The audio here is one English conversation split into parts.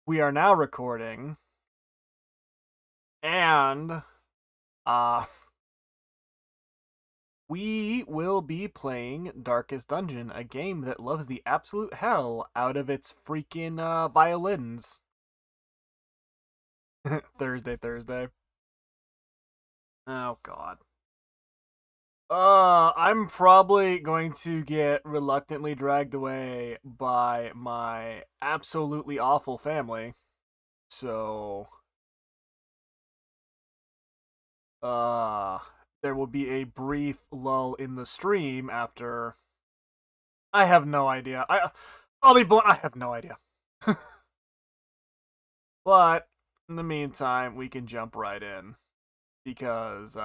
we are now recording, and we will be playing Darkest Dungeon, a game that loves the absolute hell out of its freaking violins. Thursday. Oh god. I'm probably going to get reluctantly dragged away by my absolutely awful family. So, uh, there will be a brief lull in the stream after. I have no idea. I'll be blunt. I have no idea. But in the meantime, we can jump right in because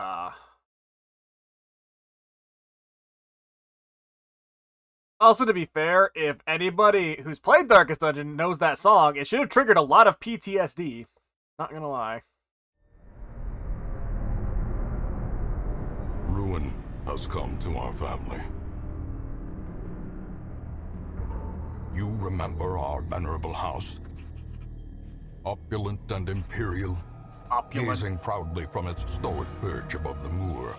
also, to be fair, if anybody who's played Darkest Dungeon knows that song, it should have triggered a lot of PTSD. Not gonna lie. Ruin has come to our family. You remember our venerable house? Opulent and imperial, gazing proudly from its stoic perch above the moor.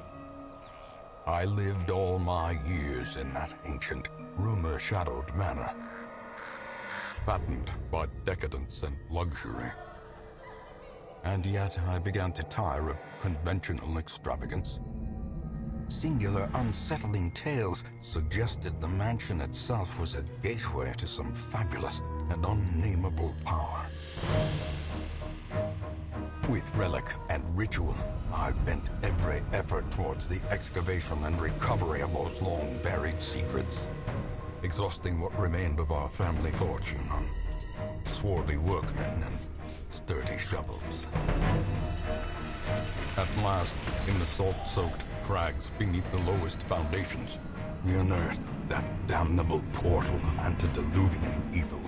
I lived all my years in that ancient, rumor-shadowed manor, fattened by decadence and luxury. And yet I began to tire of conventional extravagance. Singular, unsettling tales suggested the mansion itself was a gateway to some fabulous and unnameable power. With relic and ritual, I bent every effort towards the excavation and recovery of those long-buried secrets, exhausting what remained of our family fortune on swarthy workmen and sturdy shovels. At last, in the salt-soaked crags beneath the lowest foundations, we unearthed that damnable portal antediluvian evil.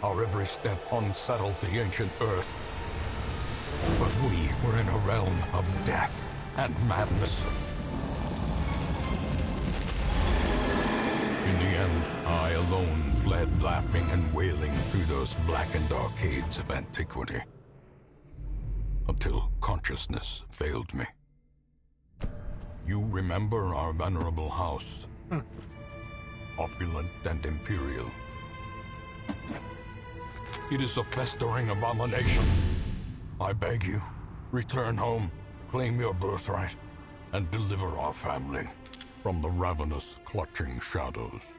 Our every step unsettled the ancient earth. But we were in a realm of death and madness. In the end, I alone fled laughing and wailing through those blackened arcades of antiquity, until consciousness failed me. You remember our venerable house, opulent and imperial. It is a festering abomination. I beg you, return home, claim your birthright, and deliver our family from the ravenous, clutching shadows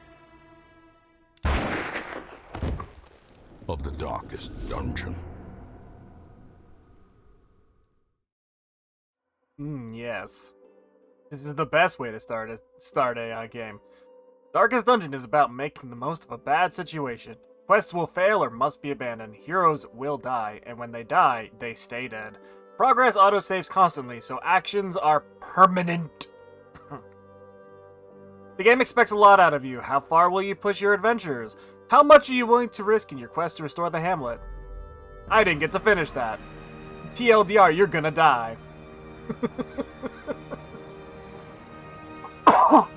of the darkest dungeon. Yes. This is the best way to start a game. Darkest Dungeon is about making the most of a bad situation. Quests will fail or must be abandoned. Heroes will die, and when they die, they stay dead. Progress autosaves constantly, so actions are permanent. The game expects a lot out of you. How far will you push your adventures? How much are you willing to risk in your quest to restore the hamlet? I didn't get to finish that. TLDR, you're gonna die.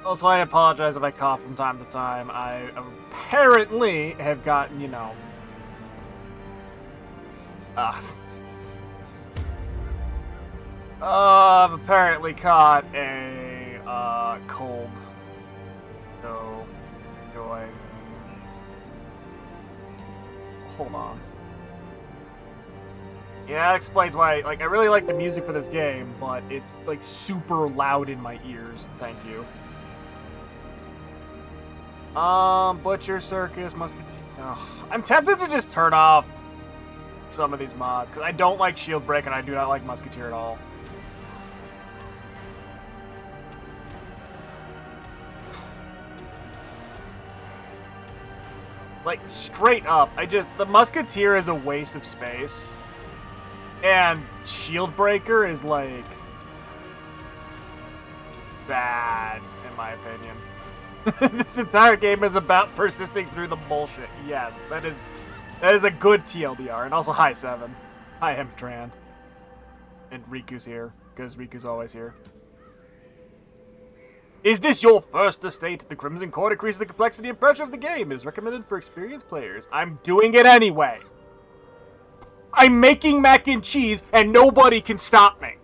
Also, I apologize if I cough from time to time. I apparently have gotten, I've apparently caught a cold. So, enjoy. Hold on. Yeah, that explains why, I really like the music for this game, but it's, super loud in my ears. Thank you. Butcher, Circus, Musketeer. I'm tempted to just turn off some of these mods, because I don't like Shield Break, and I do not like Musketeer at all. Straight up, the Musketeer is a waste of space. And Shield Breaker is, bad, in my opinion. This entire game is about persisting through the bullshit. Yes, that is a good TLDR. And also, hi, 7. Hi, Hemtrand. And Riku's here, because Riku's always here. Is this your first estate? The Crimson Court increases the complexity and pressure of the game. It is recommended for experienced players. I'm doing it anyway. I'm making mac and cheese, and nobody can stop me.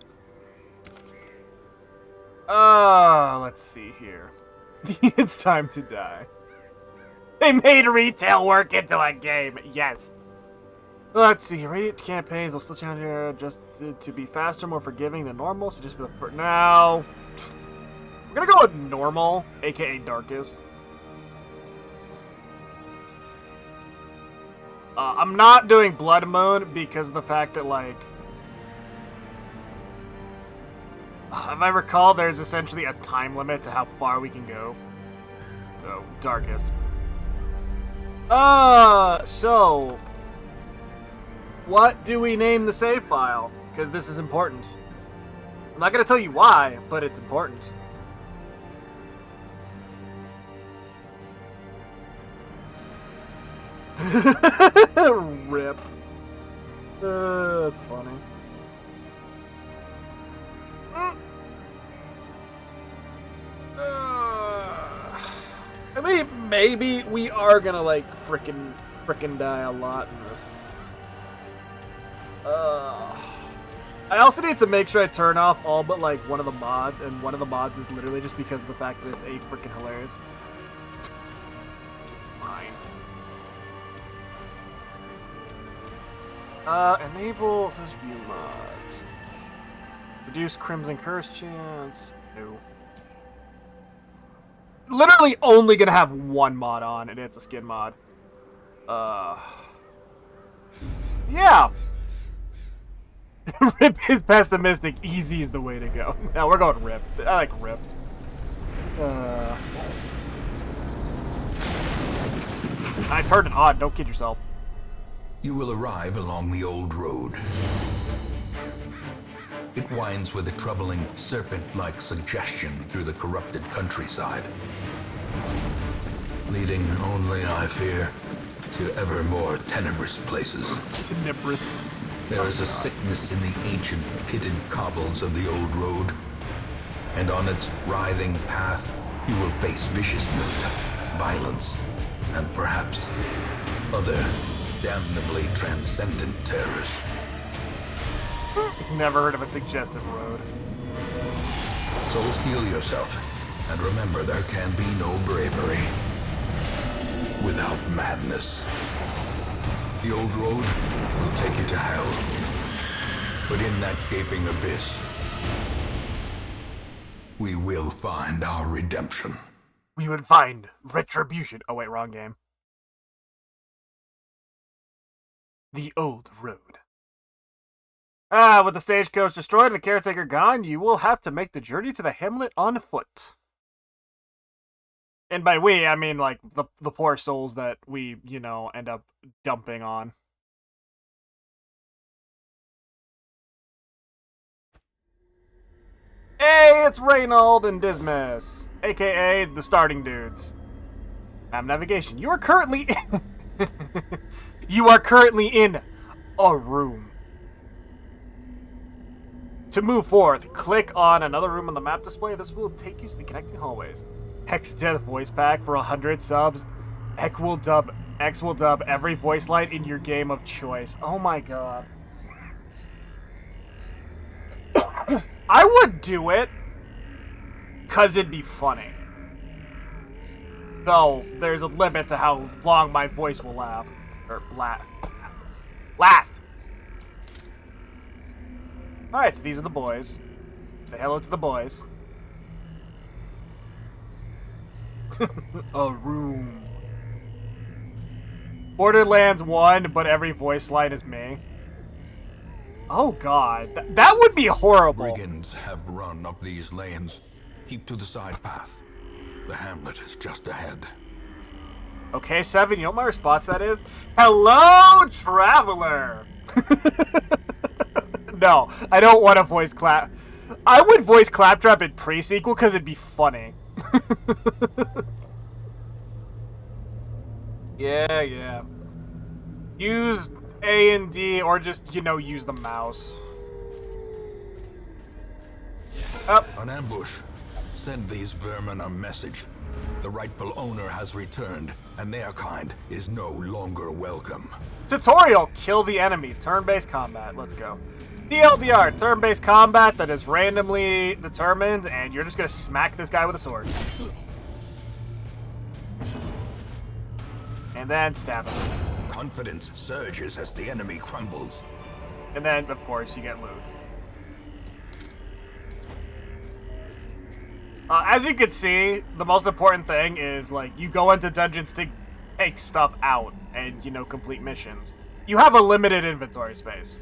Let's see here. It's time to die. They made retail work into a game. Yes. Let's see. Radiant campaigns will still challenge you just to be faster, more forgiving than normal. So just for the first... Now... We're gonna go with normal, aka darkest. I'm not doing Blood Moon because of the fact that, like... If I recall, there's essentially a time limit to how far we can go. So, darkest. So... What do we name the save file? Because this is important. I'm not gonna tell you why, but it's important. Rip. That's funny. I mean, maybe we are gonna, like, frickin' die a lot in this. I also need to make sure I turn off all but, like, one of the mods, and one of the mods is literally just because of the fact that it's a frickin' hilarious. Enable says view mods. Reduce Crimson Curse chance. No. Literally only gonna have one mod on, and it's a skin mod. Yeah. Rip is pessimistic. Easy is the way to go. No, we're going Rip. I like Rip. I turned it on. Don't kid yourself. You will arrive along the old road. It winds with a troubling, serpent-like suggestion through the corrupted countryside, leading only, I fear, to ever more tenebrous places. Tenebrous. There is a sickness in the ancient pitted cobbles of the old road, and on its writhing path you will face viciousness, violence, and perhaps other damnably transcendent terrors. Never heard of a suggestive road. So steel yourself, and remember there can be no bravery without madness. The old road will take you to hell, but in that gaping abyss, we will find our redemption. We would find retribution. Oh wait, wrong game. The old road. With the stagecoach destroyed and the caretaker gone, you will have to make the journey to the hamlet on foot. And by we, I mean, like, the poor souls that we, you know, end up dumping on. Hey, it's Reynold and Dismas, aka the starting dudes. Map navigation. You are currently in a room. To move forth, click on another room on the map display. This will take you to the connecting hallways. Hex Death voice pack for 100 subs. X will dub every voice line in your game of choice. Oh my god. I would do it, cause it'd be funny. Though, there's a limit to how long my voice will laugh. Or last! Alright, so these are the boys. Say hello to the boys. A room. Borderlands 1, but every voice line is me. Oh god, that would be horrible. Brigands have run up these lanes. Keep to the side path. The hamlet is just ahead. Okay, Seven, you know what my response to that is? Hello, traveler! No, I don't want to voice clap. I would voice Claptrap in pre-sequel because it'd be funny. Yeah. Use A and D, or just, you know, use the mouse. Up. An ambush. Send these vermin a message. The rightful owner has returned, and their kind is no longer welcome. Tutorial, kill the enemy. Turn-based combat. Let's go. TLDR, turn-based combat that is randomly determined, and you're just gonna smack this guy with a sword. And then stab him. Confidence surges as the enemy crumbles. And then, of course, you get loot. As you can see, the most important thing is, like, you go into dungeons to take stuff out and, you know, complete missions. You have a limited inventory space.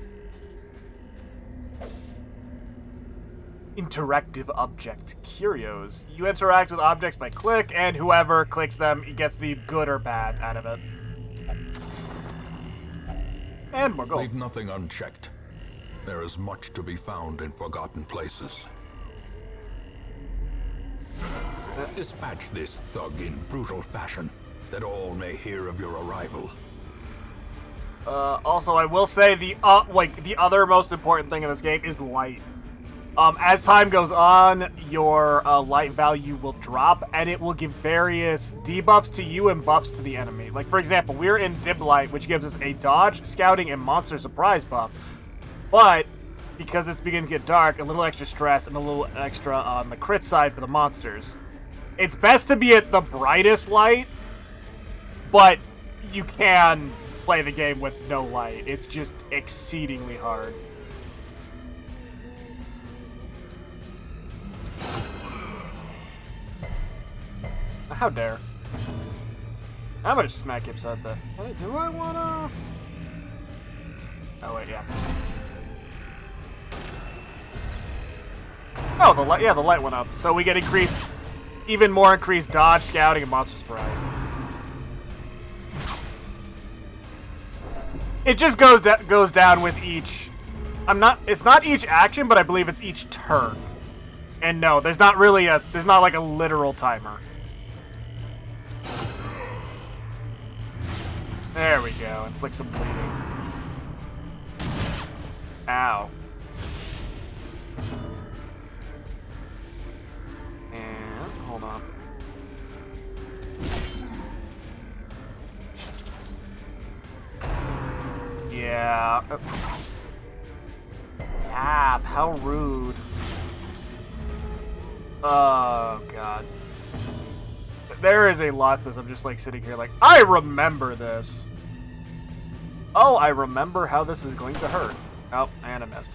Interactive object curios. You interact with objects by click, and whoever clicks them gets the good or bad out of it. And more gold. Leave nothing unchecked. There is much to be found in forgotten places. Dispatch this thug in brutal fashion, that all may hear of your arrival. Also, I will say the other most important thing in this game is light. As time goes on, your light value will drop, and it will give various debuffs to you and buffs to the enemy. Like, for example, we're in dim light, which gives us a dodge, scouting, and monster surprise buff. But because it's beginning to get dark, a little extra stress and a little extra on the crit side for the monsters. It's best to be at the brightest light, but you can play the game with no light. It's just exceedingly hard. How dare. I'm gonna smack you upside the... Hey, do I wanna... Oh, wait, yeah. Oh, the light went up. So we get even more increased dodge, scouting, and monster surprise. It just goes down with each... It's not each action, but I believe it's each turn. And no, there's not like a literal timer. There we go. Inflict some bleeding. Ow. And hold on. Yeah. Ah, how rude. Oh, God. There is a lot to this. I'm just like sitting here like, I remember this. Oh, I remember how this is going to hurt. Oh, and I missed.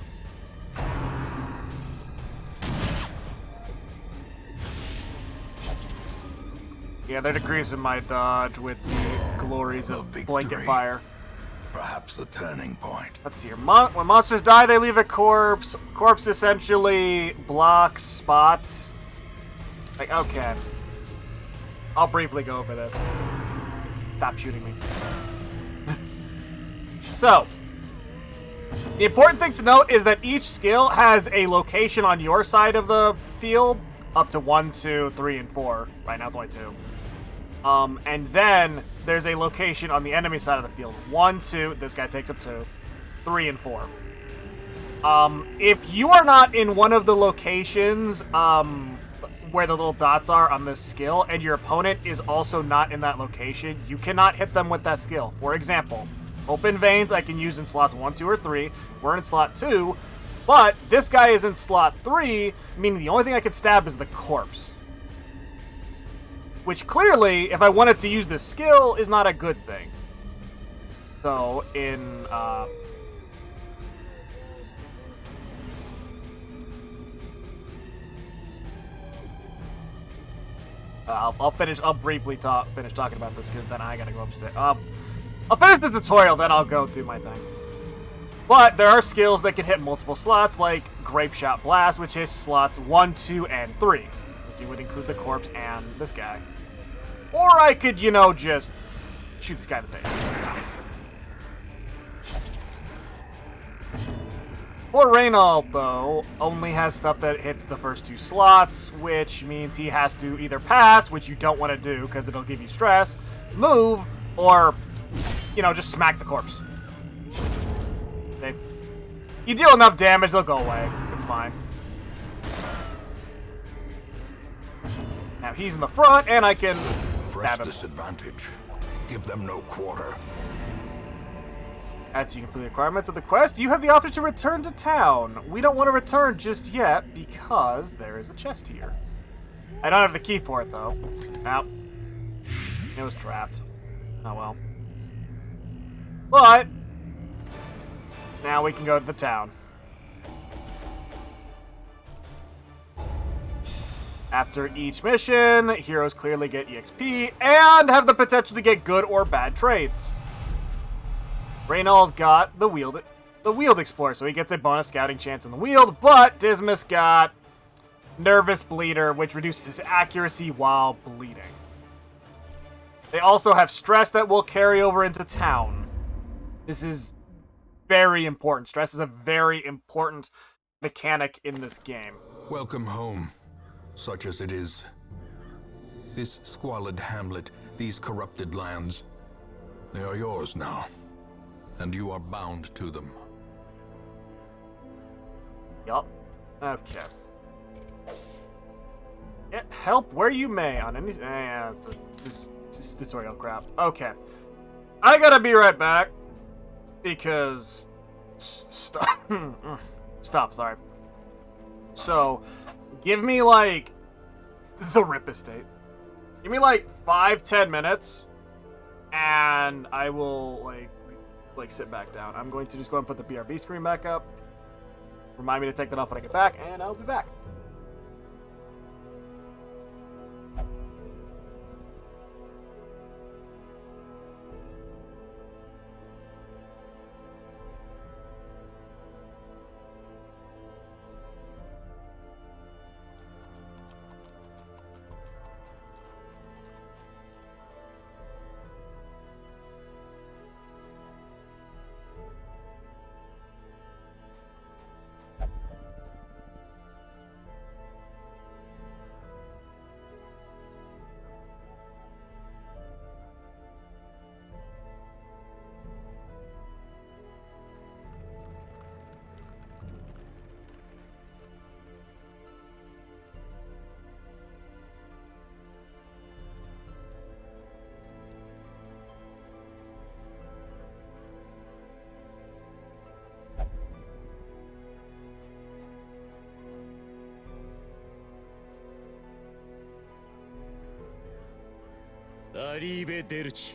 Yeah, they're decreasing my dodge with the glories of blanket fire. Perhaps the turning point. Let's see here. When monsters die, they leave a corpse. Corpse essentially blocks spots. Like, okay. I'll briefly go over this. Stop shooting me. So, the important thing to note is that each skill has a location on your side of the field, up to 1, 2, 3, and 4. Right now it's only 2. And then there's a location on the enemy side of the field. 1, 2, this guy takes up 2, 3, and 4. If you are not in one of the locations, where the little dots are on this skill, and your opponent is also not in that location, you cannot hit them with that skill. For example, open veins I can use in slots 1, 2, or 3. We're in slot 2, but this guy is in slot 3, meaning the only thing I can stab is the corpse. Which clearly, if I wanted to use this skill, is not a good thing. So, in, I'll briefly finish talking about this, because then I gotta go upstairs. I'll finish the tutorial, then I'll go do my thing. But there are skills that can hit multiple slots, like Grape Shot Blast, which hits slots 1, 2, and 3. Which would include the corpse and this guy. Or I could, you know, just shoot this guy in the face. Poor Reynald, though, only has stuff that hits the first 2 slots, which means he has to either pass, which you don't want to do because it'll give you stress, move, or, you know, just smack the corpse. You deal enough damage, they'll go away. It's fine. Now he's in the front, and I can Press stab him. disadvantage. Give them no quarter. After you complete the requirements of the quest, you have the option to return to town. We don't want to return just yet because there is a chest here. I don't have the key for it, though. Nope. It was trapped. Oh well. But now we can go to the town. After each mission, heroes clearly get EXP and have the potential to get good or bad traits. Reynold got the Wheeled Explorer, so he gets a bonus scouting chance in the Wheeled, but Dismas got Nervous Bleeder, which reduces his accuracy while bleeding. They also have Stress that will carry over into town. This is very important. Stress is a very important mechanic in this game. Welcome home, such as it is. This squalid hamlet, these corrupted lands, they are yours now, and you are bound to them. Yup. Okay. Get help where you may on any... it's just tutorial crap. Okay. I gotta be right back. Because... Stuff, sorry. So, give me, like... the Rip Estate. Give me, like, 5-10 minutes. And I will, like, sit back down. I'm going to just go and put the BRB screen back up. Remind me to take that off when I get back, and I'll be back. Arrivederci.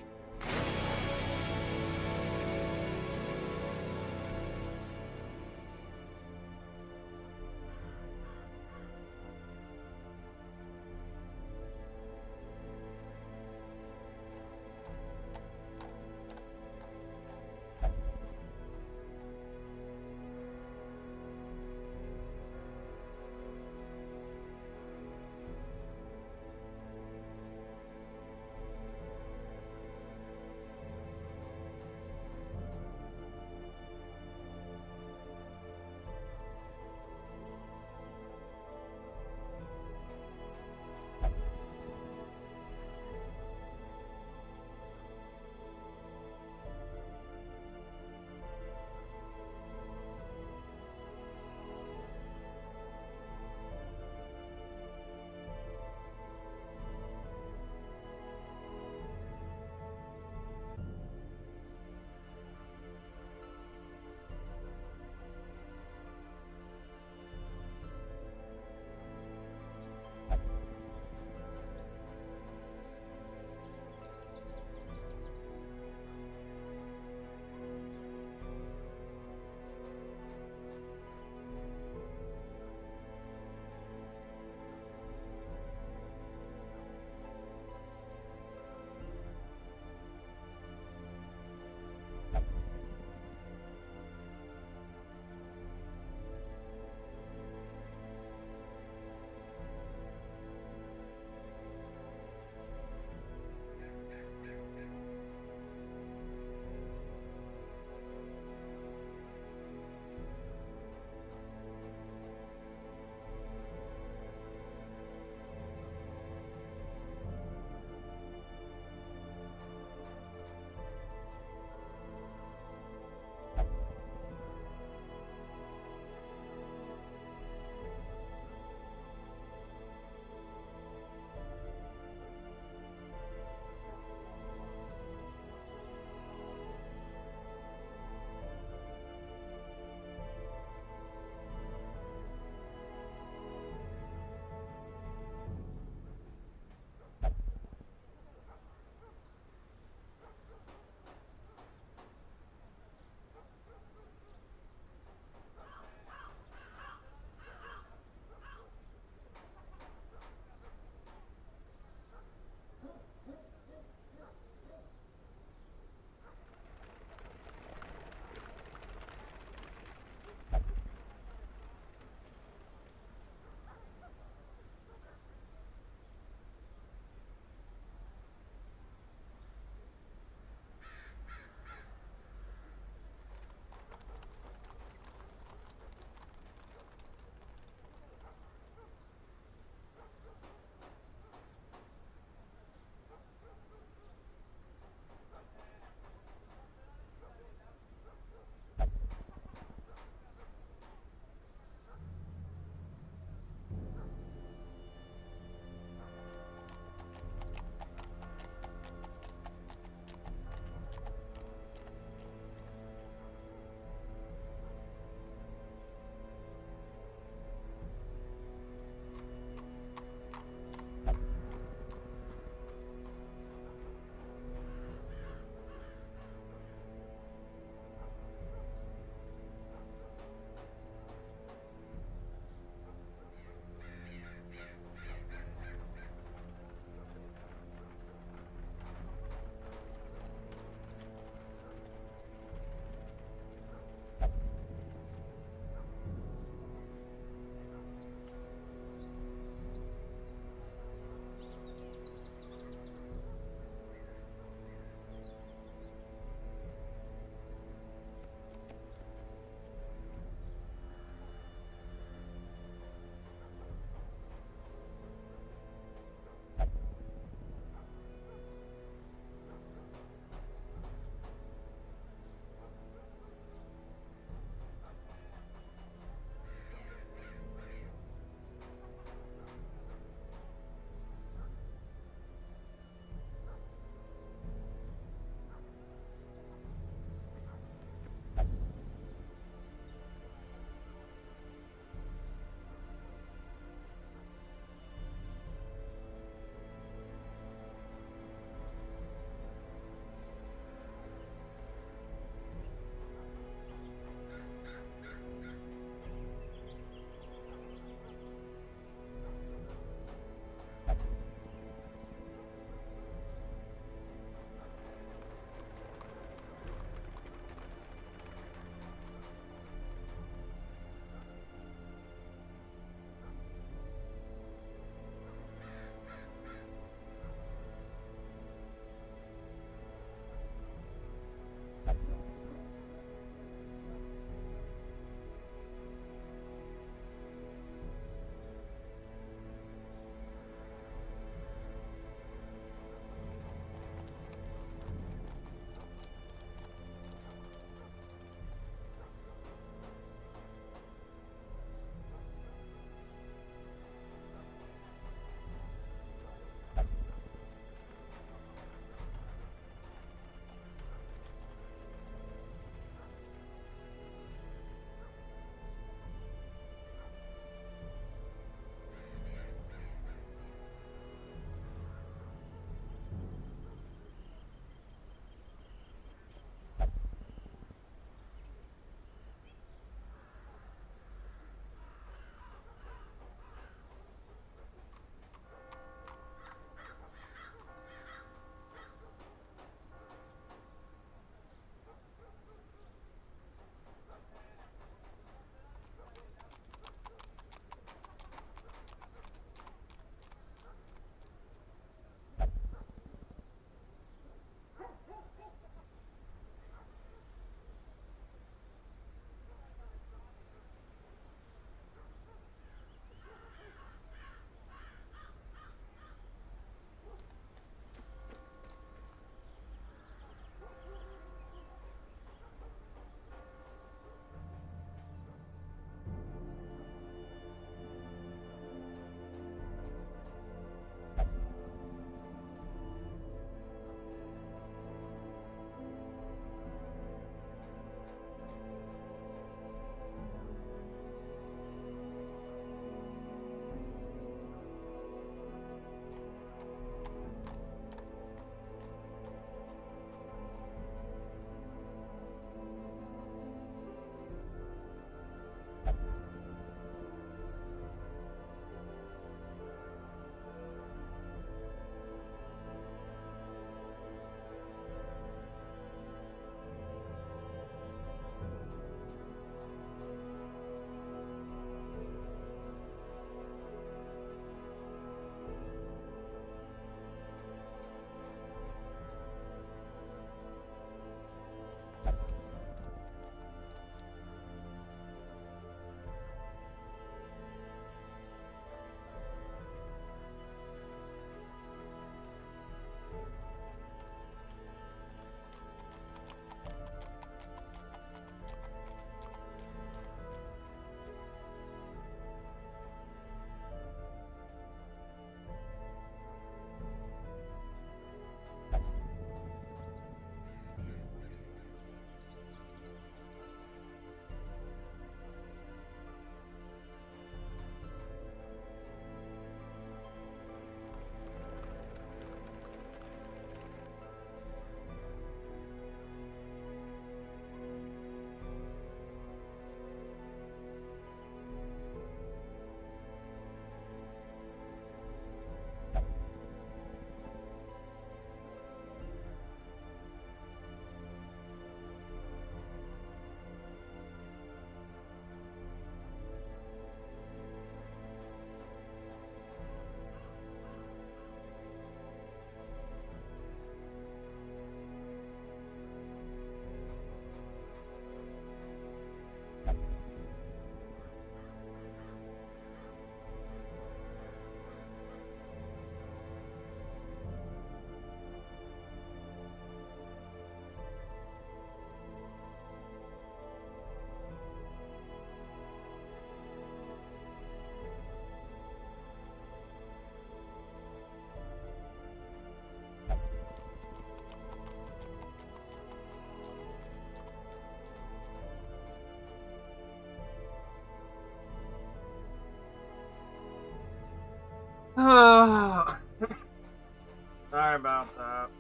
Sorry about that.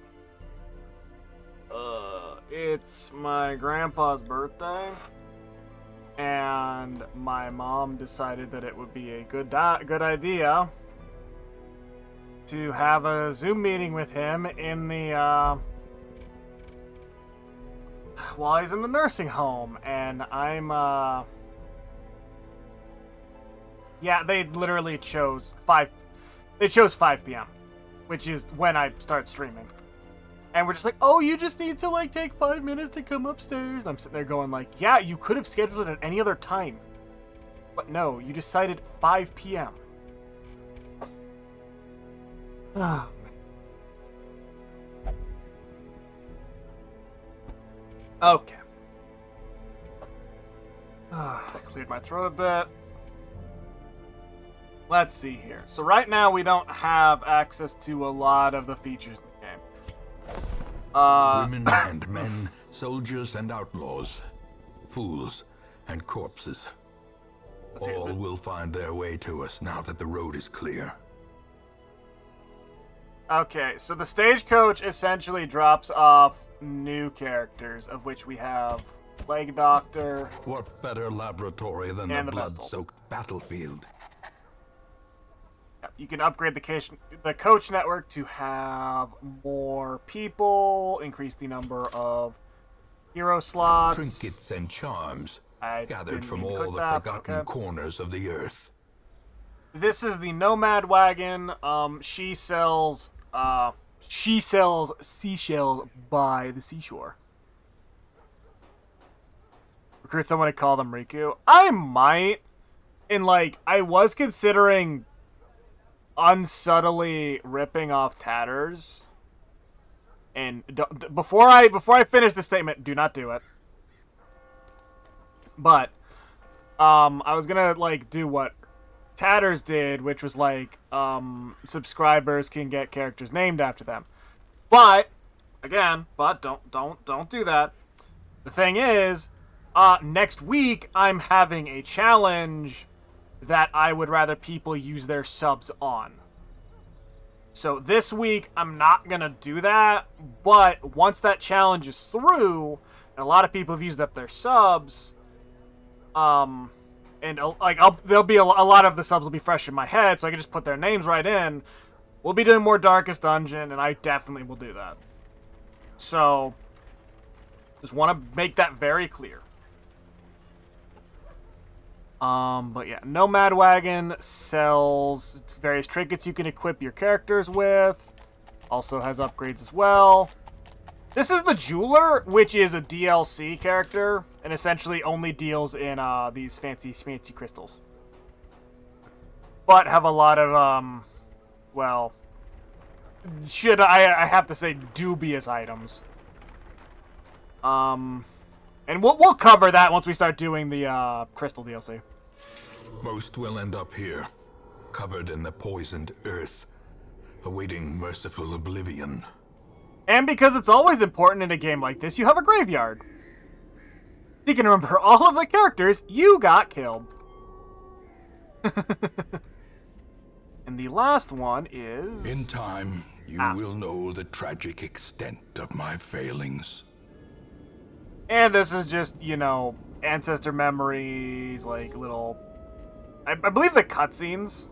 It's my grandpa's birthday, and my mom decided that it would be a good idea to have a Zoom meeting with him in the while he's in the nursing home, and I'm yeah, they literally chose 5 p.m., which is when I start streaming. And we're just like, oh, you just need to, like, take 5 minutes to come upstairs. And I'm sitting there going, like, yeah, you could have scheduled it at any other time. But no, you decided 5 p.m. Oh, man. Okay. I cleared my throat a bit. Let's see here. So right now we don't have access to a lot of the features in the game. Women and men, soldiers and outlaws, fools and corpses. All will find their way to us now that the road is clear. Okay, so the stagecoach essentially drops off new characters, of which we have Plague Doctor. What better laboratory than the blood-soaked battlefield? You can upgrade the coach network to have more people, increase the number of hero slots. Trinkets and charms gathered from all the forgotten corners of the earth. This is the Nomad Wagon. She sells seashells by the seashore. Recruit someone to call them Riku. I might. I was considering unsubtly ripping off Tatters, and before I finish the statement, do not do it. But I was gonna do what Tatters did, which was subscribers can get characters named after them. But don't do that. The thing is, next week I'm having a challenge that I would rather people use their subs on. So this week, I'm not going to do that, but once that challenge is through, and a lot of people have used up their subs, there'll be a lot of the subs will be fresh in my head, so I can just put their names right in. We'll be doing more Darkest Dungeon, and I definitely will do that. So, just want to make that very clear. But yeah, Nomad Wagon sells various trinkets you can equip your characters with. Also has upgrades as well. This is the Jeweler, which is a DLC character, and essentially only deals in, these fancy crystals. But have a lot of, I have to say dubious items. And we'll cover that once we start doing the, Crystal DLC. Most will end up here, covered in the poisoned earth, awaiting merciful oblivion. And because it's always important in a game like this, you have a graveyard. You can remember all of the characters you got killed. And the last one is... In time, you will know the tragic extent of my failings. And this is just, ancestor memories, little... I believe the cutscenes.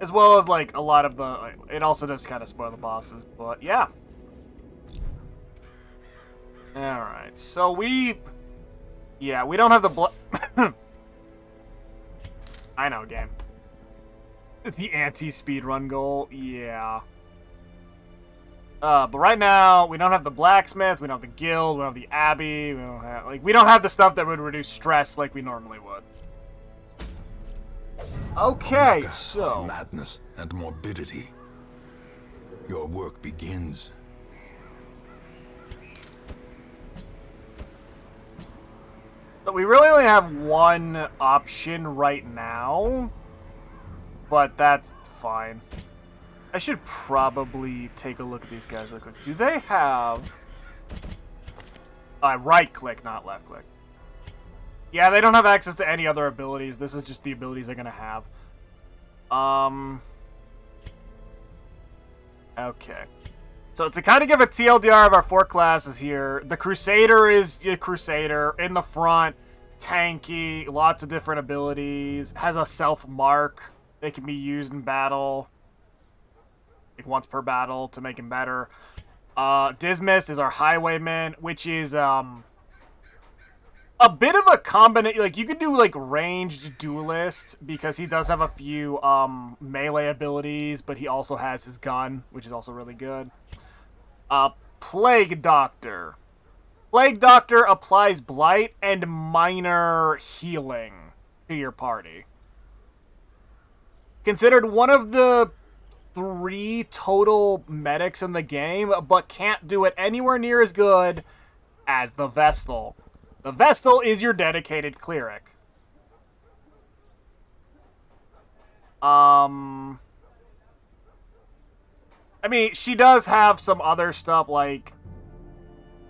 As well as, a lot of the... It also does kind of spoil the bosses, but yeah. Alright, so we... Yeah, we don't have the I know, game. The anti-speedrun goal, yeah. But right now, we don't have the blacksmith, we don't have the guild, we don't have the abbey, we don't have the stuff that would reduce stress like we normally would. Okay, so... Madness and morbidity. Your work begins. But we really only have one option right now. But that's fine. I should probably take a look at these guys real quick. Do they have... right click, not left click. Yeah, they don't have access to any other abilities. This is just the abilities they're going to have. Okay. So to kind of give a TLDR of our 4 classes here, the Crusader is a Crusader in the front, tanky, lots of different abilities, has a self-mark that can be used in battle, like once per battle to make him better. Dismas is our Highwayman, which is a bit of a combination. Like, you could do like ranged duelist because he does have a few melee abilities, but he also has his gun, which is also really good. Plague Doctor. Plague Doctor applies blight and minor healing to your party. Considered one of the 3 total medics in the game, but can't do it anywhere near as good as the Vestal. The Vestal is your dedicated cleric. I mean, she does have some other stuff like,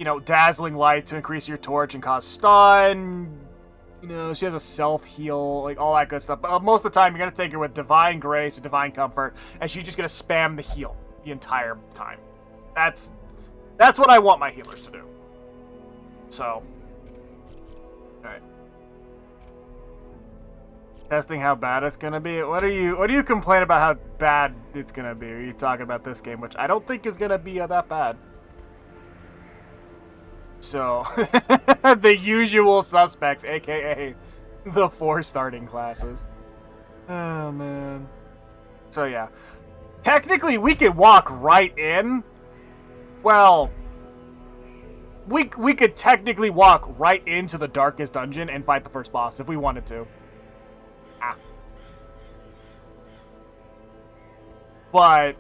you know, Dazzling Light to increase your torch and cause stun. You know, she has a self-heal, like all that good stuff. But most of the time, you're going to take her with Divine Grace or Divine Comfort, and she's just going to spam the heal the entire time. That's what I want my healers to do. So, alright. Testing how bad it's gonna be. What do you complain about how bad it's gonna be? Are you talking about this game, which I don't think is gonna be that bad? So, the usual suspects, aka the 4 starting classes. Oh man. So yeah, technically we could walk right in. Well, we could technically walk right into the darkest dungeon and fight the first boss if we wanted to. But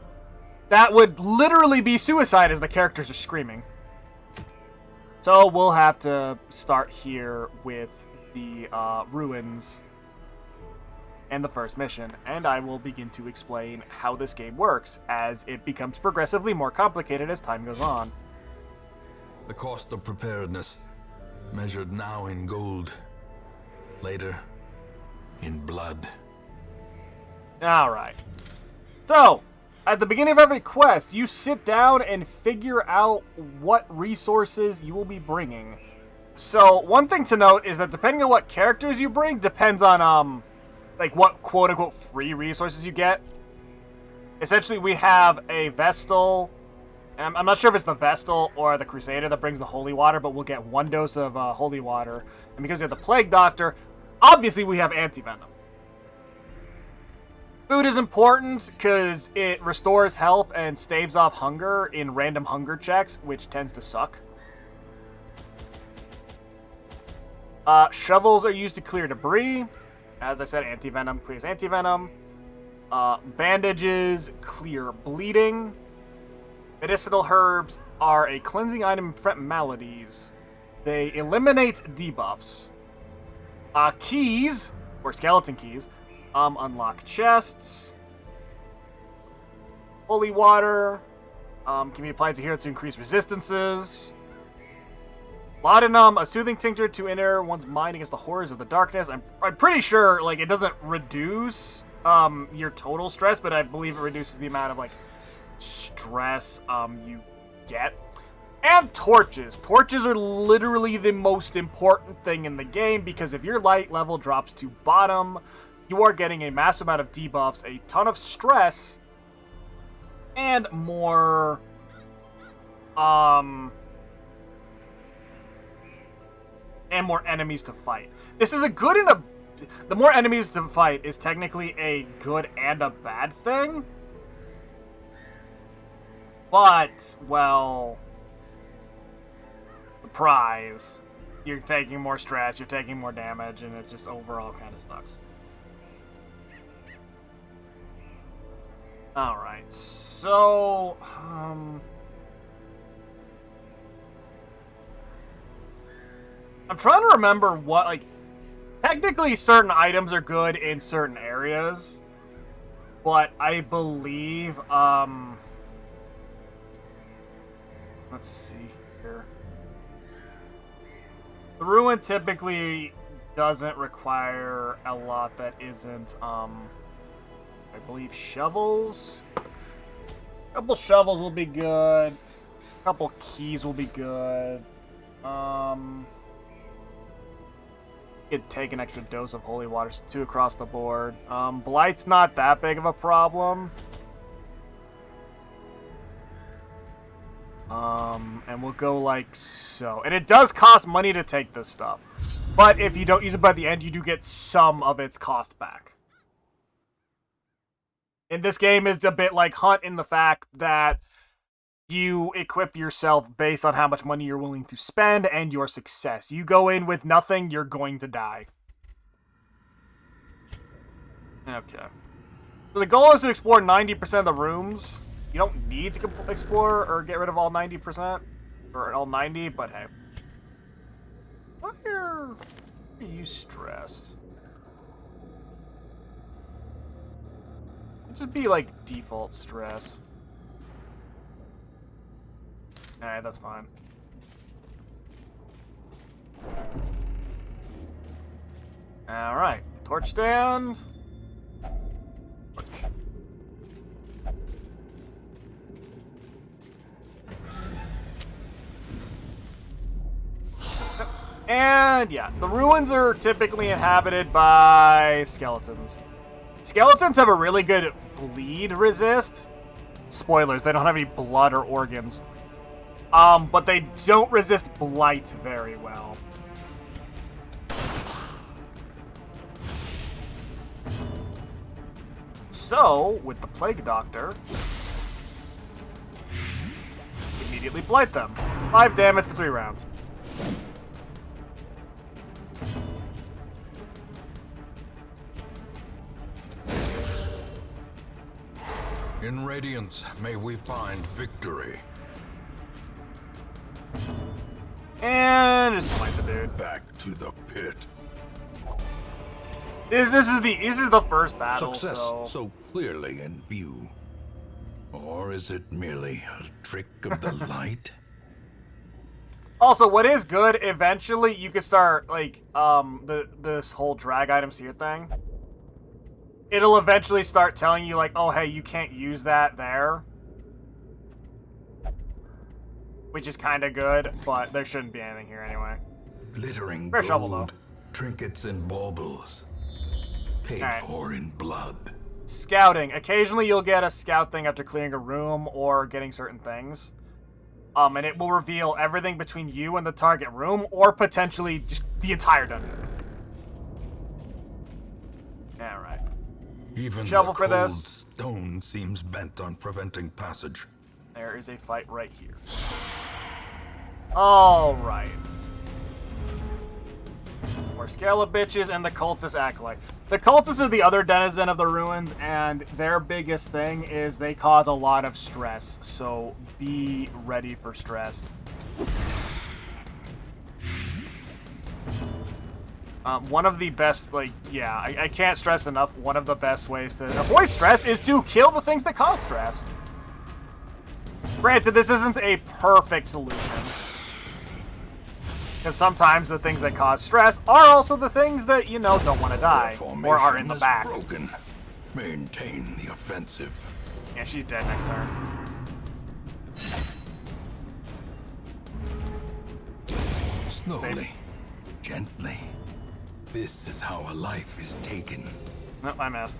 that would literally be suicide as the characters are screaming. So we'll have to start here with the ruins and the first mission, and I will begin to explain how this game works as it becomes progressively more complicated as time goes on. The cost of preparedness, measured now in gold, later in blood. Alright. So, at the beginning of every quest, you sit down and figure out what resources you will be bringing. So, one thing to note is that depending on what characters you bring, depends on, like, what quote-unquote free resources you get. Essentially, we have a Vestal. I'm not sure if it's the Vestal or the Crusader that brings the Holy Water, but we'll get 1 dose of Holy Water. And because we have the Plague Doctor, obviously we have Anti-Venom. Food is important because it restores health and staves off hunger in random hunger checks, which tends to suck. Shovels are used to clear debris. As I said, Anti-Venom clears Anti-Venom. Bandages clear bleeding. Medicinal herbs are a cleansing item and prevent maladies. They eliminate debuffs. Keys, or skeleton keys, unlock chests. Holy water can be applied to heroes to increase resistances. Laudanum, a soothing tincture to enter one's mind against the horrors of the darkness. I'm pretty sure like it doesn't reduce your total stress, but I believe it reduces the amount of like stress you get. And torches. Torches are literally the most important thing in the game because if your light level drops to bottom, you are getting a massive amount of debuffs, a ton of stress, and more, enemies to fight. This is a good and the more enemies to fight is technically a good and a bad thing. But, well, surprise. You're taking more stress, you're taking more damage, and it's just overall kind of sucks. Alright, so, I'm trying to remember what, like, technically certain items are good in certain areas, but I believe, let's see here. The ruin typically doesn't require a lot that isn't, I believe shovels. Couple shovels will be good. Couple keys will be good. Could take an extra dose of holy water, 2 across the board. Blight's not that big of a problem. And we'll go like so. And it does cost money to take this stuff. But if you don't use it by the end, you do get some of its cost back. In this game, it's a bit like Hunt in the fact that you equip yourself based on how much money you're willing to spend and your success. You go in with nothing, you're going to die. Okay. So the goal is to explore 90% of the rooms. You don't need to explore or get rid of all 90%. Or all 90, but hey. Why are you stressed? It'd just be like default stress. Alright, that's fine. Alright, torch stand. Torch. And yeah, the ruins are typically inhabited by skeletons. Skeletons have a really good bleed resist. Spoilers, they don't have any blood or organs. But they don't resist blight very well. So, with the Plague Doctor, immediately blight them. 5 damage for 3 rounds. In Radiance, may we find victory. And just smite the dude. Back to the pit. This is the first battle, Success so clearly in view. Or is it merely a trick of the light? Also, what is good, eventually you could start like this whole drag items here thing. It'll eventually start telling you like, oh hey, you can't use that there. Which is kind of good, but there shouldn't be anything here anyway. Glittering Fair gold, shovel, though. trinkets and baubles, paid Alright. for in blood. Scouting. Occasionally you'll get a scout thing after clearing a room or getting certain things. And it will reveal everything between you and the target room, or potentially just the entire dungeon. Alright. Even Shovel the for cold this. stone seems bent on preventing passage. There is a fight right here. Alright. More Scala bitches and the Cultist Acolyte. The Cultists are the other denizen of the ruins, and their biggest thing is they cause a lot of stress, so be ready for stress. One of the best, I can't stress enough, one of the best ways to avoid stress is to kill the things that cause stress. Granted, this isn't a perfect solution. Because sometimes the things that cause stress are also the things that, don't want to die. Or are in the back. Broken. Maintain the offensive. Yeah, she's dead next turn. Slowly, gently. This is how a life is taken. Nope, I missed.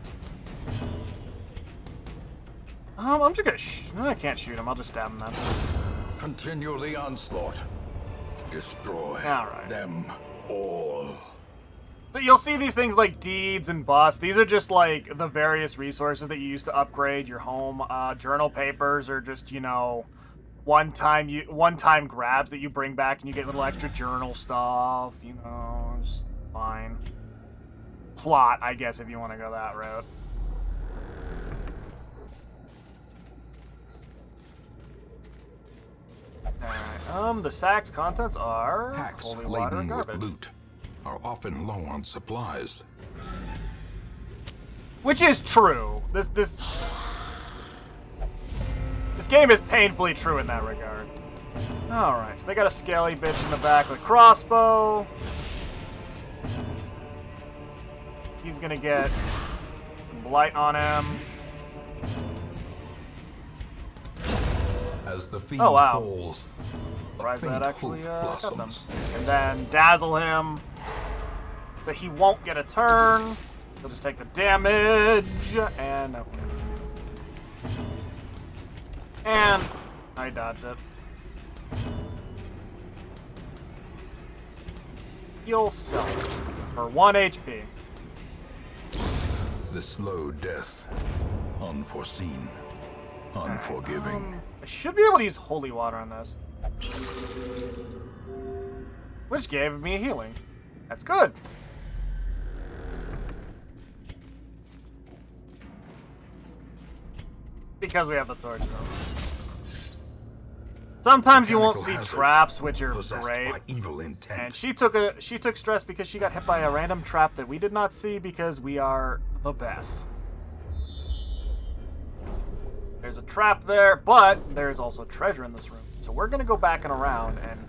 I'm just gonna I can't shoot him, I'll just stab him then. Continue the onslaught. Destroy Alright. them all. So you'll see these things like deeds and busts. These are just like the various resources that you use to upgrade your home. Journal papers are just, one-time grabs that you bring back and you get little extra journal stuff, it's fine. Plot, I guess, if you want to go that route. Alright, the sack's contents are Packs holy water and laden with garbage. loot are often low on supplies. Which is true. This game is painfully true in that regard. Alright, so they got a scaly bitch in the back with a crossbow. He's gonna get some blight on him. As the fiend Oh, wow. falls, Surprised that actually cut them. blossoms. And then dazzle him, so he won't get a turn. He'll just take the damage, and okay. And I dodged it. Heal self for 1 HP. The slow death, unforeseen, unforgiving. I should be able to use holy water on this, which gave me a healing. That's good. Because we have the torch though. Sometimes you won't see Mechanical hazards traps, which are possessed great. by evil intent. And she took stress because she got hit by a random trap that we did not see because we are the best. There's a trap there, but there's also treasure in this room. So we're gonna go back and around and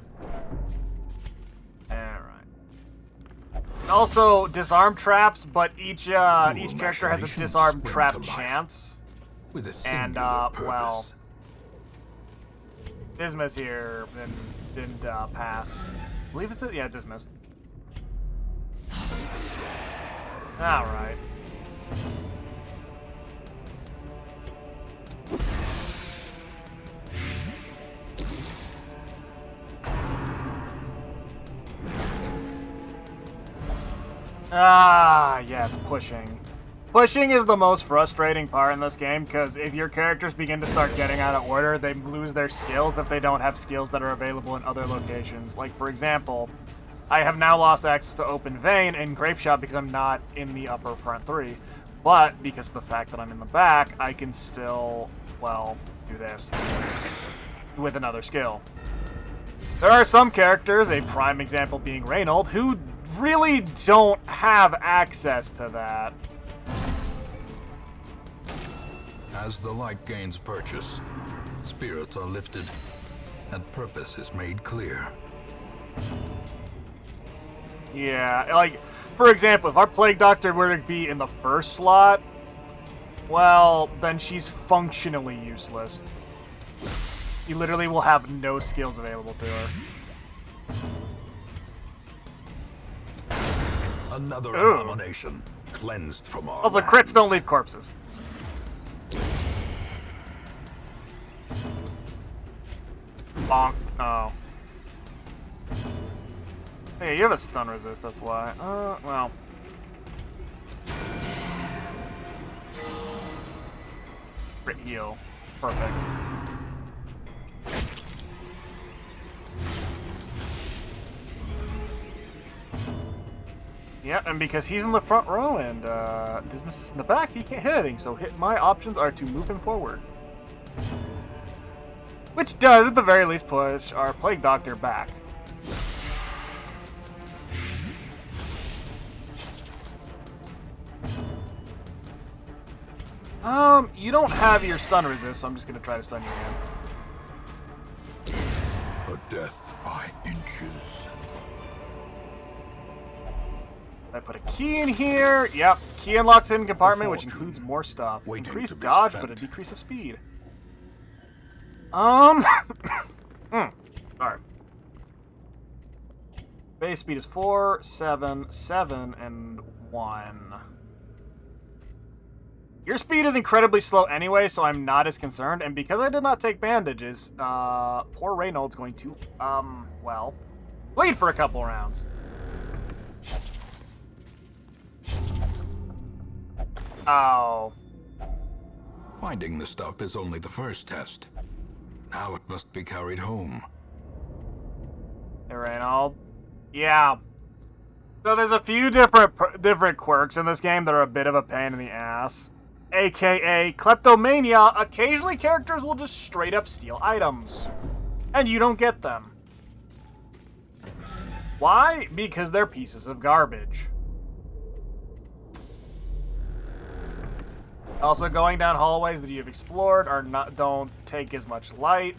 alright. Also disarm traps, but each character has a machinations disarm spring trap to life chance. with a And singular purpose. well, Dismiss here didn't pass. I believe it's yeah, dismissed. All right. Ah, yes, pushing. Pushing is the most frustrating part in this game, because if your characters begin to start getting out of order, they lose their skills if they don't have skills that are available in other locations. Like, for example, I have now lost access to Open Vein and Grape Shot because I'm not in the upper front three. But, because of the fact that I'm in the back, I can still, well, do this with another skill. There are some characters, a prime example being Reynold, who really don't have access to that. As the light gains purchase, spirits are lifted, and purpose is made clear. Yeah, like, for example, if our Plague Doctor were to be in the first slot, well, then she's functionally useless. You literally will have no skills available to her. Another Ooh. abomination, cleansed from our Also, lands. crits don't leave corpses. Bonk. Oh. Hey, you have a stun resist, that's why. Well. Crit heal. Perfect. Yeah, and because he's in the front row and Dismiss is in the back, he can't hit anything, so my options are to move him forward. Which does, at the very least, push our Plague Doctor back. You don't have your stun resist, so I'm just gonna try to stun you again. A death by inches. I put a key in here. Yep, key unlocks in compartment, which Fortune includes more stuff. waiting Increased to be dodge, spent. but a decrease of speed. Sorry. Base speed is 4, 7, 7, and 1. Your speed is incredibly slow anyway, so I'm not as concerned. And because I did not take bandages, poor Reynold's going to, well, bleed for a couple rounds. Oh. Finding the stuff is only the first test. Now it must be carried home. Hey, Reynold. Yeah. So there's a few different quirks in this game that are a bit of a pain in the ass. AKA kleptomania. Occasionally characters will just straight up steal items. And you don't get them. Why? Because they're pieces of garbage. Also, going down hallways that you've explored don't take as much light.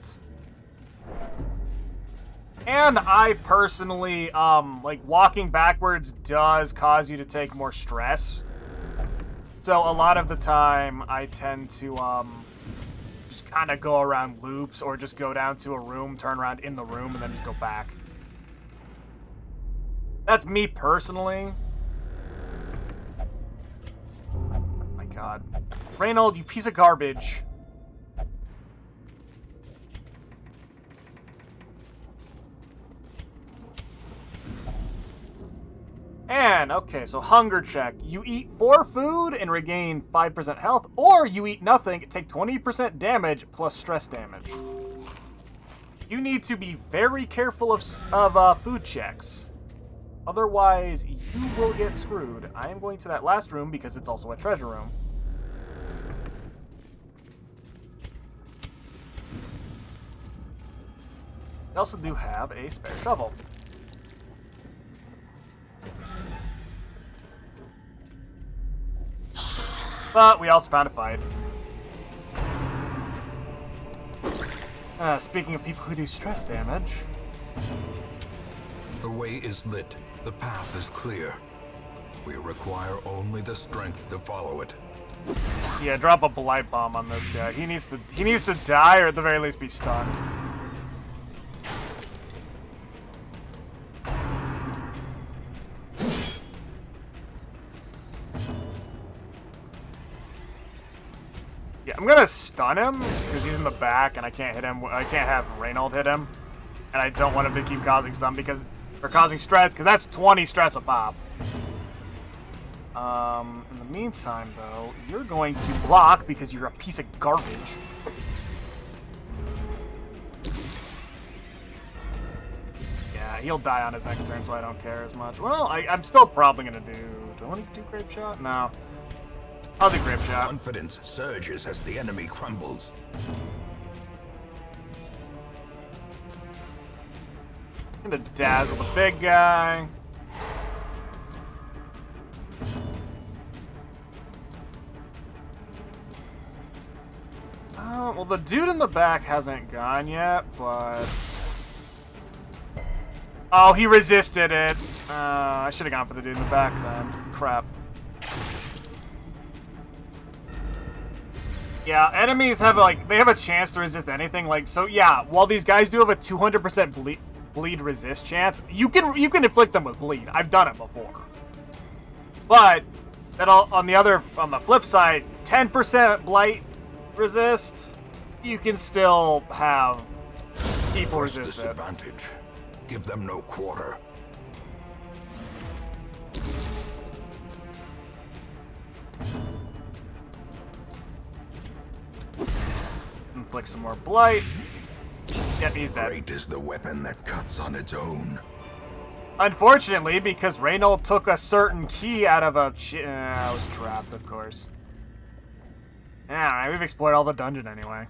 And I personally, like, walking backwards does cause you to take more stress. So a lot of the time, I tend to, just kind of go around loops or just go down to a room, turn around in the room, and then just go back. That's me personally. Oh my god. Reynold, you piece of garbage. And, okay, so hunger check. You eat 4 food and regain 5% health, or you eat nothing, take 20% damage plus stress damage. You need to be very careful of food checks. Otherwise, you will get screwed. I am going to that last room because it's also a treasure room. I also do have a spare shovel. But we also found a fight. Speaking of people who do stress damage. The way is lit. The path is clear. We require only the strength to follow it. Yeah, drop a blight bomb on this guy. He needs to die or at the very least be stunned. Yeah, I'm gonna stun him because he's in the back and I can't hit him. I can't have Reynold hit him, and I don't want him to keep causing stun because or causing stress because that's 20 stress a pop. In the meantime, though, you're going to block because you're a piece of garbage. Yeah, he'll die on his next turn, so I don't care as much. Well, I'm still probably gonna do. Do I want to do Grape Shot? No. I'll do Grape Shot. Confidence surges as the enemy crumbles. Gonna dazzle the big guy. Well, the dude in the back hasn't gone yet, but... Oh, he resisted it. I should have gone for the dude in the back then. Crap. Yeah, enemies have, like, they have a chance to resist anything. Like, so, yeah, while these guys do have a 200% bleed resist chance, you can inflict them with bleed. I've done it before. But, on the flip side, 10% blight resist, you can still have people resist it. Disadvantage. Give them no quarter. Inflict some more blight. Yep, he's dead. Great is the weapon that cuts on its own. Unfortunately, because Reynold took a certain key out of a... I was trapped, of course. Yeah, alright, we've explored all the dungeon anyway.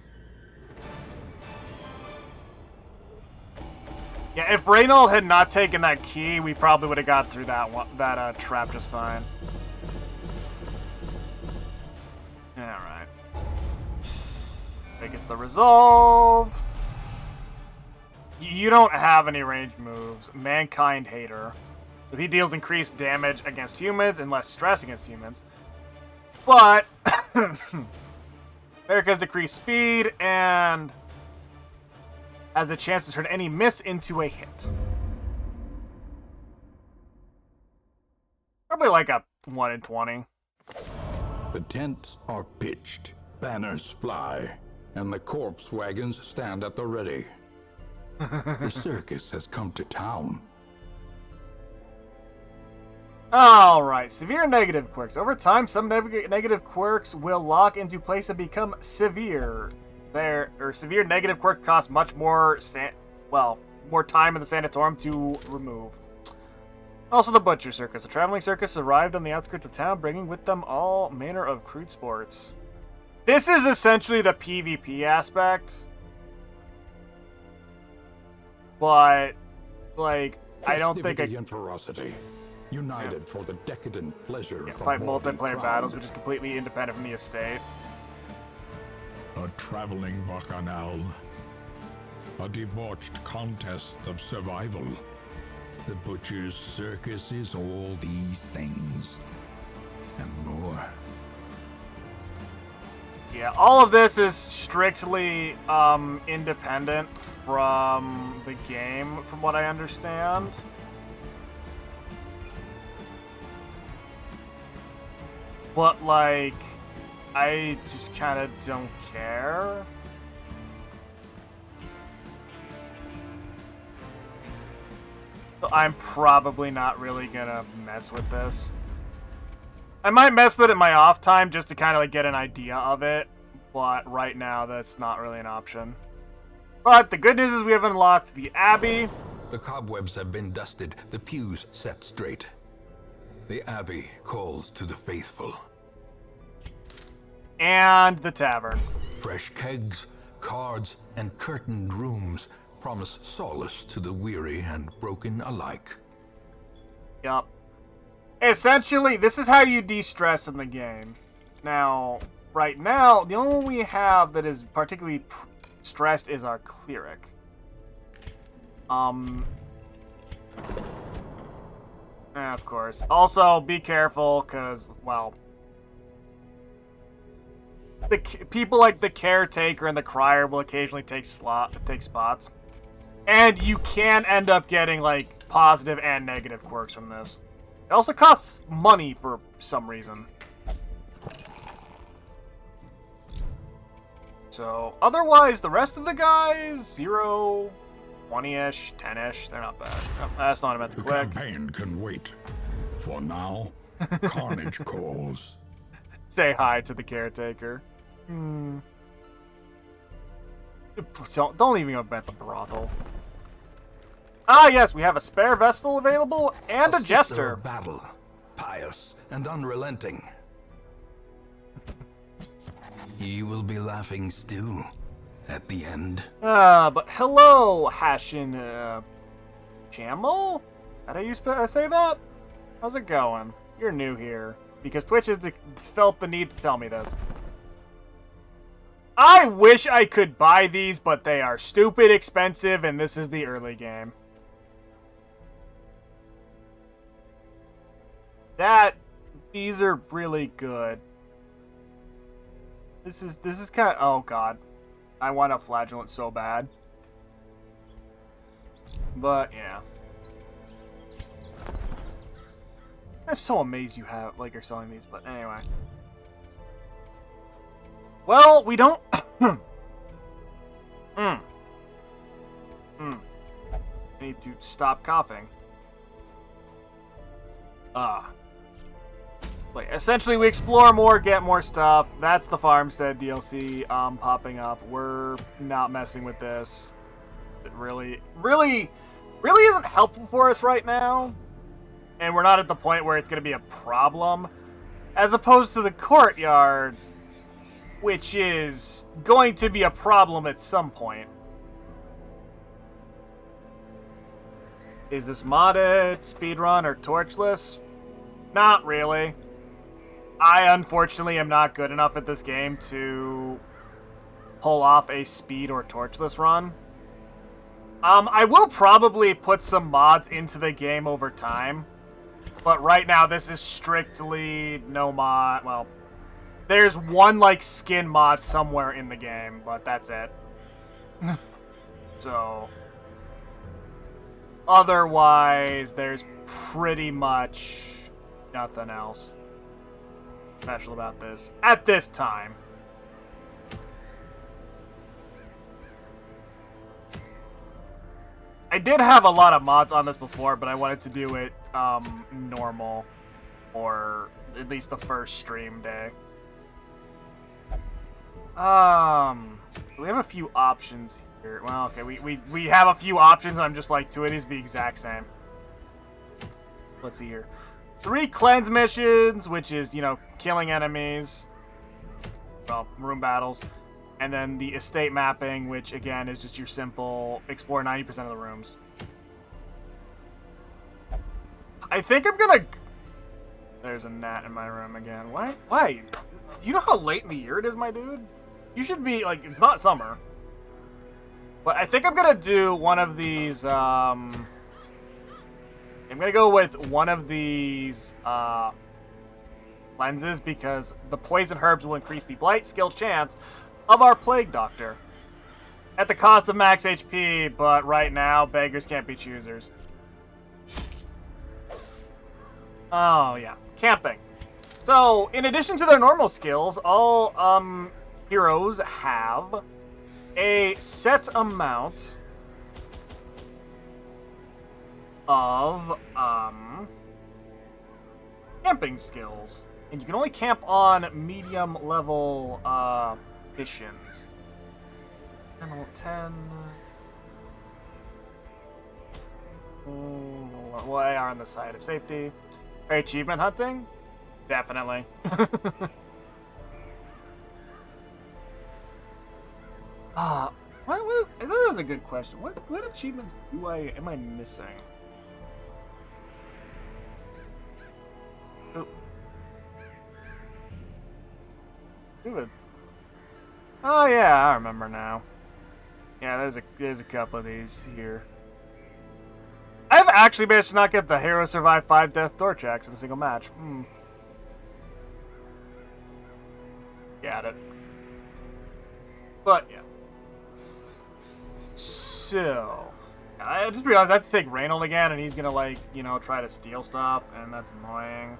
Yeah, if Reynold had not taken that key, we probably would have got through that trap just fine. Alright. Make it the resolve. You don't have any ranged moves. Mankind Hater. He deals increased damage against humans and less stress against humans. But... America's decreased speed and has a chance to turn any miss into a hit. Probably like a 1 in 20. The tents are pitched, banners fly, and the corpse wagons stand at the ready. The circus has come to town. Alright, severe negative quirks. Over time, some negative quirks will lock into place and become severe. Severe negative quirk costs much more more time in the sanatorium to remove. Also, the Butcher Circus. A traveling circus arrived on the outskirts of town, bringing with them all manner of crude sports. This is essentially the PvP aspect. But, like, I don't think and ferocity, united for the decadent pleasure of fight morbid multiplayer crime. battles, which is completely independent from the estate. A traveling bacchanal. A debauched contest of survival. The Butcher's Circus is all these things and more. Yeah, all of this is strictly independent from the game, from what I understand. But, like, I just kind of don't care. So I'm probably not really gonna mess with this. I might mess with it in my off time just to kind of like get an idea of it, but right now that's not really an option. But the good news is we have unlocked the Abbey. The cobwebs have been dusted, the pews set straight. The Abbey calls to the faithful. And the tavern. Fresh kegs, cards, and curtained rooms promise solace to the weary and broken alike. Yup. Essentially, this is how you de-stress in the game. Now, right now, the only one we have that is particularly stressed is our cleric. Of course. Also, be careful, because, well, the people like the caretaker and the crier will occasionally take spots. And you can end up getting, like, positive and negative quirks from this. It also costs money for some reason. So, otherwise, the rest of the guys, 0, 20-ish, 10-ish, they're not bad. Oh, that's not about to The click. campaign can wait. For now, carnage calls. Say hi to the caretaker. Don't even go about the brothel. Ah, yes, we have a spare vestal available and a sister jester. of battle, pious and unrelenting. You will be laughing still at the end. But hello, Hashin, Chamel? How do you say that? How's it going? You're new here. Because Twitch has felt the need to tell me this. I wish I could buy these, but they are stupid expensive, and this is the early game. These are really good. This is kind of, oh god. I want a flagellant so bad. But, yeah. I'm so amazed you have, like, you're selling these, but anyway. Well, we don't... I need to stop coughing. Wait, essentially we explore more, get more stuff. That's the Farmstead DLC popping up. We're not messing with this. It really isn't helpful for us right now. And we're not at the point where it's going to be a problem. As opposed to the courtyard, which is going to be a problem at some point. Is this modded, speedrun, or torchless? Not really. I unfortunately am not good enough at this game to pull off a speed or torchless run. I will probably put some mods into the game over time. But right now, this is strictly no mod. Well, there's one, like, skin mod somewhere in the game, but that's it. So, otherwise, there's pretty much nothing else special about this at this time. I did have a lot of mods on this before, but I wanted to do it normal, or at least the first stream day. We have a few options here. Well, okay, we have a few options, and I'm just like, two of these are the exact same. Let's see here. 3 cleanse missions, which is, you know, killing enemies. Well, room battles. And then the estate mapping, which, again, is just your simple explore 90% of the rooms. I think I'm gonna... There's a gnat in my room again. Why? Why? Do you know how late in the year it is, my dude? You should be, like, it's not summer. But I think I'm gonna do one of these, I'm gonna go with one of these, lenses because the poison herbs will increase the blight skill chance of our plague doctor. At the cost of max HP, but right now, beggars can't be choosers. Oh, yeah. Camping. So, in addition to their normal skills, all heroes have a set amount of camping skills. And you can only camp on medium level missions. 10. Well, they are on the side of safety. Achievement hunting? Definitely. What, that is a good question. What achievements am I missing? Oh. Good. Oh yeah, I remember now. Yeah, there's a couple of these here. I've actually managed to not get the hero survive 5 death door checks in a single match. Got it. But yeah. So I just realized I have to take Reynold again, and he's gonna try to steal stuff, and that's annoying.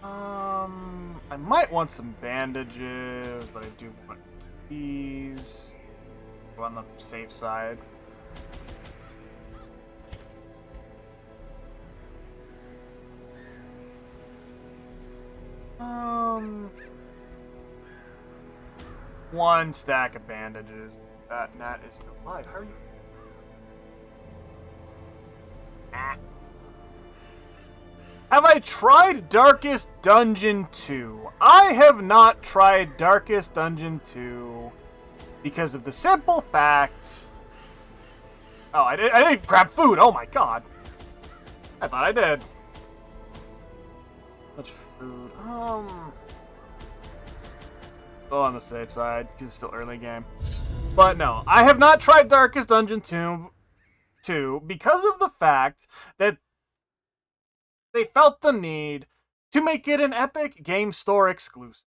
I might want some bandages, but I do want these. Go on the safe side. One stack of bandages. That Nat is still alive. How are you? Have I tried Darkest Dungeon 2? I have not tried Darkest Dungeon 2 because of the simple fact... Oh, I didn't grab food! Oh my god! I thought I did. Much food. Go on the safe side, because it's still early game. But no, I have not tried Darkest Dungeon 2 because of the fact that they felt the need to make it an Epic Game Store exclusive.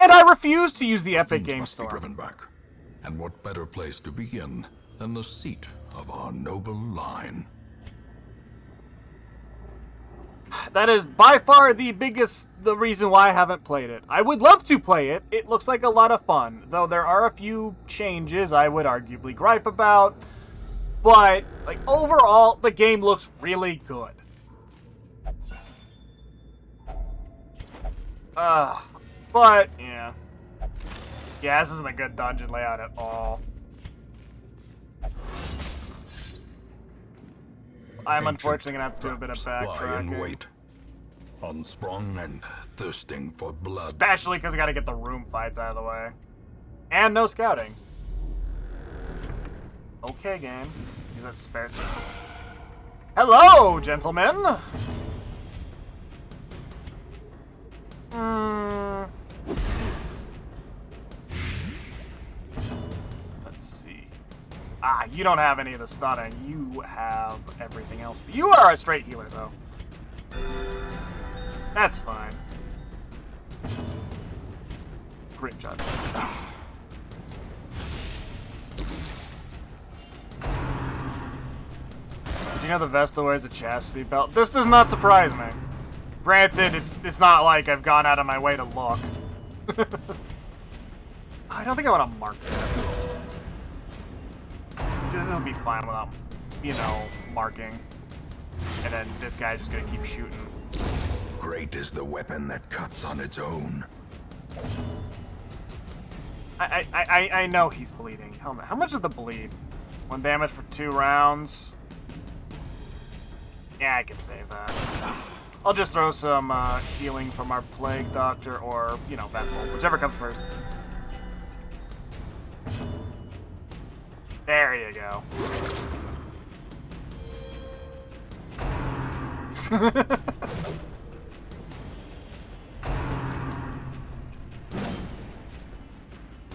And I refuse to use the Epic Game Store. Driven back. And what better place to begin than the seat of our noble line? That is by far the reason why I haven't played it. I would love to play it. It looks like a lot of fun, though there are a few changes I would arguably gripe about. But, overall, the game looks really good. But, yeah. Yeah, this isn't a good dungeon layout at all. I'm unfortunately gonna have to do a bit of backtracking. Wait, unsprung and thirsting for blood. Especially because I gotta get the room fights out of the way. And no scouting. Okay, game. Use that spare. Hello, gentlemen! Let's see. You don't have any of the stunning. You have everything else. You are a straight healer, though. That's fine. Great job. Did you know the Vestal wears a chastity belt? This does not surprise me. Granted, it's not like I've gone out of my way to look. I don't think I want to mark that. This will be fine without, marking. And then this guy's just gonna keep shooting. Great is the weapon that cuts on its own. I know he's bleeding. How much is the bleed? 1 damage for 2 rounds. Yeah, I can save that. I'll just throw some healing from our Plague Doctor or, Vestal, whichever comes first. There you go.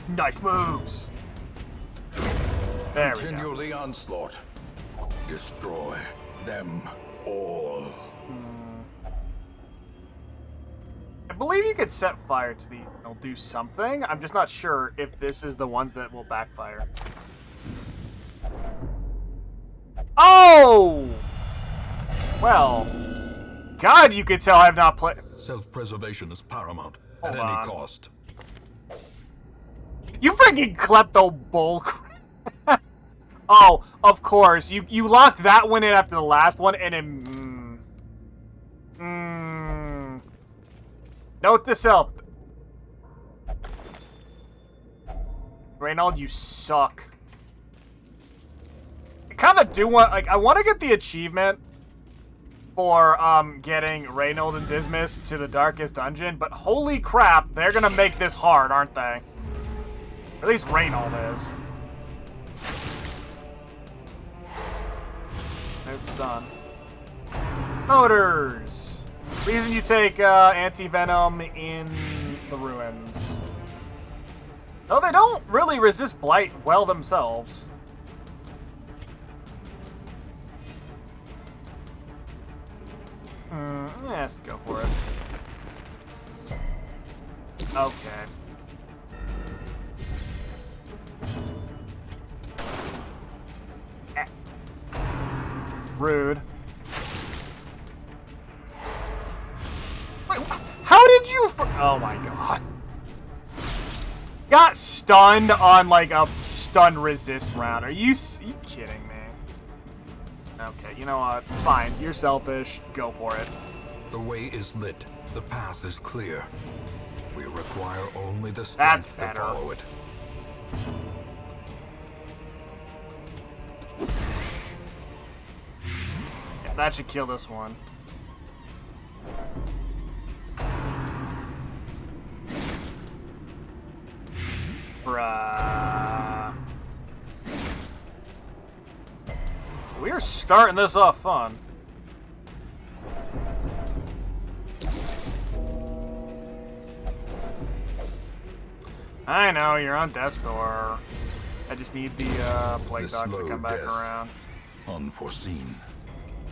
Nice moves. There we go. Continue the onslaught. Destroy them all. I believe you could set fire to the... It'll do something. I'm just not sure if this is the ones that will backfire. Oh! Well. God, you could tell I've not played... Self-preservation is paramount Hold at on. any cost. You freaking klepto bull. Oh, of course. You locked that one in after the last one, and then... Note to self. Reynold, you suck. I kind of do want... Like, I want to get the achievement for, getting Reynold and Dismas to the darkest dungeon, but holy crap, they're gonna make this hard, aren't they? At least Reynold is. It's done. Motors! Reason you take anti-venom in the ruins. Though they don't really resist blight well themselves. Let's go for it. Okay. Rude. Wait, how did you... Oh my god. Got stunned on, like, a stun resist round. Are you kidding me? Okay, you know what? Fine. You're selfish. Go for it. The way is lit. The path is clear. We require only the That's strength to better. follow it. Yeah, that should kill this one. Bruh. We're starting this off fun. I know, you're on death's door. I just need the plague The doctor to slow come back death. around. Unforeseen.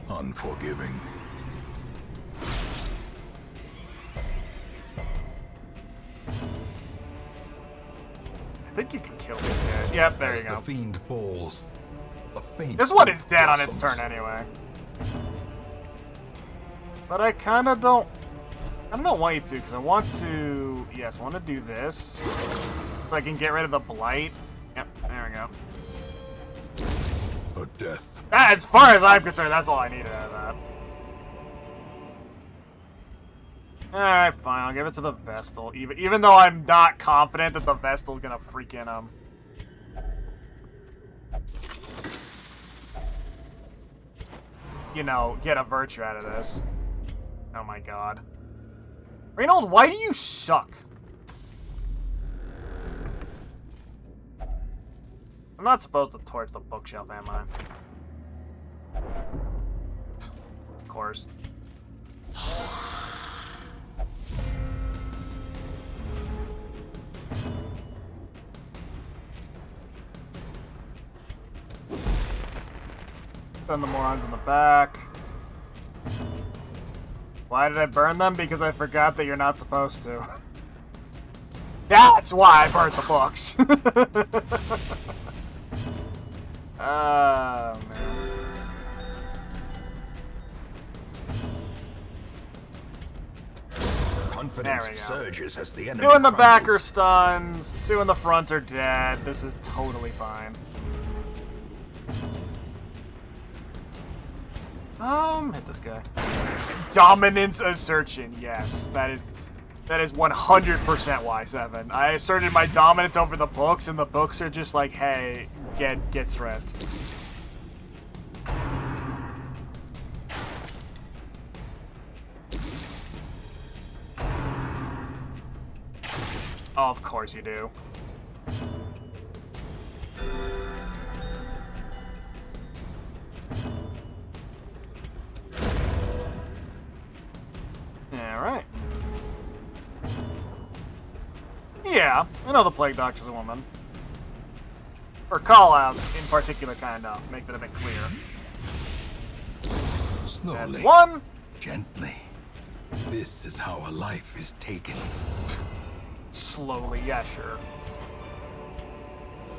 Unforgiving. I think you can kill this guy. Yep, there As you go. the fiend falls, a faint This one hope is dead on its blossoms. turn anyway. But I kind of don't... I don't want you to, because I want to... Yes, I want to do this. So I can get rid of the blight. Yep, there we go. A death. As far as I'm concerned, that's all I needed out of that. Alright, fine. I'll give it to the Vestal. Even though I'm not confident that the Vestal's gonna freaking, you know, get a virtue out of this. Oh my god. Reynold, why do you suck? I'm not supposed to torch the bookshelf, am I? Of course. Send the morons in the back. Why did I burn them? Because I forgot that you're not supposed to. That's why I burnt the books. Oh, man. Confidence There we go. surges as the enemy Two in the back are crumbles. stunned. Two in the front are dead. This is totally fine. Hit this guy. Dominance assertion. Yes, that is 100% Y7. I asserted my dominance over the books, and the books are just like, hey, get stressed. Oh, of course you do. Alright. Yeah, I know the Plague Doctor's a woman. Or call-outs in particular, kind of. Make that a bit clear. Slowly. That's one. Gently. This is how a life is taken. Slowly, yeah, sure.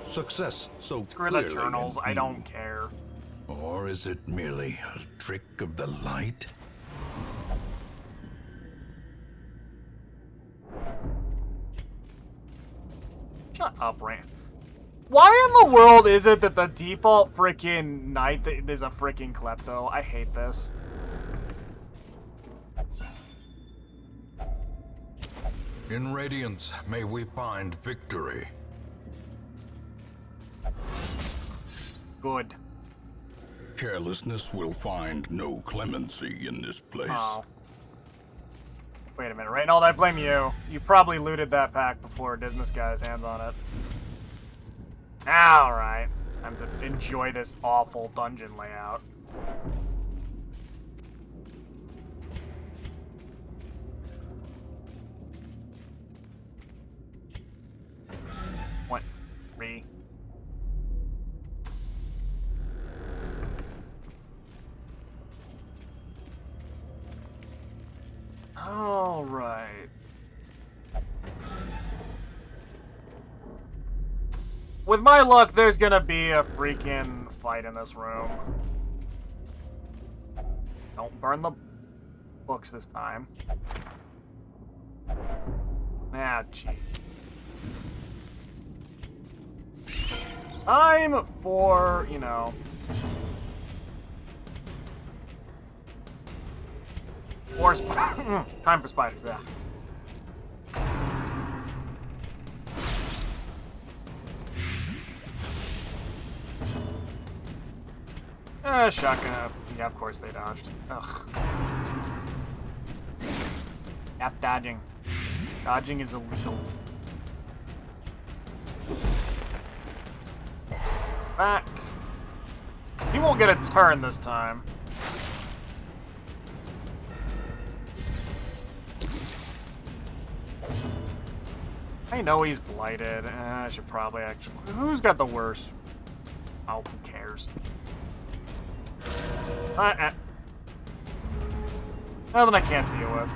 Success so Screw the clearly journals, in I view. don't care. Or is it merely a trick of the light? Shut up, Rand. Why in the world is it that the default freaking knight is a freaking klepto? I hate this. In Radiance, may we find victory. Good. Carelessness will find no clemency in this place. Oh. Wait a minute, Reynold, I blame you. You probably looted that pack before Dismas got his hands on it. Alright. Time to enjoy this awful dungeon layout. One, three. All right. With my luck, there's gonna be a freaking fight in this room. Don't burn the books this time. Ah, gee. Time for, you know... time for spiders, yeah. Shotgun. Yeah, of course they dodged. Ugh. Stop dodging. Dodging is illegal. Back. He won't get a turn this time. I know he's blighted. I should probably actually... Who's got the worst? Oh, who cares? Nothing I can't deal with.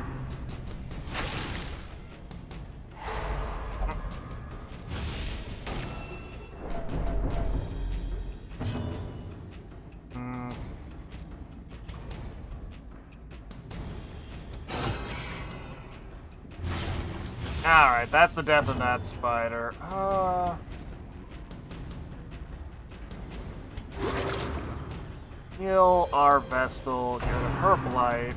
Alright, that's the death of that spider. Heal our Vestal, get her blight.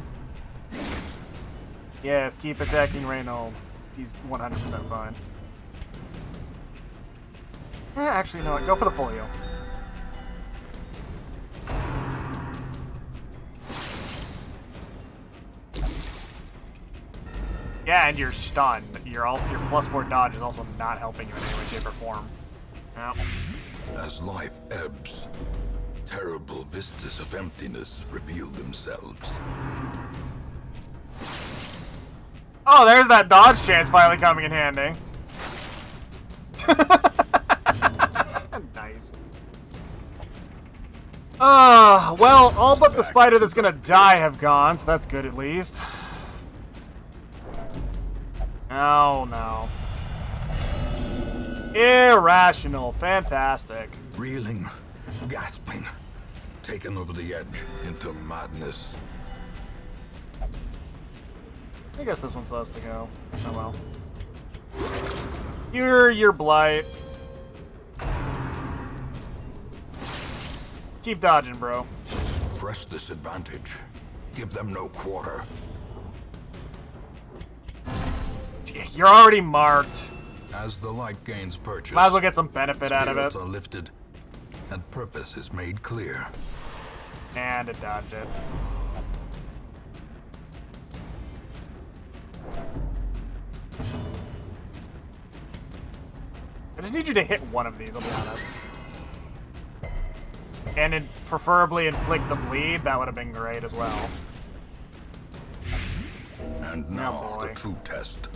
Yes, keep attacking Reynold. He's 100% fine. Actually, no, go for the full heal. Yeah, and you're stunned. Your +4 dodge is also not helping you in any way, shape, or form. No. As life ebbs, terrible vistas of emptiness reveal themselves. Oh, there's that dodge chance finally coming in handy. Nice. Well, all but the spider that's gonna die have gone, so that's good at least. Oh, no. Irrational. Fantastic. Reeling, gasping, taken over the edge into madness. I guess this one still has to go. Oh, well. Your blight. Keep dodging, bro. Press this advantage. Give them no quarter. You're already marked. As the light gains purchase, Might as well get some benefit out of spirits it. are lifted, and purpose is made clear. And it dodged it. I just need you to hit one of these, I'll be honest. And preferably inflict the bleed, that would have been great as well. And now boy. the true test.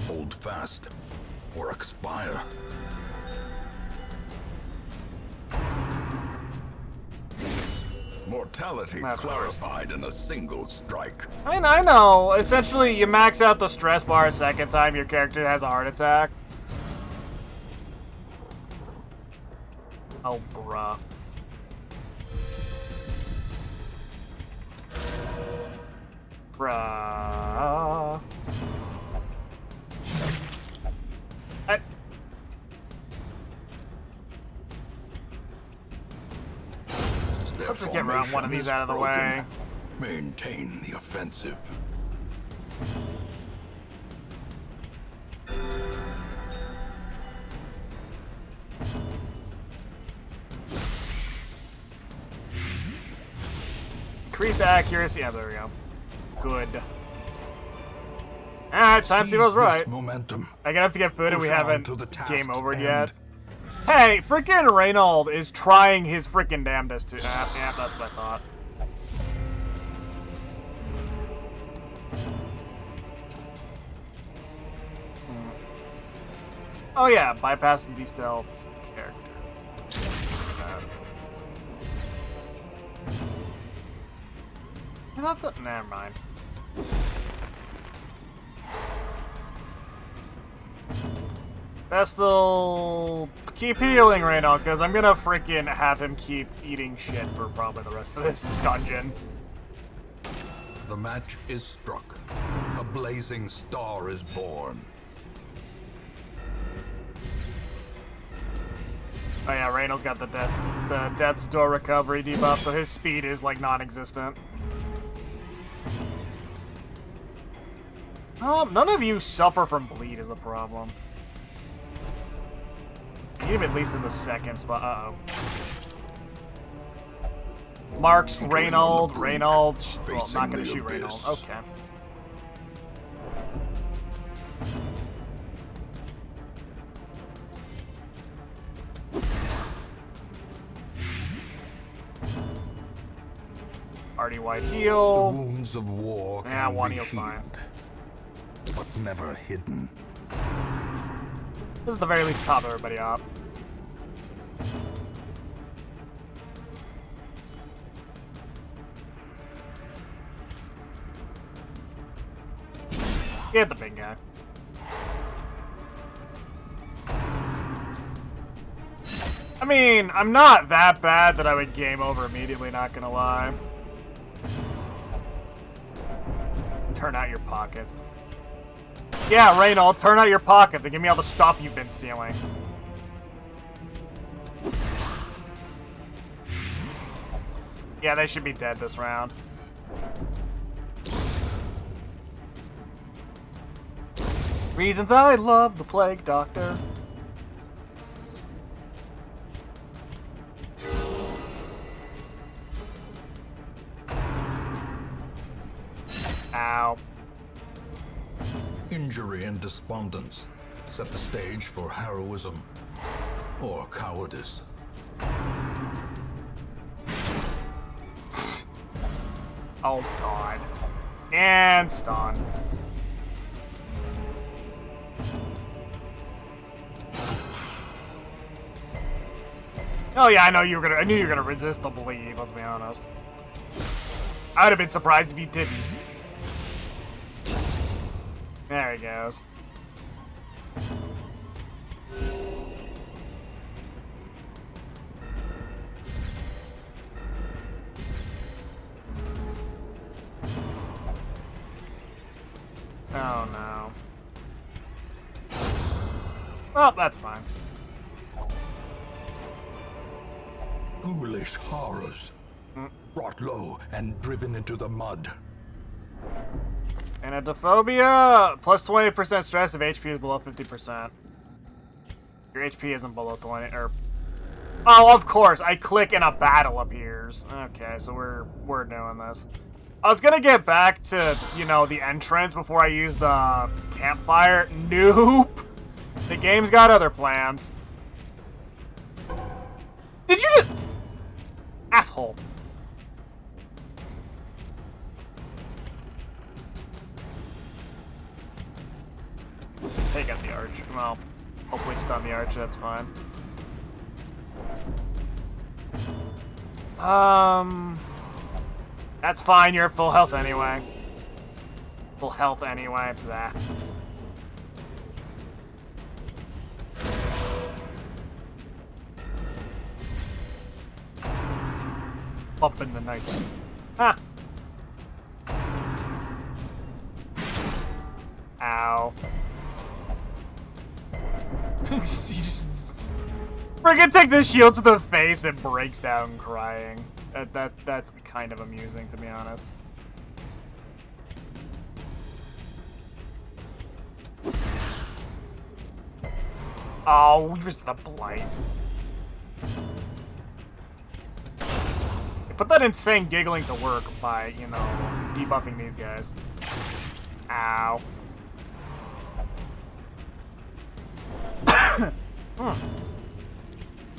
Hold fast, or expire. Mortality That's clarified in a single strike. I know. Essentially, you max out the stress bar a second time your character has a heart attack. Oh, bruh. Bruh. Let's just get round one of these out of the way. Maintain the offensive. Increase accuracy. Yeah, there we go. Good. Alright, time to see those right. Momentum. I get up to get food and we Push on haven't to the task's game over end. yet. Hey, freaking Reynold is trying his freaking damnedest to. Yeah, that's what I thought. Oh yeah, bypassing these stealths character. I thought that. Never mind. Vestal, keep healing right now, because I'm gonna freaking have him keep eating shit for probably the rest of this dungeon. The match is struck. A blazing star is born. Oh yeah, Reynold's got the death's door recovery debuff, so his speed is like non-existent. None of you suffer from bleed is a problem. Even at least in the second spot. Uh-oh. Marks, Reynold. Well, not gonna shoot Reynold. Okay. Already wide heal. The wounds of war Yeah, can one be heal's fine. healed, but never hidden. This is the very least top everybody up. Get the big guy. I mean, I'm not that bad that I would game over immediately, not gonna lie. Turn out your pockets. Yeah, Reynold, turn out your pockets and give me all the stuff you've been stealing. Yeah, they should be dead this round. Reasons I love the Plague Doctor. Ow. Injury and despondence set the stage for heroism or cowardice. Oh god. And stun. Oh yeah, I knew you were gonna resist the bleed, let's be honest. I would have been surprised if you didn't. There he goes. Oh no. Well, that's fine. Ghoulish horrors, brought low and driven into the mud. Anatophobia, plus 20% stress if HP is below 50%. Your HP isn't below 20, or... Oh, of course, I click and a battle appears. Okay, so we're doing this. I was gonna get back to, you know, the entrance before I use the campfire. Nope! The game's got other plans. Did you just... Asshole. Take out the arch. Well, hopefully stun the arch, that's fine. That's fine, you're at full health anyway. Full health anyway, blah. Up in the night. Ha! Ow. He just friggin' takes his shield to the face and breaks down crying. That's kind of amusing, to be honest. Oh, we just the blight. Put that insane giggling to work by, you know, debuffing these guys. Ow. Oh,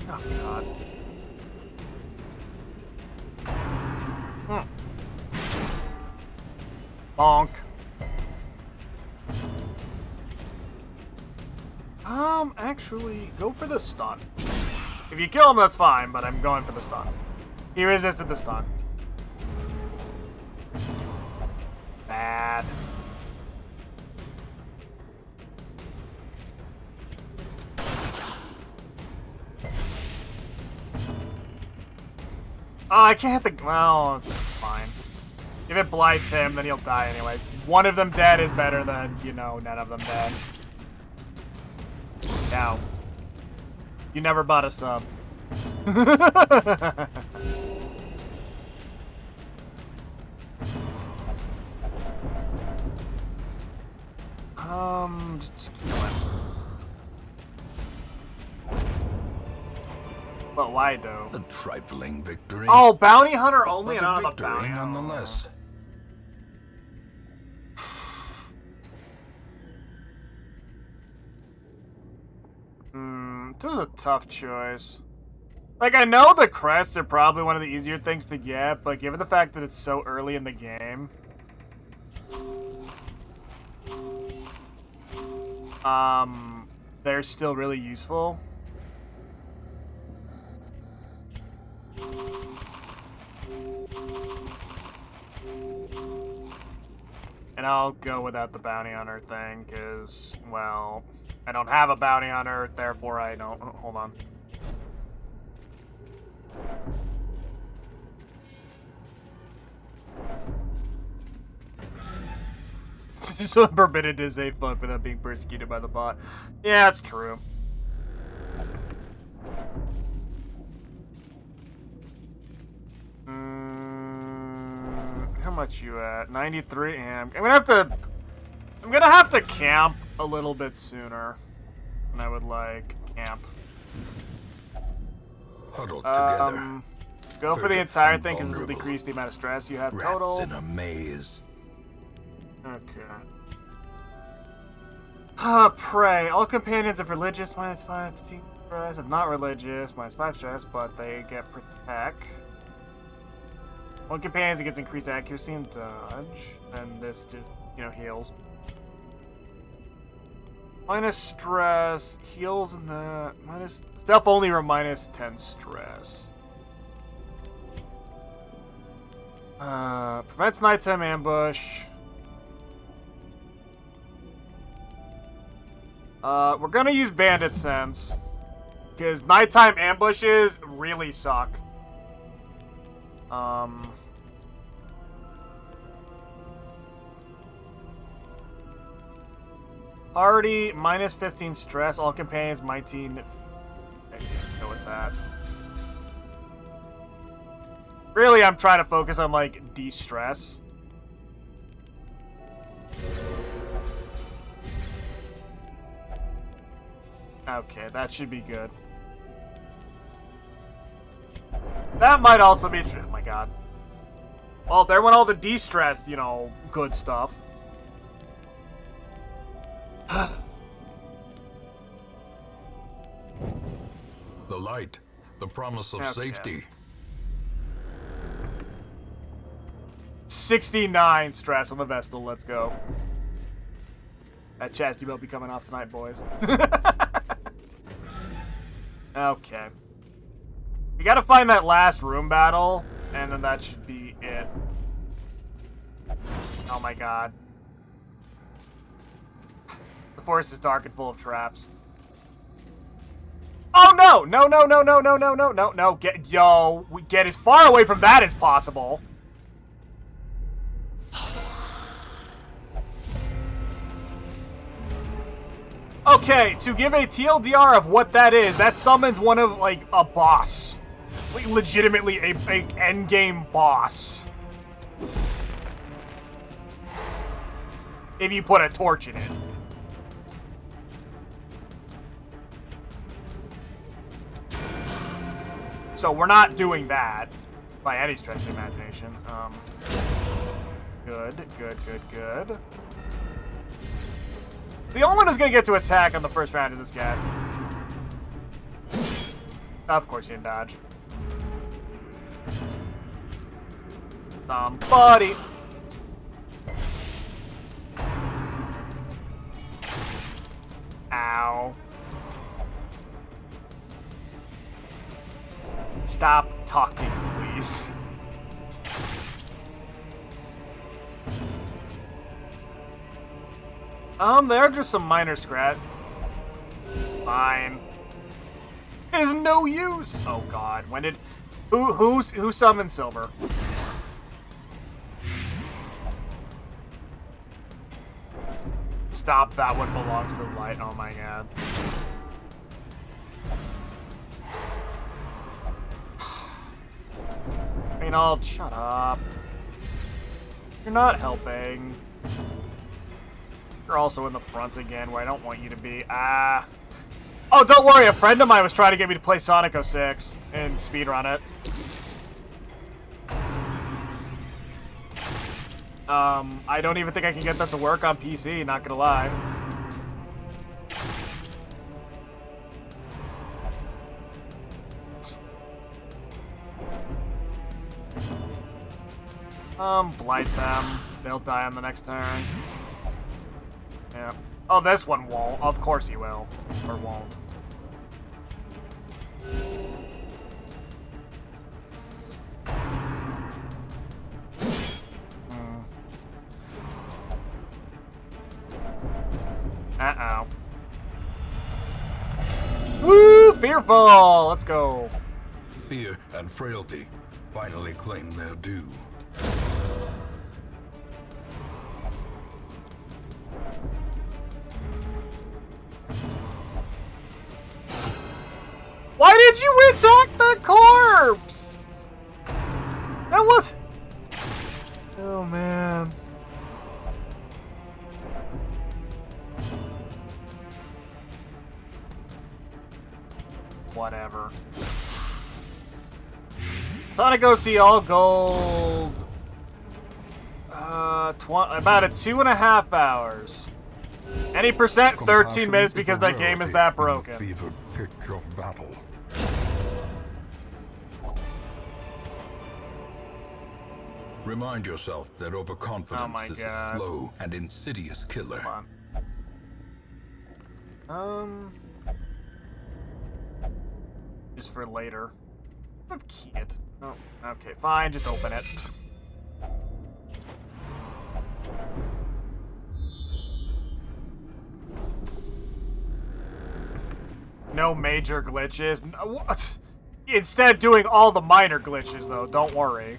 God. Bonk. Actually, go for the stun. If you kill him, that's fine, but I'm going for the stun. He resisted the stun. Bad. Oh, I can't hit the... Well, it's fine. If it blights him, then he'll die anyway. One of them dead is better than, you know, none of them dead. Now. You never bought a sub. Just keep going. But why, though? A trifling victory. Oh, bounty hunter only, but and a not a victory bounty nonetheless. This is a tough choice. Like, I know the crests are probably one of the easier things to get, but given the fact that it's so early in the game, they're still really useful. And I'll go without the bounty hunter thing, because, well, I don't have a bounty hunter, therefore I don't... Hold on. So permitted to say fuck without being persecuted by the bot. Yeah, that's true. How much you at? 93. I'm gonna have to camp a little bit sooner than I would like. Camp. Huddled together. Go for the entire thing because it'll decrease the amount of stress you have total. Rats in a maze. Okay. Pray. All companions of religious -5 stress. If not religious, -5 stress, but they get protect. One companion gets increased accuracy and dodge, and this just, you know, heals. Minus stress, heals in the minus stealth only or -10 stress. Prevents nighttime ambush. We're gonna use bandit sense because nighttime ambushes really suck. Party -15 stress. All companions -19. I can't go with that. Really, I'm trying to focus on like de-stress. Okay, that should be good. That might also be true. Oh my god. Well, there went all the de-stressed, you know, good stuff. The light, the promise of safety. 69 stress on the Vestal, let's go. That chastity belt be coming off tonight, boys. Okay. We gotta find that last room battle, and then that should be it. Oh my god. The forest is dark and full of traps. Oh no! No, no, no, no, no, no, no, no, no. Get as far away from that as possible. Okay, to give a TLDR of what that is, that summons one of, like, a boss. Like, legitimately a endgame boss. If you put a torch in it. So we're not doing that by any stretch of the imagination. Good, good, good, good. The only one who's gonna get to attack on the first round is this guy. Of course he didn't dodge. Somebody. Ow. Stop talking, please. They're just some minor scratch. Fine. Is no use. Oh god, when did who summoned Silver? Stop, that one belongs to the light. Oh my god. Reynold, shut up. You're not helping. You're also in the front again, where I don't want you to be. Ah. Oh, don't worry. A friend of mine was trying to get me to play Sonic 06 and speedrun it. I don't even think I can get that to work on PC, not gonna lie. Blight them. They'll die on the next turn. Yeah. Oh, this one won't. Of course he will. Or won't. Uh-oh. Woo! Fearful! Let's go. Fear and frailty finally claim their due. Why did you attack the corpse? That was... Oh, man. Whatever. Sonic OC all gold. About a 2.5 hours. Any percent, 13 minutes because that game is that broken. Fevered pitch of battle. Remind yourself that overconfidence is a slow and insidious killer. Come on. Just for later. Key it. Oh, okay, fine. Just open it. No major glitches. No, instead, doing all the minor glitches, though. Don't worry.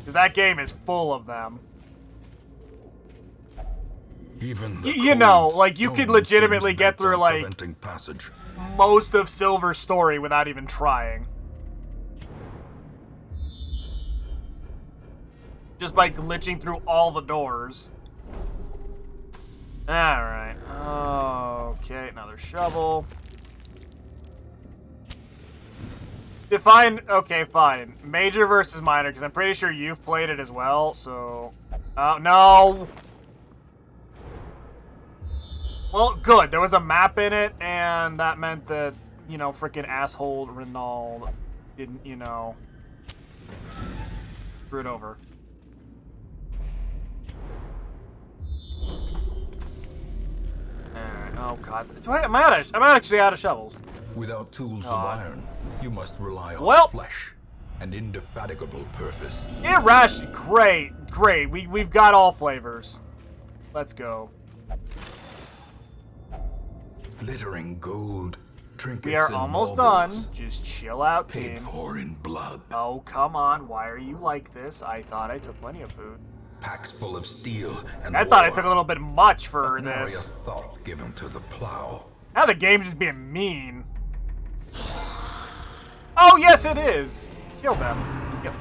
Because that game is full of them. Even you know, like, you could legitimately get through, like, passage. most of Silver's story without even trying. Just by glitching through all the doors. Alright. Okay, another shovel. Define... Okay, fine. Major versus minor, because I'm pretty sure you've played it as well, so... no! Well, good. There was a map in it, and that meant that, you know, frickin' asshole Renauld didn't, you know... screw it over. Alright, oh god. I'm actually out of shovels. Without tools of iron, you must rely on flesh. and indefatigable purpose. Irrational. Great, great. We've got all flavors. Let's go. Glittering gold, trinkets We are and almost done. baubles, Just chill out, paid team. for in blood. Oh, come on. Why are you like this? I thought I took plenty of food. Packs full of steel and I war. thought I took a little bit much for Nary a this. thought given to the plow. Now the game's just being mean. Oh, yes, it is. Kill them. Yep.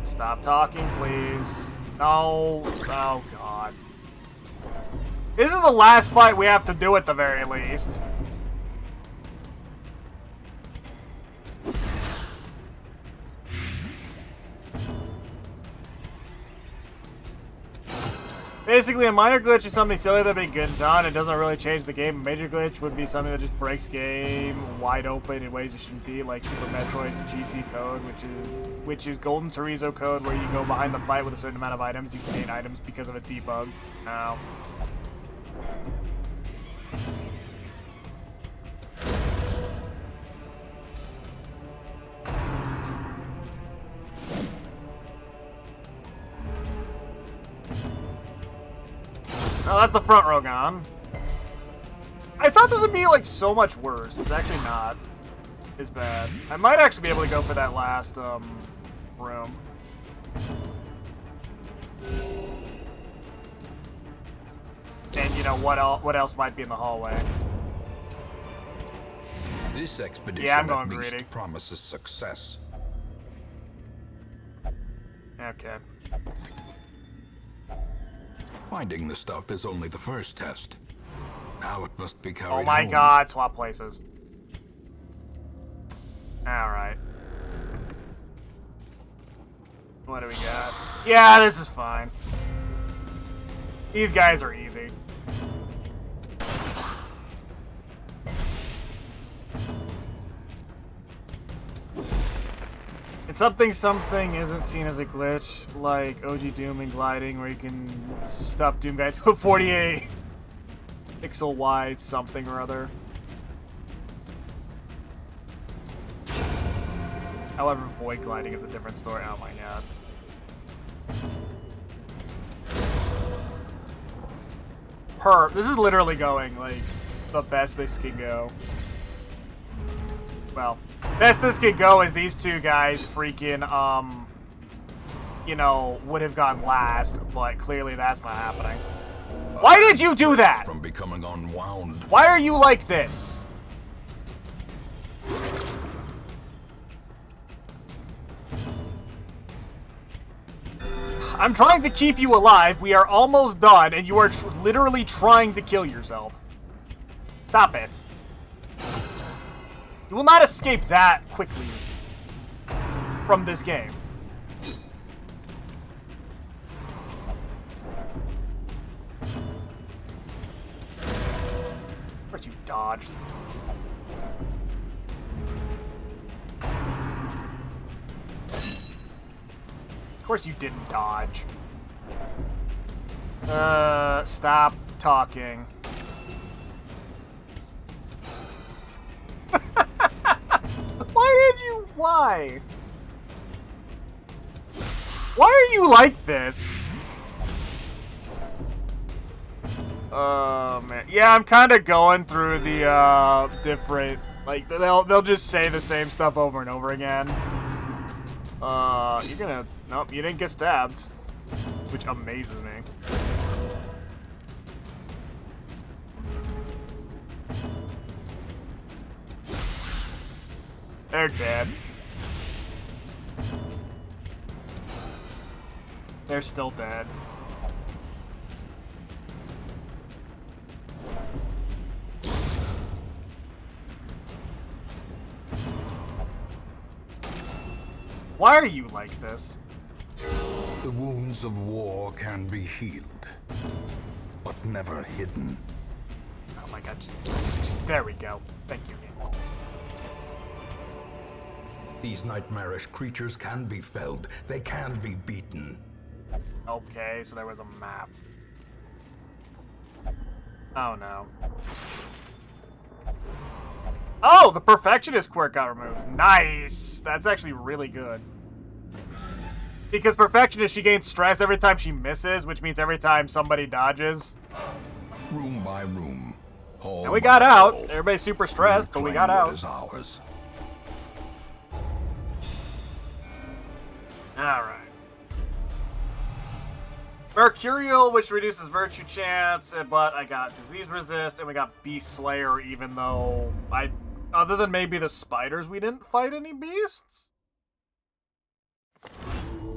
Stop talking, please. No. Oh, God. This is the last fight we have to do at the very least. Basically, a minor glitch is something silly that been getting done. It doesn't really change the game. A major glitch would be something that just breaks game wide open in ways it shouldn't be, like Super Metroid's GT code, which is Golden Chorizo code, where you go behind the fight with a certain amount of items. You can gain items because of a debug. Ow. Oh, that's the front row gone. I thought this would be, like, so much worse. It's actually not as bad. I might actually be able to go for that last, room. And, you know, what else might be in the hallway? This expedition Yeah, I'm going at least greedy. promises success. Okay. Finding the stuff is only the first test. Now it must be carried Oh my home. god, swap places. Alright. What do we got? Yeah, this is fine. These guys are easy. And something isn't seen as a glitch, like OG Doom and gliding, where you can stuff Doom guy to a 48 pixel wide something or other. However, void gliding is a different story. Oh my god. This is literally going, like, the best this can go. Well, best this could go is these two guys freaking, you know, would have gone last, but clearly that's not happening. Why did you do that? From becoming unwound. Why are you like this? I'm trying to keep you alive. We are almost done, and you are literally trying to kill yourself. Stop it. You will not escape that quickly from this game. Of course you dodged. Of course you didn't dodge. Stop talking. Why? Why are you like this? Man. Yeah, I'm kind of going through the, different, like, they'll just say the same stuff over and over again. You're gonna, nope, you didn't get stabbed, which amazes me. They're dead. They're still dead. Why are you like this? The wounds of war can be healed, but never hidden. Oh my god. There we go. Thank you. These nightmarish creatures can be felled. They can be beaten. Okay, so there was a map. Oh no. Oh, the Perfectionist quirk got removed. Nice! That's actually really good. Because Perfectionist, she gains stress every time she misses, which means every time somebody dodges. Room by room. Hall And we by got out. hall, Everybody's super stressed, but we got reclaim what out. is ours. Alright. Mercurial, which reduces virtue chance, but I got disease resist, and we got Beast Slayer, even though other than maybe the spiders, we didn't fight any beasts?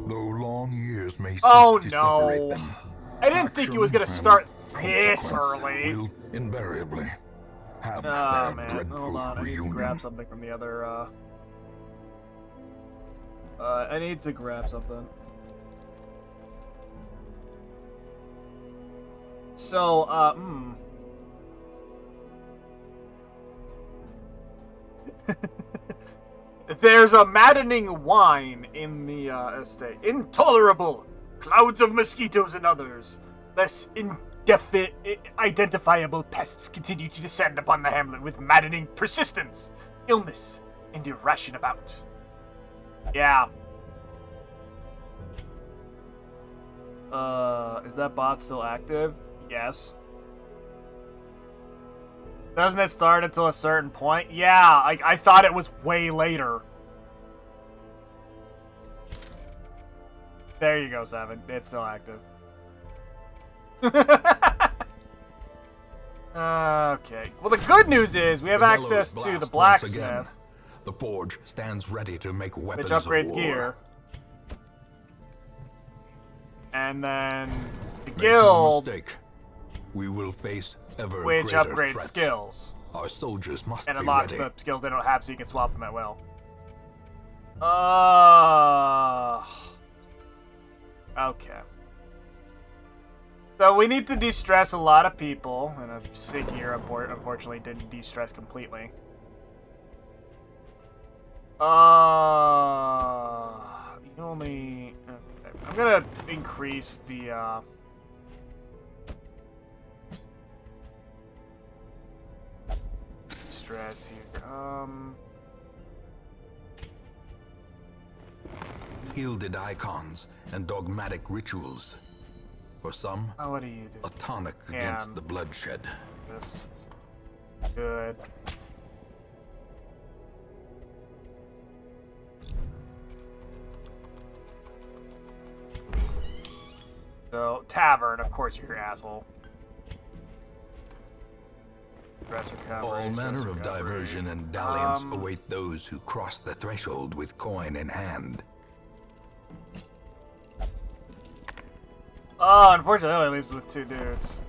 Though long years may seek Oh to no. separate them, I didn't think it was gonna action start and this consequence early. will invariably have Oh their man, dreadful hold on, I need to reunion. grab something from the other, I need to grab something. So, There's a maddening whine in the, estate. Intolerable! Clouds of mosquitoes and others. Less identifiable pests continue to descend upon the hamlet with maddening persistence, illness, and irration about. Yeah. Is that bot still active? Yes. Doesn't it start until a certain point? Yeah, I thought it was way later. There you go, Seven. It's still active. Okay. Well, the good news is we have The access bellows to the blast once again. blacksmith, The forge stands ready to make weapons which upgrades of war. gear. And then the Make no guild, mistake. We will face ever which greater upgrades threats. skills. Our soldiers must And be unlocks ready. the skills they don't have so you can swap them at will. Okay. So we need to de-stress a lot of people, and a sick year unfortunately didn't de-stress completely. You only... Okay. I'm gonna increase the, stress here. Gilded icons and dogmatic rituals. For some, Oh, what do you do? a tonic against And- the bloodshed. This. Good. So, tavern, of course you're an asshole. Stress recovery. All stress manner of recovery. diversion and dalliance await those who cross the threshold with coin in hand. Oh, unfortunately, it only leaves with 2 dudes.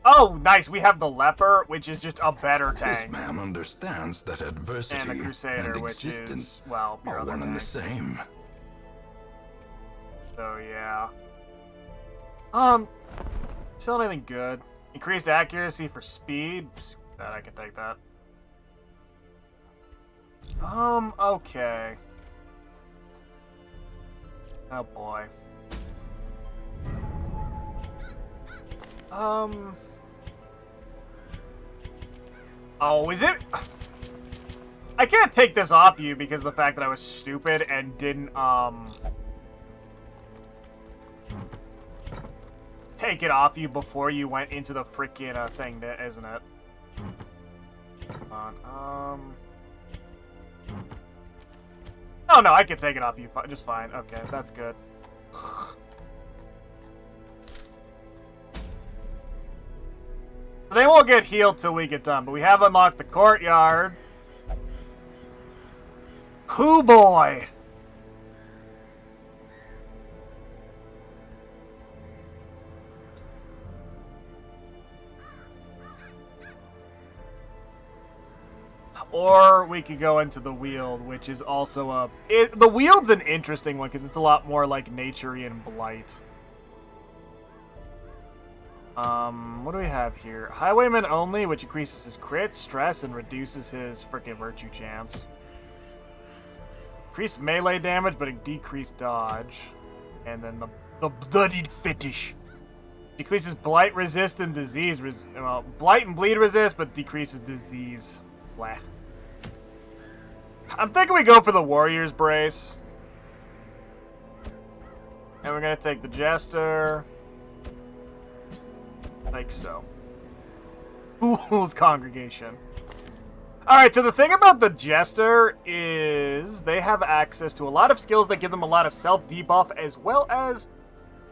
Oh, nice. We have the leper, which is just a better This tank. man understands that adversity And the Crusader, and which existence is, well, your are other one and the tank. same. So, yeah. Still anything good. Increased accuracy for speed. That I can take that. Okay. Oh boy. Oh, is it? I can't take this off you because of the fact that I was stupid and didn't, take it off you before you went into the freaking thing, isn't it? Hold on, Oh no, I can take it off you just fine. Okay, that's good. They won't get healed till we get done, but we have unlocked the courtyard. Hoo boy! Or we could go into the Weald, which is also the Weald's an interesting one because it's a lot more like nature-y and blight. What do we have here? Highwayman only, which increases his crit, stress, and reduces his freaking virtue chance. Increased melee damage, but a decreased dodge. And then the The bloodied fetish. Decreases blight resist and disease well, blight and bleed resist, but decreases disease. Blah. I'm thinking we go for the Warrior's Brace. And we're gonna take the Jester. Like so. Fool's Congregation. Alright, so the thing about the Jester is they have access to a lot of skills that give them a lot of self-debuff, as well as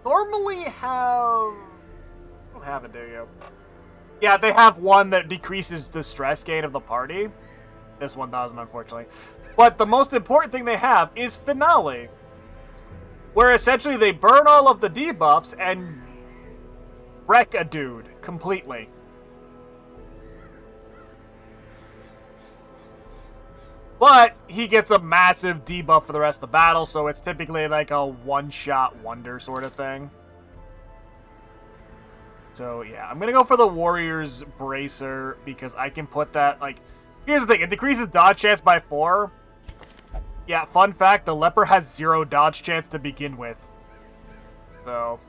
normally have... I don't have it, do you? Yeah, they have one that decreases the stress gain of the party. This one doesn't, unfortunately. But the most important thing they have is Finale, where essentially they burn all of the debuffs and wreck a dude completely. But he gets a massive debuff for the rest of the battle, so it's typically like a one-shot wonder sort of thing. So yeah, I'm gonna go for the Warrior's Bracer because I can put that, like... Here's the thing, it decreases dodge chance by 4. Yeah, fun fact, the Leper has 0 dodge chance to begin with. So...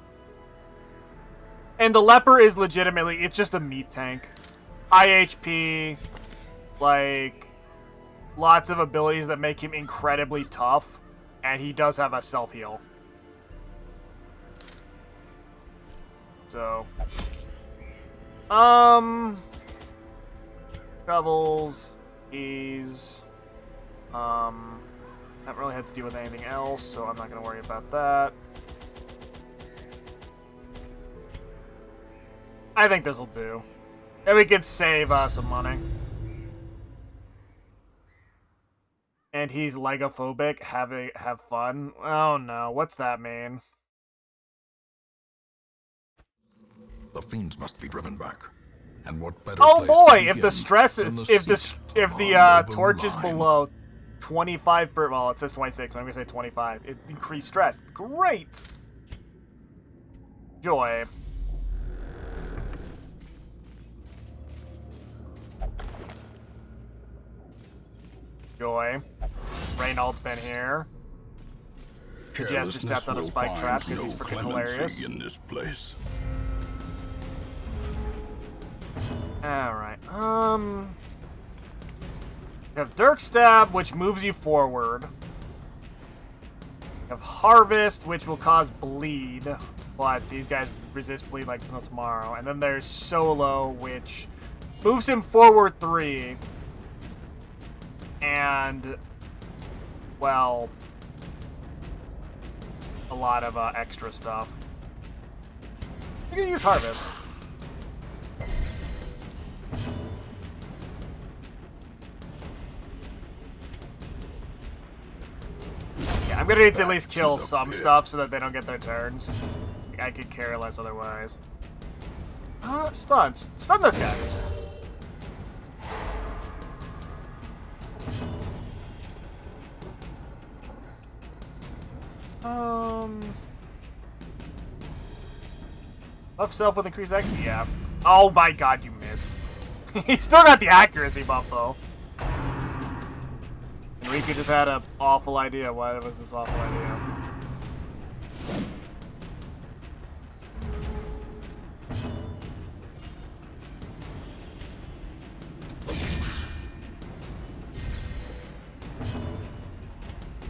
And the Leper is legitimately, it's just a meat tank. High HP, like... Lots of abilities that make him incredibly tough, and he does have a self-heal. So... Shovels, keys, haven't really had to deal with anything else, so I'm not going to worry about that. I think this'll do. And we can save some money. And he's legophobic, have fun. Oh no, what's that mean? The fiends must be driven back. And what better Oh place boy, to if the begin stress than is, the if the seat if of the our noble torch is line? below 25 per, well, it says 26, but I'm gonna say 25. It increased stress. Great. Joy. Joy. Reynald's been here. The Jester stepped on a spike trap because he's freaking hilarious. In this place. Alright, you have Dirk Stab, which moves you forward. You have Harvest, which will cause bleed, but these guys resist bleed like no tomorrow. And then there's Solo, which moves him forward 3. And, well, a lot of extra stuff. You can use Harvest. Yeah, I'm gonna need to at least kill some stuff so that they don't get their turns. I could care less otherwise. Stun. Stun this guy. Buff self with increased X? Yeah. Oh my god, you missed. He still got the accuracy buff, though. Enrique just had an awful idea. Why was this awful idea?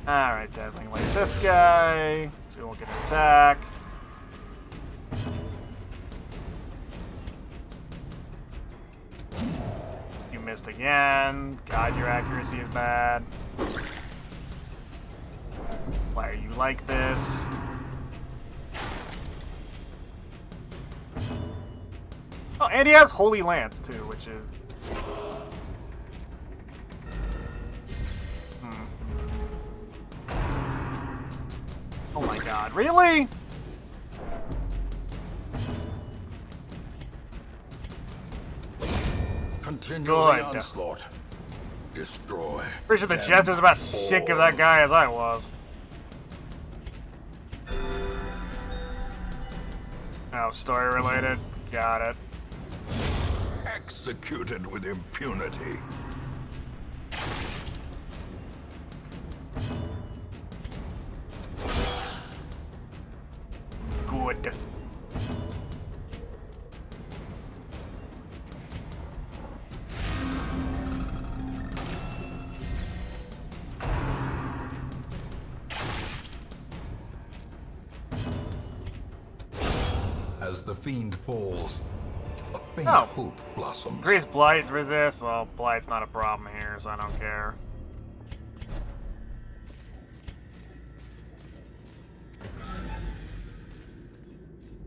Alright, Dazzling Light this guy, so we won't get an attack. You missed again. God, your accuracy is bad. Why are you like this? Oh, and he has Holy Lance, too, which is... Oh my god, really? Continue Good. the onslaught. Destroy. Pretty sure the them Jester's about as sick of that all. guy as I was. Oh, story related? Got it. Executed with impunity. wood. As the fiend falls, a faint Oh. hope blossoms. Increase blight, resist. Well, blight's not a problem here, so I don't care.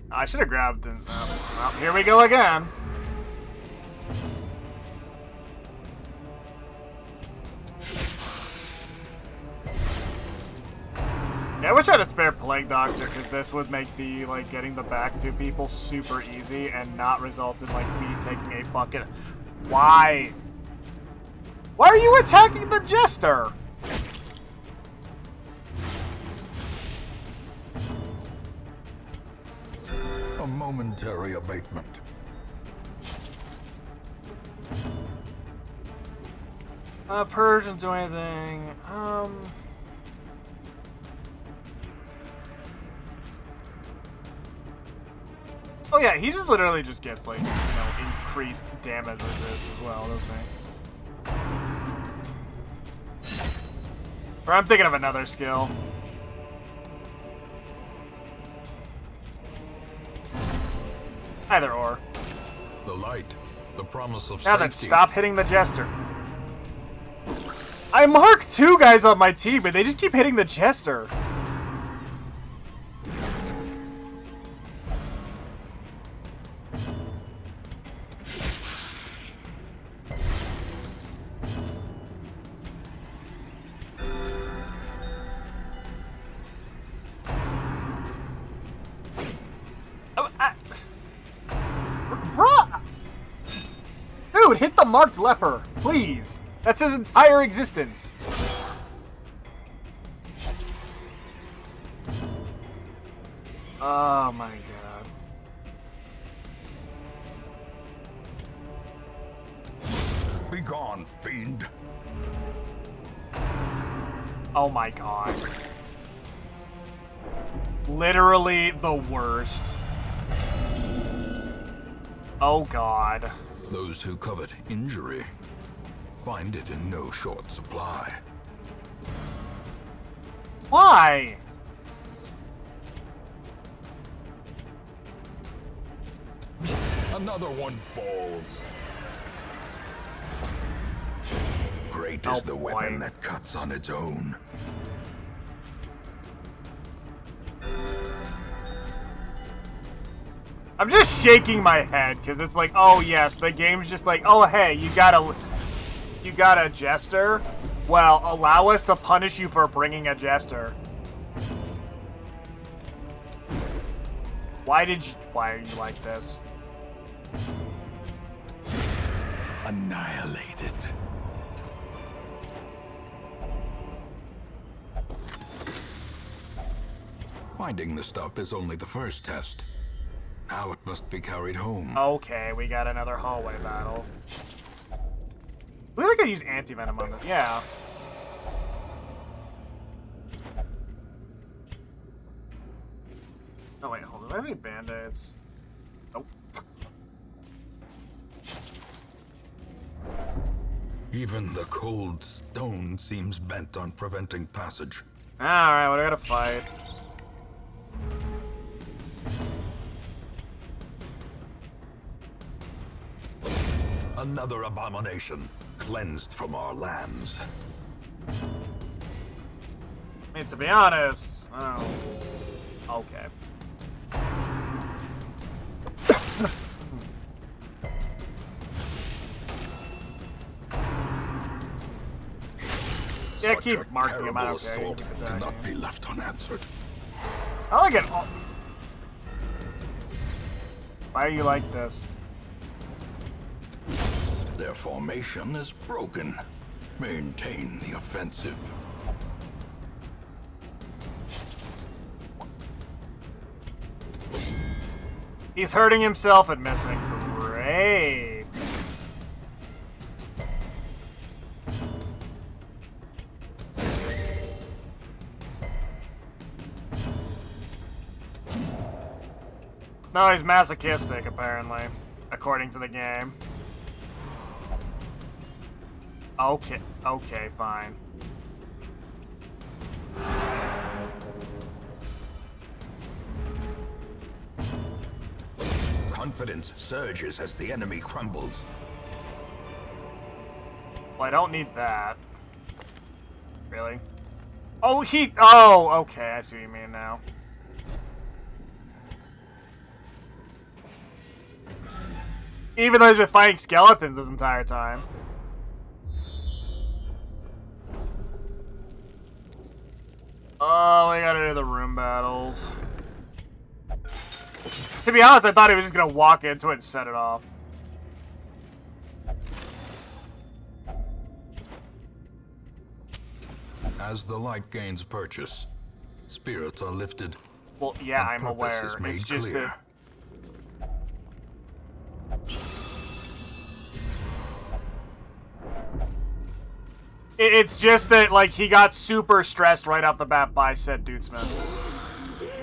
I should have grabbed it. Well, here we go again. Yeah, I wish I had a spare Plague Doctor, because this would make the, like, getting the back to people super easy and not result in, like, me taking a fucking... Why? Why are you attacking the Jester? A momentary abatement. Persians do anything. Oh yeah, he just literally just gets, like, you know, increased damage resist as well, doesn't he? Or I'm thinking of another skill. Either or. The light, the promise of Now then, safety. stop hitting the Jester. I marked 2 guys on my team, but they just keep hitting the Jester. Bruh! Dude, hit the marked leper, please. That's his entire existence. Oh my god. Begone, fiend. Oh my god. Literally the worst. Oh god. Those who covet injury find it in no short supply. Why? Another one falls. Great Oh, is the boy. weapon that cuts on its own. I'm just shaking my head because it's like, oh yes, the game's just like, oh hey, you got a jester? Well, allow us to punish you for bringing a jester. Why are you like this? Annihilated. Finding the stuff is only the first test. Now it must be carried home. Okay, we got another hallway battle. I believe I could use anti-venom on this. Yeah. Oh wait, hold on. Do I have any band-aids? Nope. Even the cold stone seems bent on preventing passage. Alright, what do I gotta fight? Another abomination, cleansed from our lands. I mean, to be honest, oh, okay. Yeah, Such keep a marking them. I terrible don't care. You assault keep attacking. cannot be left unanswered. I like it. All... Why are you like this? Their formation is broken. Maintain the offensive. He's hurting himself and missing. Great. No, he's masochistic, apparently. According to the game. Okay, fine. Confidence surges as the enemy crumbles. Well, I don't need that. Really? Oh, oh, okay, I see what you mean now. Even though he's been fighting skeletons this entire time. Oh, we gotta do the room battles. To be honest, I thought he was just gonna walk into it and set it off. As the light gains purchase, spirits are lifted. Well, yeah, and I'm purpose aware. is made It's just clear. It's just that, like, he got super stressed right off the bat by said dudesman.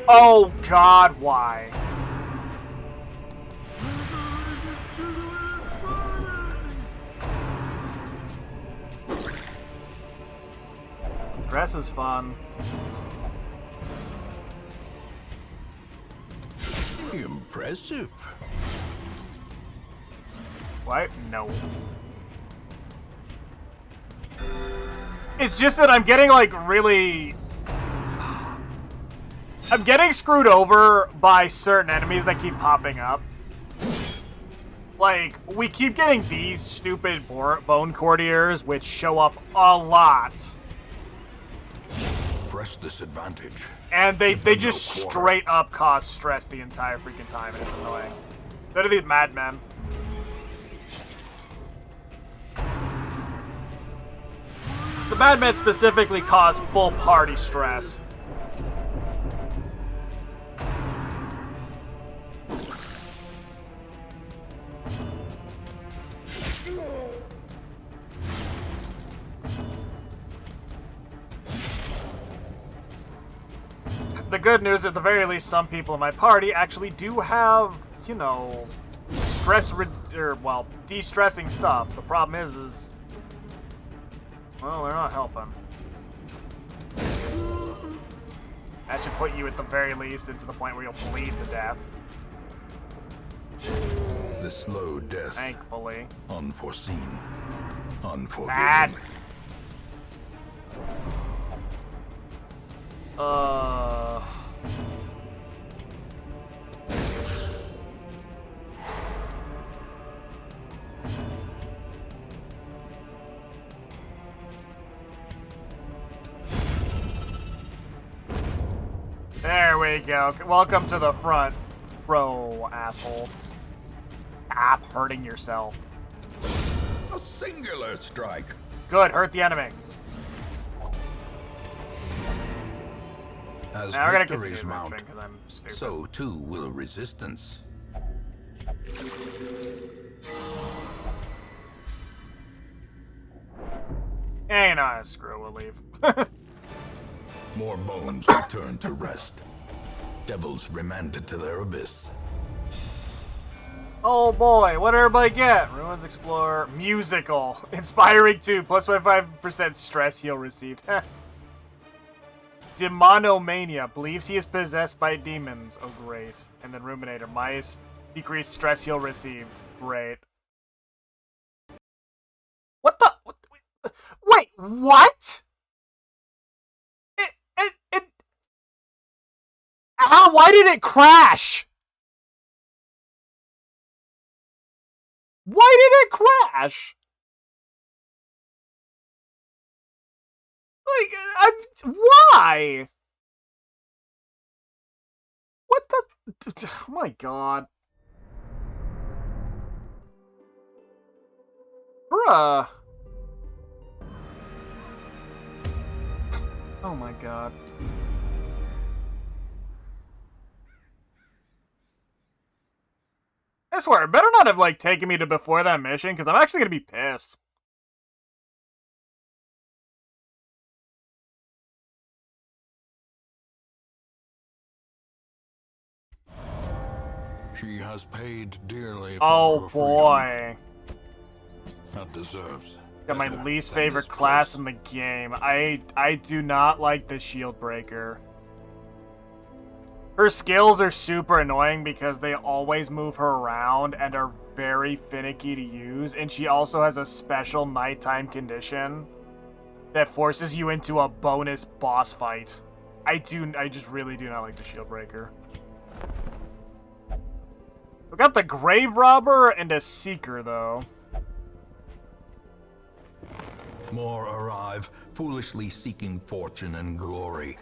Oh, God, why? Dress is fun. Impressive. What? No. It's just that I'm getting, like, really... I'm getting screwed over by certain enemies that keep popping up. Like, we keep getting these stupid bone courtiers, which show up a lot. Press this advantage. And they just no quarter. straight up cause stress the entire freaking time, and it's annoying. They're these madmen. The madmen specifically cause full party stress. The good news, at the very least, some people in my party actually do have, you know, de-stressing stuff. The problem is, well, they're not helping. That should put you at the very least into the point where you'll bleed to death. The slow death. Thankfully. Unforeseen. Unforgiving. Bad. There we go. Welcome to the front, bro, asshole. Stop hurting yourself. A singular strike. Good, hurt the enemy. As Now we're gonna victories continue mount, because I'm stupid. So too will resistance. Ain't I screw, we'll leave. More bones return to rest. Devils remanded to their abyss. Oh boy, what did everybody get? Ruins Explorer, musical, inspiring 2, plus 25% stress heal received. Demonomania, believes he is possessed by demons. Oh great. And then Ruminator, minus decreased stress heal received. Great. What the? Wait, what? How? Why did it crash? Why did it crash? Like, why? What the? Oh my god. Bruh. Oh my god. I swear, it better not have, like, taken me to before that mission, because I'm actually gonna be pissed. She has paid dearly for Oh her boy. freedom. That deserves. Got my better least than favorite this class place. in the game. I do not like the shield breaker. Her skills are super annoying because they always move her around and are very finicky to use, and she also has a special nighttime condition that forces you into a bonus boss fight. I just really do not like the shield breaker. We got the Grave Robber and a Seeker, though. More arrive, foolishly seeking fortune and glory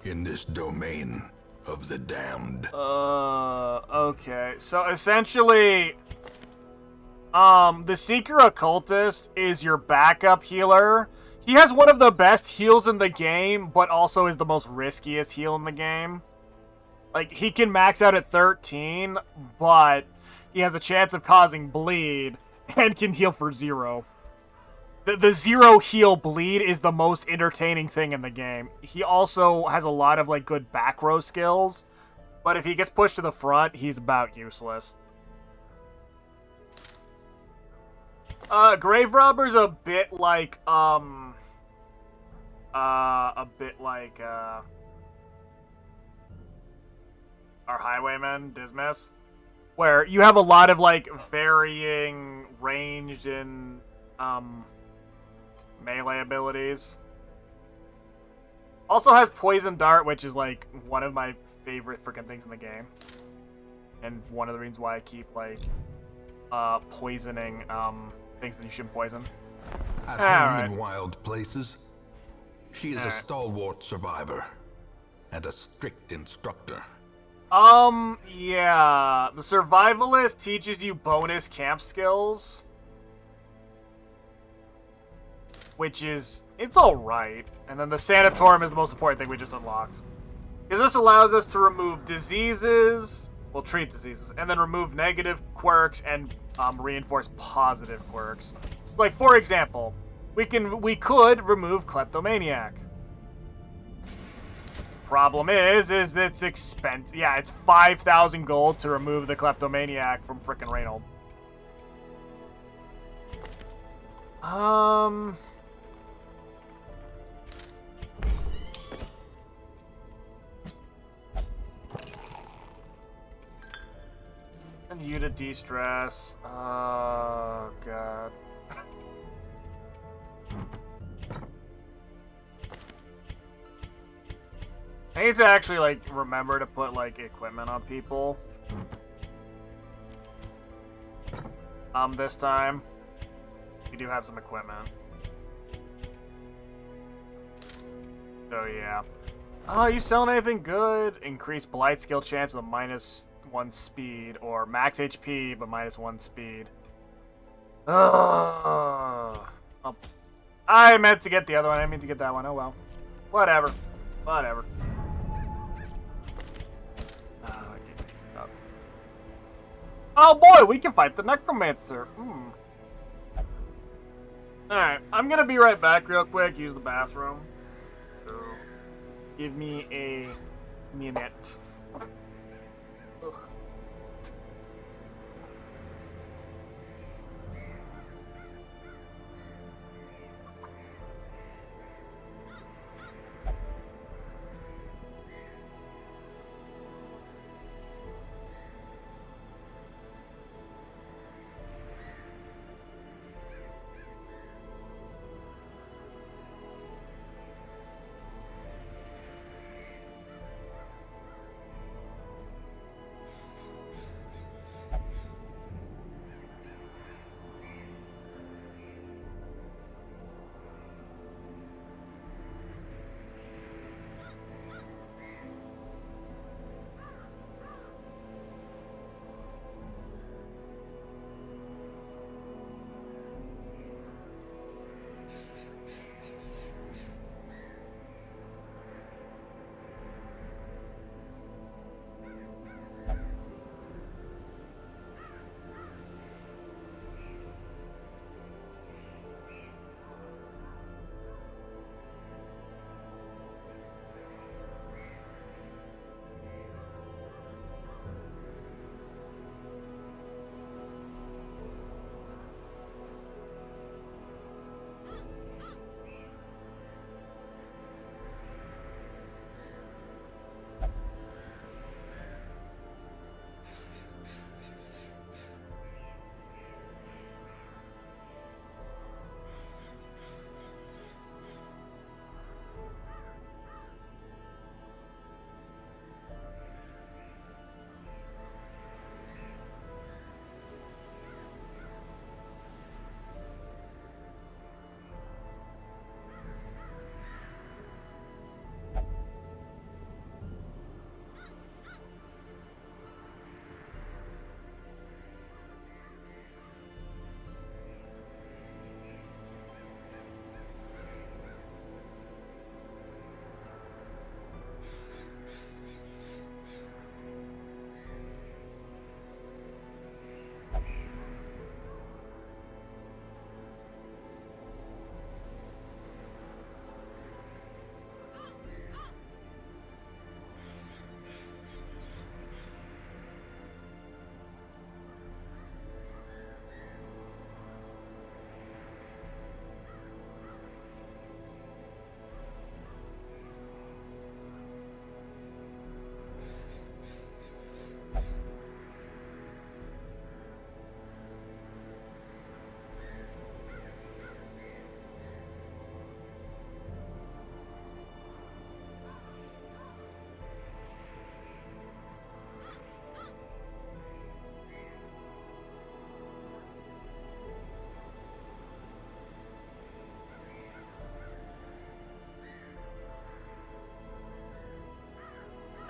in this domain of the damned. Okay. So essentially, the Seeker Occultist is your backup healer. He has one of the best heals in the game, but also is the most riskiest heal in the game. Like, he can max out at 13, but he has a chance of causing bleed and can heal for 0. The 0 heal bleed is the most entertaining thing in the game. He also has a lot of, like, good back row skills, but if he gets pushed to the front, he's about useless. Grave Robber's a bit like, our Highwayman, Dismas, where you have a lot of, like, varying ranged and, melee abilities. Also has Poison Dart, which is, like, one of my favorite freaking things in the game. And one of the reasons why I keep, like, poisoning, things that you shouldn't poison. At All home in wild places, she is a Alright. stalwart survivor and a strict instructor. Yeah. The Survivalist teaches you bonus camp skills, which is, it's alright. And then the Sanatorium is the most important thing we just unlocked. Because this allows us to remove diseases, well, treat diseases, and then remove negative quirks and reinforce positive quirks. Like, for example, we could remove Kleptomaniac. Problem is it's expensive. Yeah, it's 5,000 gold to remove the Kleptomaniac from frickin' Reynold. And you to de-stress. Oh, God. I need to actually, like, remember to put, like, equipment on people. This time. We do have some equipment. So, yeah. Oh, you selling anything good? Increase Blight skill chance with a -1 speed, or max HP but -1 speed. Ugh. Oh, I meant to get the other one. I didn't mean to get that one. Oh well. Whatever. Whatever. Oh boy, we can fight the Necromancer. Alright, I'm gonna be right back real quick. Use the bathroom. So, give me a minute. Ugh.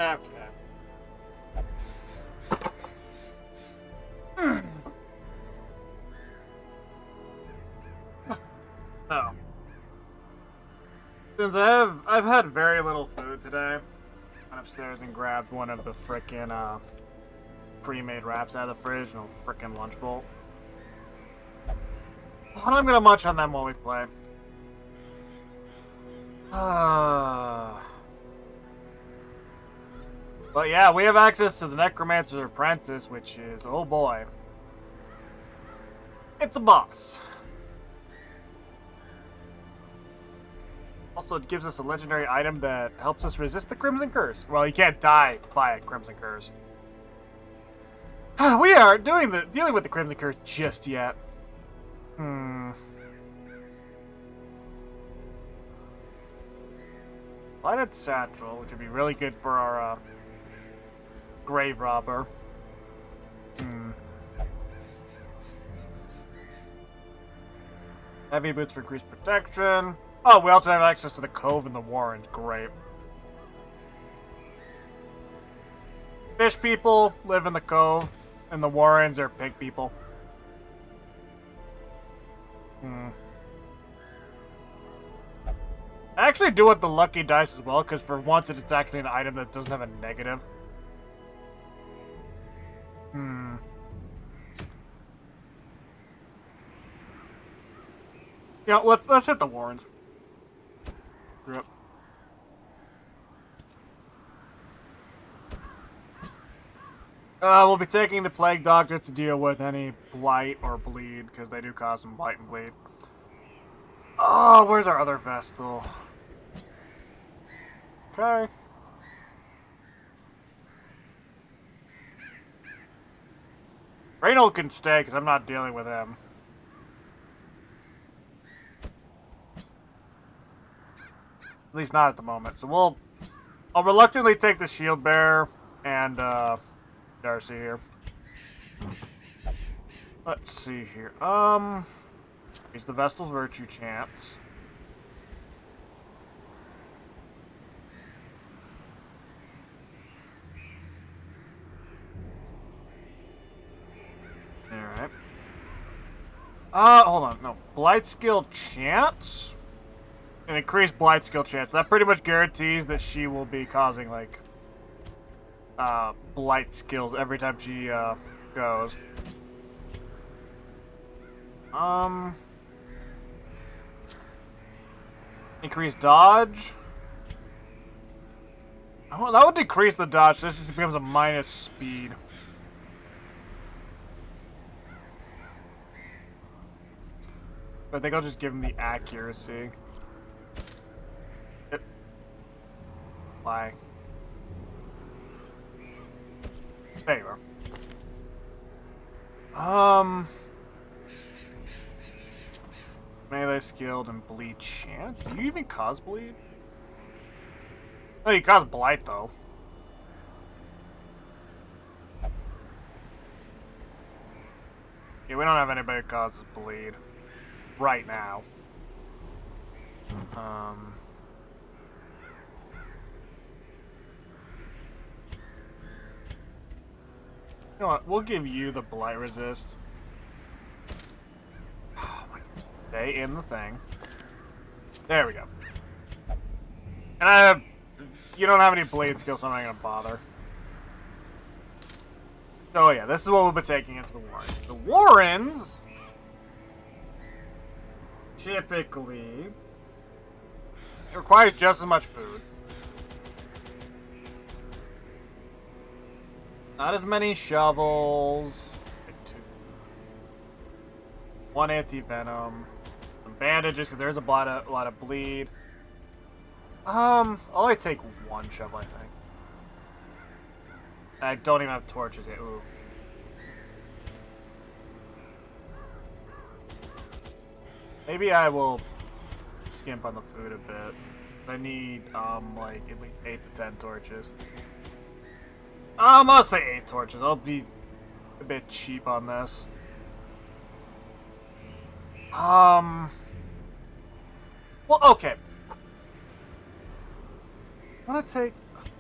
Okay. Oh. Since I've had very little food today, went upstairs and grabbed one of the frickin' pre-made wraps out of the fridge and a frickin' lunch bowl. And I'm gonna munch on them while we play. But yeah, we have access to the Necromancer Apprentice, which is, oh boy, it's a boss. Also, it gives us a legendary item that helps us resist the Crimson Curse. Well, you can't die by a Crimson Curse. We aren't dealing with the Crimson Curse just yet. Lighted Satchel, which would be really good for our Grave Robber. Heavy boots for increased protection. Oh, we also have access to the Cove and the Warrens. Great. Fish people live in the Cove, and the Warrens are pig people. I actually do want the lucky dice as well, because for once it's actually an item that doesn't have a negative. Yeah, let's hit the Warrens. Yep. We'll be taking the Plague Doctor to deal with any blight or bleed, because they do cause some blight and bleed. Oh, where's our other Vestal? Okay. Reynold can stay, because I'm not dealing with him. At least not at the moment. So I'll reluctantly take the Shield Bearer and Darcy here. Let's see here. Here's the Vestal's Virtue chance. Alright. Hold on. No. Blight skill chance? An increased blight skill chance. That pretty much guarantees that she will be causing, like, blight skills every time she, goes. Increased dodge. Oh, that would decrease the dodge, so this just becomes a minus speed. But I think I'll just give him the accuracy. Yep. Why? There you are. Melee skilled and bleed chance? Do you even cause bleed? Oh, you cause blight though. Yeah, we don't have anybody who causes bleed right now. You know what? We'll give you the blight resist. Oh my God. Stay in the thing. There we go. And you don't have any blade skills, so I'm not gonna bother. So yeah, this is what we'll be taking into the Warrens. The Warrens typically it requires just as much food. Not as many shovels. Like 2. 1 anti-venom. Some bandages, because there's a lot of bleed. I'll only take 1 shovel, I think. I don't even have torches yet. Ooh. Maybe I will skimp on the food a bit. I need, like, at least 8 to 10 torches. I'll say 8 torches. I'll be a bit cheap on this. Well, okay. I want to take...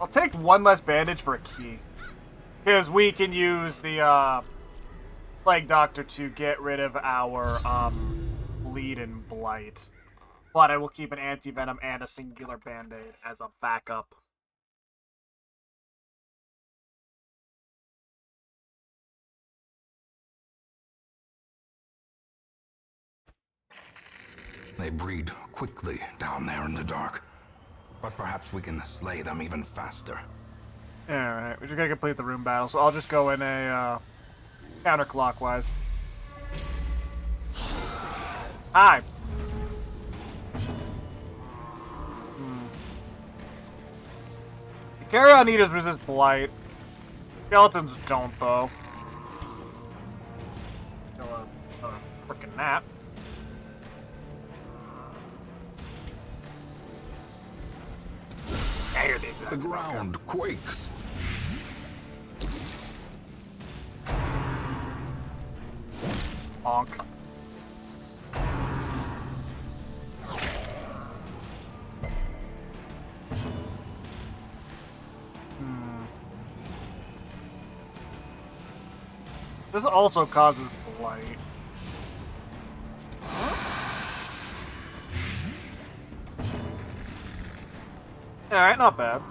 I'll take one less bandage for a key. Because we can use the, Plague Doctor to get rid of our, bleed and blight. But I will keep an anti-venom and a singular band-aid as a backup. They breed quickly down there in the dark. But perhaps we can slay them even faster. Alright, we're just gonna complete the room battle, so I'll just go in a, counterclockwise. Hi! The carry-on eaters resist blight. Skeletons don't, though. Still a frickin' nap. There they go. The ground quakes. Honk. This also causes blight. Alright, not bad.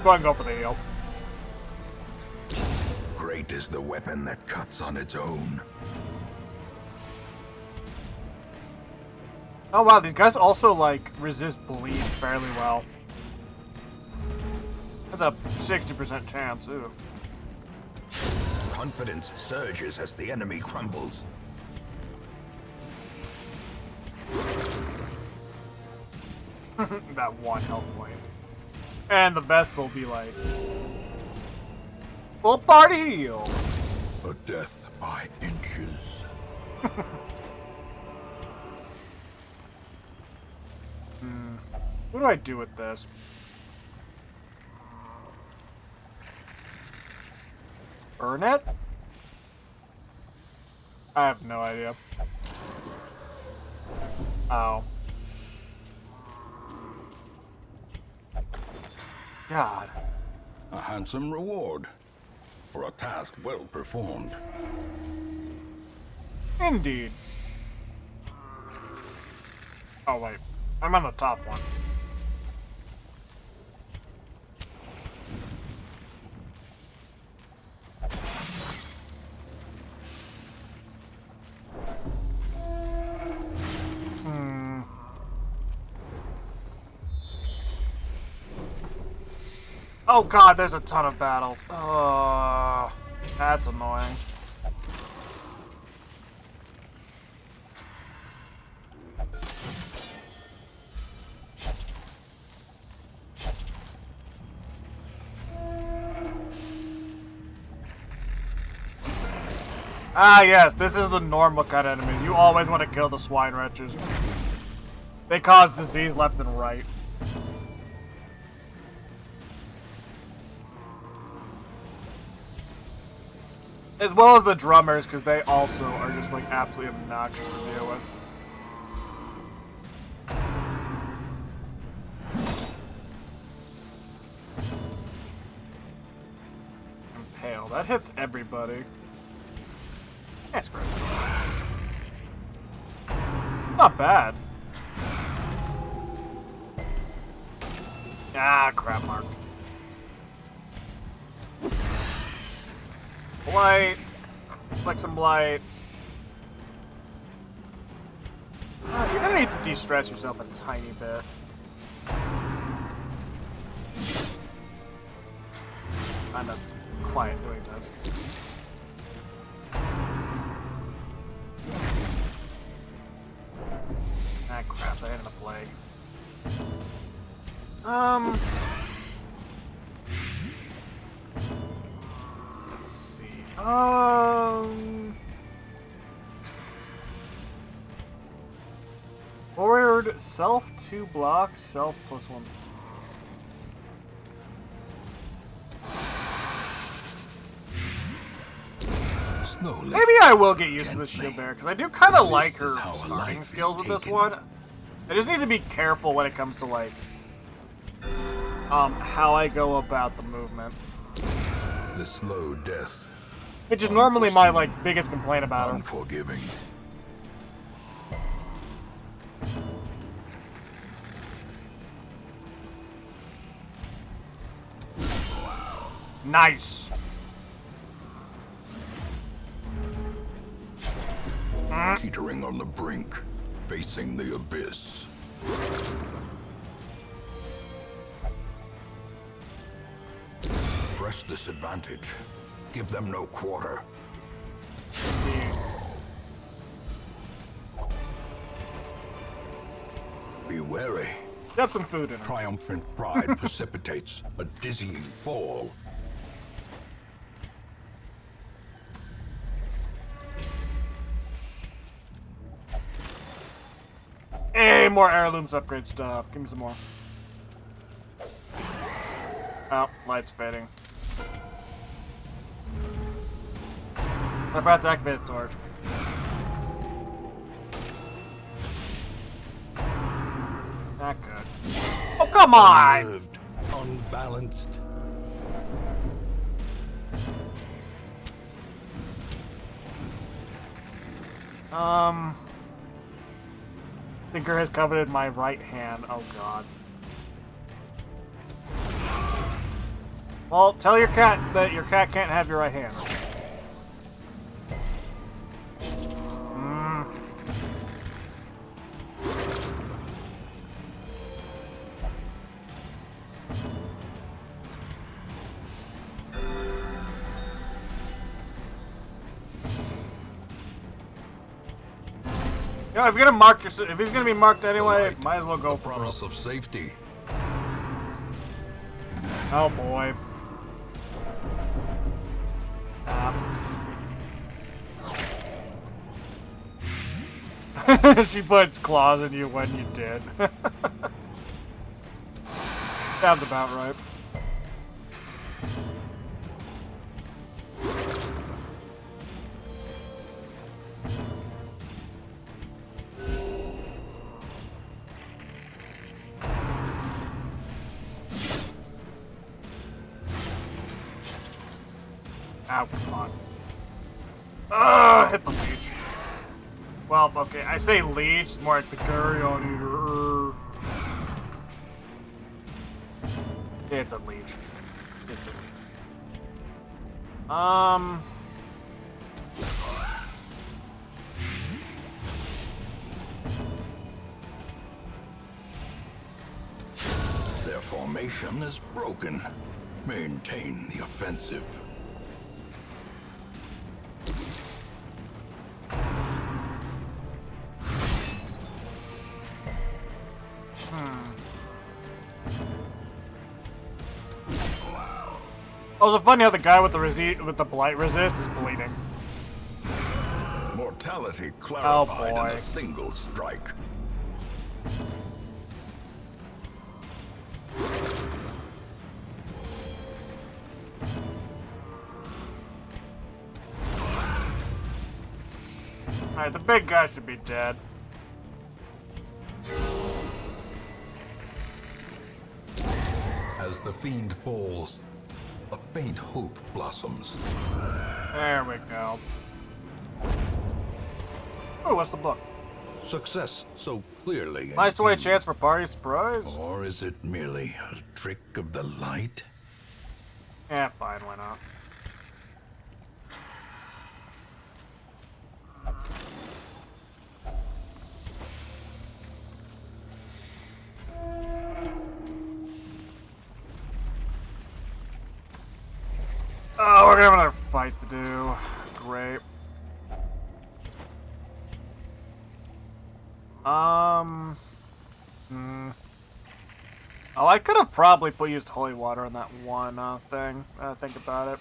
Go ahead and go for the heal. Great is the weapon that cuts on its own. Oh wow, these guys also, like, resist bleed fairly well. That's a 60% chance, ooh. Confidence surges as the enemy crumbles. That one health point. And the best will be like... full party heal! A death by inches. What do I do with this? Burn it? I have no idea. Oh. God. A handsome reward for a task well performed. Indeed. Oh wait, I'm on the top one. Oh god, there's a ton of battles. That's annoying. Ah yes, this is the normal kind of enemy. You always want to kill the swine wretches. They cause disease left and right. As well as the drummers, because they also are just like absolutely obnoxious to deal with. Impale. That hits everybody. That's great. Not bad. Ah, crap mark. Blight. Like some blight. You're gonna need to de-stress yourself a tiny bit. Kind of quiet doing this. Ah, crap, I hit the plague. Let's see. Forward, self 2 blocks, self +1. Slowly. Maybe I will get used to the shield bearer, because I do kind of like her is how a starting life is skills with this taken. one. I just need to be careful when it comes to, like, how I go about the movement. The slow death. Which is normally my, like, biggest complaint about her. Unforgiving. Nice. Teetering on the brink, facing the abyss. Press this advantage. Give them no quarter. Be wary. Got some food in her. Triumphant pride precipitates a dizzying fall. Hey, more heirlooms upgrade stuff. Give me some more. Oh, light's fading. I'm about to activate the torch. Not good. Oh, come on! Unnerved, unbalanced. Thinker has coveted my right hand. Oh god. Well, tell your cat that your cat can't have your right hand. You know, if you're gonna mark your, if he's gonna be marked anyway, might as well go for Promise of safety. Oh boy. She puts claws in you when you did. Sounds about right. Ow, come on. Hit the leech. Well, okay, I say leech, it's more like the carrion eater. It's a leech. It's a leech. Their formation is broken. Maintain the offensive. Also funny how the guy with the blight resist is bleeding. Mortality clarified in boy. a single strike. Alright, the big guy should be dead. As the fiend falls, a faint hope blossoms. There we go. Oh, what's the book? Success so clearly. Nice to wait indeed. chance for party surprise. Or is it merely a trick of the light? Yeah, fine, why not? Oh, we're gonna have another fight to do. Great. Oh, I could have probably used holy water on that one thing. Think about it.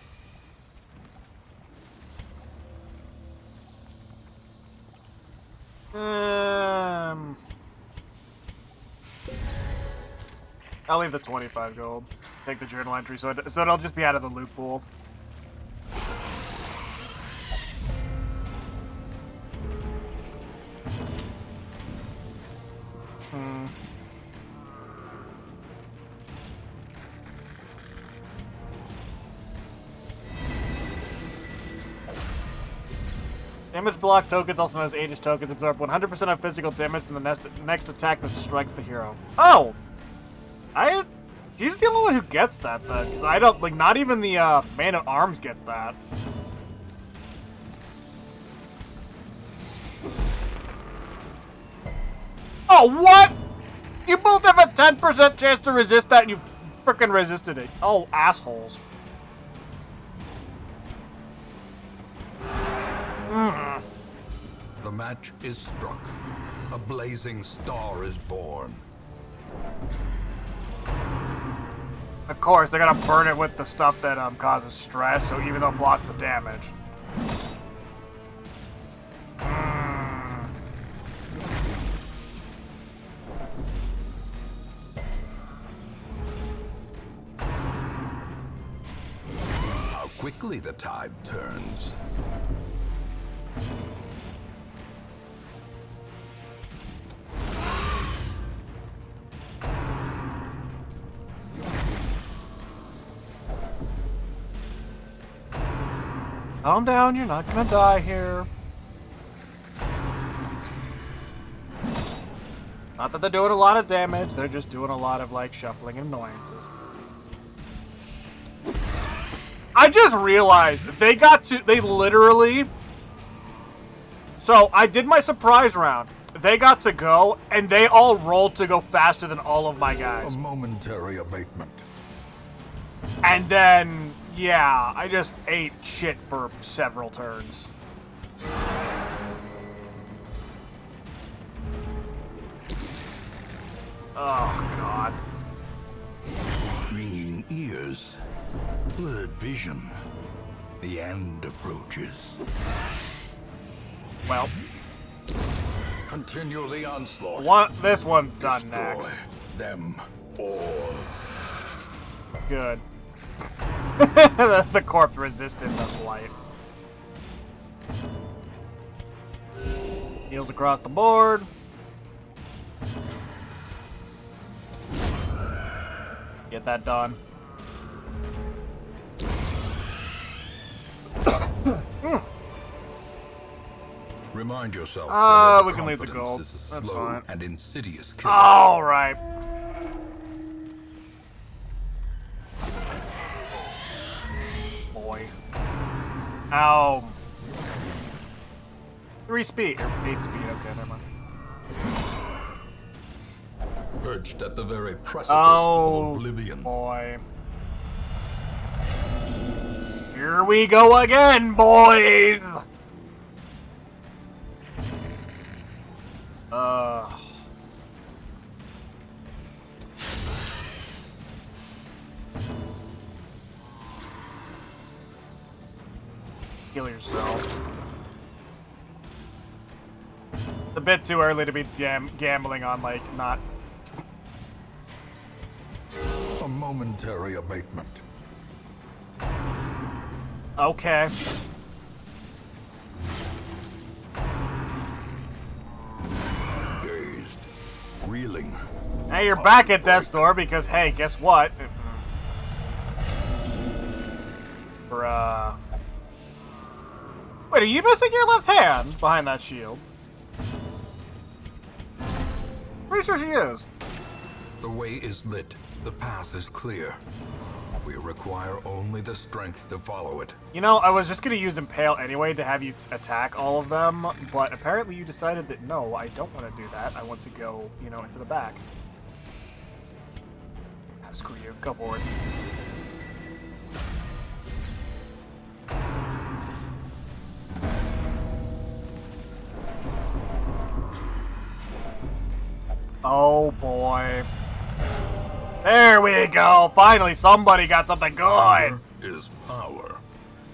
I'll leave the 25 gold. Take the journal entry, so it'll just be out of the loot pool. Damage block tokens, also known as Aegis tokens, absorb 100% of physical damage from the next attack that strikes the hero. Oh! She's the only one who gets that, then. 'Cause I don't, like, not even the, Man at Arms gets that. Oh, what?! You both have a 10% chance to resist that, and you frickin' resisted it. Oh, assholes. The match is struck. A blazing star is born. Of course, they're gonna burn it with the stuff that causes stress, so even though it blocks the damage. How quickly the tide turns. Calm down, you're not gonna die here. Not that they're doing a lot of damage, they're just doing a lot of, like, shuffling annoyances. I just realized they literally... So, I did my surprise round. They got to go, and they all rolled to go faster than all of my guys. A momentary abatement. And then... yeah, I just ate shit for several turns. Oh, God. Ringing ears. Blurred vision. The end approaches. Well, Continue the onslaught. this one's done Destroy next. them all. Good. The corpse resisted the blight. Heals across the board. Get that done. Remind yourself we can leave the confidence gold. is a That's slow fine. and insidious killer. All right. Boy. Ow. 3 speed. Or 8 speed. Okay, never mind. Perched at the very precipice Oh, of oblivion. boy. Here we go again, boys! Kill yourself. It's a bit too early to be gambling on, like, not... A momentary abatement. Okay. Dazed. Reeling. Now you're back at death's door because, hey, guess what? Bruh. Wait, are you missing your left hand behind that shield? Pretty sure she is. The way is lit. The path is clear. We require only the strength to follow it. You know, I was just gonna use Impale anyway to have you attack all of them, but apparently you decided that no, I don't want to do that. I want to go, you know, into the back. Ah, screw you. Go forward. Oh boy. There we go. Finally, somebody got something good. Power is power.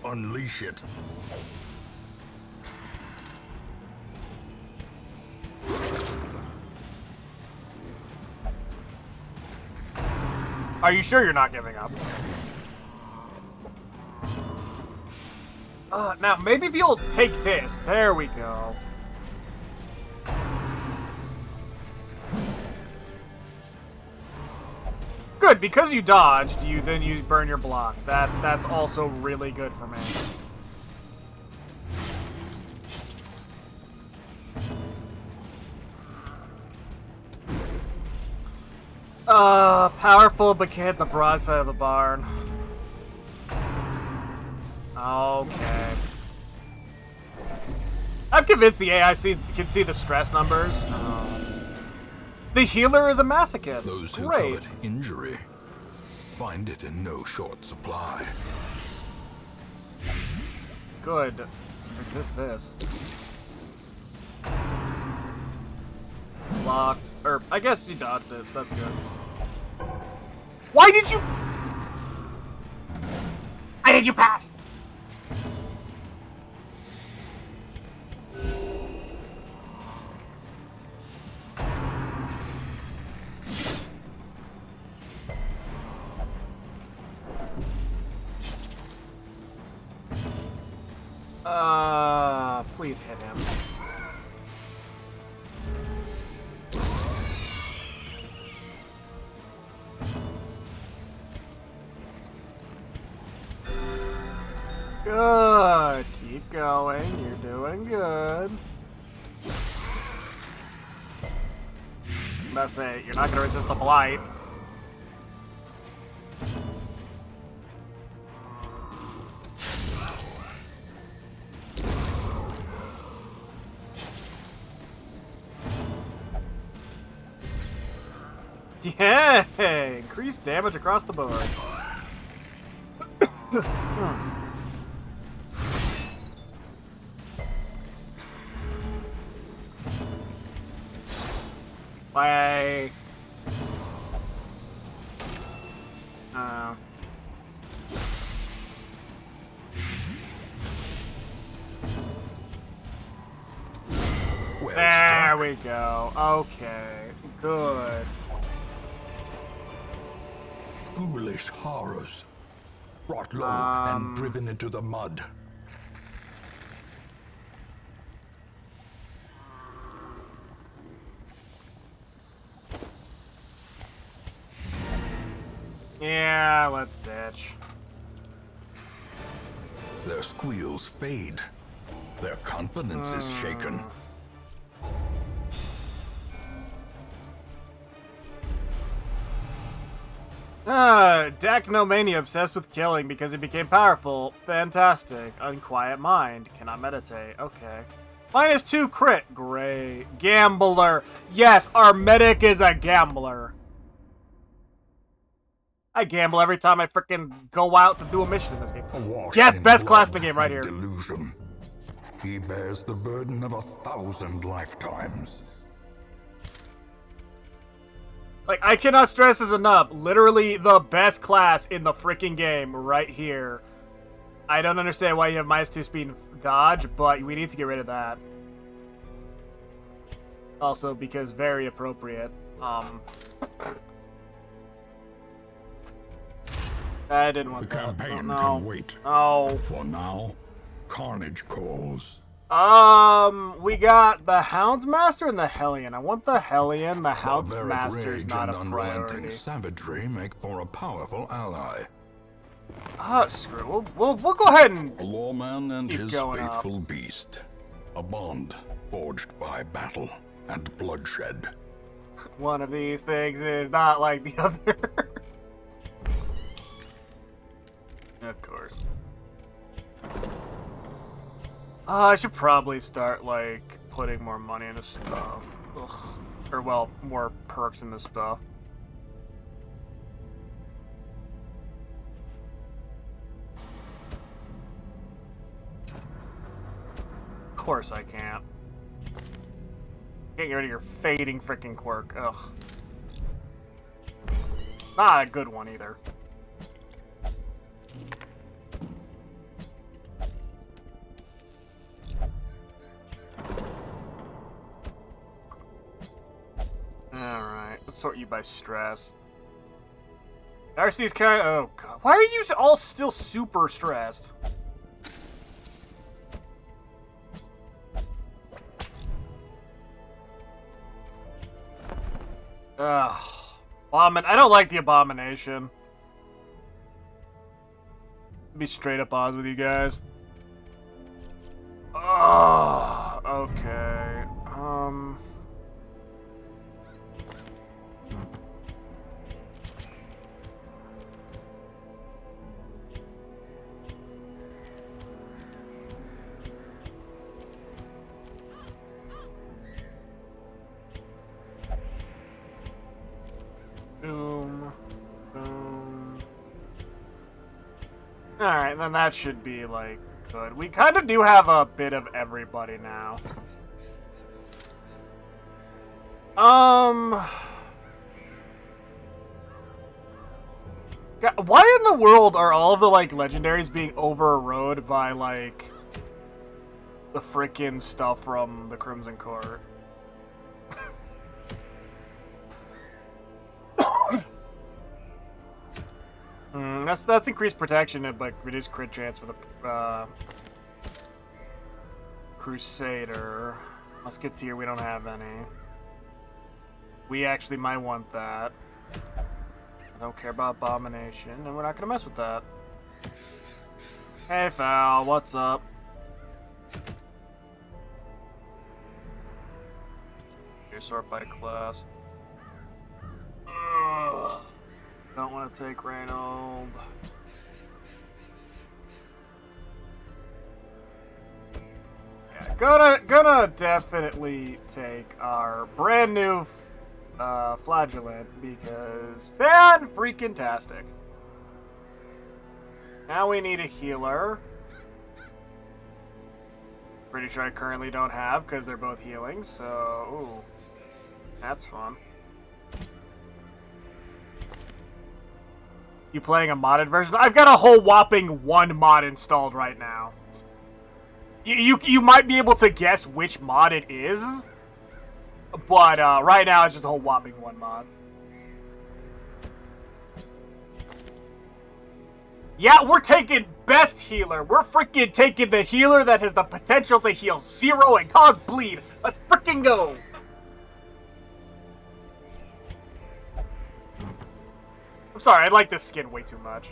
Unleash it. Are you sure you're not giving up? Now, maybe if you'll take this. There we go. Good, because you dodged, then you burn your block. That's also really good for me. Powerful but can't hit the broadside of the barn. Okay. I'm convinced the AI can see the stress numbers. The healer is a masochist. Those who Great. covet injury find it in no short supply. Good. Resist this. Locked. Or, I guess you dodged it, so that's good. Why did you... Why did you pass? Please hit him. Good. Keep going. You're doing good. I'm about to say, you're not going to resist the blight. Yay! Increased damage across the board. Bye. Well There struck. we go. Okay. Good. Foolish horrors. Brought low and driven into the mud. Yeah, let's ditch. Their squeals fade. Their confidence is shaken. Dacnomania obsessed with killing because he became powerful. Fantastic. Unquiet mind. Cannot meditate. Okay. -2 crit. Great. Gambler. Yes, our medic is a gambler. I gamble every time I frickin' go out to do a mission in this game. Awash Yes, in best class in blood the game right and here. Delusion. He bears the burden of 1,000 lifetimes. Like, I cannot stress this enough. Literally the best class in the freaking game right here. I don't understand why you have -2 speed and dodge, but we need to get rid of that. Also, because very appropriate. I didn't want The that. campaign No. can wait. Oh. For now, carnage calls. We got the Houndsmaster and the Hellion. I want the Hellion. The Barbaric Houndsmaster's rage not and a unrelenting priority. savagery make for a powerful ally. Screw it. We'll go ahead and... A lawman and Keep his going up. faithful beast. A bond forged by battle and bloodshed. One of these things is not like the other. Of course. I should probably start, like, putting more money into stuff. Ugh. Or, well, more perks into stuff. Of course I can't. Can't get rid of your fading freaking quirk. Ugh. Not a good one either. Alright, let's sort you by stress. RC's kind of... Oh, God. Why are you all still super stressed? Ugh. I don't like the Abomination. Be straight up odds with you guys. Ugh. Okay. Alright, then that should be, like, good. We kind of do have a bit of everybody now. Why in the world are all of the, like, legendaries being overrode by, like, the frickin' stuff from the Crimson Court? That's increased protection and, like, reduced crit chance for the, Crusader. Musketeer, we don't have any. We actually might want that. I don't care about Abomination, and we're not gonna mess with that. Hey, Val, what's up? Okay, sort by class. Ugh. Don't want to take Reynold. Yeah, gonna definitely take our brand new Flagellant because fan-freaking-tastic. Now we need a healer. Pretty sure I currently don't have because they're both healing, so ooh, that's fun. You playing a modded version? I've got a whole whopping 1 mod installed right now. You might be able to guess which mod it is, but right now it's just a whole whopping 1 mod. Yeah, we're taking best healer. We're freaking taking the healer that has the potential to heal 0 and cause bleed. Let's freaking go! I'm sorry, I like this skin way too much.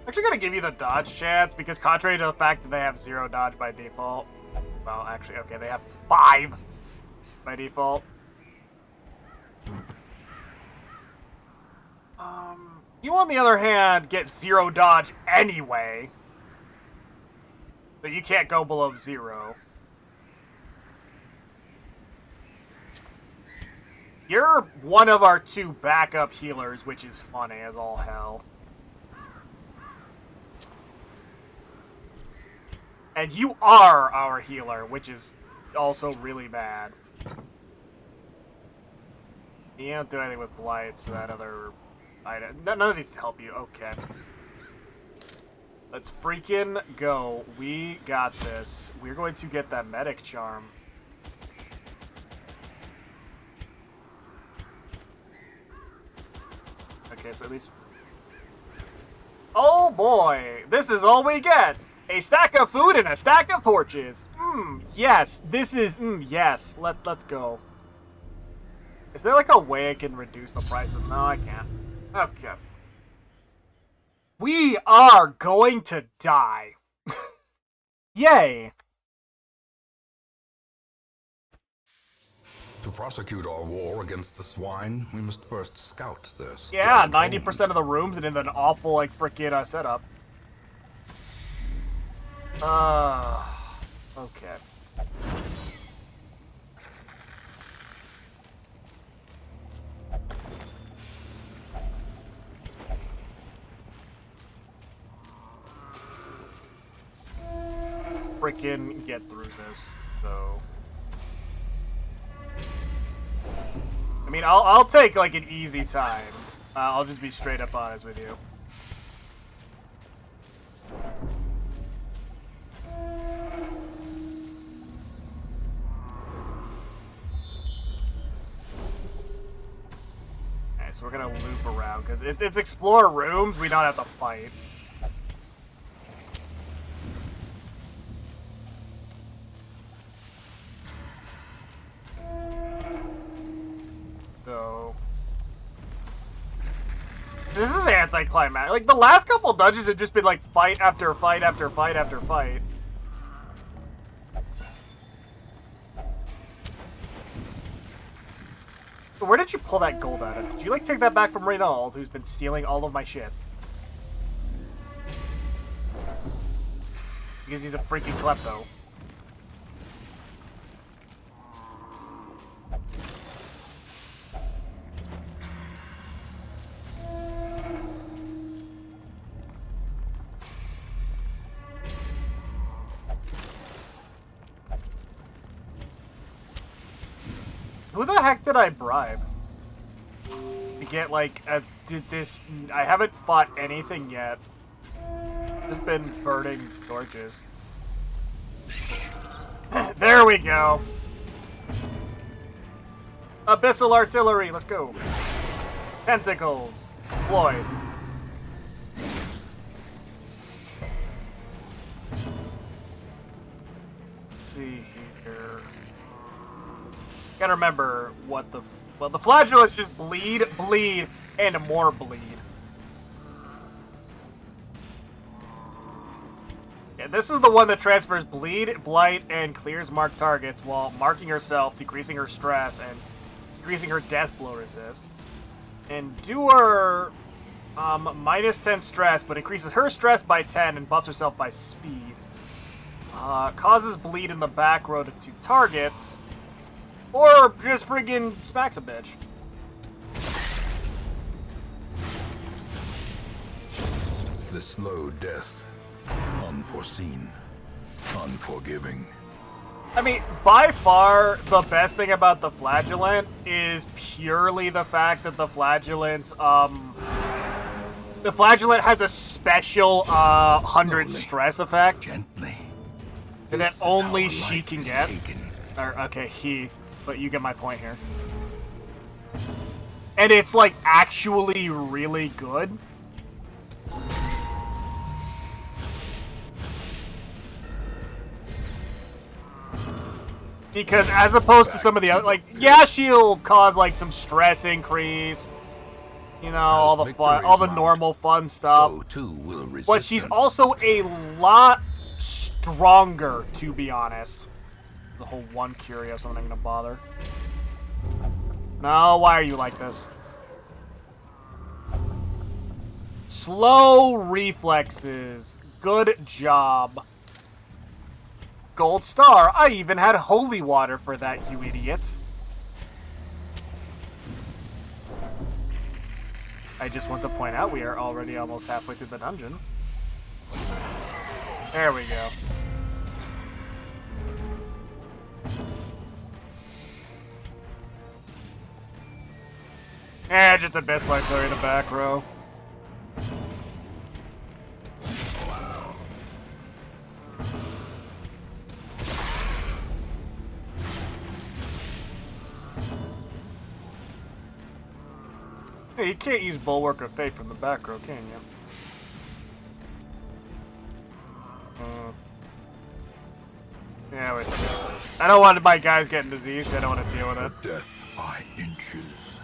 Actually gonna give you the dodge chance because contrary to the fact that they have 0 dodge by default. Well, actually, okay, they have 5 by default. You, on the other hand, get 0 dodge anyway. So you can't go below 0. You're one of our 2 backup healers, which is funny as all hell. And you are our healer, which is also really bad. You don't do anything with Blight, so that other... None of these help you. Okay. Let's freaking go. We got this. We're going to get that medic charm. Okay, so at least... Oh boy! This is all we get! A stack of food and a stack of torches! Yes! This is... yes! Let's go. Is there like a way I can reduce the price of... No, I can't. Okay. We are going to die. Yay. To prosecute our war against the swine, we must first scout this. Yeah, 90% of the rooms and in an awful, like, frickin' setup. Okay. Frickin' get through this, so... I mean, I'll take, like, an easy time. I'll just be straight up honest with you. Okay, so we're gonna loop around, because it's explore rooms, we don't have to fight. So... This is anticlimactic. Like, the last couple dungeons have just been, like, fight after fight after fight after fight. Where did you pull that gold out of? Did you, like, take that back from Reynold, who's been stealing all of my shit? Because he's a freaking klepto. Who the heck did I bribe? To get, like, this... I haven't fought anything yet. Just been burning torches. There we go! Abyssal artillery, let's go! Tentacles, deployed. Let's see here... Gotta remember what the... Well, the flagellants just bleed, and more bleed. Yeah, this is the one that transfers bleed, blight, and clears marked targets while marking herself, decreasing her stress, and increasing her death blow resist. Endure, minus 10 stress, but increases her stress by 10 and buffs herself by speed. Causes bleed in the back row to 2 targets. Or just friggin' smacks a bitch. The slow death. Unforeseen. Unforgiving. I mean, by far, the best thing about the flagellant is purely the fact that the flagellants, the flagellant has a special, 100 Slowly, stress effect. Gently. And that only she can get. Or, okay, he. But you get my point here. And it's, like, actually really good. Because as opposed to some of the other, like, yeah, she'll cause, like, some stress increase. You know, all the fun, all the normal fun stuff. So too will resistance. But she's also a lot stronger, to be honest. The whole one curious, I'm not gonna bother. No, why are you like this? Slow reflexes. Good job. Gold star. I even had holy water for that, you idiot. I just want to point out we are already almost halfway through the dungeon. There we go. Just a best artillery in the back row. Hey, you can't use Bulwark of Fate from the back row, can you? Yeah, wait. I don't want my guys getting diseased. I don't want to deal with it. Death by inches.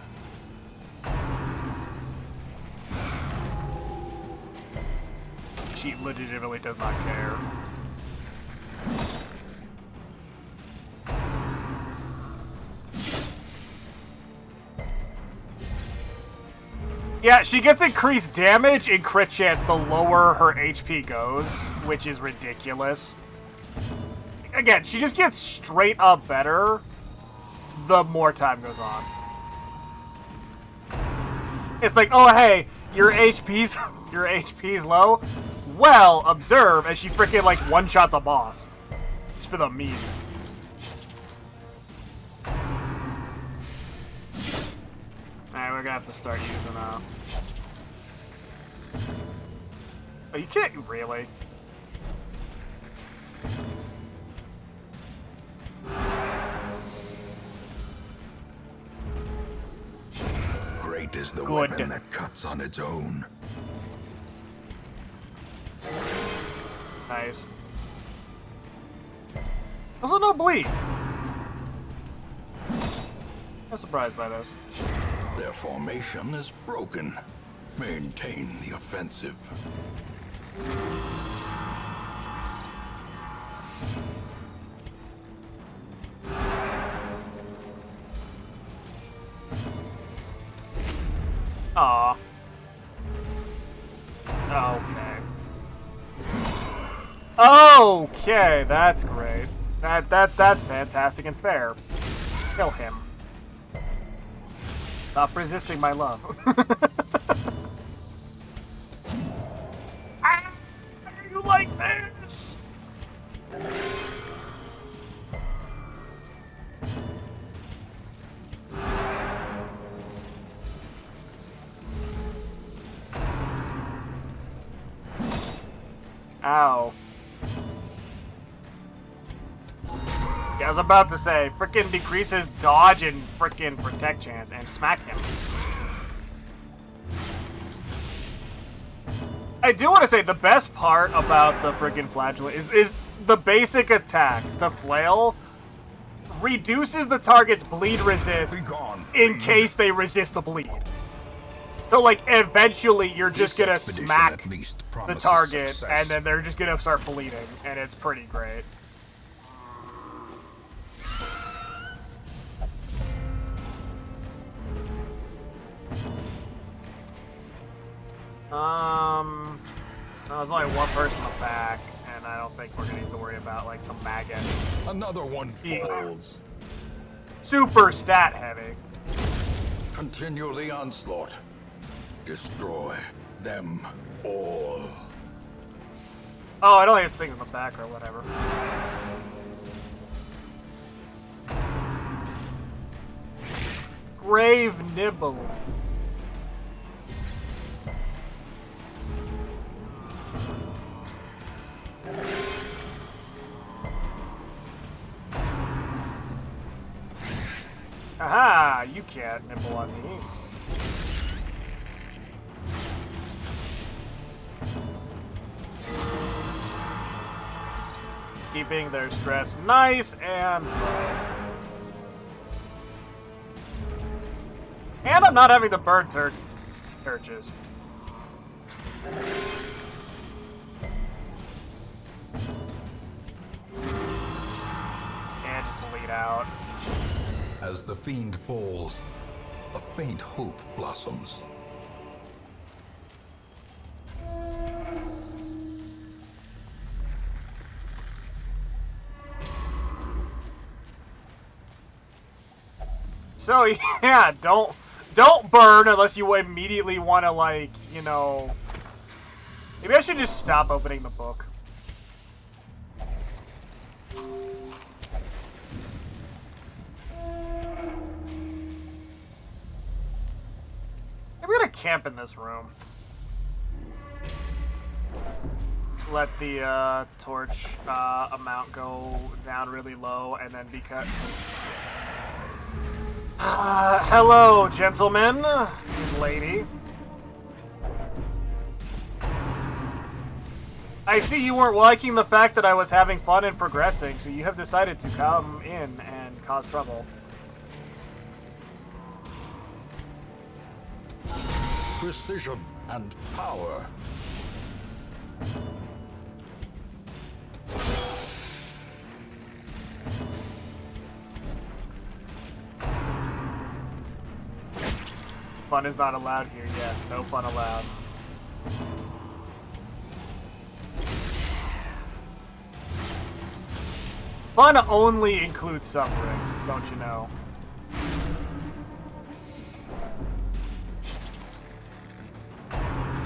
She legitimately does not care. Yeah, she gets increased damage and crit chance the lower her HP goes, which is ridiculous. Again, she just gets straight up better the more time goes on. It's like, oh hey, your HP's low. Well, observe as she freaking like one-shots a boss. Just for the memes. Alright, we're gonna have to start using Oh, you can't really. Great is the Good. weapon that cuts on its own. Nice. Also, no bleed. I'm surprised by this. Their formation is broken. Maintain the offensive. Aw. Okay. Okay, that's great. That's fantastic and fair. Kill him. Stop resisting my love. Ah, you like this? Ow. Yeah, I was about to say, frickin' decreases dodge and frickin' protect chance, and smack him. I do want to say the best part about the frickin' flagellant is the basic attack. The flail reduces the target's bleed resist in case they resist the bleed. So, like, eventually you're just gonna smack the target, and then they're just gonna start bleeding, and it's pretty great. There's only one person in the back, and I don't think we're gonna need to worry about, like, the maggot. Another one falls. Super stat heavy. Continue the onslaught. Destroy them all. Oh, I don't think it's things in the back or whatever. Grave nibble. Aha! You can't nibble on me. Keeping their stress nice and low. And I'm not having to burn churches. And bleed out. As the fiend falls, a faint hope blossoms. So yeah, don't burn unless you immediately want to, like, you know. Maybe I should just stop opening the book. I'm gonna camp in this room. Let the torch amount go down really low, and then because. Hello, gentlemen and lady. I see you weren't liking the fact that I was having fun and progressing, so you have decided to come in and cause trouble. Precision and power. Fun is not allowed here, yes. No fun allowed. Fun only includes suffering, don't you know?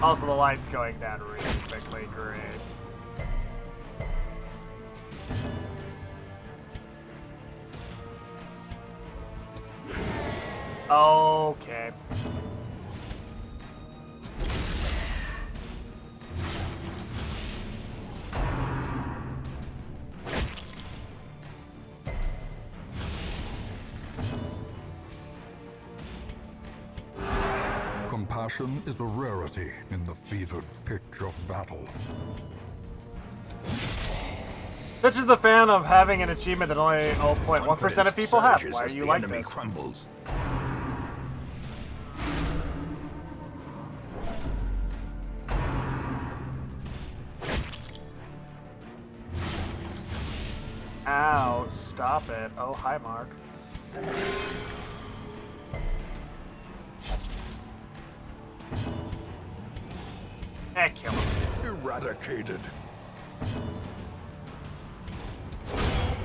Also, the light's going down really quickly. Great. Okay. Compassion is a rarity in the fevered pitch of battle. Such is the fan of having an achievement that only 0.1% of people have. Why are you like this? Crumbles. Ow, stop it. Oh, hi, Mark. Kill him. Eradicated.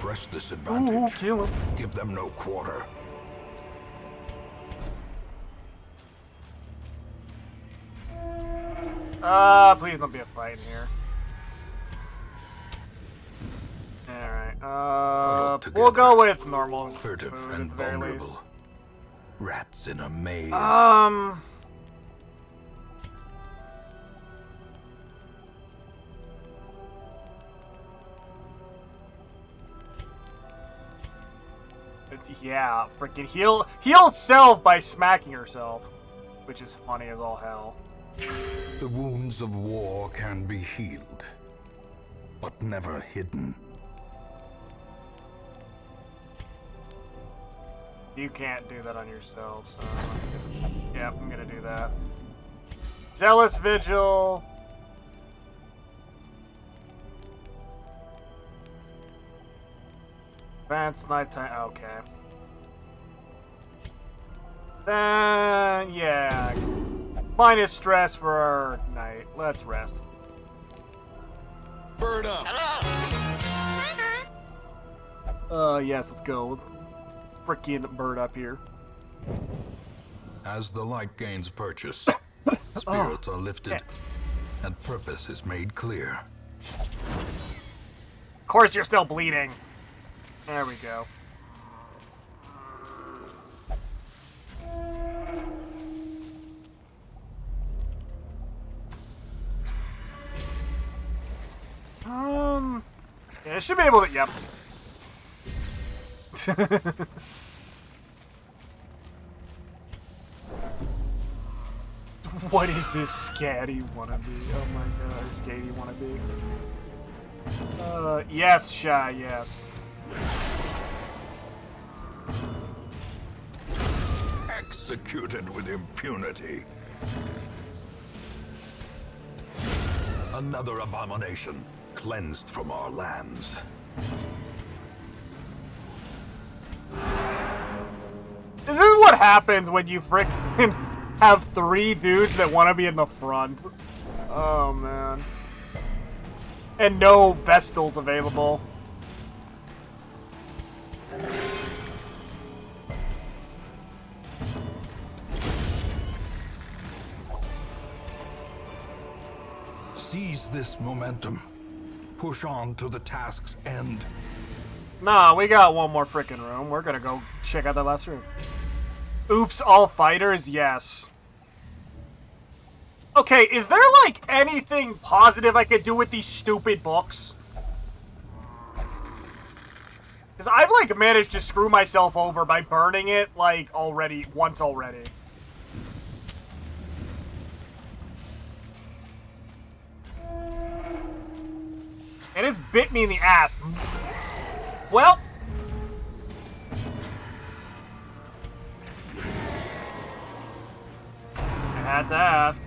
press this Ooh, advantage. kill him. Give them no quarter. Please don't be a fight here. Alright, we'll go with normal Furtive food and at the very least. vulnerable. Rats in a maze. Yeah, freaking heal self by smacking herself, which is funny as all hell. The wounds of war can be healed, but never hidden. You can't do that on yourself, so yeah, I'm gonna do that. Zealous Vigil. Advanced nighttime. Okay. Then yeah, minus stress for our night. Let's rest. Bird up! Yes, let's go. Freaking bird up here. As the light gains purchase, spirits are lifted, Shit. and purpose is made clear. Of course, you're still bleeding. There we go. Yeah, I should be able to. Yep. What is this scatty wannabe? Oh my god, scatty wannabe. Yes, Shy, yes. Executed with impunity. Another abomination cleansed from our lands. This is what happens when you frickin' have 3 dudes that want to be in the front. Oh, man. And no Vestals available. Seize this momentum. Push on to the task's end. Nah, we got one more frickin' room. We're gonna go check out that last room. Oops, all fighters? Yes. Okay, is there, like, anything positive I could do with these stupid books? Because I've, like, managed to screw myself over by burning it, like, once already. And it's bit me in the ass. Well. I had to ask.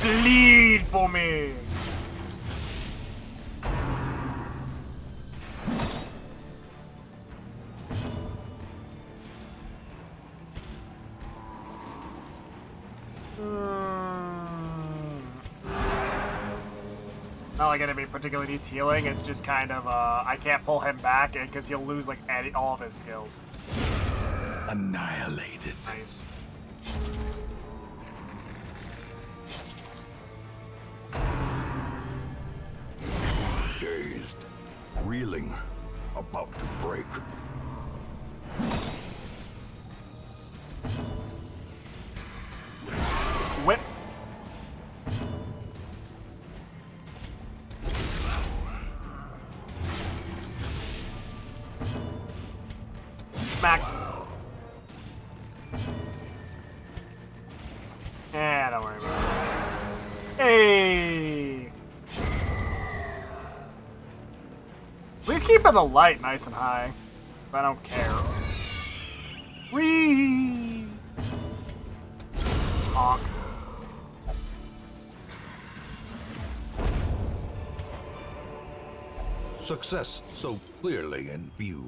Bleed for me. Not like enemy particularly needs healing, it's just kind of, I can't pull him back because he'll lose, like, all of his skills. Annihilated. Nice. Dazed, reeling, about to break. Whip. Smack. Yeah, don't worry about it. Hey! Please keep the light nice and high. I don't care. Whee! Honk. success so clearly in view.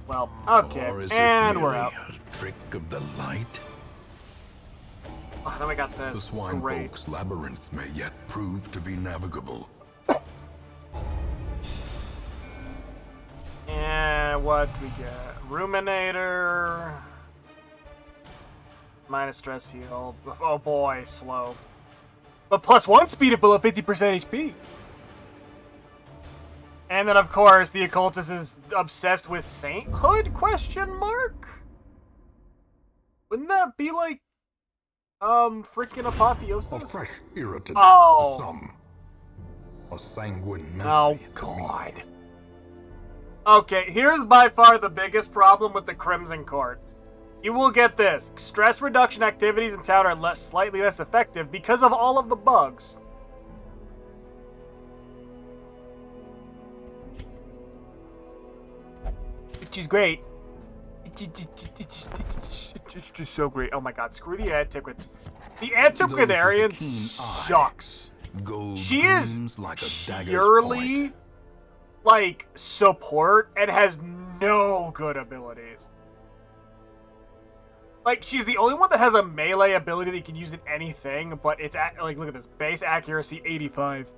Well, okay, Or is and it we're merely out. a trick of the light? Oh, then we got The this. swine Great. folk's labyrinth may yet prove to be navigable. And what we get? Ruminator. Minus stress heal. Oh boy, slow. But +1 speed at below 50% HP. And then, of course, the Occultist is obsessed with sainthood? Question mark? Wouldn't that be like, freaking A apotheosis? fresh irritant Oh. to some. A sanguine Oh, memory to me. God. Okay, here's by far the biggest problem with the Crimson Court. You will get this. Stress reduction activities in town are slightly less effective because of all of the bugs. Which is great. It's just so great. Oh my god, screw the Antiquarian. The Antiquarian Those with a keen eye. sucks. Gold She is gleams like a dagger's purely, point. like, support and has no good abilities. Like, she's the only one that has a melee ability that you can use in anything, but it's, like, look at this. Base accuracy, 85.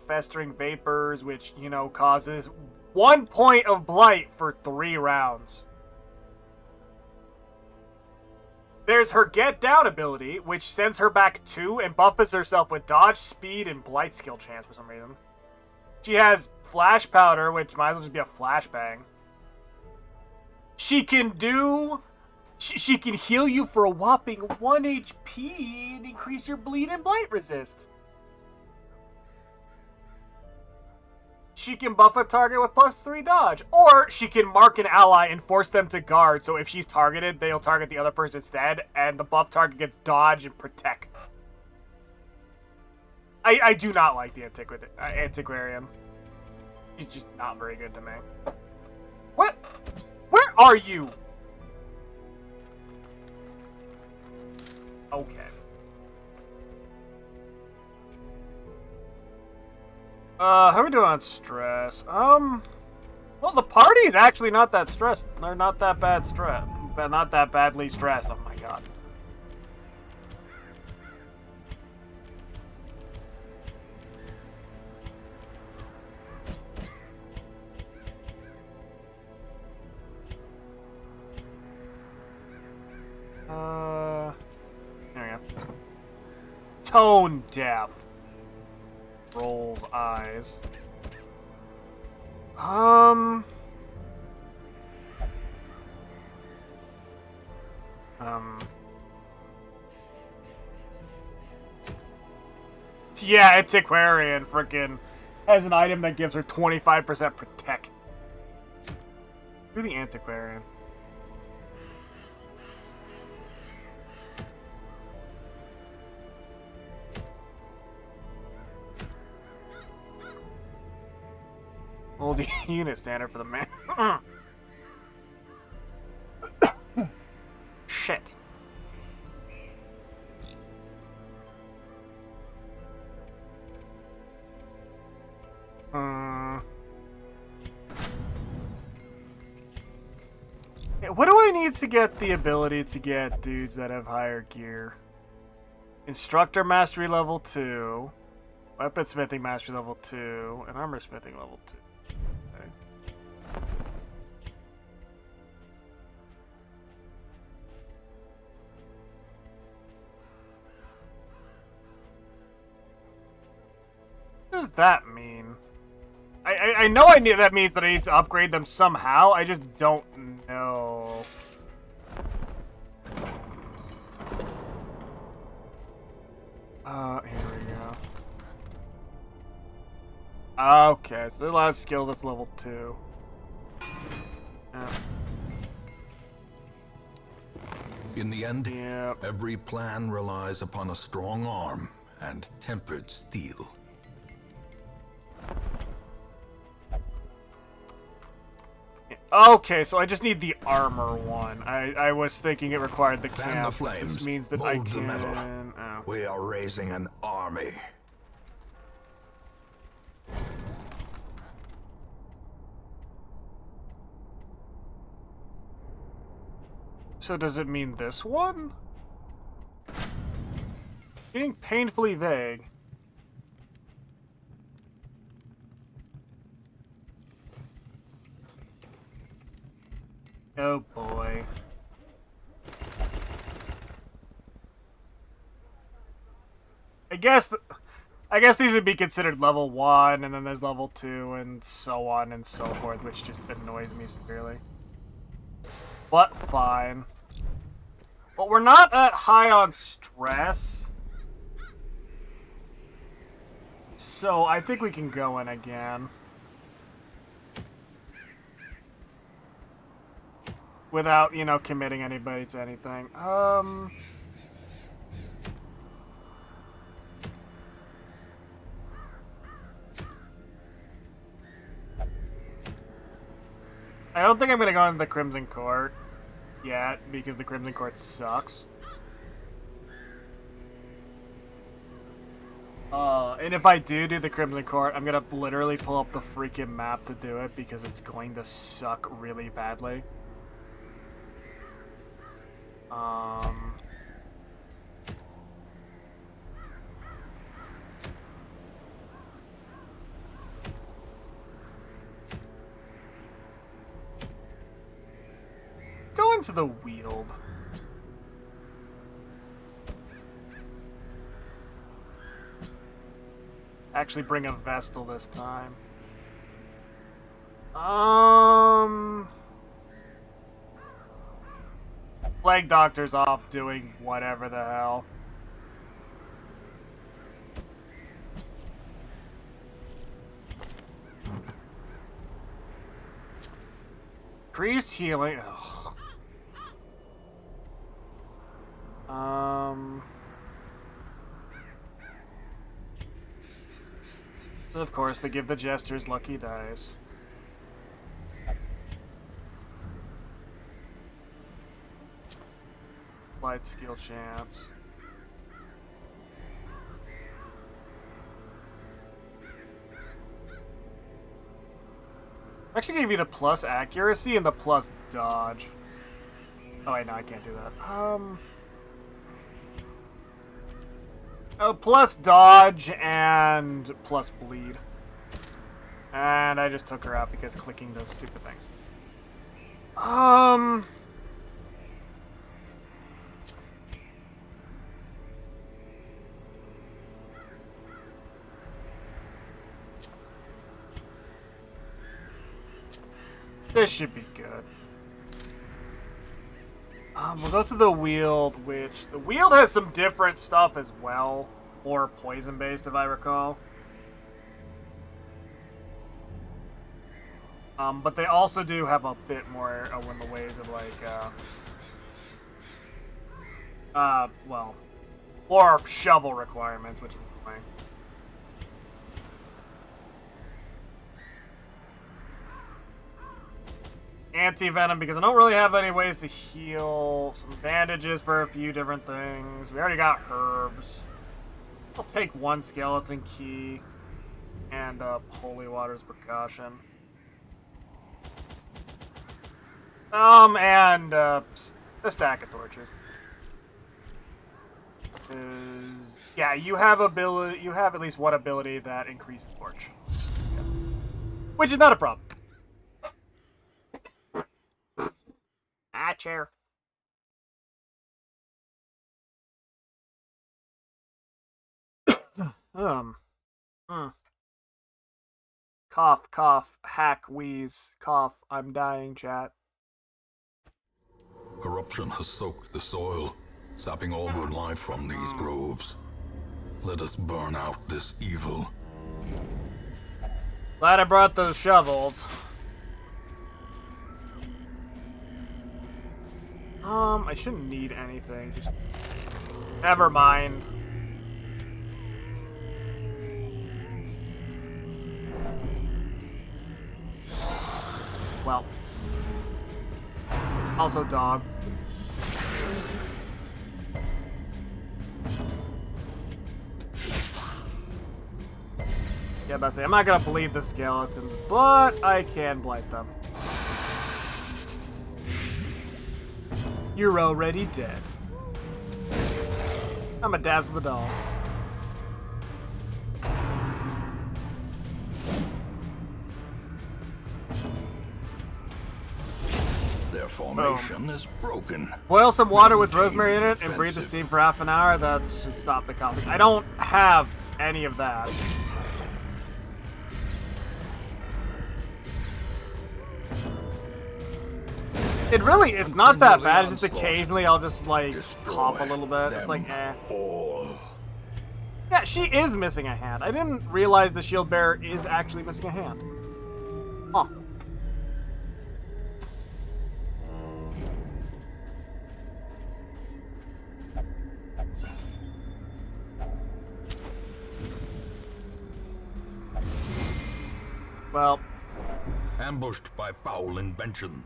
Festering Vapors, which, you know, causes 1 point of blight for 3 rounds. There's her Get Down ability, which sends her back 2 and buffers herself with dodge, speed, and blight skill chance for some reason. She has Flash Powder, which might as well just be a flashbang. She can do... She can heal you for a whopping 1 HP and increase your bleed and blight resist. She can buff a target with +3 dodge. Or she can mark an ally and force them to guard, so if she's targeted, they'll target the other person instead, and the buff target gets dodge and protect. I do not like the Antiquarian. He's just not very good to me. What? Where are you? Okay. How are we doing on stress? Well, the party is actually not that stressed. They're not that bad stressed. Not that badly stressed. Oh my god. There we go. Tone deaf. Rolls eyes. Yeah, Antiquarian freaking has an item that gives her 25% protect. Do the Antiquarian. Hold the unit standard for the man. Shit. What do I need to get the ability to get dudes that have higher gear? Instructor Mastery level 2. Weaponsmithing Mastery level 2. And Armor Smithing level 2. Okay. What does that mean? I know that means that I need to upgrade them somehow. I just don't know. Here we go. Okay, so there are a lot of skills up to level 2. In the end, Yep. every plan relies upon a strong arm and tempered steel. Okay, so I just need the armor one. I was thinking it required the Fan cap. the flames, This means that I mold the can... metal. Oh. We are raising an army. So does it mean this one? Being painfully vague. Oh boy. I guess these would be considered level 1, and then there's level 2, and so on and so forth, which just annoys me severely. But fine. But we're not at high on stress. So I think we can go in again. Without, you know, committing anybody to anything. I don't think I'm gonna go into the Crimson Court yet, because the Crimson Court sucks. And if I do the Crimson Court, I'm gonna literally pull up the freaking map to do it, because it's going to suck really badly. Go into the Weald. Actually bring a Vestal this time. Plague Doctor's off doing whatever the hell. Increased healing. Ugh. Of course, they give the Jesters lucky dice. Light skill chance. Actually gave you the plus accuracy and the plus dodge. Oh wait, no, I can't do that. Oh, plus dodge and plus bleed. And I just took her out because clicking does stupid things. This should be good. We'll go to the Weald, which... The Weald has some different stuff as well. Or poison-based, if I recall. But they also do have a bit more in the ways of, like, well... Or shovel requirements, which is annoying. Anti-venom, because I don't really have any ways to heal. Some bandages for a few different things. We already got herbs. I'll take one skeleton key. And holy water's precaution. And a stack of torches. Yeah, you have ability. You have at least one ability that increases torch, which is not a problem. Chair. Cough, cough, hack, wheeze, cough, I'm dying, chat. Corruption has soaked the soil, sapping all good life from these groves. Let us burn out this evil. Glad I brought those shovels. I shouldn't need anything. Just never mind. Well. Also dog. Yeah, but I'm not gonna bleed the skeletons, but I can blight them. You're already dead. I'm a dazzle the doll. Their formation is broken. Boil some water with Maintain rosemary in it and breathe the defensive. steam for half an hour. That should stop the coughing. I don't have any of that. It's not that bad. It's just occasionally I'll just like cough a little bit. It's like, eh. All. Yeah, she is missing a hand. I didn't realize the shield bearer is actually missing a hand. Huh. Well, Ambushed by foul invention.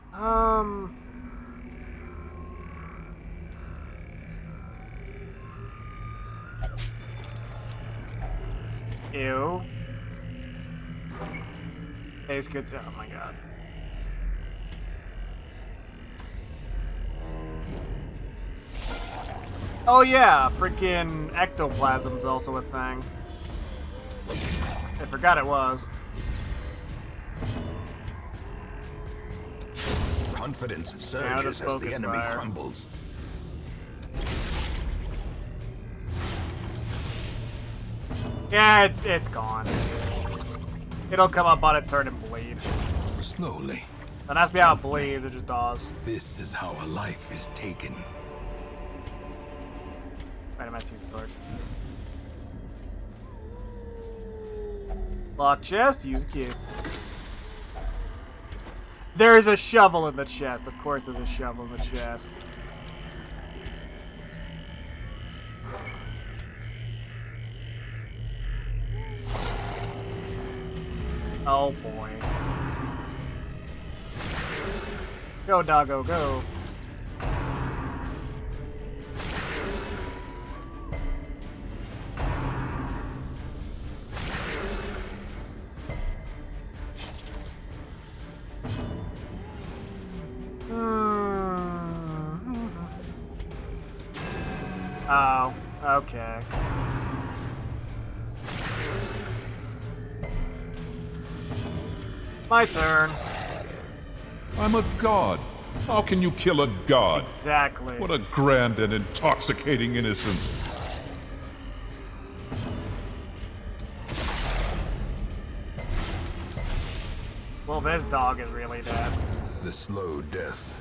Ew. Tastes good too. Oh my god. Oh yeah, freaking ectoplasm's also a thing. I forgot it was. Confidence just surges as focus the enemy fire. crumbles. Yeah, it's gone. It'll come up on its turn and bleed. Slowly, Don't ask me how it bleeds, it just does. this is how a life is taken. Wait, I'm at two swords. Lock chest, use a key. There is a shovel in the chest. Of course there's a shovel in the chest. Oh boy. Go, doggo, go. Oh, okay. My turn. I'm a god. How can you kill a god? Exactly. What a grand and intoxicating innocence. Well, this dog is really dead. The slow death,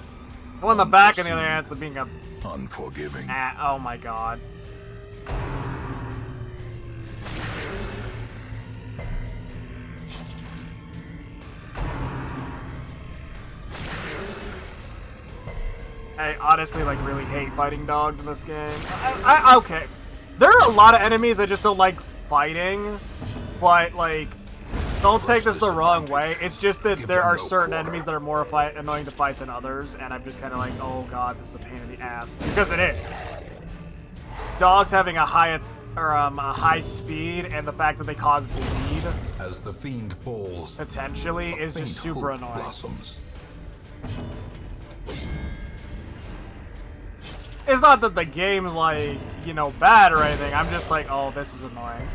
The one in the back, on the other hand, is being a unforgiving. oh my god. I honestly like really hate fighting dogs in this game. Okay, there are a lot of enemies I just don't like fighting, but like, don't take this the wrong way. It's just that there are certain enemies that are more annoying to fight than others, and I'm just kind of like, oh god, this is a pain in the ass, because it is. Dogs having a high speed and the fact that they cause bleed As the fiend falls, potentially is faint just super hope annoying. blossoms. It's not that the game's like, you know, bad or anything. I'm just like, oh, this is annoying.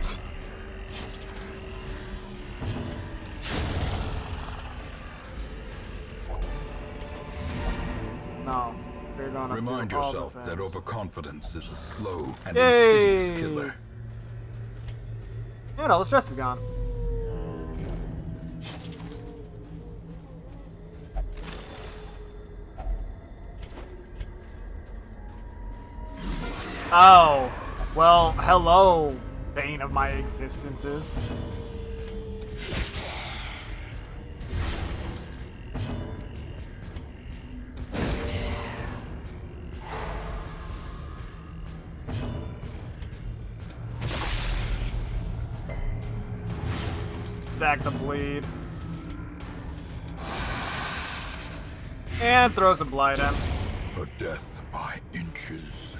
No, we're gonna Remind do all yourself the that things. overconfidence is a slow and Yay! insidious killer. Yeah, no, the stress is gone. Oh, well, hello, bane of my existences. Stack the bleed. And throw some blight in. A death by inches.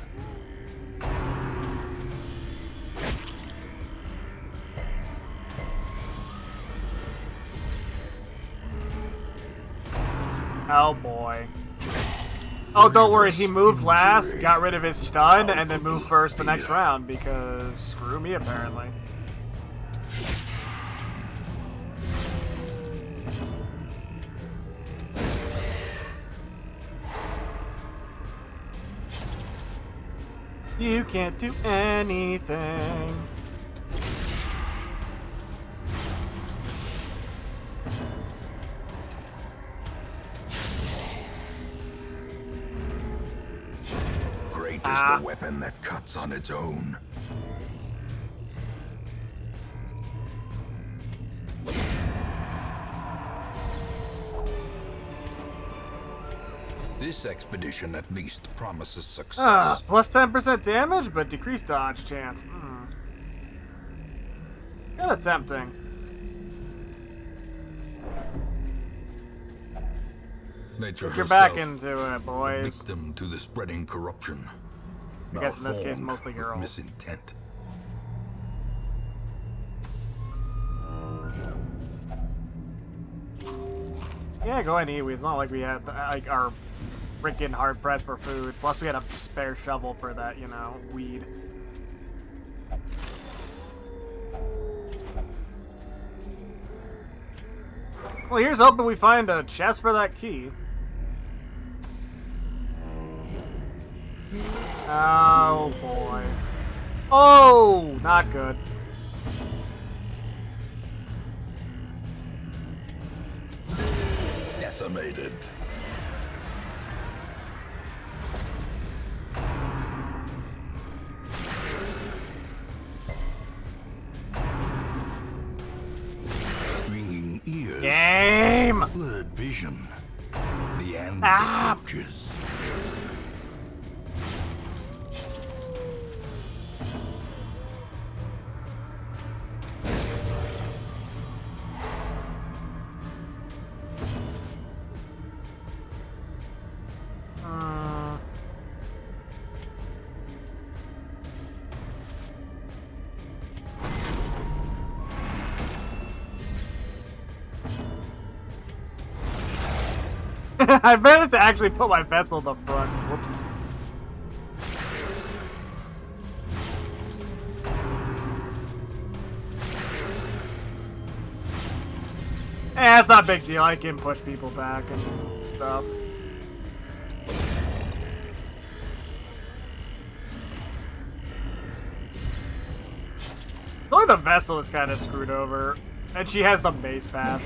Oh boy. Oh, don't worry, he moved last, got rid of his stun, and then moved first the next round, because screw me, apparently. You can't do anything. Great is the weapon that cuts on its own. This expedition at least promises success. Plus 10% damage, but decreased dodge chance. Kinda tempting. Nature Get your back herself, into it, boys. victim to the spreading corruption. I guess in this case, Malformed mostly with girls. misintent. Yeah, go ahead and eat. It's not like we had like our freaking hard press for food. Plus, we had a spare shovel for that, you know, weed. Well, here's hoping we find a chest for that key. Oh boy. Oh, not good. Decimated. Ringing ears. Game! Blurred vision. The end Ah! approaches. I managed to actually put my vessel in the front. Whoops. Eh, it's not a big deal. I can push people back and stuff. It's only the Vestal is kind of screwed over. And she has the Mace Bash.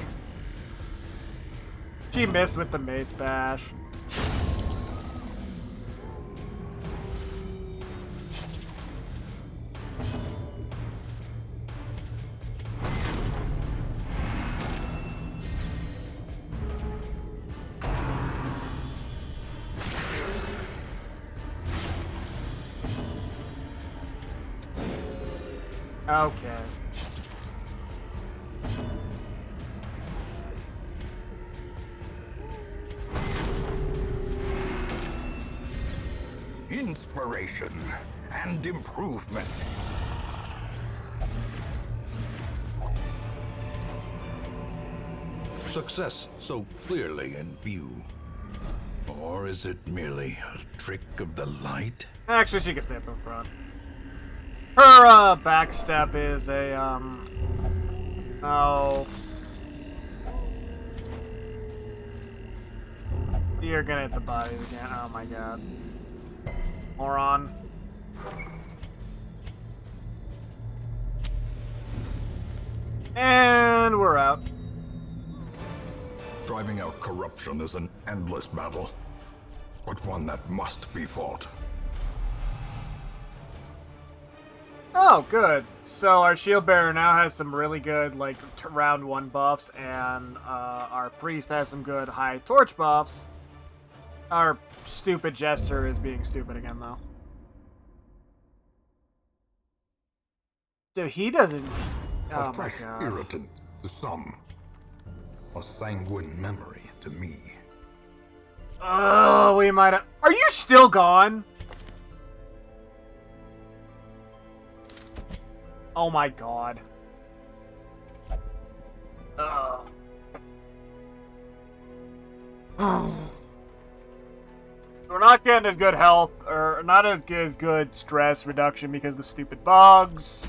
She missed with the Mace Bash. Okay. Inspiration and improvement. Success so clearly in view. Or is it merely a trick of the light? Actually, she can stay up in front. Her, backstep is a, oh. You're gonna hit the bodies again. Oh my god. Moron. And we're out. Driving out corruption is an endless battle, but one that must be fought. Oh, good. So our shield bearer now has some really good, like, round 1 buffs, and our priest has some good high torch buffs. Our stupid jester is being stupid again, though. So he doesn't... Oh A my fresh god. irritant to some, a sanguine memory to me. Oh, we might have... Are you still gone? Oh my god. Ugh. We're not getting as good health, or not as good stress reduction because of the stupid bugs.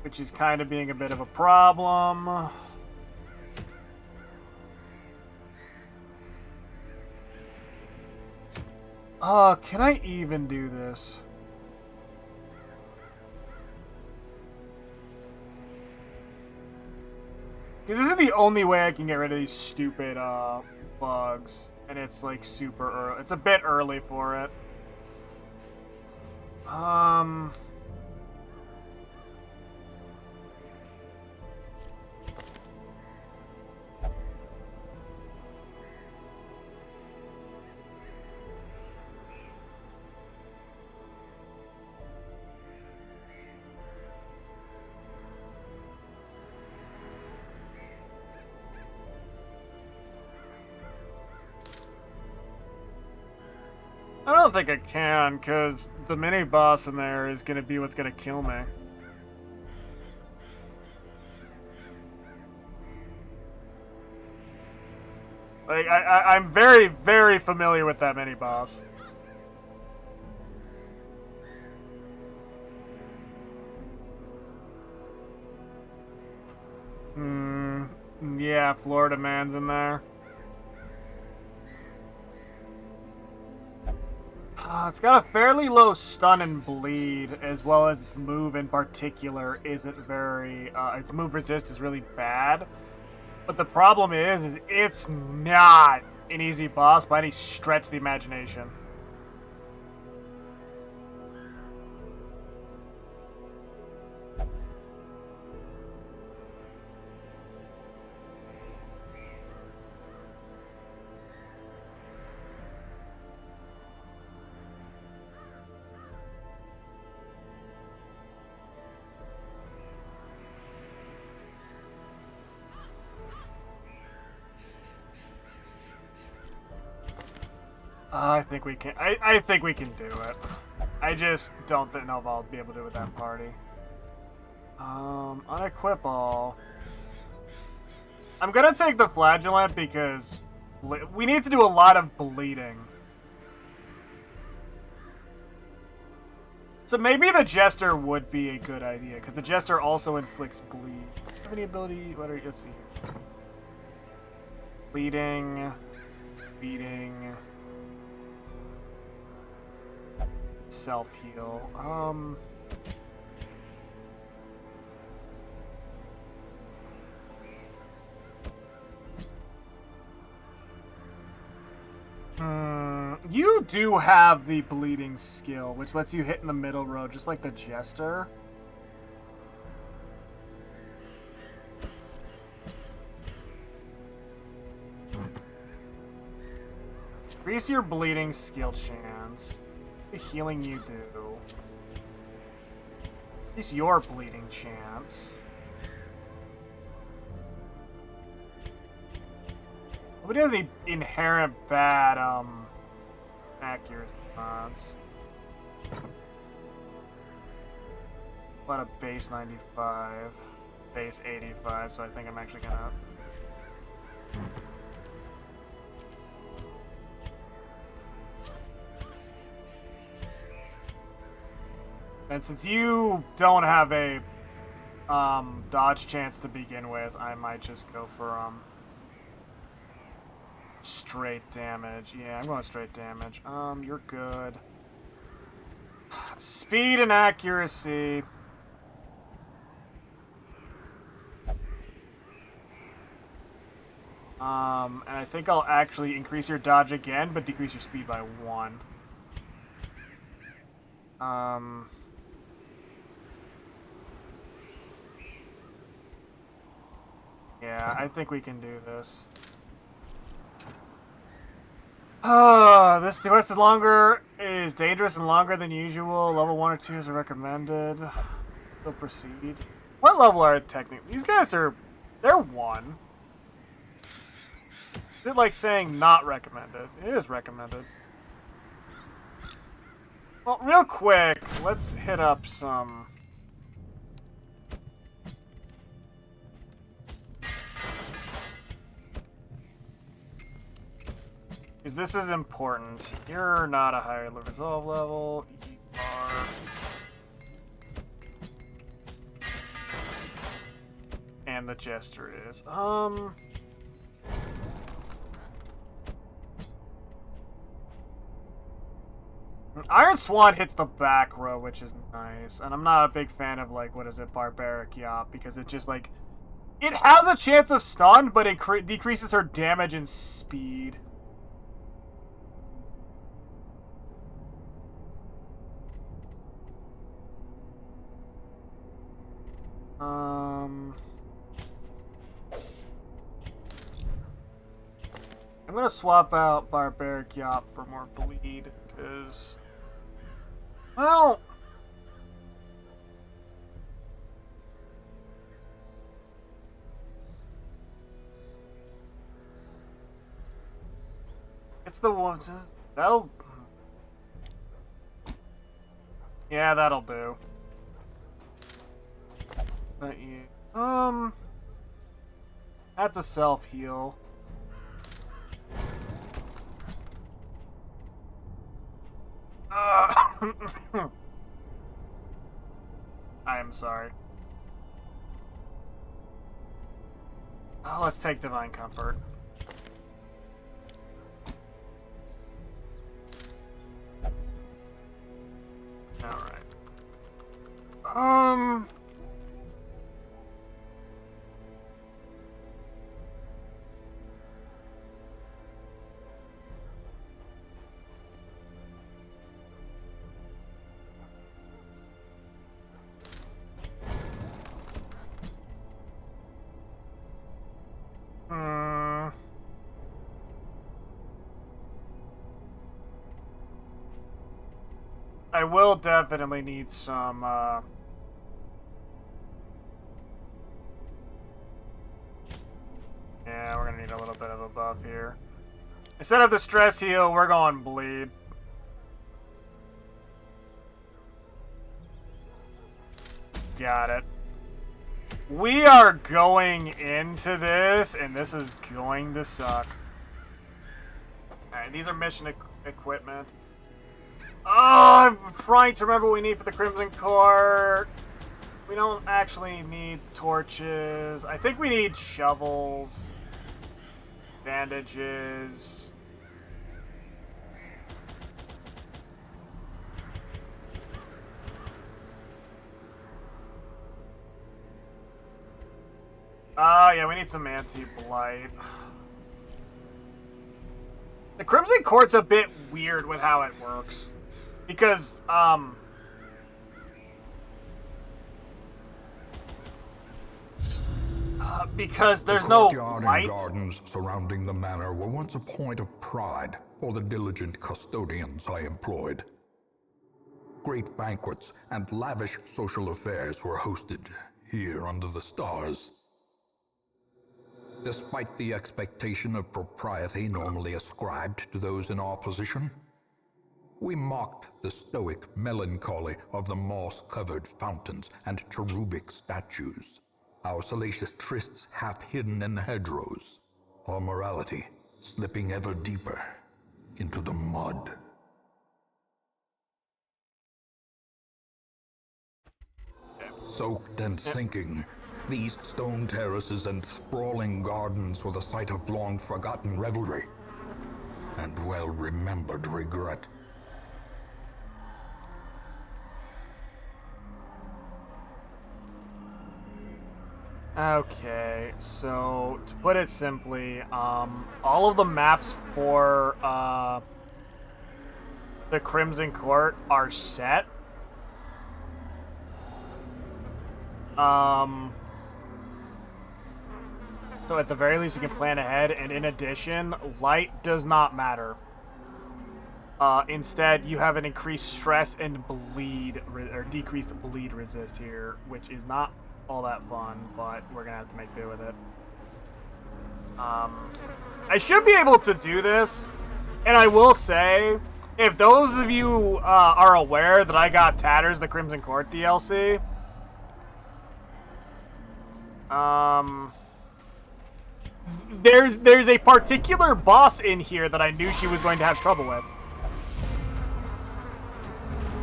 Which is kind of being a bit of a problem. Can I even do this? Because this is the only way I can get rid of these stupid, bugs. And it's, like, super early. It's a bit early for it. I don't think I can, because the mini-boss in there is going to be what's going to kill me. Like, I'm very, very familiar with that mini-boss. Yeah, Florida Man's in there. It's got a fairly low stun and bleed, as well as its move in particular isn't very... its move resist is really bad. But the problem is it's not an easy boss by any stretch of the imagination. I think we can. I think we can do it. I just don't know if I'll be able to do it with that party. Unequip all. I'm gonna take the flagellant because we need to do a lot of bleeding. So maybe the Jester would be a good idea because the Jester also inflicts bleed. Do you have any ability? What are you? Let's see here. Bleeding, beating. Self-heal. You do have the bleeding skill, which lets you hit in the middle row, just like the Jester. Increase your bleeding skill chance. The healing you do. Increase your bleeding chance. Nobody has any inherent bad, accuracy mods. What a base 95. Base 85, so I think I'm actually gonna... And since you don't have a dodge chance to begin with, I might just go for straight damage. Yeah, I'm going straight damage. You're good. Speed and accuracy. And I think I'll actually increase your dodge again, but decrease your speed by 1. Yeah, I think we can do this. This quest is dangerous and longer than usual. Level 1 or 2 is recommended. Still proceed. What level are technically? These guys are... They're 1. Is it like saying not recommended? It is recommended. Well, real quick, let's hit up some... Because this is important. You're not a higher resolve level. You are. And the Jester is. Iron Swan hits the back row, which is nice. And I'm not a big fan of, like, what is it, Barbaric Yop, because it just, like, it has a chance of stun, but it decreases her damage and speed. I'm gonna swap out Barbaric Yop for more bleed, because, well, it's the one that'll, yeah, that'll do. But yeah, that's a self-heal. I am sorry. Oh, let's take Divine Comfort. Alright. I will definitely need some, yeah, we're gonna need a little bit of a buff here. Instead of the stress heal, we're going bleed. Got it. We are going into this, and this is going to suck. Alright, these are mission equipment. Oh, I'm trying to remember what we need for the Crimson Court. We don't actually need torches. I think we need shovels, bandages. Oh, yeah, we need some anti-blight. The Crimson Court's a bit weird with how it works. Because, because there's no light. The gardens surrounding the manor were once a point of pride for the diligent custodians I employed. Great banquets and lavish social affairs were hosted here under the stars. Despite the expectation of propriety normally ascribed to those in our position, we mocked the stoic melancholy of the moss-covered fountains and cherubic statues, our salacious trysts half hidden in the hedgerows, our morality slipping ever deeper into the mud. Soaked and sinking, these stone terraces and sprawling gardens were the site of long-forgotten revelry and well-remembered regret. Okay, so to put it simply, all of the maps for the Crimson Court are set. So at the very least, you can plan ahead, and in addition, light does not matter. Instead, you have an increased stress and bleed, or decreased bleed resist here, which is not all that fun, but we're gonna have to make do with it. I should be able to do this, and I will say, if those of you are aware that I got Tatters, the Crimson Court DLC, there's a particular boss in here that I knew she was going to have trouble with.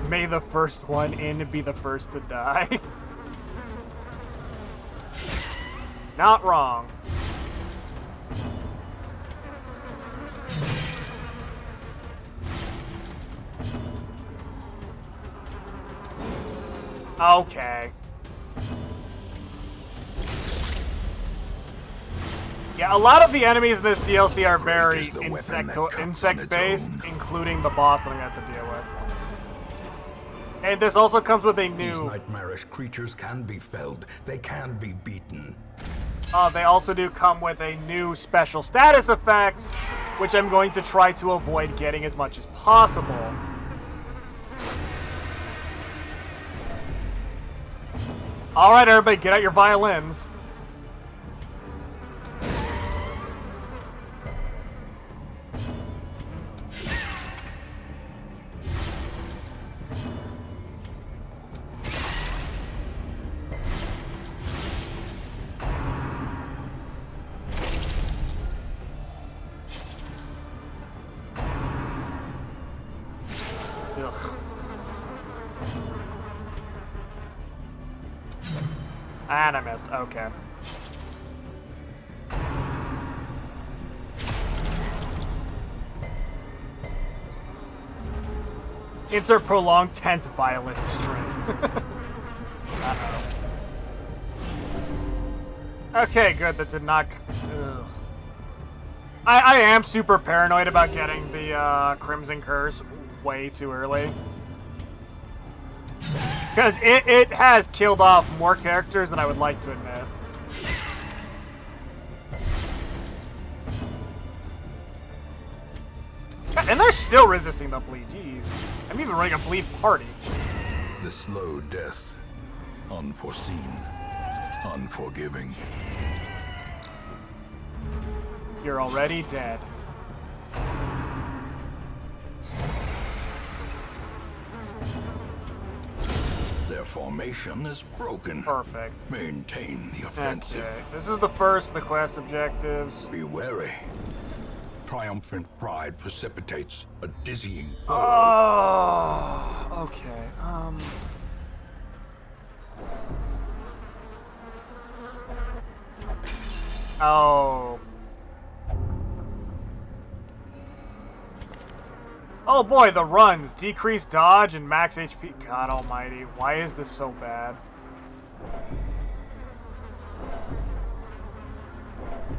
May the first one in be the first to die. Not wrong. Okay. Yeah, a lot of the enemies in this DLC are very insect-based, including the boss that I'm going to have to deal with. And this also comes with a new... These nightmarish creatures can be felled. They can be beaten. They also do come with a new special status effect, which I'm going to try to avoid getting as much as possible. Alright, everybody, get out your violins. Ugh. And I missed. Okay. Insert prolonged tense violence string. Uh-oh. Okay, good. That did not... Ugh. I am super paranoid about getting the Crimson Curse way too early. Because it has killed off more characters than I would like to admit. And they're still resisting the bleed, jeez. I'm even running a bleed party. The slow death. Unforeseen. Unforgiving. You're already dead. Their formation is broken. Perfect. Maintain the offensive. Okay, this is the first of the quest objectives. Be wary. Triumphant pride precipitates a dizzying fall. Oh, okay. Oh. Oh boy, the runs. Decrease dodge and max HP. God almighty, why is this so bad?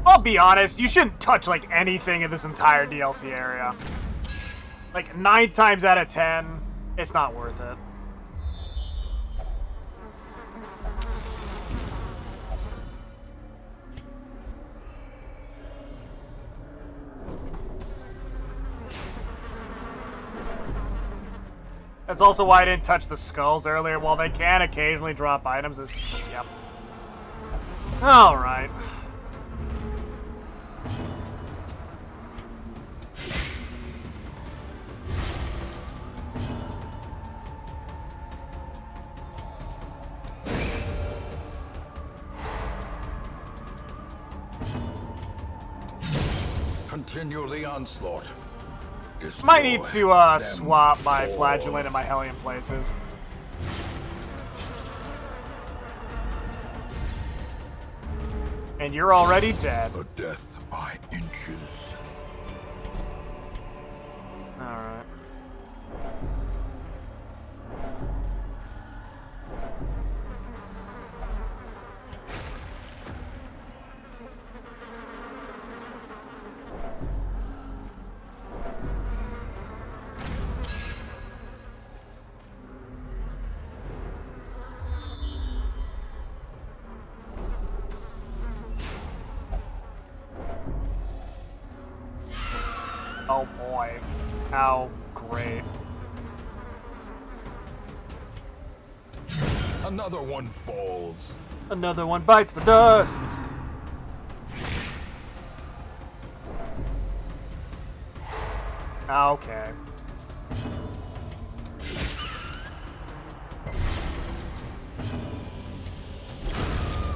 I'll be honest, you shouldn't touch, like, anything in this entire DLC area. Like, 9 times out of 10, it's not worth it. That's also why I didn't touch the skulls earlier. While they can occasionally drop items, yep. Alright. Continue the onslaught. Destroy Might need to them swap my all. Flagellant and my Hellion places. And you're already dead. A death by inches. Alright. Oh boy. How great. Another one falls. Another one bites the dust. Okay.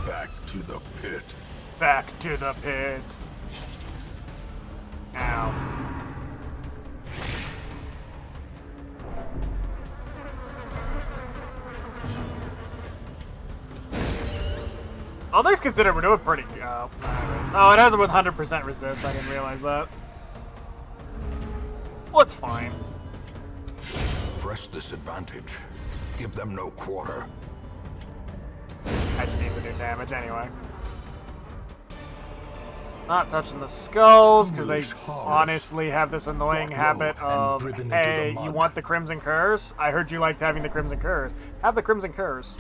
Back to the pit. Back to the pit. Ow. All things considered, we're doing pretty good. Oh, it has it with 100% resist. I didn't realize that. Well, it's fine. Press this advantage. Give them no quarter. I just need to do damage anyway. Not touching the skulls, because they honestly have this annoying habit of, hey, you want the Crimson Curse? I heard you liked having the Crimson Curse. Have the Crimson Curse.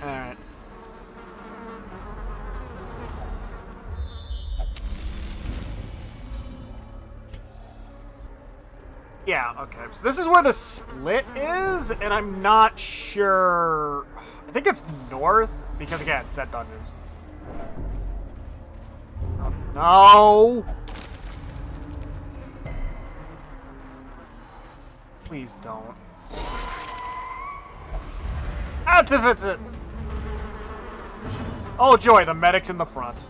Alright. Yeah, okay. So this is where the split is, and I'm not sure. I think it's north, because again, set dungeons. Oh, no! Please don't. Activate it! Oh joy, the medic's in the front.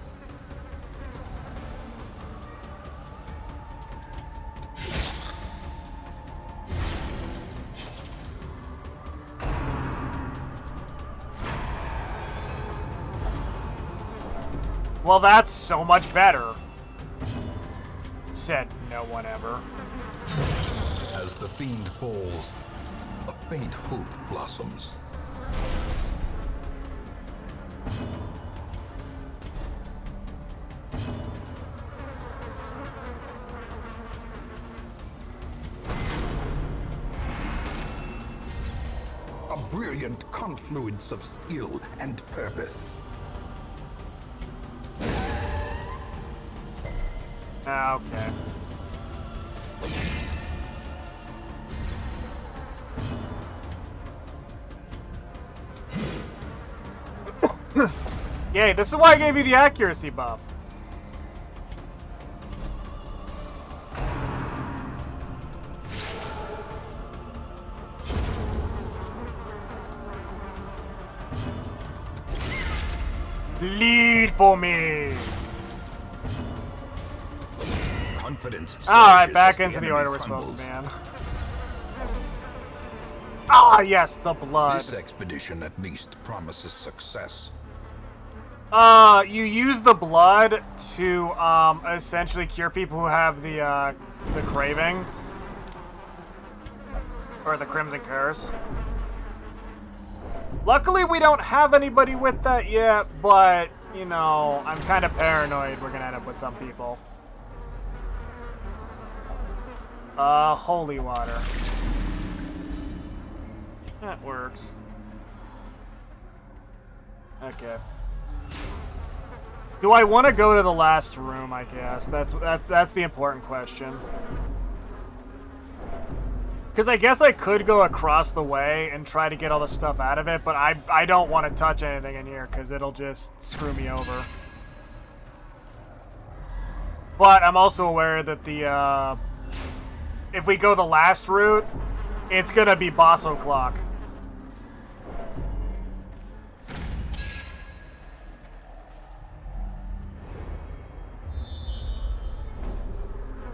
Well, that's so much better. Said no one ever. As the fiend falls, a faint hope blossoms. A brilliant confluence of skill and purpose. Okay. Yay, this is why I gave you the accuracy buff. Lead for me. Alright, back into the order we're supposed to be in. Ah, yes, the blood. This expedition at least promises success. You use the blood to, essentially cure people who have the craving. Or the Crimson Curse. Luckily, we don't have anybody with that yet, but, you know, I'm kind of paranoid we're gonna end up with some people. Holy water. That works. Okay. Do I want to go to the last room, I guess? That's the important question. Because I guess I could go across the way and try to get all the stuff out of it, but I don't want to touch anything in here because it'll just screw me over. But I'm also aware that the, if we go the last route, it's gonna be boss o'clock.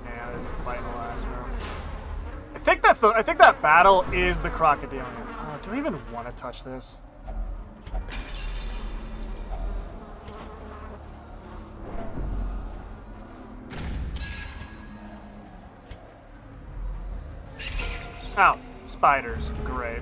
Yeah, there's a fight in the last room. I think that battle is the Crocodilian. Do I even want to touch this? Oh, spiders. Great.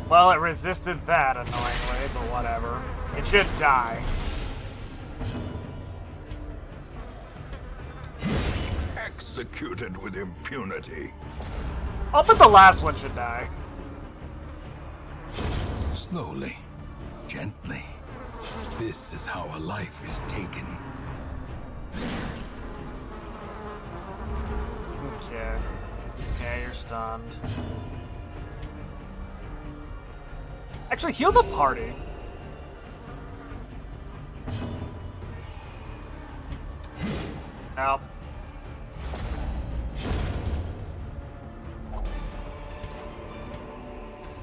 Well, it resisted that annoyingly, but whatever. It should die. Executed with impunity. I'll bet the last one should die. Slowly, gently. This is how a life is taken. Okay. Yeah, you're stunned. Actually, heal the party. Nope.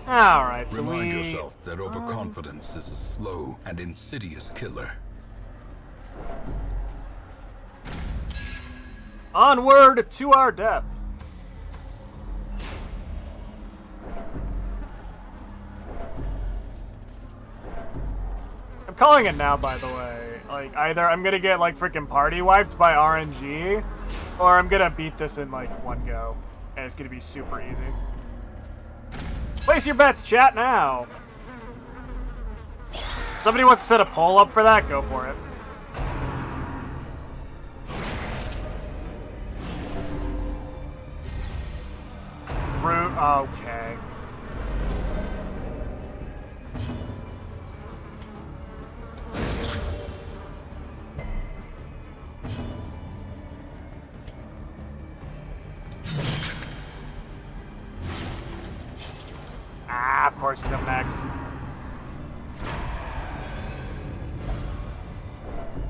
Alright, so Remind yourself that overconfidence is a slow and insidious killer. Onward to our death. I'm calling it now, by the way. Like, either I'm gonna get, like, freaking party wiped by RNG, or I'm gonna beat this in, like, one go. And it's gonna be super easy. Place your bets, chat, now! Somebody wants to set a poll up for that? Go for it. Okay. Ah, of course he's up next.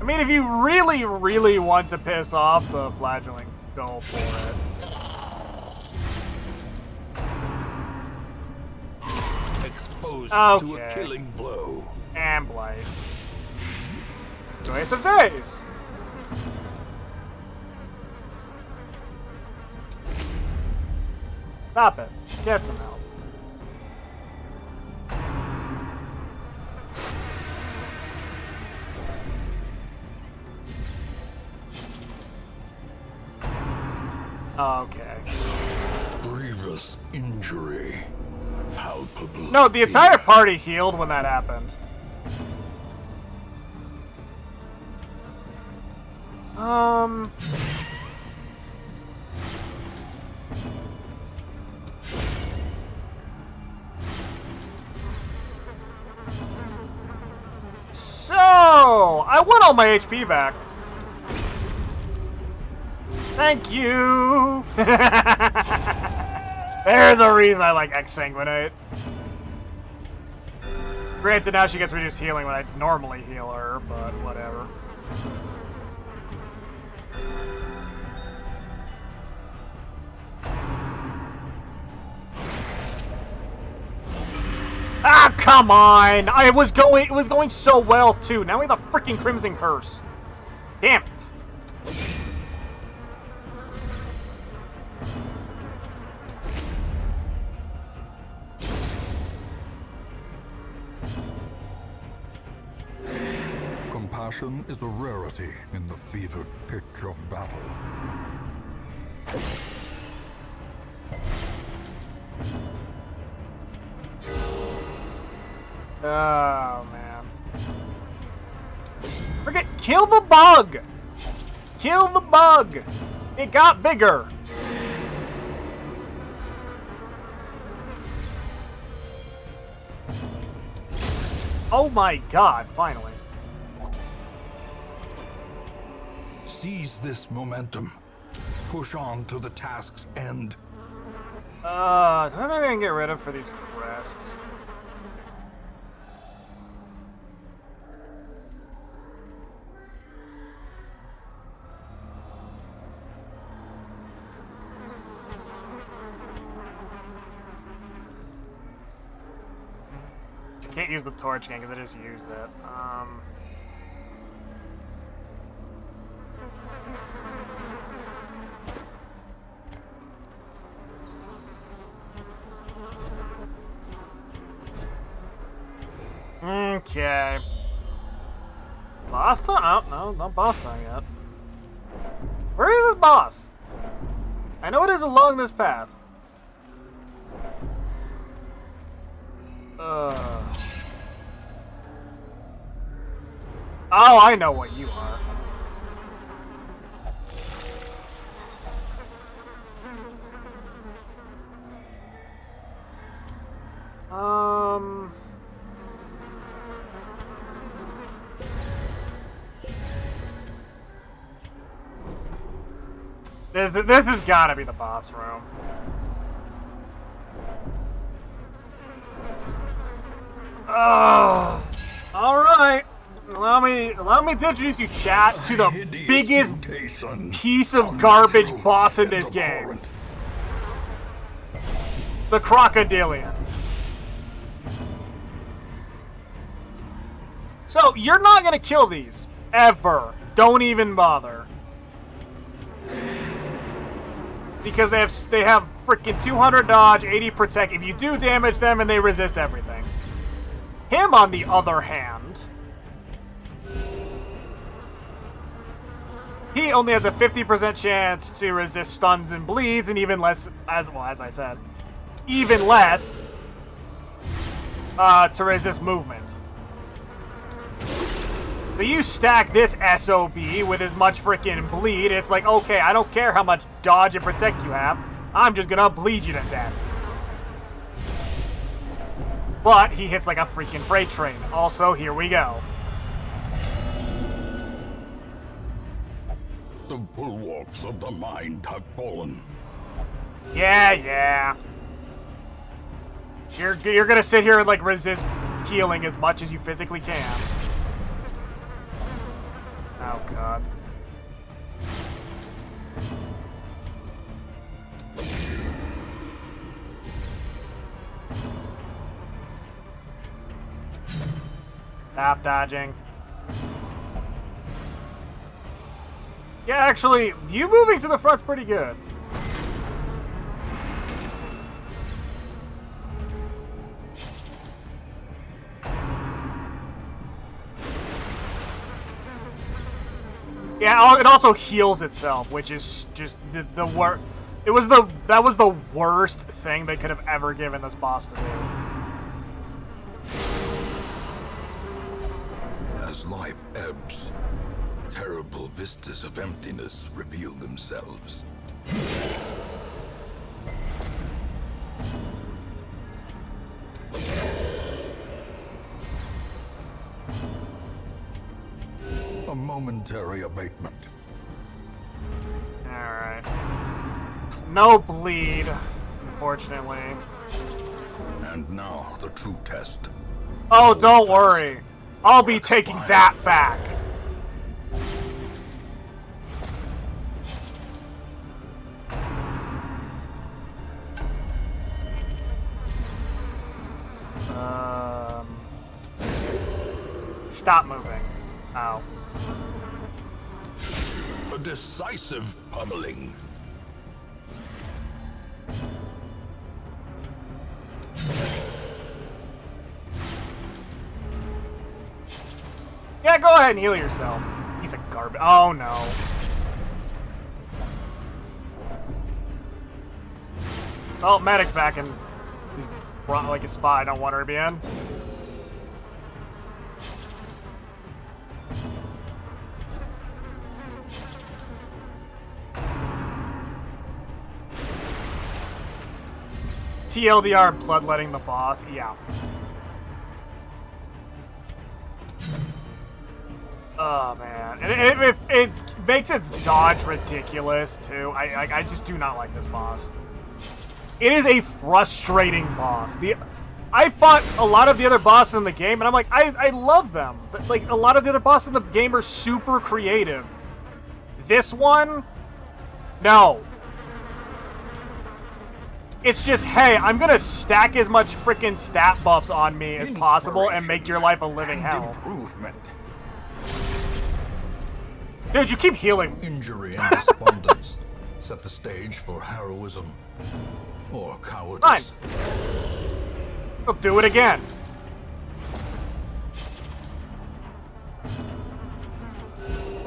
I mean, if you really, really want to piss off the flagellant, go for it. Exposed Okay. to a killing blow. And blight. Choice of days. Stop it. Get some help. Okay. Grievous injury. Palpable. No, the entire party healed when that happened. So, I want all my HP back. Thank you! There's the reason I like Exsanguinate. Granted, now she gets reduced healing when I normally heal her, but whatever. Ah, come on! It was going so well too. Now we have the freaking Crimson Curse. Damn it! Compassion is a rarity in the fevered pitch of battle. Oh, man. Forget, kill the bug! Kill the bug! It got bigger! Oh my god, finally. Seize this momentum. Push on to the task's end. Do I have anything I can get rid of for these crests? I can't use the torch again because I just used it. Okay. Boss time? Oh, no, not boss time yet. Where is this boss? I know it is along this path. Oh, I know what you are. This has gotta be the boss room. All right. Allow me to introduce you, chat, to the biggest piece of garbage boss in this game. The Crocodilian. So, you're not gonna kill these. Ever. Don't even bother. Because they have freaking 200 dodge, 80 protect. If you do damage them, and they resist everything. Him, on the other hand, he only has a 50% chance to resist stuns and bleeds, and even less, as I said, even less to resist movement. So you stack this SOB with as much freaking bleed, it's like, okay, I don't care how much dodge and protect you have, I'm just gonna bleed you to death. But he hits like a freaking freight train. Also, here we go. The bulwarks of the mind have fallen. Yeah. You're gonna sit here and like resist healing as much as you physically can. Oh god. Stop dodging. Yeah, actually, you moving to the front's pretty good. Yeah, it also heals itself, which is just the worst. That was the worst thing they could have ever given this boss to do. As life ebbs, terrible vistas of emptiness reveal themselves. A momentary abatement. Alright. No bleed, unfortunately. And now the true test. Oh, don't worry. I'll be taking that back. Stop moving. Oh. A decisive pummeling. Yeah, go ahead and heal yourself. He's a garbage. Oh no. Oh, medic's back in like a spot I don't want her to be in. TLDR and bloodletting the boss, yeah. Oh man, and it makes its dodge ridiculous too. I just do not like this boss. It is a frustrating boss. I fought a lot of the other bosses in the game, and I'm like, I love them. But like a lot of the other bosses in the game are super creative. This one, no. It's just, hey, I'm gonna stack as much freaking stat buffs on me as possible and make your life a living hell. Improvement. Dude, you keep healing. Injury and despondence set the stage for heroism or cowardice. Fine. I'll do it again.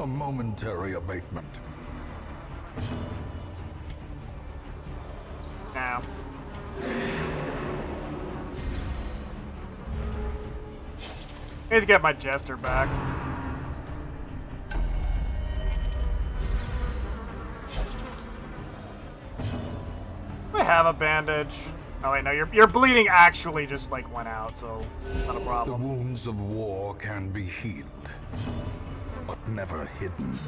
A momentary abatement. Now. I need to get my jester back. I have a bandage. Oh wait, no, your bleeding actually just like went out, so it's not a The problem. wounds of war can be healed, but never hidden.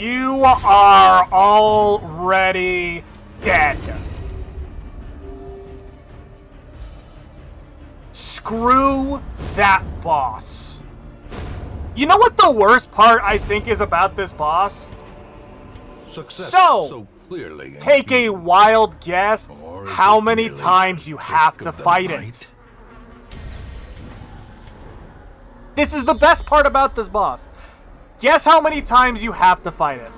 You are already dead. Screw that boss. You know what the worst part I think is about this boss? Success So clearly take a wild guess Or is how it many merely times you the have trick to of the fight night? it. This is the best part about this boss. Guess how many times you have to fight it.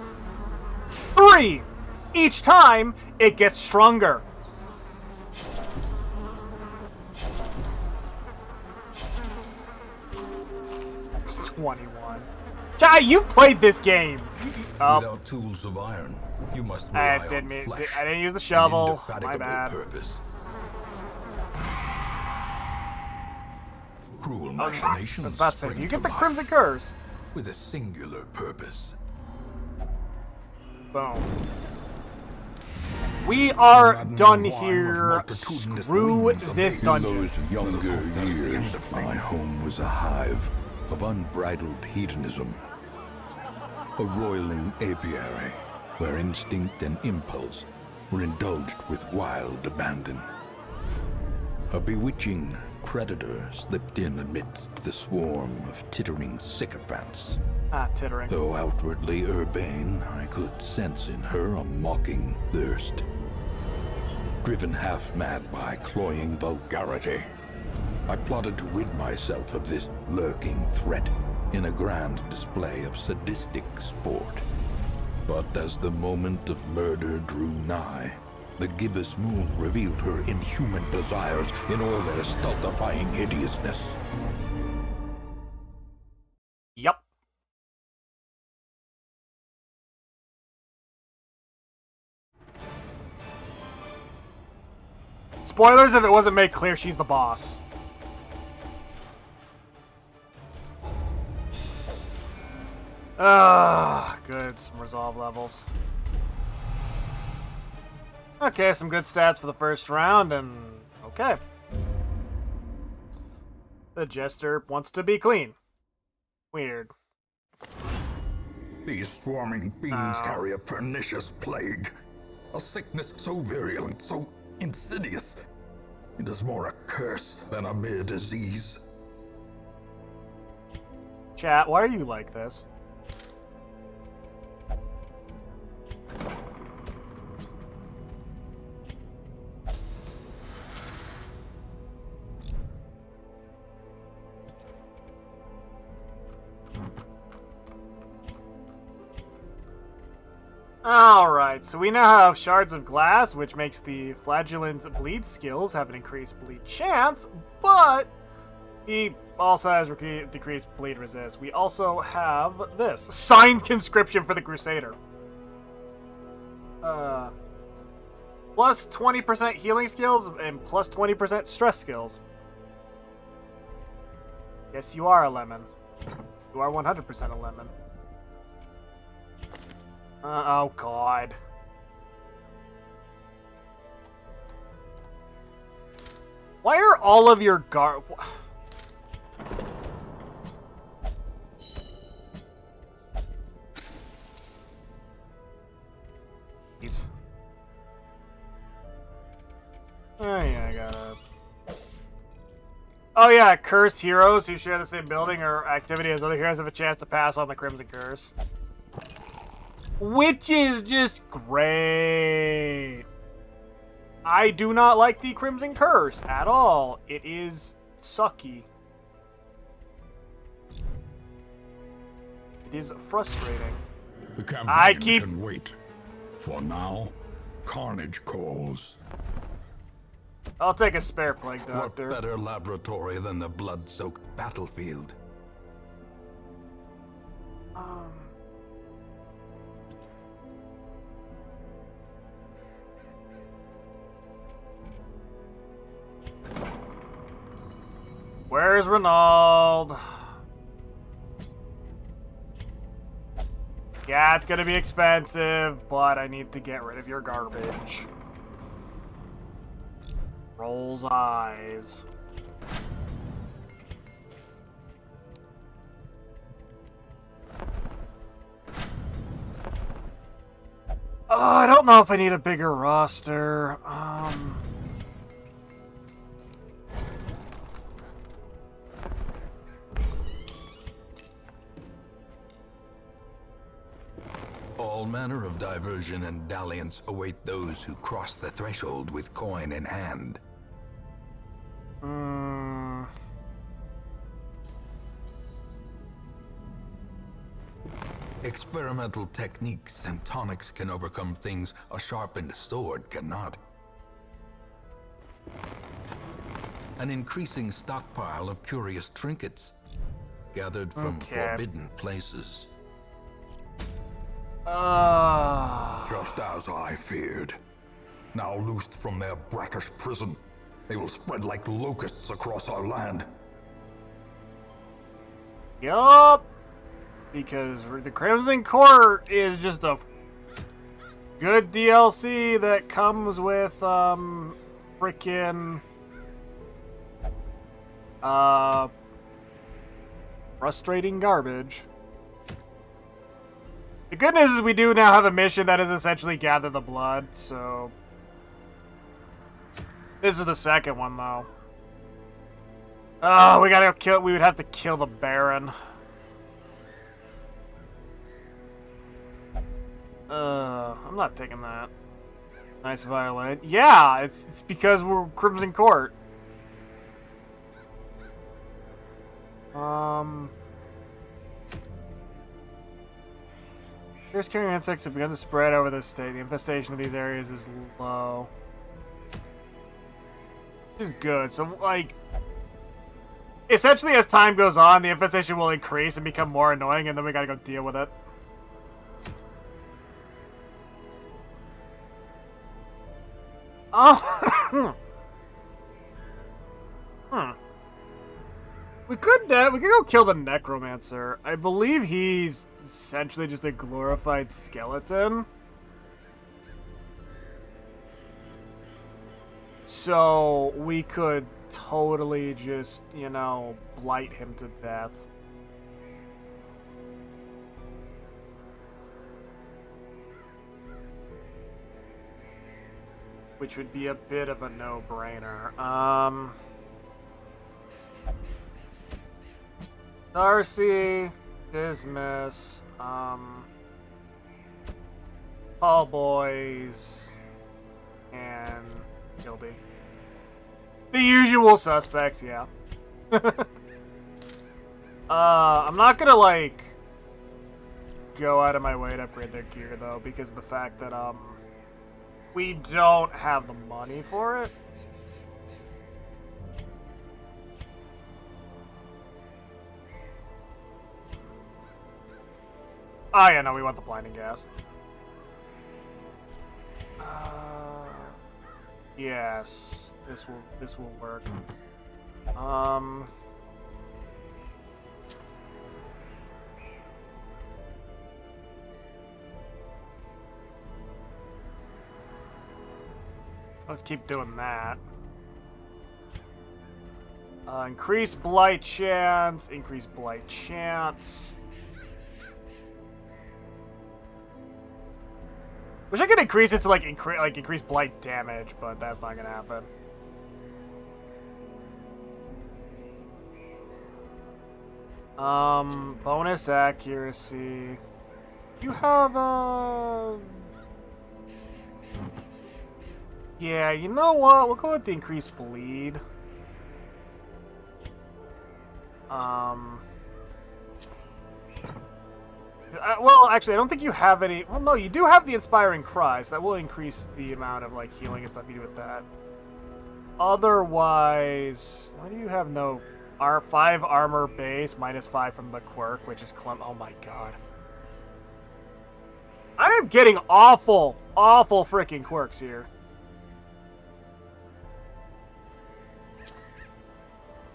3. Each time, it gets stronger. That's 21. Jai, you've played this game. Without tools of iron, you must rely I didn't on flesh. I didn't use the an shovel. My indefatigable bad. purpose. Cruel I machinations was about to say, spring do you get to the life Crimson Curse? with a singular purpose. Boom. We are Maddening done whine of here. multitudinous Screw wings this In dungeon. those younger That is the years, end of my things. home was a hive of unbridled hedonism. A roiling apiary where instinct and impulse were indulged with wild abandon. A bewitching predator slipped in amidst the swarm of tittering sycophants. Ah, tittering. Though outwardly urbane, I could sense in her a mocking thirst. Driven half-mad by cloying vulgarity, I plotted to rid myself of this lurking threat in a grand display of sadistic sport. But as the moment of murder drew nigh, the gibbous moon revealed her inhuman desires in all their stultifying hideousness. Yup. Spoilers if it wasn't made clear, she's the boss. Good. Some resolve levels. Okay, some good stats for the first round, and okay. The Jester wants to be clean. Weird. These swarming fiends carry a pernicious plague. A sickness so virulent, so insidious. It is more a curse than a mere disease. Chat, why are you like this? Alright, so we now have Shards of Glass, which makes the Flagellant's bleed skills have an increased bleed chance, but he also has decreased bleed resist. We also have this. Signed Conscription for the Crusader. Plus 20% healing skills and plus 20% stress skills. Yes, you are a lemon. You are 100% a lemon. Oh god. Why are all of your Oh yeah, I gotta... Oh yeah, cursed heroes who share the same building or activity as other heroes have a chance to pass on the Crimson Curse. Which is just great. I do not like the Crimson Curse at all. It is sucky. It is frustrating. The campaign can wait. For now, carnage calls. I'll take a spare plague What doctor. better laboratory than the blood-soaked battlefield? Where's Renaud? Yeah, it's gonna be expensive, but I need to get rid of your garbage. Rolls eyes. I don't know if I need a bigger roster. All manner of diversion and dalliance await those who cross the threshold with coin in hand. Experimental techniques and tonics can overcome things a sharpened sword cannot. An increasing stockpile of curious trinkets, gathered from forbidden places. Just as I feared. Now loosed from their brackish prison, they will spread like locusts across our land. Yup. Because the Crimson Court is just a good DLC that comes with freaking frustrating garbage. The good news is we do now have a mission that is essentially gather the blood, so this is the second one though. Oh, we would have to kill the Baron. I'm not taking that. Nice violin. Yeah, it's because we're Crimson Court. Fierce carrying insects have begun to spread over this state. The infestation of these areas is low. Which is good. So, like, essentially as time goes on, the infestation will increase and become more annoying, and then we gotta go deal with it. Oh, we could go kill the Necromancer. I believe he's essentially just a glorified skeleton. So we could totally just, you know, blight him to death. Which would be a bit of a no-brainer. Darcy, Dismiss, All Boys, and Gildy. The usual suspects, yeah. I'm not gonna, like, go out of my way to upgrade their gear, though, because of the fact that, we don't have the money for it. Oh yeah, no, we want the blinding gas. Yes, this will work. Let's keep doing that. Increase blight chance. Increase blight chance. Wish I could increase it to like increase blight damage, but that's not gonna happen. Bonus accuracy. You have yeah, you know what? We'll go with the increased bleed. Well, actually, I don't think you have any... Well, no, you do have the Inspiring Cry, so that will increase the amount of, like, healing and stuff you do with that. Otherwise... Why do you have no... 5 armor base, -5 from the quirk, which is Oh my god. I am getting awful freaking quirks here.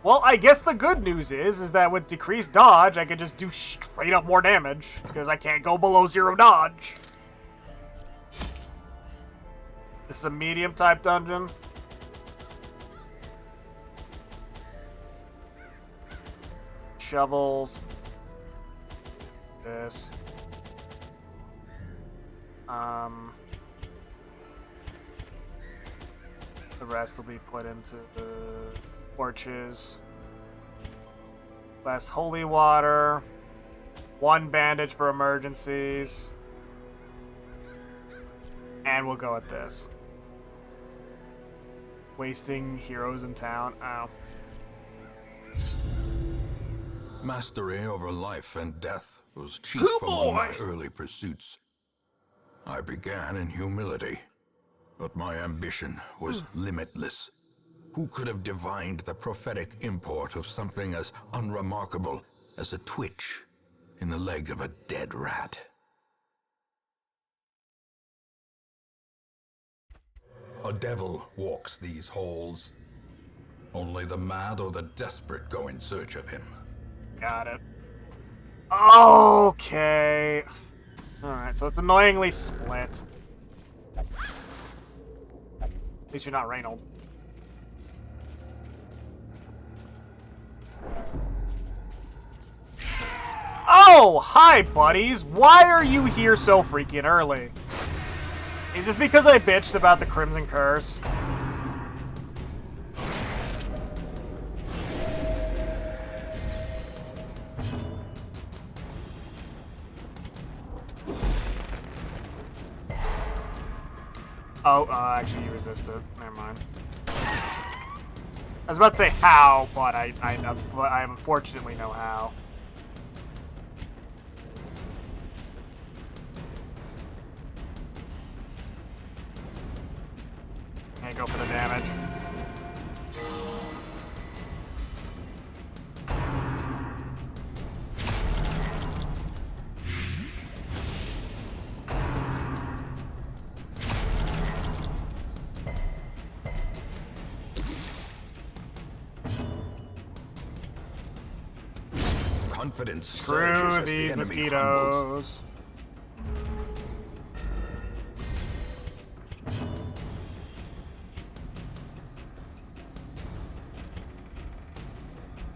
Well, I guess the good news is that with decreased dodge, I can just do straight up more damage, because I can't go below 0 dodge. This is a medium type dungeon. Shovels. This. The rest will be put into the torches. Less holy water. 1 bandage for emergencies. And we'll go with this. Wasting heroes in town. Oh. Mastery over life and death was chief among my early pursuits. I began in humility, but my ambition was limitless. Who could have divined the prophetic import of something as unremarkable as a twitch in the leg of a dead rat? A devil walks these halls. Only the mad or the desperate go in search of him. Got it. Okay. Alright, so it's annoyingly split. At least you're not Reynold. Oh, hi, buddies. Why are you here so freaking early? Is this because I bitched about the Crimson Curse? Oh, actually, you resisted. Never mind. I was about to say how, but I unfortunately know how. Can't go for the damage. Confidence Screw surges as the these enemy crumbles. mosquitoes.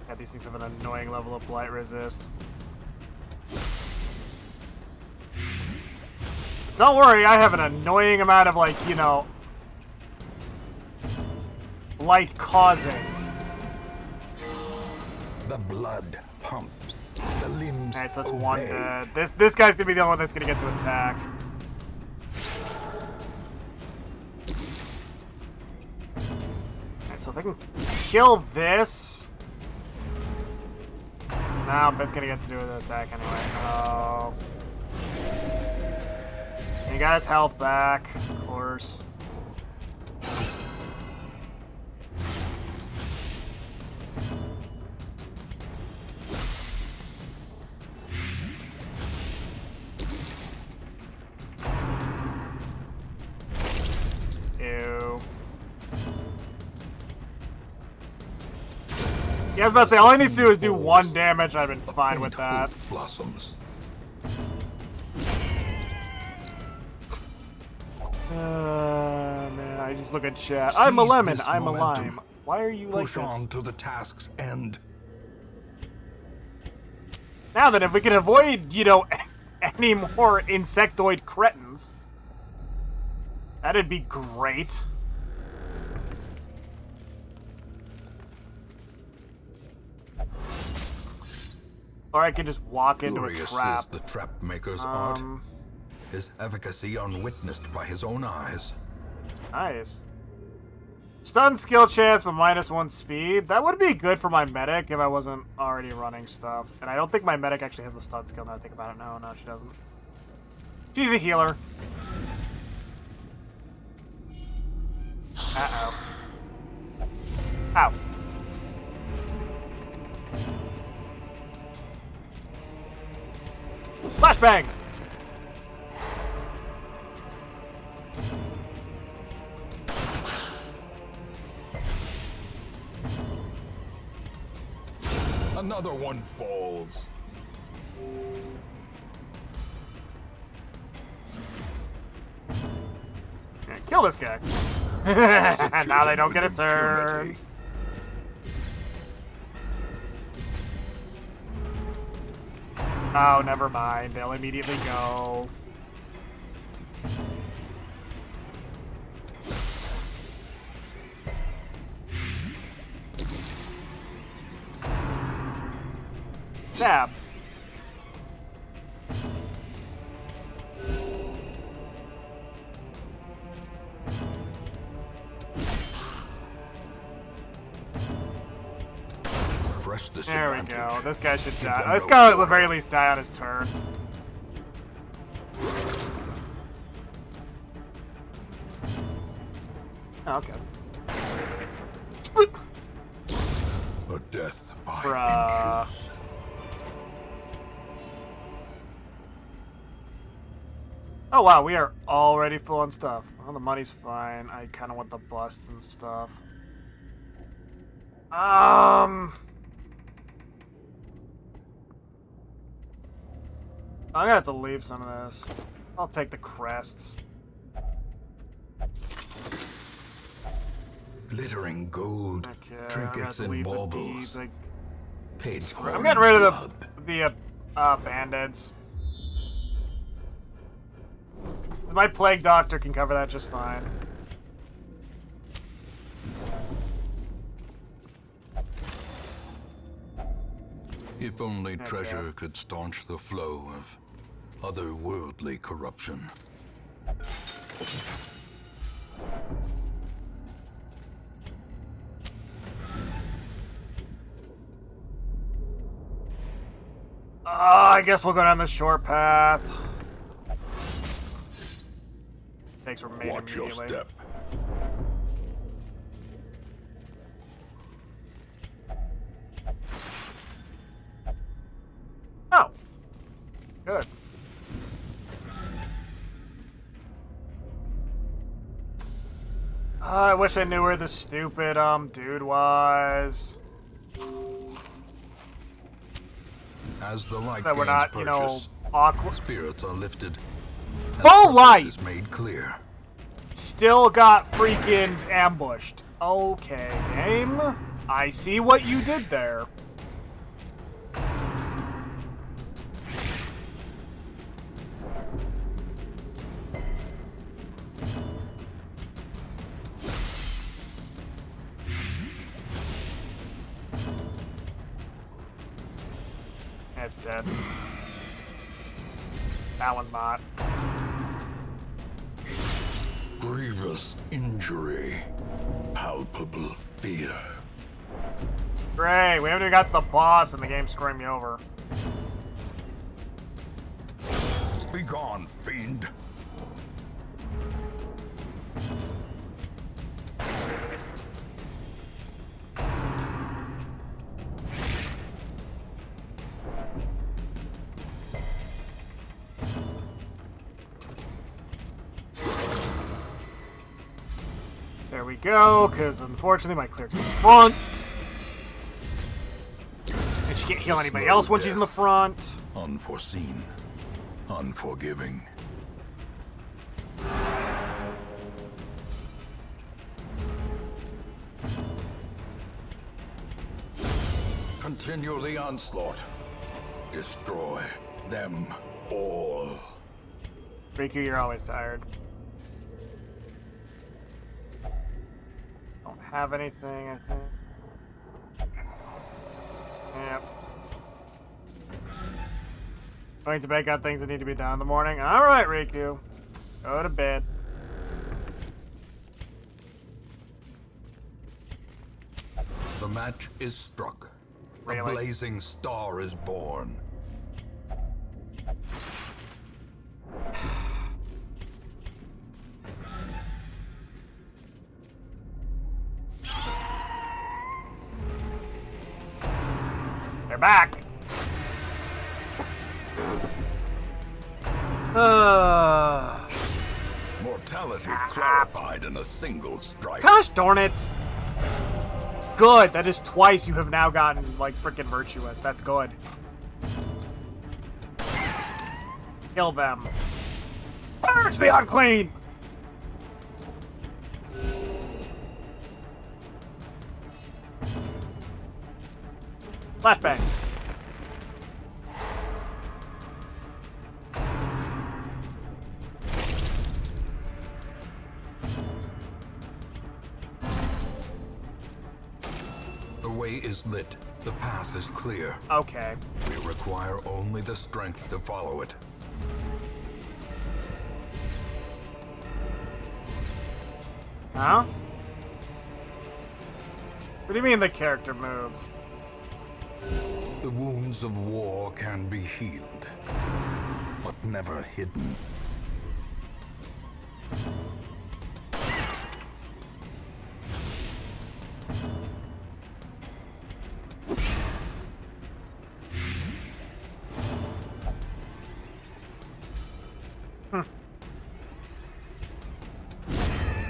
Yeah, these things have an annoying level of blight resist. Don't worry, I have an annoying amount of, like, you know, blight causing. The blood pumps. The limbs Alright, so that's obey. one dead. This guy's gonna be the only one that's gonna get to attack. Alright, so if I can kill this. No, but it's gonna get to do the attack anyway. Oh. He got his health back, of course. Ew. Yeah, I was about to say, all I need to do is do 1 damage, I've been fine with that. Blossoms. Man, I just look at chat. I'm a Seize lemon, this I'm a momentum. lime. Why are you like Push this? on to the task's end. Now then, if we can avoid, you know, any more insectoid cretins, that'd be great. Or I could just walk into a Glorious trap. is the trap maker's art. His efficacy unwitnessed by his own eyes. Nice. Stun skill chance, but -1 speed. That would be good for my medic if I wasn't already running stuff. And I don't think my medic actually has the stun skill now I think about it. No, she doesn't. She's a healer. Uh-oh. Ow. Flashbang! Another one falls. Yeah, kill this guy. Now they don't get a turn. Impunity. Oh, never mind. They'll immediately go. Stab. Press this There we advantage. go. This guy should Give die. them This no guy at the quarter. very least die on his turn. Oh, okay. A death by Bruh. inches. Oh wow, we are already full on stuff. Well, the money's fine. I kind of want the busts and stuff. I'm gonna have to leave some of this. I'll take the crests. Glittering gold, Okay, I'm gonna have trinkets to and leave the baubles, deeds. Like, paid for I'm in getting rid of blood. the bandits. My plague doctor can cover that just fine. If only Okay. treasure could staunch the flow of otherworldly corruption. I guess we'll go down the short path. Thanks for made Watch your immediately. step. Oh. Good. I wish I knew where the stupid dude was. As the light That we're gains not, you know, purchase, awkward. spirits are lifted. and Full purpose light! is made clear. Still got freaking ambushed. Okay, game. I see what you did there. It's dead. That one's not. Grievous injury. Palpable fear. Great, we haven't even got to the boss and the game's screwing me over. Begone, fiend. There we go, because unfortunately my cleric's in the front. And she can't heal anybody Slow else when she's in the death. front. Unforeseen. Unforgiving. Continue the onslaught. Destroy them all. Riku, you're always tired. Don't have anything, I think. Yep. Going to bed, got things that need to be done in the morning. Alright, Riku. Go to bed. The match is struck. Really? A blazing star is born. They're back. Mortality clarified in a single strike. Gosh darn it! Good. That is twice you have now gotten, like, freaking virtuous. That's good. Kill them. Purge the unclean! Flashbang. The way is lit. The path is clear. Okay. We require only the strength to follow it. Huh? What do you mean the character moves? The wounds of war can be healed, but never hidden.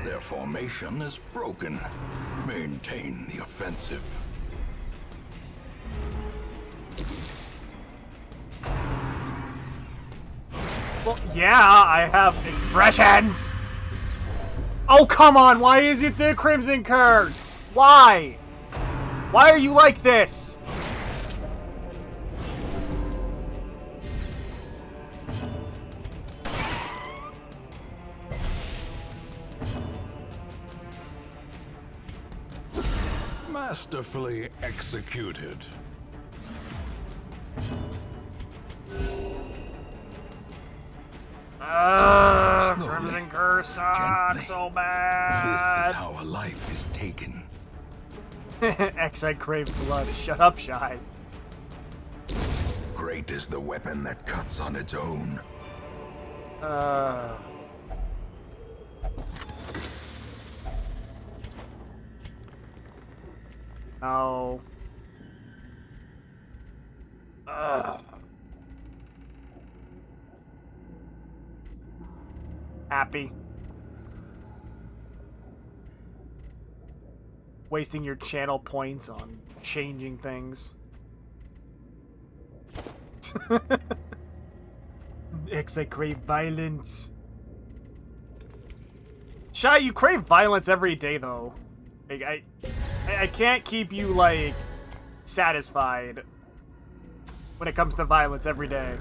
Their formation is broken. Maintain the offensive. Well, yeah, I have expressions! Oh, come on! Why is it the Crimson Curse? Why? Why are you like this? Masterfully executed. Slowly, Crimson Curse sucks gently. so This bad. is how a life is taken. X, I crave blood. Shut up, Shy. Great is the weapon that cuts on its own. No. Happy. Wasting your channel points on changing things. X, I crave violence. Shy, you crave violence every day, though. Like, I can't keep you, like, satisfied when it comes to violence every day.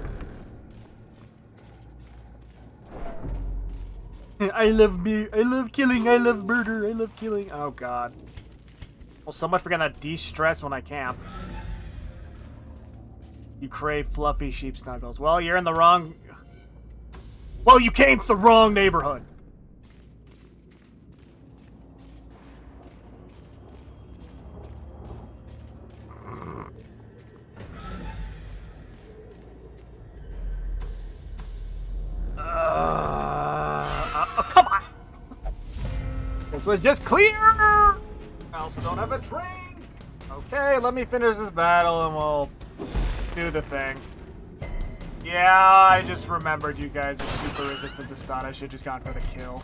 I love killing, I love murder, I love killing. Oh, God. Well, so much for getting that de-stress when I camp. You crave fluffy sheep snuggles. Well, you're in the wrong... Well, you came to the wrong neighborhood. Oh, come on! This was just clear! I also don't have a drink! Okay, let me finish this battle and we'll do the thing. Yeah, I just remembered you guys are super resistant to stun. I should just gone for the kill.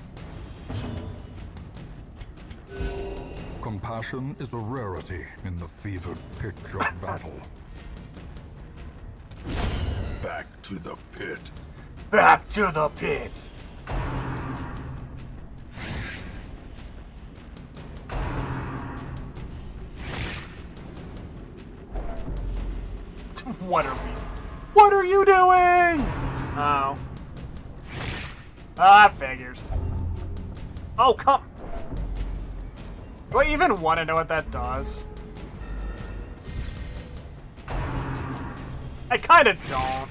Compassion is a rarity in the fevered pitch of battle. Back to the pit. Back to the pit! What are you doing? Oh. Ah, figures. Oh, come. Do I even want to know what that does? I kind of don't.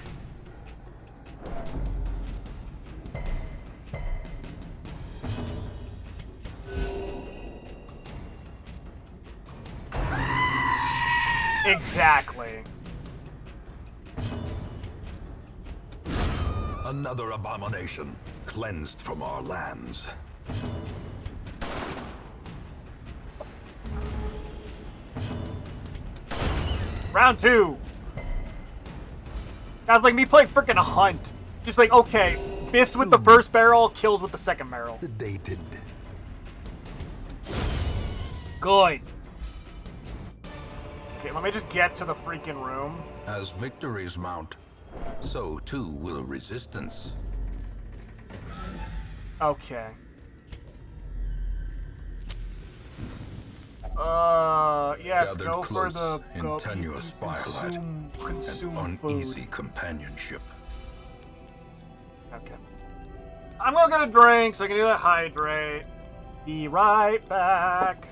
Exactly. Another abomination, cleansed from our lands. Round 2. Guys, like me playing freaking Hunt. Just like, okay, missed with the first barrel, kills with the second barrel. Sedated. Good. Okay, let me just get to the freaking room. As victories mount, so too will resistance. Okay. Yes, Gathered go for close the... in tenuous firelight consume and food. uneasy companionship. Okay. I'm gonna get a drink so I can do that hydrate. Be right back.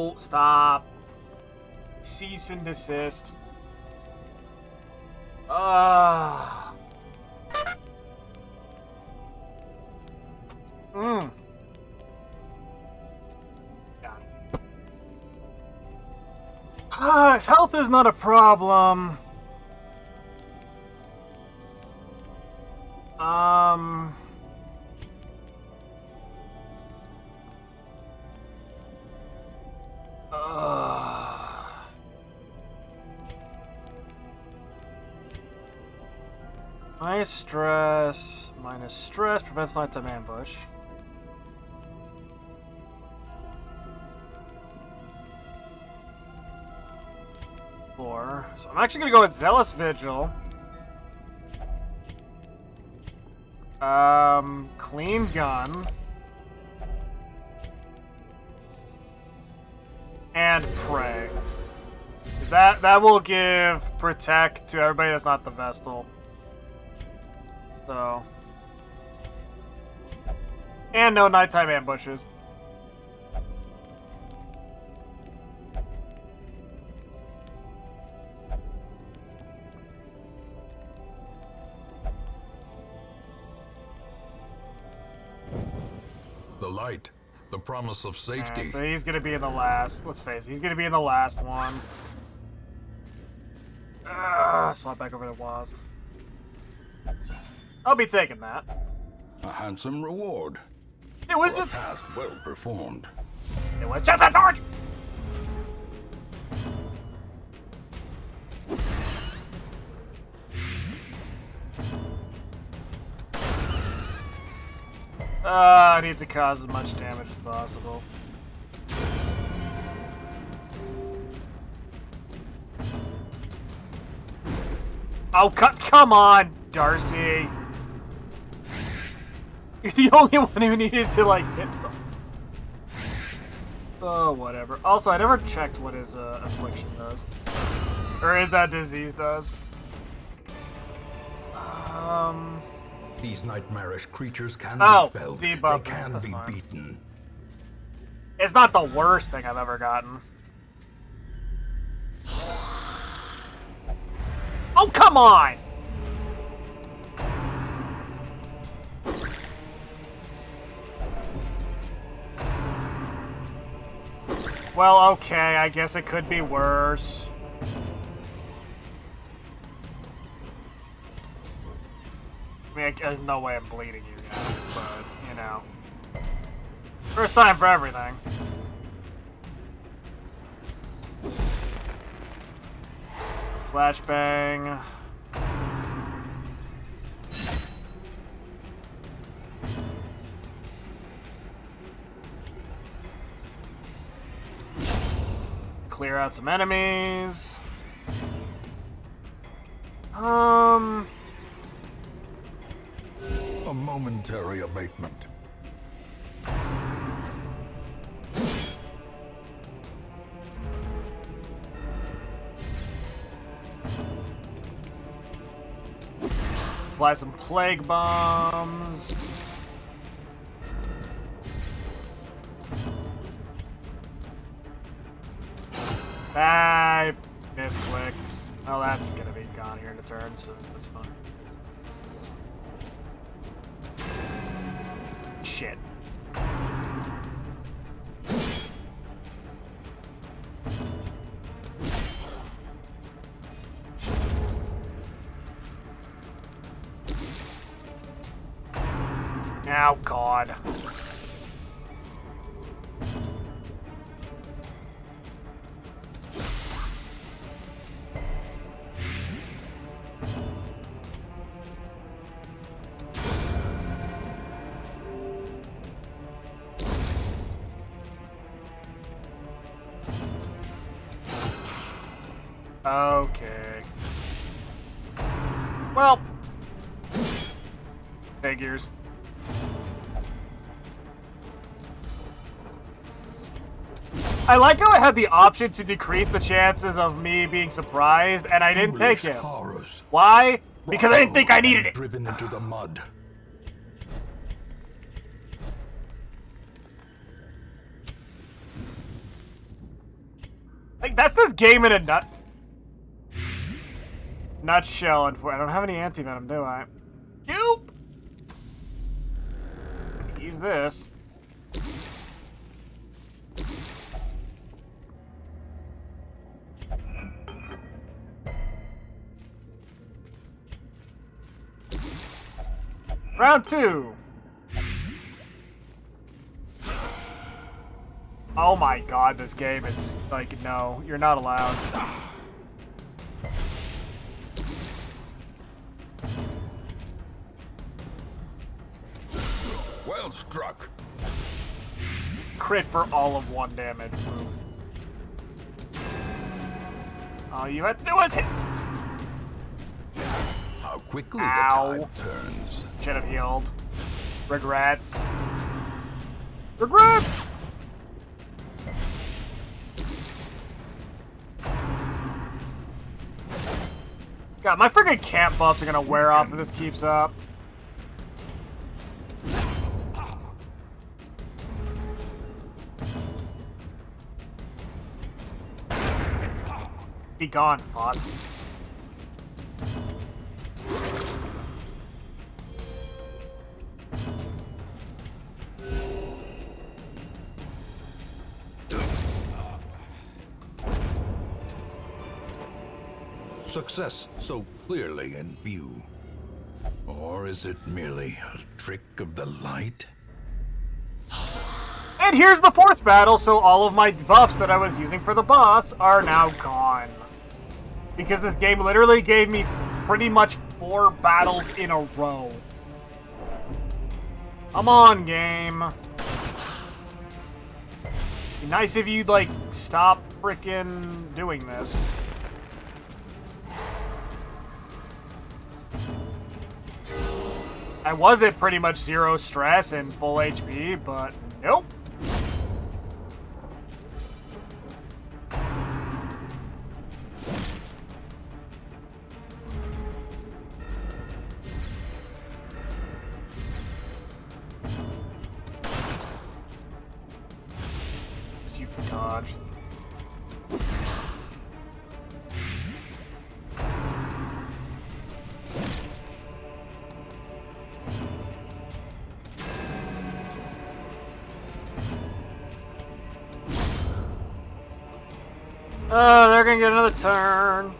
No, stop. Cease and desist. Health is not a problem. Minus stress prevents nighttime ambush. So I'm actually gonna go with Zealous Vigil. Clean gun. And pray. That will give protect to everybody that's not the Vestal. So. And no nighttime ambushes. The light, the promise of safety. Yeah, so he's gonna be in the last. Let's face it, he's gonna be in the last one. Swap back over to Wazd. I'll be taking that. A handsome reward. It was For a just. task well performed. It was just a torch. I need to cause as much damage as possible. Oh, come on, Darcy. You're the only one who needed to, like, hit something. Oh, whatever. Also, I never checked what his affliction does. Or his disease does. These nightmarish creatures can Oh, be felled. debuff. They can That's be fine. beaten. It's not the worst thing I've ever gotten. Oh, come on! Well, okay, I guess it could be worse. I mean, there's no way I'm bleeding you guys, but, you know. First time for everything. Flashbang. Clear out some enemies. A momentary abatement. Apply some plague bombs. I misclicked. Oh, that's gonna be gone here in a turn, so that's fine. Shit. Oh, God. Okay. Well, figures. I like how I had the option to decrease the chances of me being surprised, and I didn't take Foolish it. horrors. Why? Because I didn't think I needed it. Driven into the mud. Like, that's this game in a nutshell. And I don't have any anti-venom, do I? Nope. Use this. Round 2. Oh my god, this game is just like, no, you're not allowed. Well struck. Crit for all of 1 damage. All you had to do was hit. How quickly Ow. the tide turns. Should have healed. Regrets. Regrets! God, my freaking camp buffs are gonna wear off if this keeps up. Be gone, Fought. Success so clearly in view. Or is it merely a trick of the light? And here's the 4th battle, so all of my buffs that I was using for the boss are now gone. Because this game literally gave me pretty much 4 battles in a row. Come on, game. Be nice if you'd, like, stop frickin' doing this. I was at pretty much 0 stress and full HP, but nope. You dodge. Oh, they're gonna get another turn.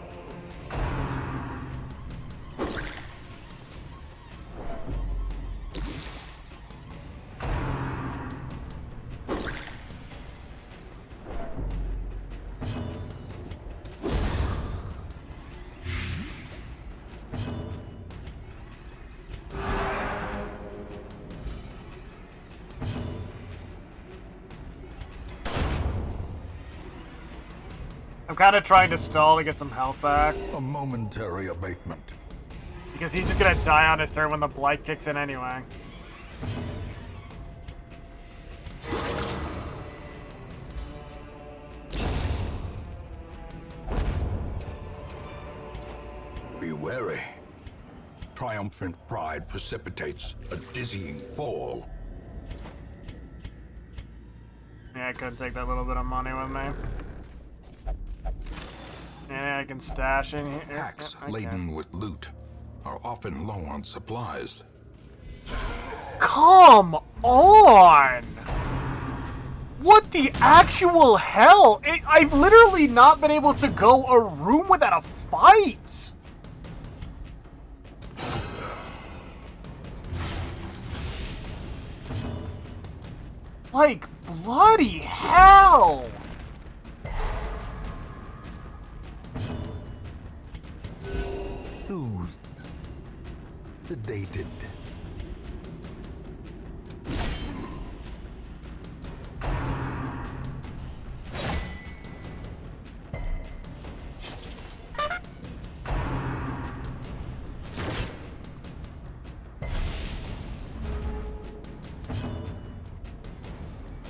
I'm kind of trying to stall to get some health back. A momentary abatement. Because he's just gonna die on his turn when the blight kicks in anyway. Be wary. Triumphant pride precipitates a dizzying fall. Yeah, I could take that little bit of money with me. Yeah, I can stash in here. Packs Yeah, I laden can. with loot are often low on supplies. Come on! What the actual hell? I've literally not been able to go a room without a fight! Like, bloody hell! Soothed. Sedated.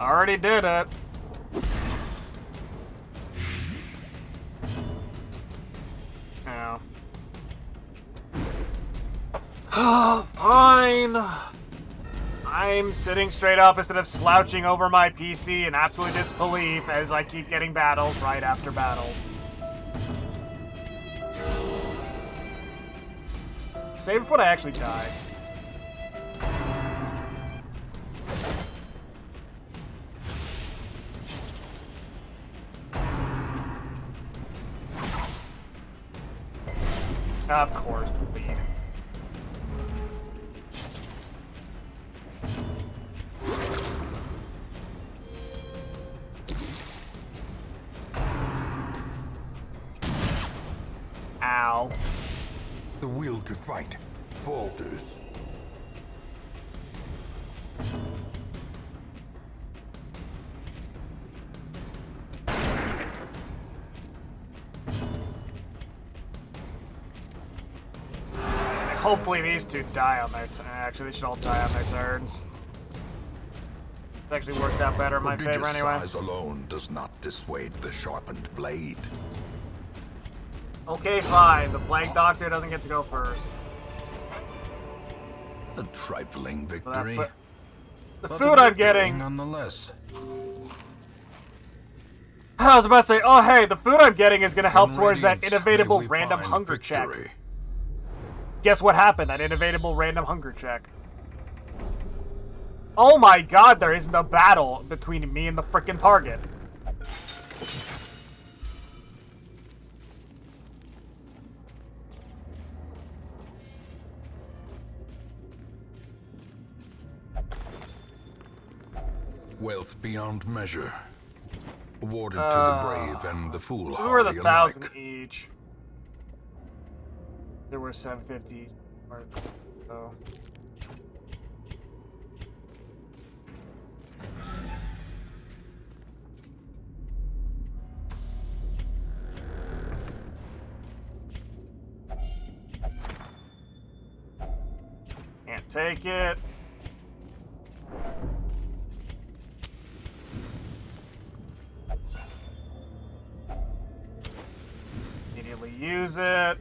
Already did it. Yeah. Fine. I'm sitting straight up instead of slouching over my PC in absolute disbelief as I keep getting battles right after battles. Save it when I actually die. Of course, bleed. Ow. The will to fight falters. Hopefully these two die on their turn. Actually, they should all die on their turns. It actually works out better in my favor anyway. Size alone does not dissuade the sharpened blade. Okay, fine. The Plague Doctor doesn't get to go first. A trifling So victory. the but food a I'm victory getting... nonetheless. I was about to say, oh hey, the food I'm getting is going to help In towards that Radiance, innovatable may we random find hunger check. victory. Guess what happened? That innovatable random hunger check. Oh my god, there isn't a battle between me and the frickin' target. Wealth beyond measure. Awarded to the brave and the We were foolhardy the alike. 1,000 each. There were 750 each. So. Can't take it. Immediately use it.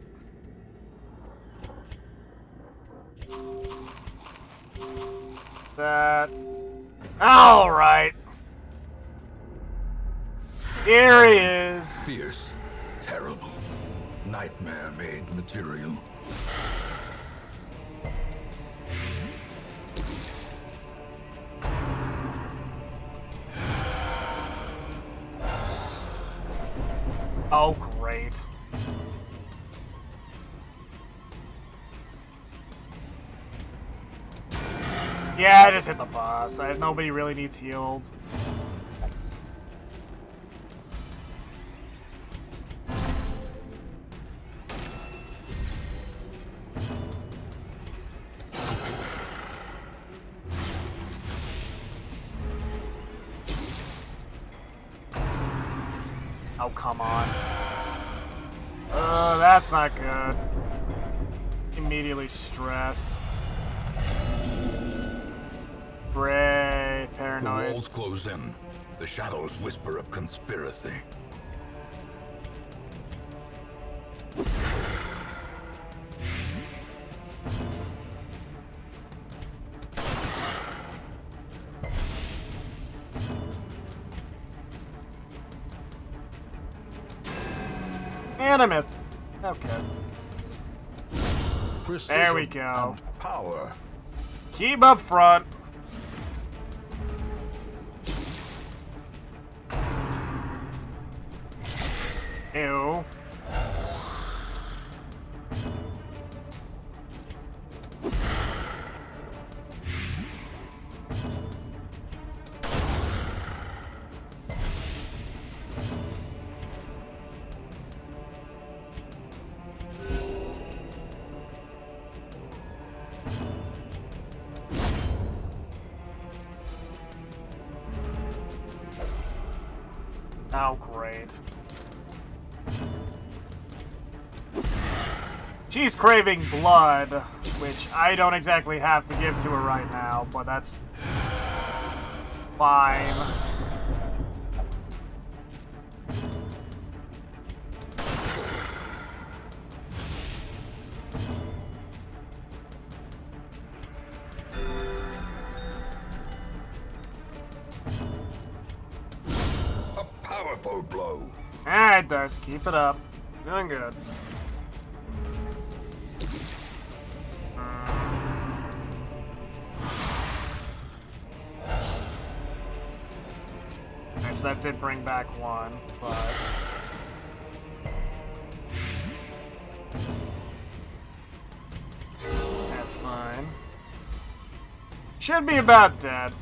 That. All right. Here he is. Fierce, terrible, nightmare-made material. Oh, great. Yeah, I just hit the boss. Nobody really needs healed. Oh, come on. That's not good. Immediately stressed. Great. The Paranoid. walls close in. The shadows whisper of conspiracy. And I missed. Okay. Precision There we go. and power. Keep up front. Ew. Oh, great. She's craving blood, which I don't exactly have to give to her right now, but that's fine. full blow. Alright, Darcy, keep it up. Doing good. Okay, so that did bring back one, but... that's fine. Should be about dead.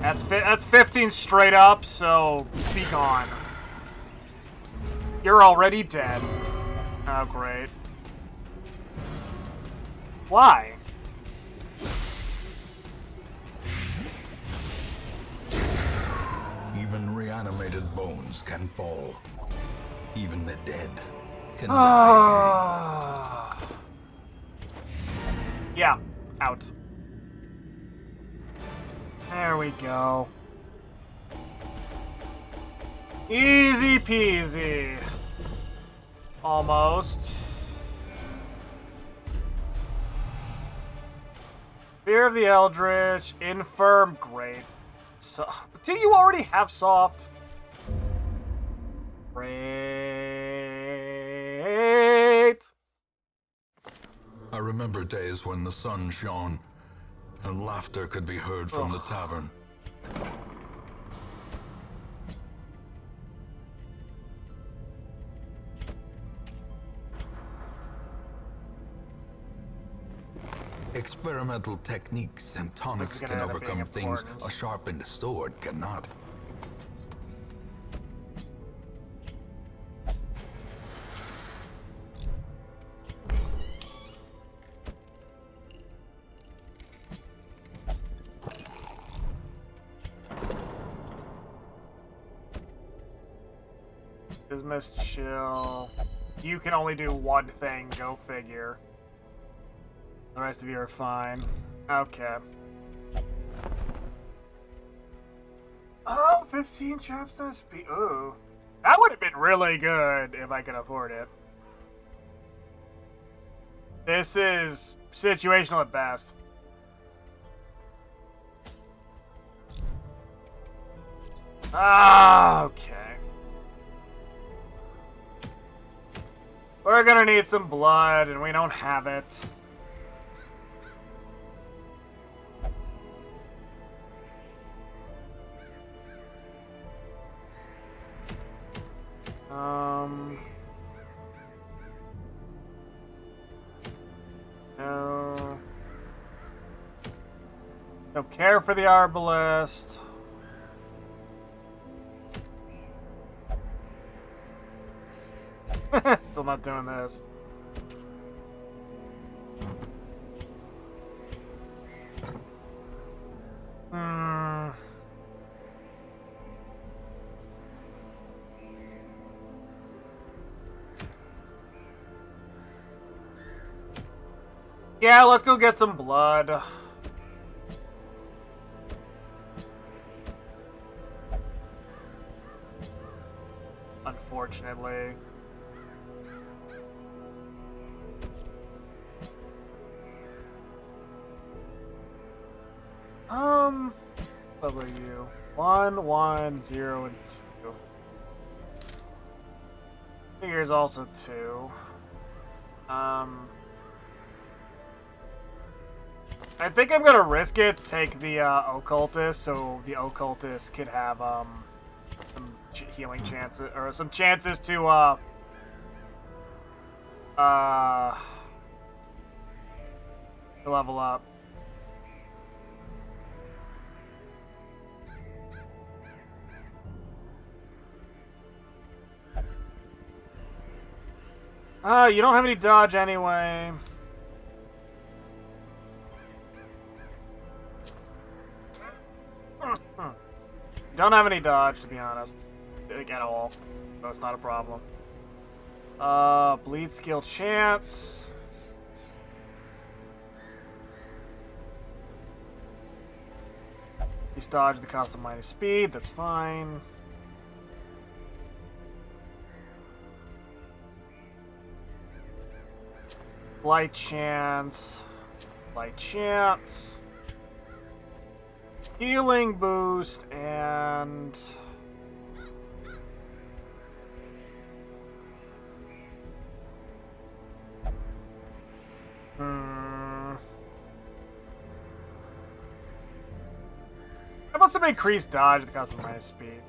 That's 15 straight up, so be gone. You're already dead. Oh, great. Why? Even reanimated bones can fall. Even the dead can die. Yeah, out. There we go. Easy peasy. Almost. Fear of the Eldritch, Infirm, great. So, do you already have soft? Great. I remember days when the sun shone and laughter could be heard from the tavern. Experimental techniques and tonics gonna can end up being overcome things important. a sharpened sword cannot. Dismiss, chill. You can only do one thing, go figure. The rest of you are fine. Okay. Oh, 15 chapters. Ooh. That would have been really good if I could afford it. This is situational at best. Ah, okay. We're gonna need some blood, and we don't have it. No. Don't care for the Arbalest. Still not doing this. Yeah, let's go get some blood. Unfortunately. What were you? 1, 1, 0, and 2. Here's also 2. I think I'm gonna risk it, take the Occultist, so the Occultist could have some healing chances, or some chances to level up. You don't have any dodge anyway. Don't have any dodge, to be honest. Like, at all. So it's not a problem. Bleed skill chance. You dodge the cost of minus speed, that's fine. Light chance. Light chance. Healing boost and... How about some increased dodge at the cost of minus speed?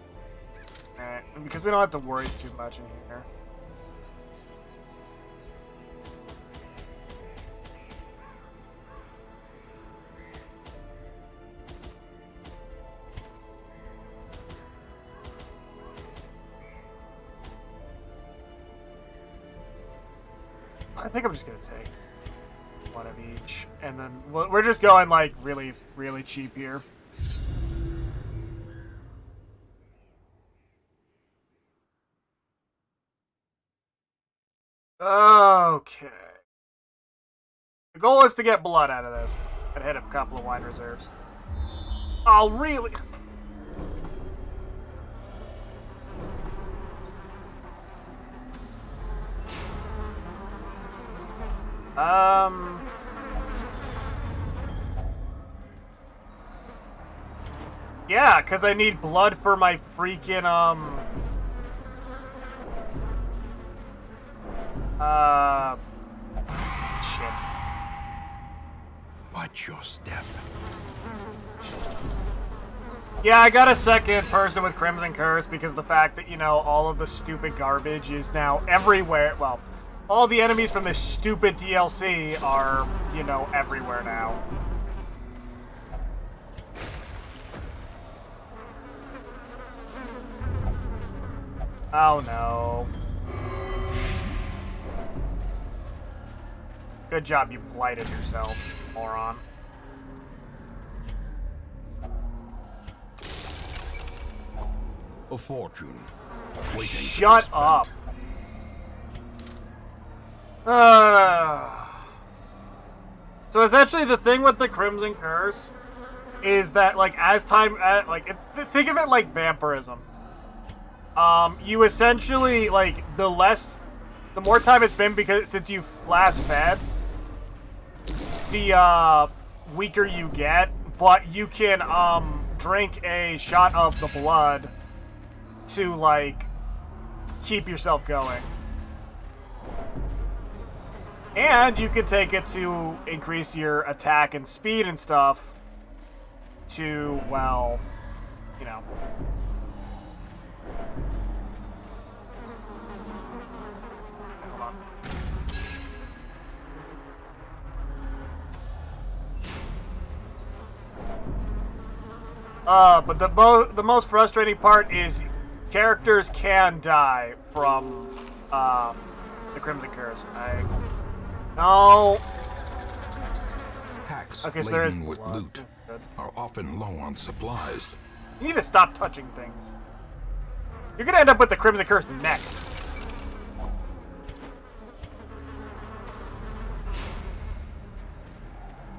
Alright, because we don't have to worry too much in here. I think I'm just gonna take one of each, and then we're just going like really, really cheap here. Okay. The goal is to get blood out of this and hit a couple of wine reserves. Oh, really? Yeah, because I need blood for my freaking, shit. Watch your step. Yeah, I got a second person with Crimson Curse because the fact that, you know, all of the stupid garbage is now everywhere. Well, all the enemies from this stupid DLC are, you know, everywhere now. Oh no. Good job, you blighted yourself, moron. A fortune. Shut up. So essentially the thing with the Crimson Curse is that, like, as time, think of it like vampirism. You essentially, like, the more time it's been since you last fed, the weaker you get, but you can drink a shot of the blood to, like, keep yourself going. And you can take it to increase your attack and speed and stuff to, well, you know. Hold on. But the most frustrating part is characters can die from the Crimson Curse. No. Packs Okay, so there is laden with blood. loot are often low on supplies. You need to stop touching things. You're gonna end up with the Crimson Curse next.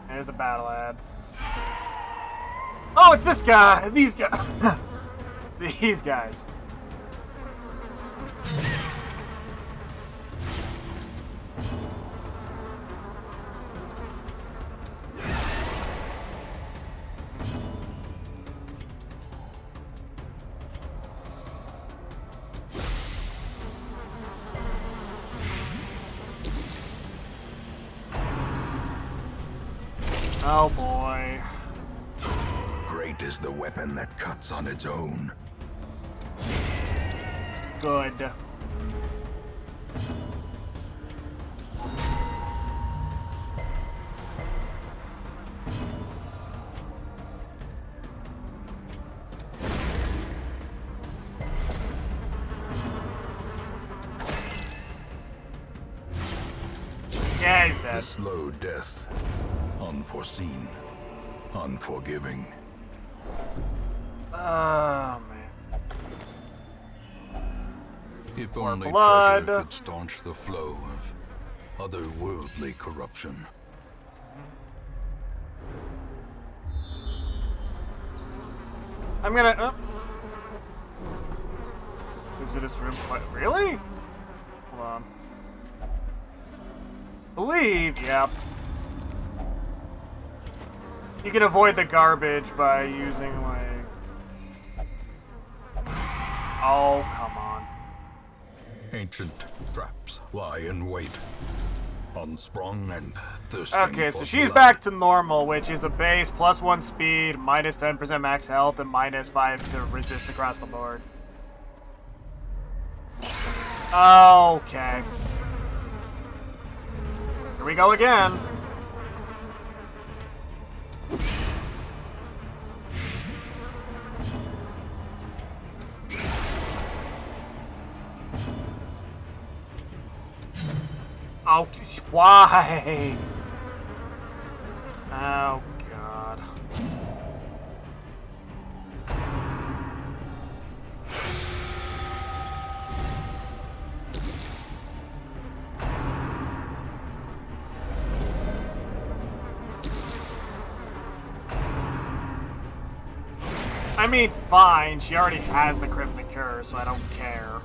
There's a battle ad. Oh, it's this guy! These guys. These guys. Oh boy. Great is the weapon that cuts on its own. Good. Yeah, he's The dead. slow death. Unforeseen. Unforgiving. Oh, man. If More only blood. treasure could staunch the flow of otherworldly corruption. I'm gonna... Moves in this room quite... Really? Hold on. Believe, yep. You can avoid the garbage by using, like... Oh, come on. Ancient traps lie in wait, unsprung and thirsting. Okay, so for she's blood. back to normal, which is a base, +1 speed, minus 10% max health, and minus 5 to resist across the board. Okay. Here we go again. Oh, why? Oh, God. I mean, fine. She already has the Crimson Curse, so I don't care.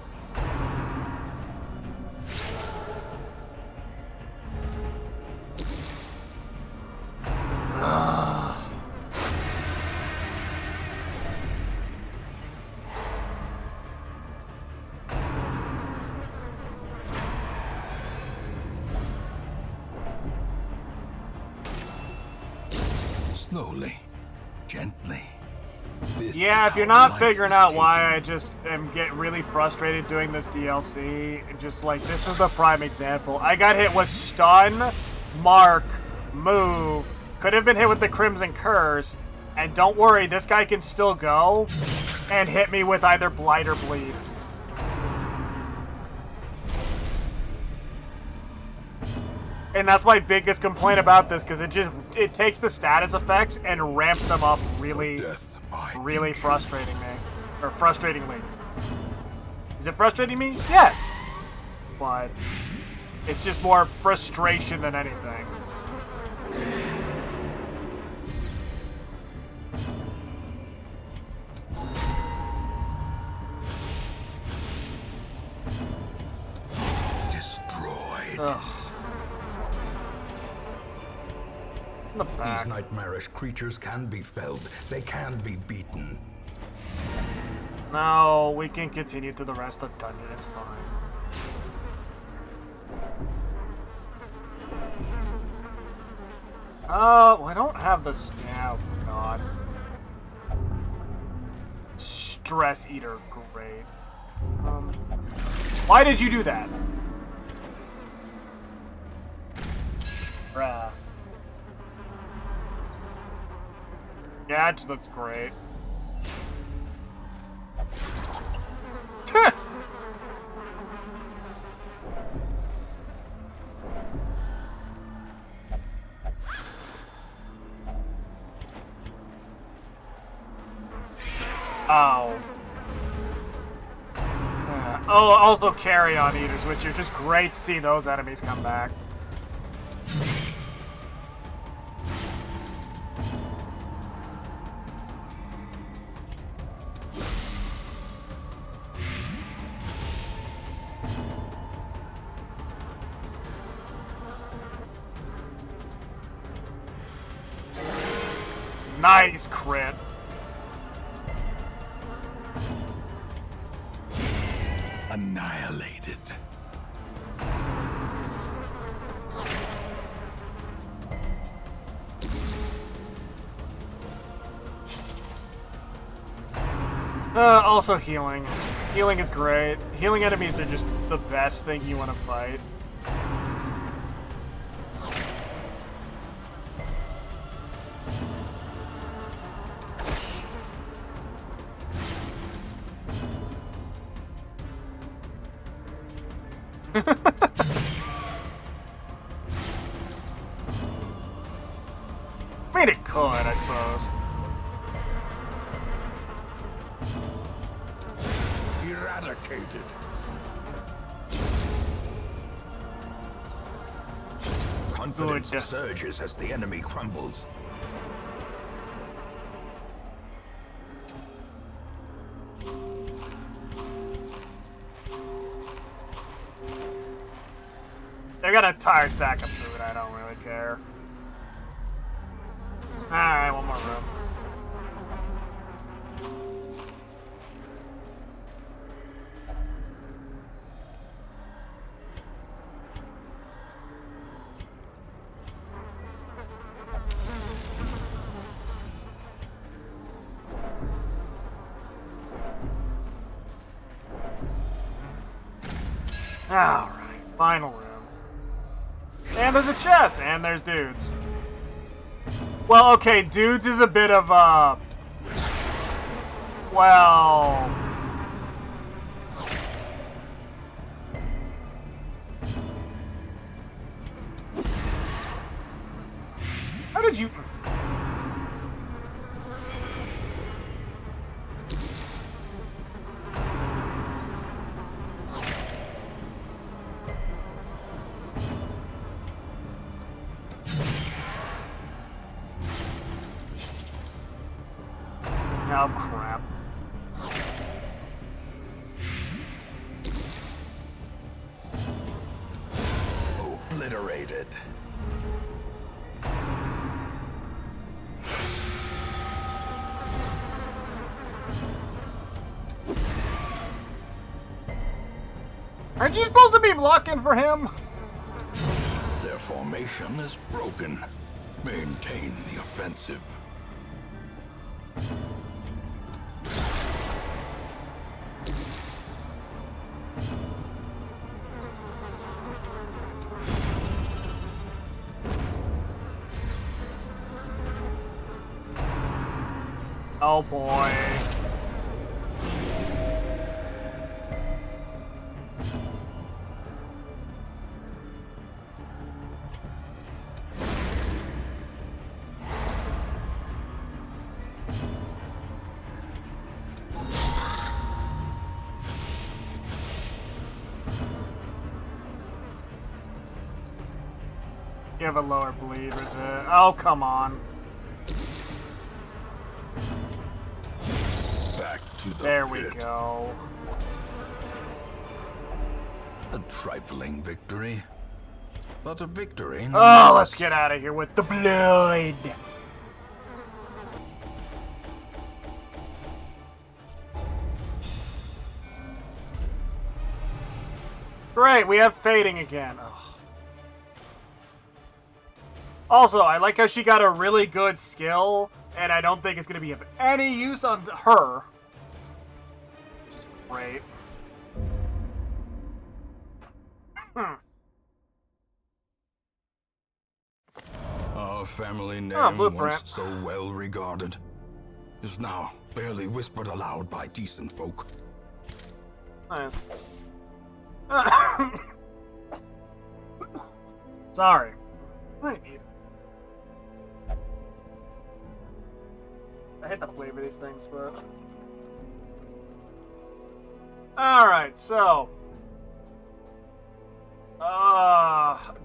Slowly, gently. This Yeah, is if you're how not life figuring is out taken. why I just am getting really frustrated doing this DLC, just like, this is the prime example. I got hit with stun, mark, move, could have been hit with the Crimson Curse, and don't worry, this guy can still go and hit me with either Blight or Bleed. And that's my biggest complaint about this, because it takes the status effects and ramps them up really, Death by really inch. frustrating me. Or frustratingly. Is it frustrating me? Yes! But it's just more frustration than anything. Destroyed. Ugh. In the back. These nightmarish creatures can be felled. They can be beaten. No, we can continue to the rest of the dungeon, it's fine. Well, I don't have the oh god. Stress Eater, great. Why did you do that? Bruh. Yeah, it just looks great. Oh. Oh, also carry-on eaters, which are just great to see those enemies come back. Nice crit. Annihilated. Also healing. Healing is great. Healing enemies are just the best thing you want to fight. I mean, it could, I suppose. Eradicated. Confidence Good. surges as the enemy crumbles. They got an entire stack of food, I don't really care. Alright, one more room. Alright, final room. And there's a chest, and there's dudes. Well, okay, dudes is a bit of, well... How did you... Oh, crap. Obliterated. Aren't you supposed to be blocking for him? Their formation is broken. Maintain the offensive. Oh boy. You have a lower bleed, is it? Oh, come on. Back to the There we pit. go. A trifling victory. But a victory. Oh, nonetheless. let's get out of here with the blood. Great, we have fading again. Ugh. Also, I like how she got a really good skill, and I don't think it's going to be of any use on her. Which is great. Our family name, blueprint. once so well regarded, is now barely whispered aloud by decent folk. Nice. Sorry. I need it. I hate the flavor of these things, but... Alright, so...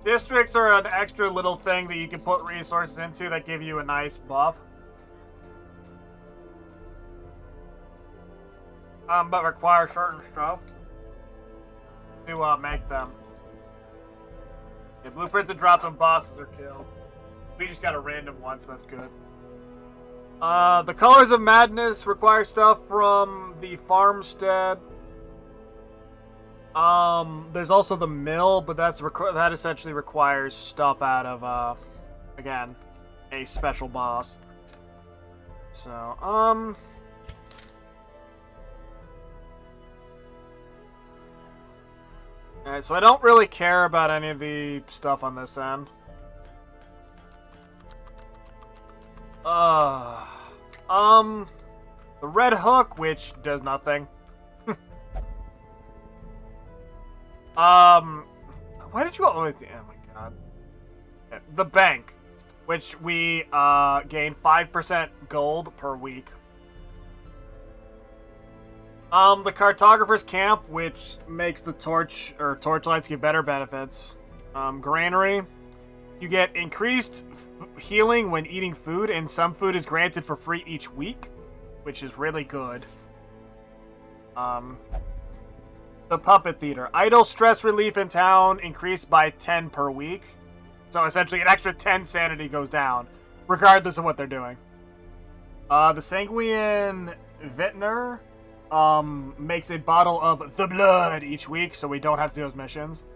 districts are an extra little thing that you can put resources into that give you a nice buff. But require certain stuff to make them. Yeah, blueprints are dropped when bosses are killed. We just got a random one, so that's good. The Colors of Madness require stuff from the farmstead. There's also the mill, but that essentially requires stuff out of, again, a special boss. So, Alright, so I don't really care about any of the stuff on this end. The red hook, which does nothing. Why did you go? Oh my god. The bank, which we gain 5% gold per week. The cartographer's camp, which makes the torchlights give better benefits. Granary, you get increased healing when eating food, and some food is granted for free each week, which is really good. The puppet theater, idle stress relief in town increased by 10 per week. So essentially, an extra 10 sanity goes down. regardless of what they're doing. The Sanguine Vintner makes a bottle of the blood each week, so we don't have to do those missions.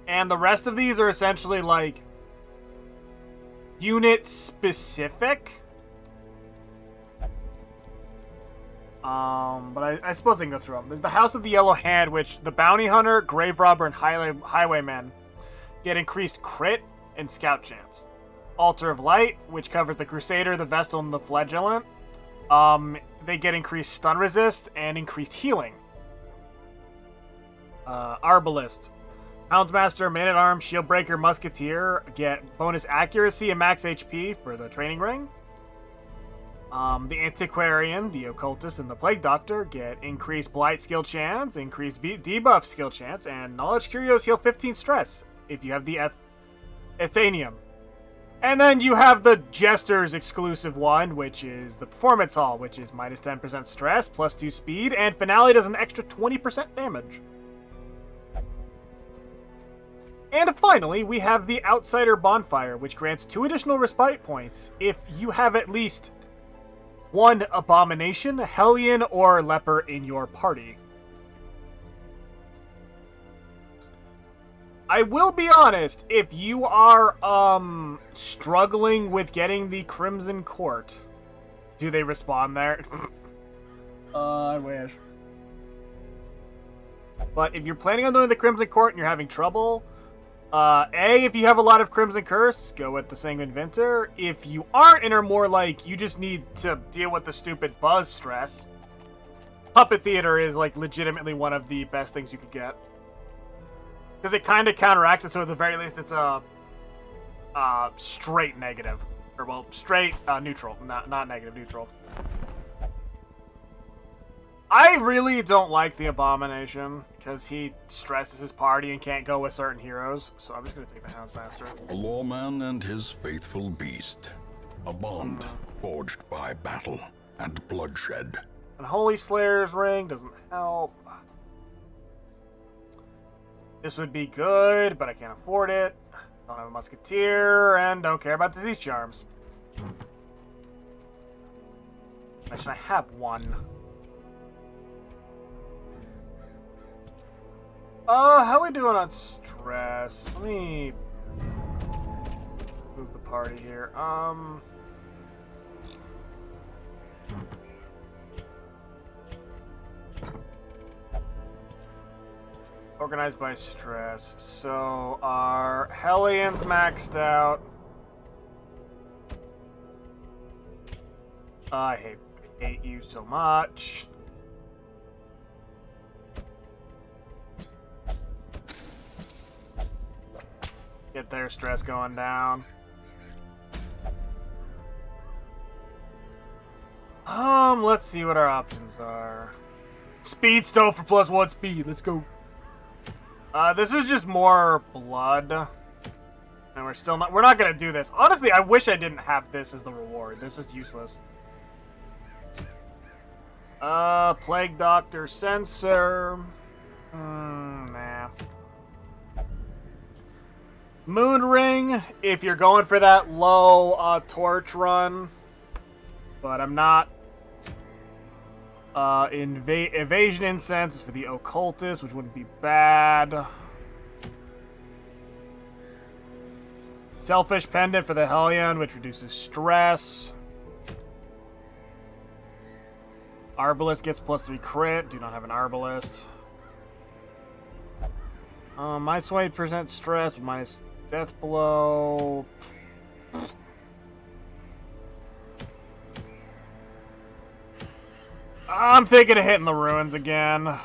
And the rest of these are essentially like unit specific. But I suppose I can go through them. There's the House of the Yellow Hand, which the Bounty Hunter, Grave Robber, and Highwayman get increased crit and scout chance. Altar of Light, which covers the Crusader, the Vestal, and the Flagellant. They get increased stun resist and increased healing. Arbalist. Houndsmaster, Man-at-Arms, Shieldbreaker, Musketeer get bonus accuracy and max HP for the training ring. The Antiquarian, the Occultist, and the Plague Doctor get increased Blight skill chance, increased debuff skill chance, and Knowledge Curios heal 15 stress if you have the Athenium. And then you have the Jester's exclusive one, which is the Performance Hall, which is minus 10% stress, plus 2 speed, and Finale does an extra 20% damage. And finally, we have the Outsider Bonfire, which grants 2 additional respite points if you have at least 1 Abomination, Hellion, or Leper in your party. I will be honest, if you are struggling with getting the Crimson Court, do they respawn there? I wish. But if you're planning on doing the Crimson Court and you're having trouble, if you have a lot of Crimson Curse, go with the Sanguine Vintner. If you aren't and are more like, you just need to deal with the stupid buzz stress, Puppet Theater is like legitimately one of the best things you could get. Because it kind of counteracts it, so at the very least it's a straight negative. Or, well, straight neutral, not negative, neutral. I really don't like the Abomination, because he stresses his party and can't go with certain heroes, so I'm just going to take the Houndsmaster. A lawman and his faithful beast. A bond forged by battle and bloodshed. And Holy Slayer's Ring doesn't help. This would be good, but I can't afford it. Don't have a Musketeer, and don't care about Disease Charms. Actually, I have one. How we doing on stress? Let me move the party here. Organized by stress. So our Hellions maxed out. I hate you so much. Get their stress going down. Let's see what our options are. Speed Stove for +1 speed. Let's go. This is just more blood. And we're not gonna do this. Honestly, I wish I didn't have this as the reward. This is useless. Plague Doctor Sensor. Nah. Moon Ring, if you're going for that low torch run. But I'm not. Evasion Incense is for the Occultist, which wouldn't be bad. Selfish Pendant for the Hellion, which reduces stress. Arbalist gets +3 crit. Do not have an Arbalist. Minus 20% stress, but minus death blow. I'm thinking of hitting the ruins again.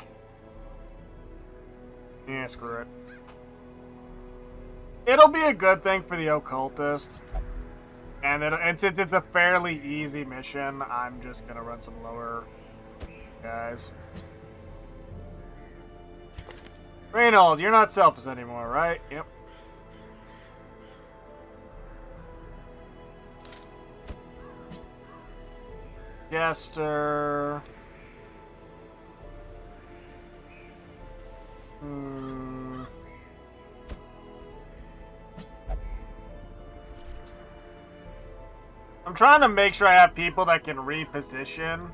Yeah, screw it. It'll be a good thing for the Occultist. And since it's a fairly easy mission, I'm just gonna run some lower guys. Reynold, you're not selfish anymore, right? Yep. Jester. I'm trying to make sure I have people that can reposition.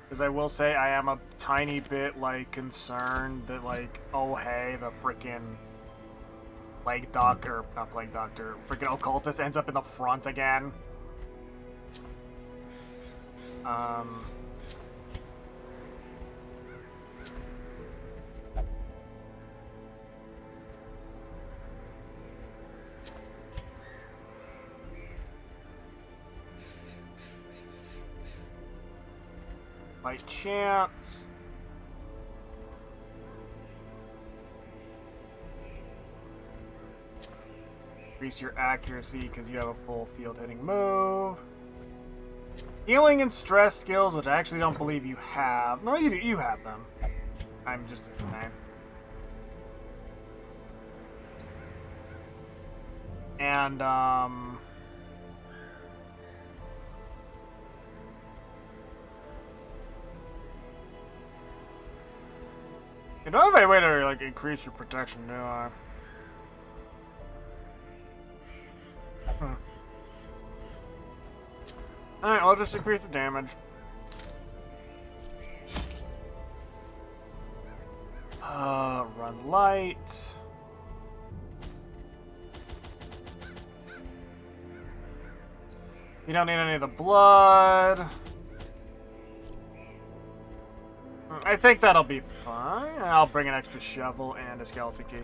Because I will say I am a tiny bit, like, concerned that, like, oh hey, the freaking Plague Doctor, not Plague Doctor, freaking Occultist ends up in the front again. By chance. Increase your accuracy because you have a full field hitting move. Healing and stress skills, which I actually don't believe you have. No, you have them. I'm just a fan. And, you don't have a way to, like, increase your protection, do I? Alright, I'll just increase the damage. Run light. You don't need any of the blood. I think that'll be fine. I'll bring an extra shovel and a skeleton key.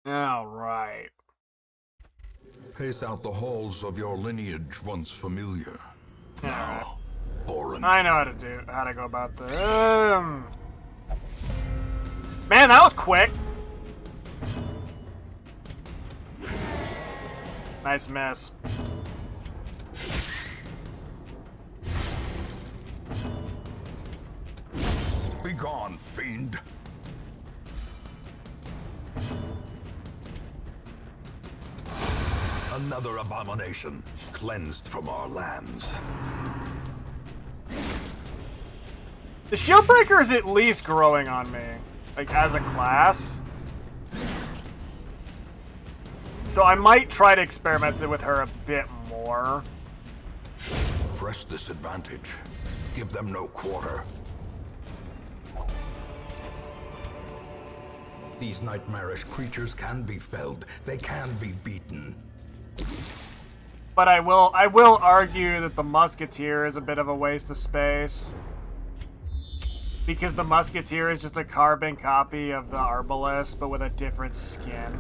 All right. Pace out the halls of your lineage once familiar. Now, foreign. I know how to go about this. Man, that was quick. Nice miss. Be gone, fiend. Another abomination, cleansed from our lands. The Shieldbreaker is at least growing on me, like, as a class. So I might try to experiment with her a bit more. Press this advantage. Give them no quarter. These nightmarish creatures can be felled. They can be beaten. But I will argue that the Musketeer is a bit of a waste of space. Because the Musketeer is just a carbon copy of the Arbalest, but with a different skin.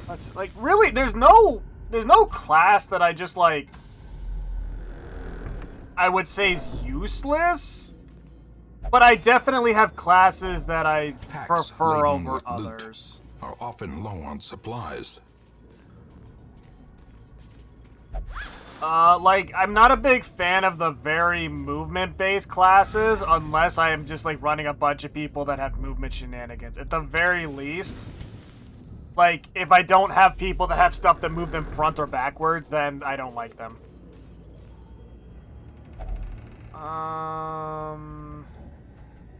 Let's, like, really, there's no class that I just, like, I would say is useless, but I definitely have classes that I prefer over others. Are often low on supplies. Like, I'm not a big fan of the very movement-based classes unless I am just, like, running a bunch of people that have movement shenanigans. At the very least, like, if I don't have people that have stuff that move them front or backwards, then I don't like them.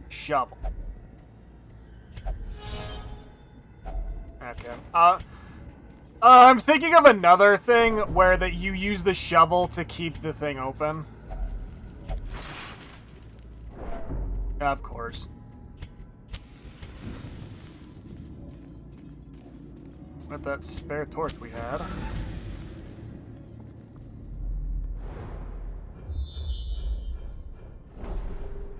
Shovel. Okay. I'm thinking of another thing where that you use the shovel to keep the thing open. Of course. With that spare torch we had.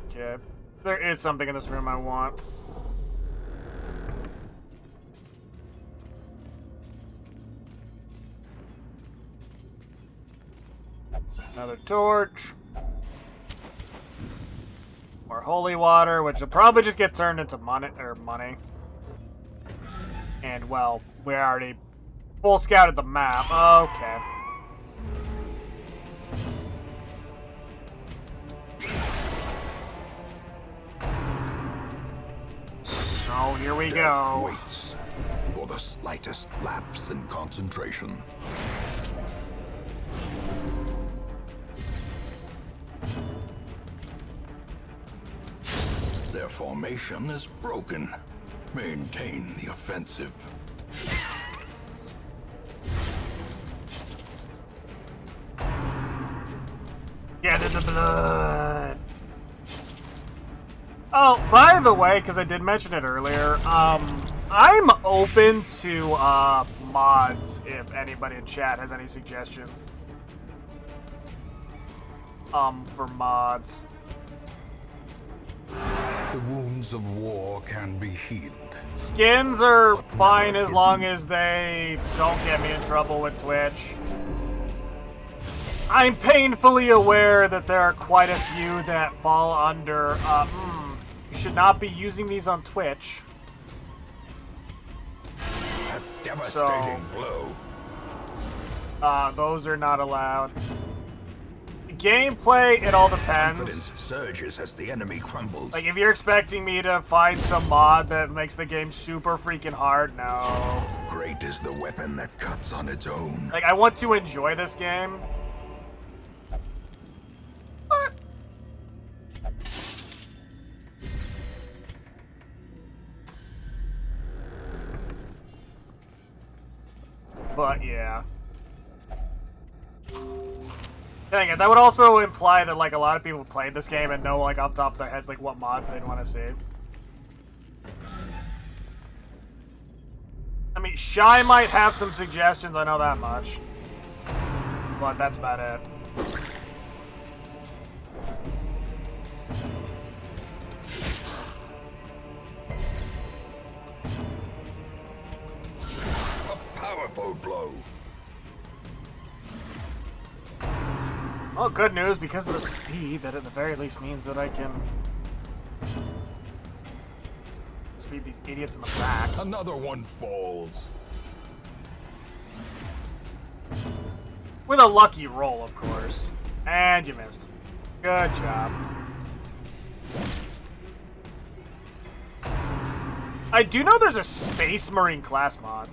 Okay. There is something in this room I want. Another torch. More holy water, which will probably just get turned into money. And, well, we already full scouted the map. Okay. here we Death go. waits for the slightest lapse in concentration. Their formation is broken. Maintain the offensive. Get in the blood. Oh, by the way, because I did mention it earlier, I'm open to mods if anybody in chat has any suggestions. For mods. The wounds of war can be healed. Skins are But fine never as long hidden. as they don't get me in trouble with Twitch. I'm painfully aware that there are quite a few that fall under, you should not be using these on Twitch. A devastating blow. Those are not allowed. Gameplay, it all depends. Confidence surges as the enemy crumbles. Like, if you're expecting me to find some mod that makes the game super freaking hard, no. Great is the weapon that cuts on its own. Like, I want to enjoy this game. But yeah. Dang it, that would also imply that like a lot of people played this game and know like off the top of their heads like what mods they'd want to see. I mean, Shy might have some suggestions, I know that much. But that's about it. A powerful blow. Oh, good news, because of the speed, that at the very least means that I can speed these idiots in the back. Another one falls. With a lucky roll, of course. And you missed. Good job. I do know there's a Space Marine class mod.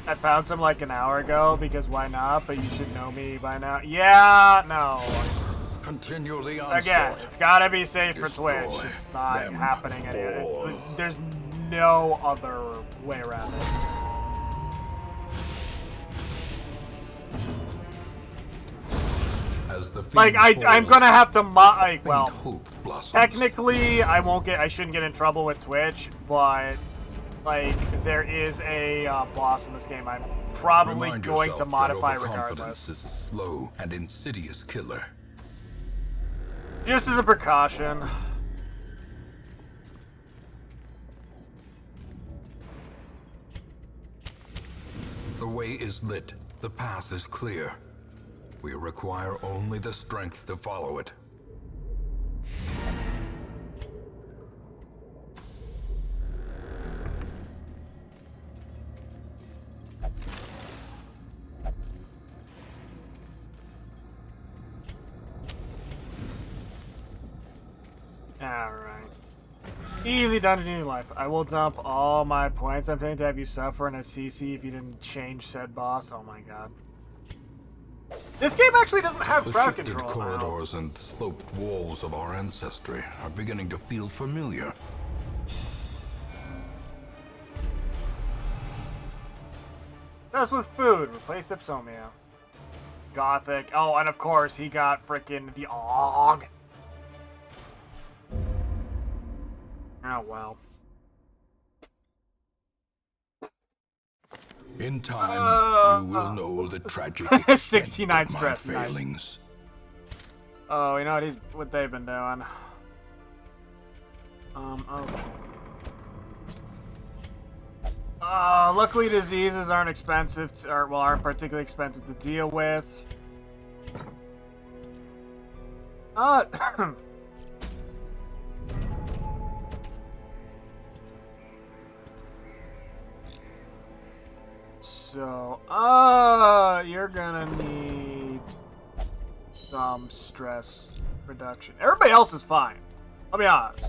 I found some like an hour ago, because why not? But you should know me by now. Yeah, no. Continue the onslaught. Again, it's gotta be safe for Destroy Twitch. It's not them happening all. anyway. There's no other way around it. As the fiend Like, I'm falls, gonna have to like, faint well, hope blossoms. technically, I shouldn't get in trouble with Twitch, but like, there is a boss in this game I'm probably Remind going to yourself modify that overconfidence regardless. is a slow and insidious killer. Just as a precaution. The way is lit. The path is clear. We require only the strength to follow it. Alright. Easy dungeon in your life. I will dump all my points I'm paying to have you suffer in a CC if you didn't change said boss. Oh my god. This game actually doesn't have The crowd shifted control now. corridors and sloped walls of our ancestry are beginning to feel familiar. That's with food. Replaced Ipsomia. Gothic. Oh, and of course, he got frickin' the Og. Oh, well. In time, you will know the tragic extent 69 of my stress, nice. failings. Oh, you know what they've been doing. Okay. Luckily diseases aren't expensive, aren't particularly expensive to deal with. So, you're gonna need some stress reduction. Everybody else is fine. I'll be honest.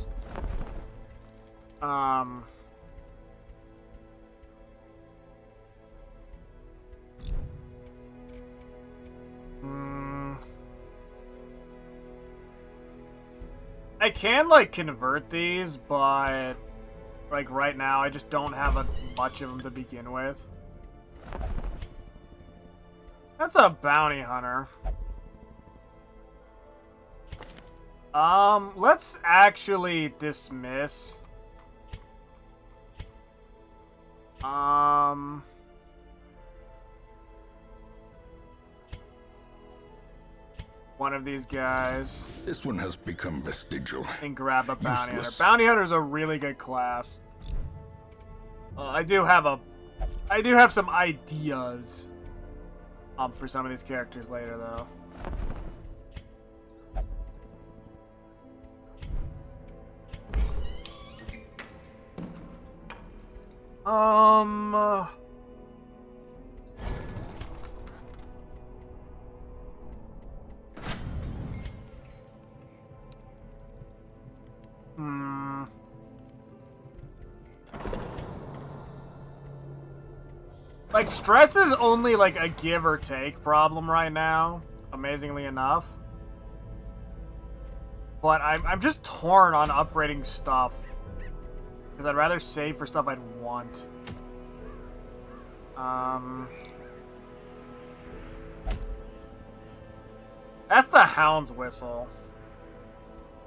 I can, like, convert these, but, like, right now I just don't have much of them to begin with. That's a bounty hunter. Let's actually dismiss. One of these guys. This one has become vestigial. And grab a bounty hunter. Useless. Bounty hunter's a really good class. I do have some ideas for some of these characters later, though. Like, stress is only, like, a give or take problem right now, amazingly enough. But I'm just torn on upgrading stuff. Because I'd rather save for stuff I'd want. That's the Hound's Whistle.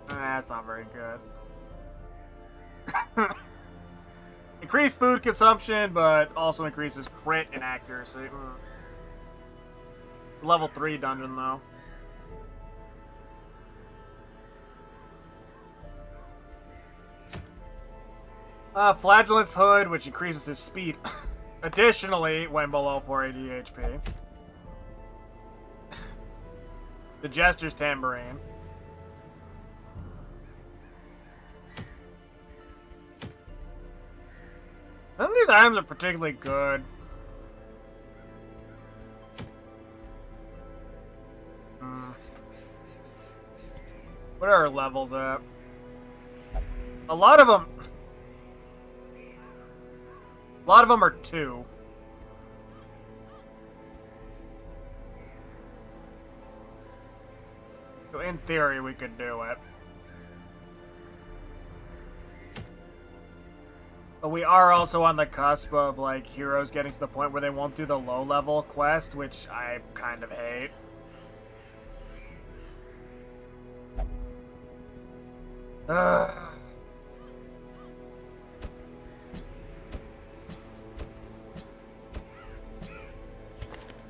That's not very good. Increased food consumption, but also increases crit and accuracy. Level 3 dungeon, though. Flagellant's Hood, which increases his speed. Additionally, when below 480 HP. The Jester's Tambourine. None of these items are particularly good. What are our levels at? A lot of them are 2. So in theory, we could do it. But we are also on the cusp of, like, heroes getting to the point where they won't do the low-level quest, which I kind of hate.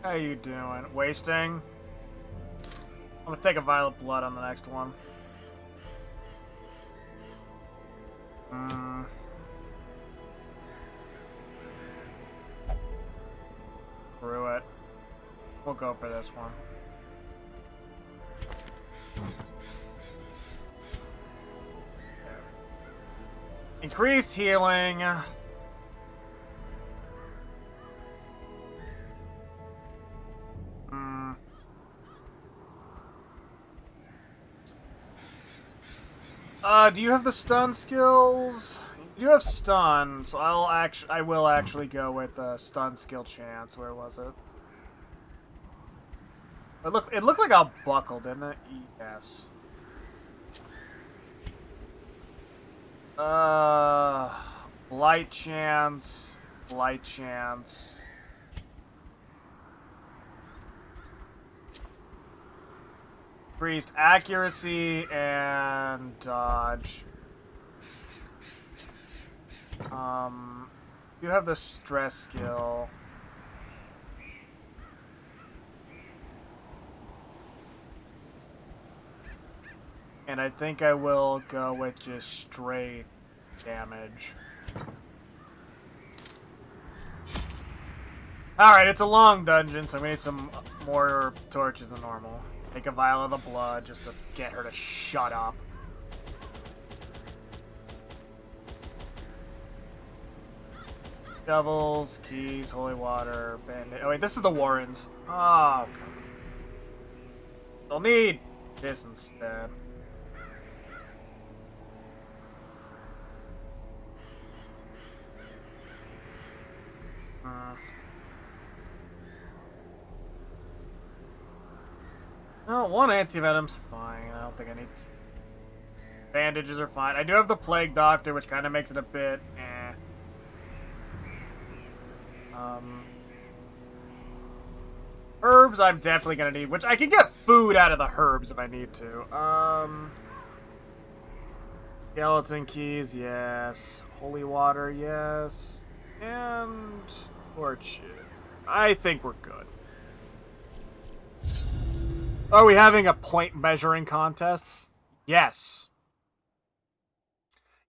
How you doing? Wasting? I'm gonna take a Violet Blood on the next one. Screw it. We'll go for this one. Increased healing. Do you have the stun skills? You have stun, so I will actually go with the stun skill chance. Where was it? It looked like a buckle, didn't it? Yes. Light chance. Light chance. Increased accuracy and dodge. You have the stress skill. And I think I will go with just straight damage. Alright, it's a long dungeon, so we need some more torches than normal. Take a vial of the blood just to get her to shut up. Shovels, keys, holy water, bandit. Oh wait, this is the Warrens. Oh, okay. We'll need this instead. No, one antivenom's fine. I don't think I need to. Bandages are fine. I do have the Plague Doctor, which kind of makes it a bit eh. Herbs I'm definitely gonna need, which I can get food out of the herbs if I need to. Skeleton keys, yes. Holy water, yes. And torch. I think we're good. Are we having a point measuring contest? Yes.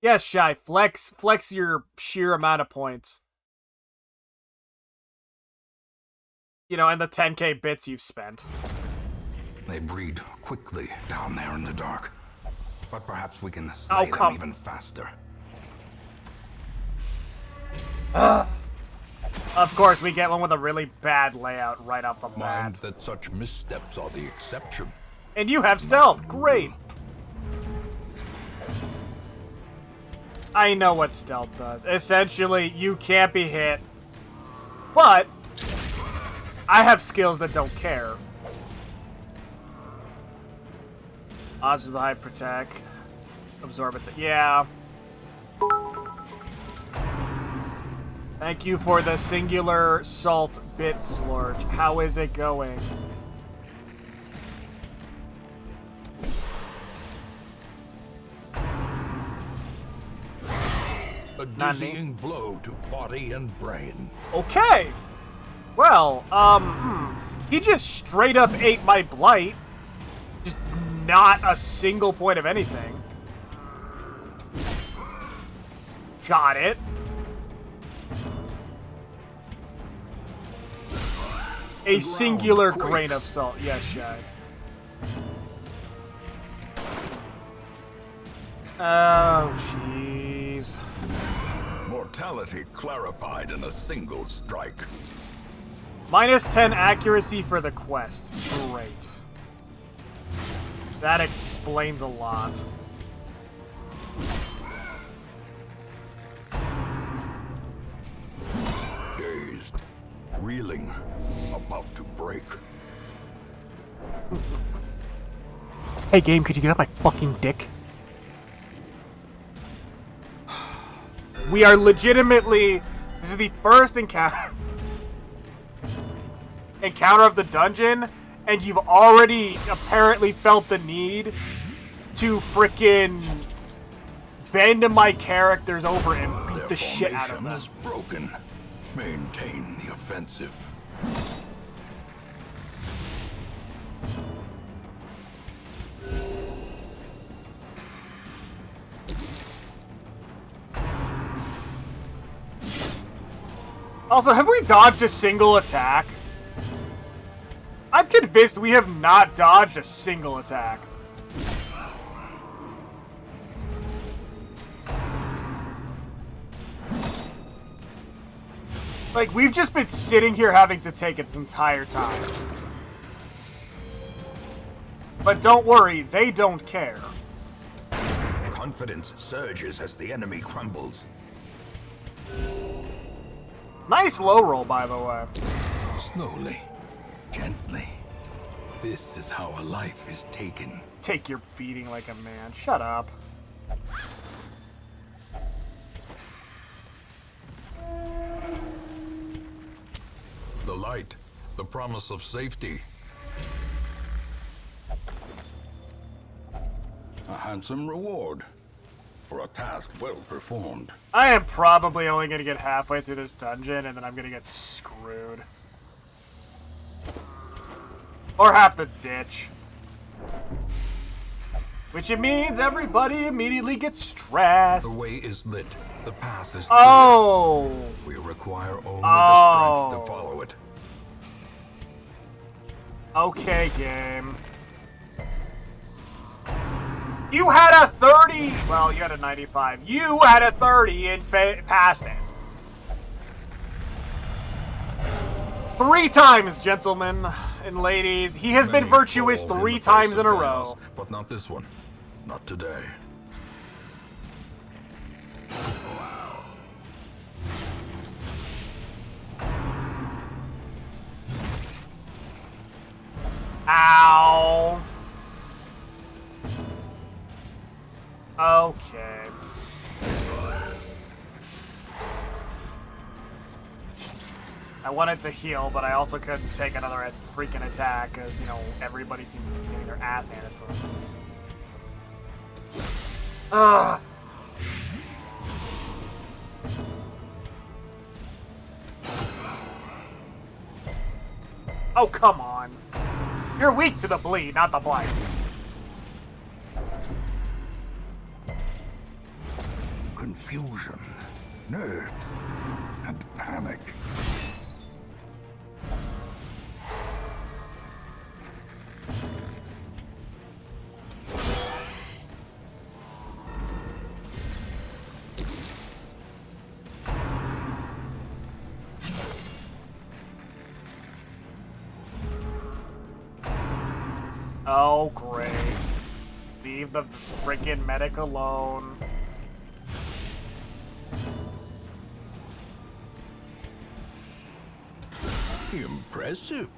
Yes, Shy. Flex your sheer amount of points. You know, and the 10k bits you've spent. They breed quickly down there in the dark. But perhaps we can slay them even faster. Of course, we get one with a really bad layout right off the bat. Mind that such missteps are the exception. And you have stealth. Great. I know what stealth does. Essentially, you can't be hit. But I have skills that don't care. Odds of the high protect. Absorb it. Yeah. Thank you for the singular salt bit slurge. How is it going? A dizzying blow to body and brain. Okay. Well, he just straight up ate my blight. Just not a single point of anything. Got it. A singular grain of salt. Yes, Shy. Oh, jeez. Mortality clarified in a single strike. Minus 10 accuracy for the quest. Great. That explains a lot. Dazed, reeling, about to break. Hey, game, could you get off my fucking dick? We are legitimately... This is the first encounter of the dungeon, and you've already apparently felt the need to frickin' bend my characters over and beat the shit out of them. Is broken. Maintain the offensive. Also, have we dodged a single attack? I'm convinced we have not dodged a single attack. Like, we've just been sitting here having to take its entire time. But don't worry, they don't care. Confidence surges as the enemy crumbles. Nice low roll, by the way. Slowly, gently. This is how a life is taken. Take your beating like a man. Shut up. The light, the promise of safety. A handsome reward for a task well performed. I am probably only going to get halfway through this dungeon, and then I'm going to get screwed. Or have to ditch. Which it means everybody immediately gets stressed. The way is lit. The path is clear. Oh! We require only the strength to follow it. Okay, game. You had a 30! Well, you had a 95. You had a 30 in past it. 3 times, gentlemen and ladies. He has been virtuous 3 times in a row. But not this one. Not today. Okay. I wanted to heal, but I also couldn't take another freaking attack because, you know, everybody seems to be getting their ass handed to them. Ugh. Oh, come on. You're weak to the bleed, not the blight. Confusion, nerves, and panic. Oh, great. Leave the freaking medic alone. Impressive.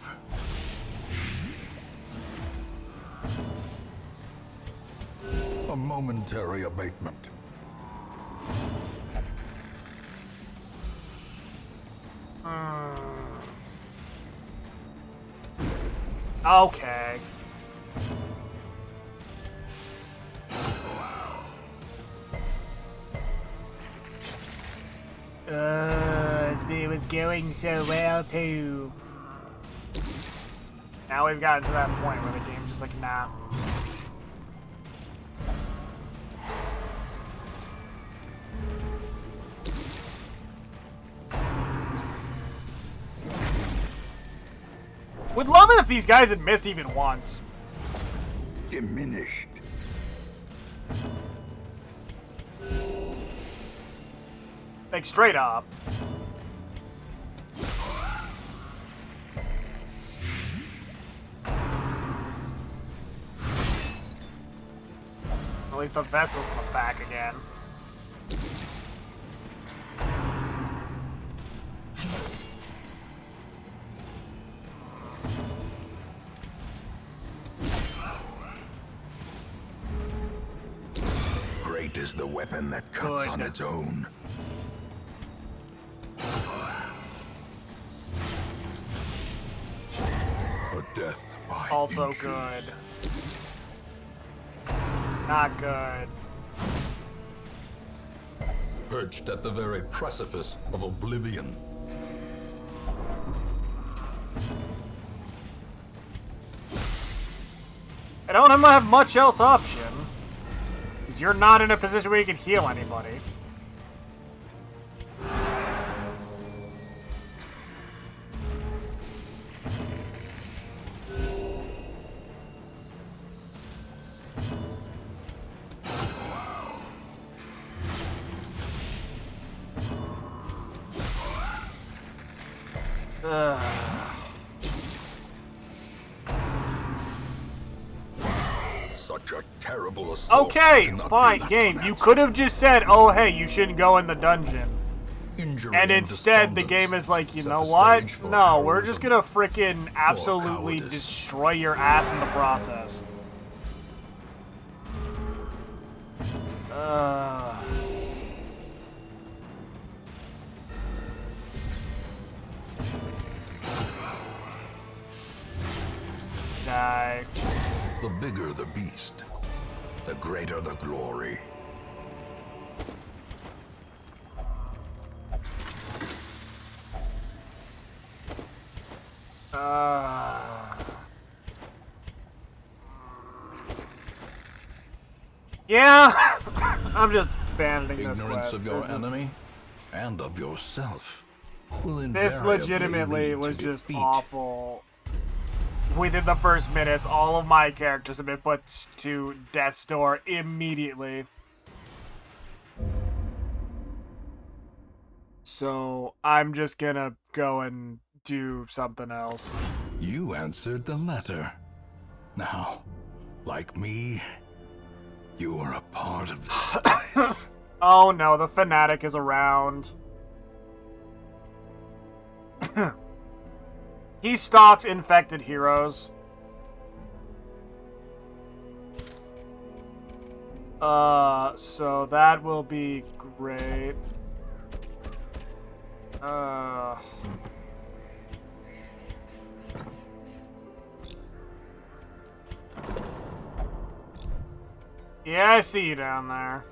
A momentary abatement. Okay. It was going so well too. Now we've gotten to that point where the game's just like, nah. Would love it if these guys had missed even once. Diminished. Like, straight up. At least the Vestal's back again. Great is the weapon that cuts on its own. A death by Also inches. good. Not good. Perched at the very precipice of oblivion. I don't have much else option. Because you're not in a position where you can heal anybody. Such a terrible assault. Okay, cannot be fine, left game. You unanswered. could have just said, oh, hey, you shouldn't go in the dungeon. Injury And instead, the despondence game is like, you set know the what? stage for No, we're just heroism. gonna freaking absolutely cowardice. destroy your ass in the process. Die. The bigger the beast, the greater the glory. Yeah, I'm just abandoning this Ignorance quest. of your This is- enemy and of yourself will This invariably legitimately lead was to just defeat. awful. Within the first minutes, all of my characters have been put to death's door immediately. So I'm just gonna go and do something else. You answered the letter. Now, like me, you are a part of this place. Oh no, the fanatic is around. He stalks infected heroes. So that will be great. Yeah, I see you down there.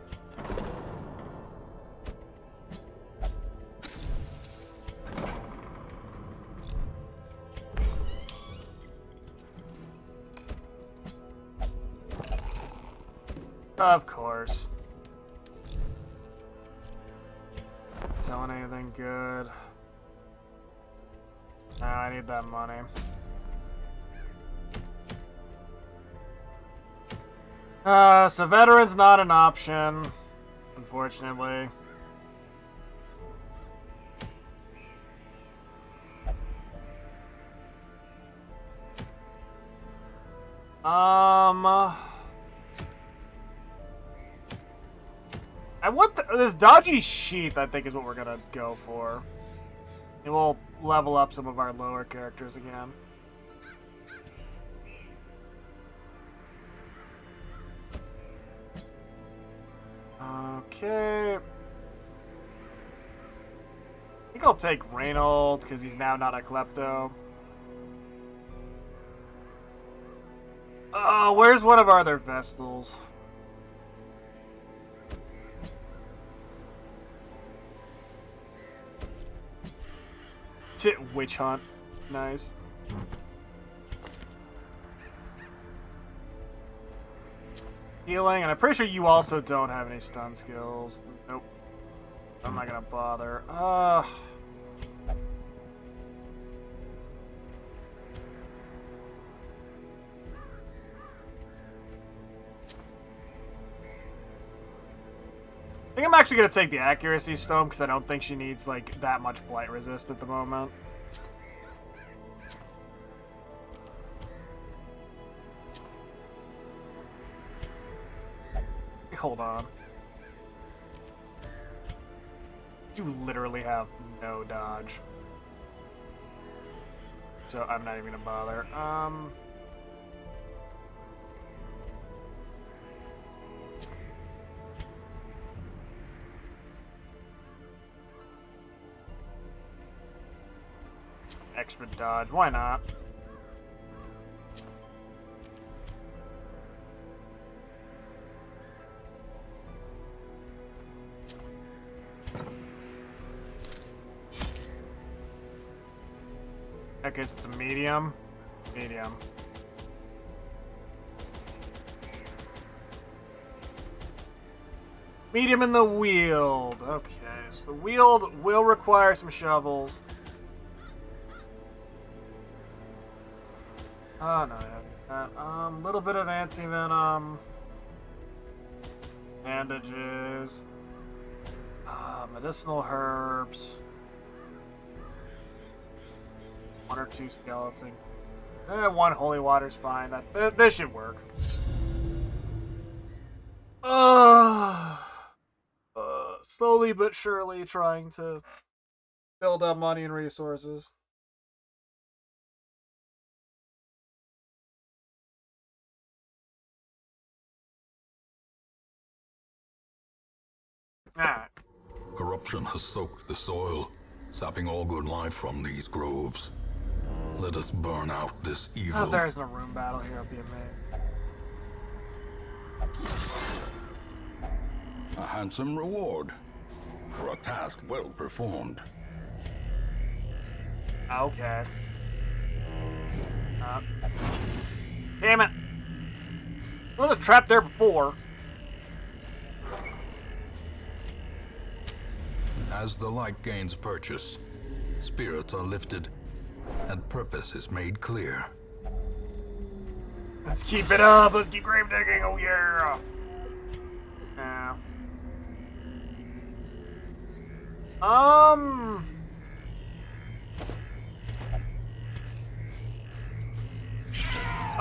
Of course. Selling anything good? No, I need that money. So veteran's not an option, unfortunately. I want this dodgy sheath, I think, is what we're gonna go for. It will level up some of our lower characters again. Okay. I think I'll take Reynold, because he's now not a klepto. Oh, where's one of our other Vestals? Witch Hunt. Nice. Healing, and I'm pretty sure you also don't have any stun skills. Nope. I'm not gonna bother. I think I'm actually gonna take the accuracy stone because I don't think she needs like that much blight resist at the moment. Hold on. You literally have no dodge. So I'm not even gonna bother. Extra dodge, why not? I guess it's a medium. Medium. Medium in the Wield. Okay, so the Wield will require some shovels. Oh, no, yeah. Little bit of anti-venom. Bandages. Medicinal herbs. 1 or 2 skeleton. 1 holy water's fine. This should work. Slowly but surely trying to build up money and resources. Alright. Corruption has soaked the soil, sapping all good life from these groves. Let us burn out this evil. If there isn't a room battle here, it'll be amazing. A handsome reward for a task well performed. Okay. Damn it! There was a trap there before. As the light gains purchase, spirits are lifted, and purpose is made clear. Let's keep it up. Let's keep grave digging. Oh yeah. Yeah.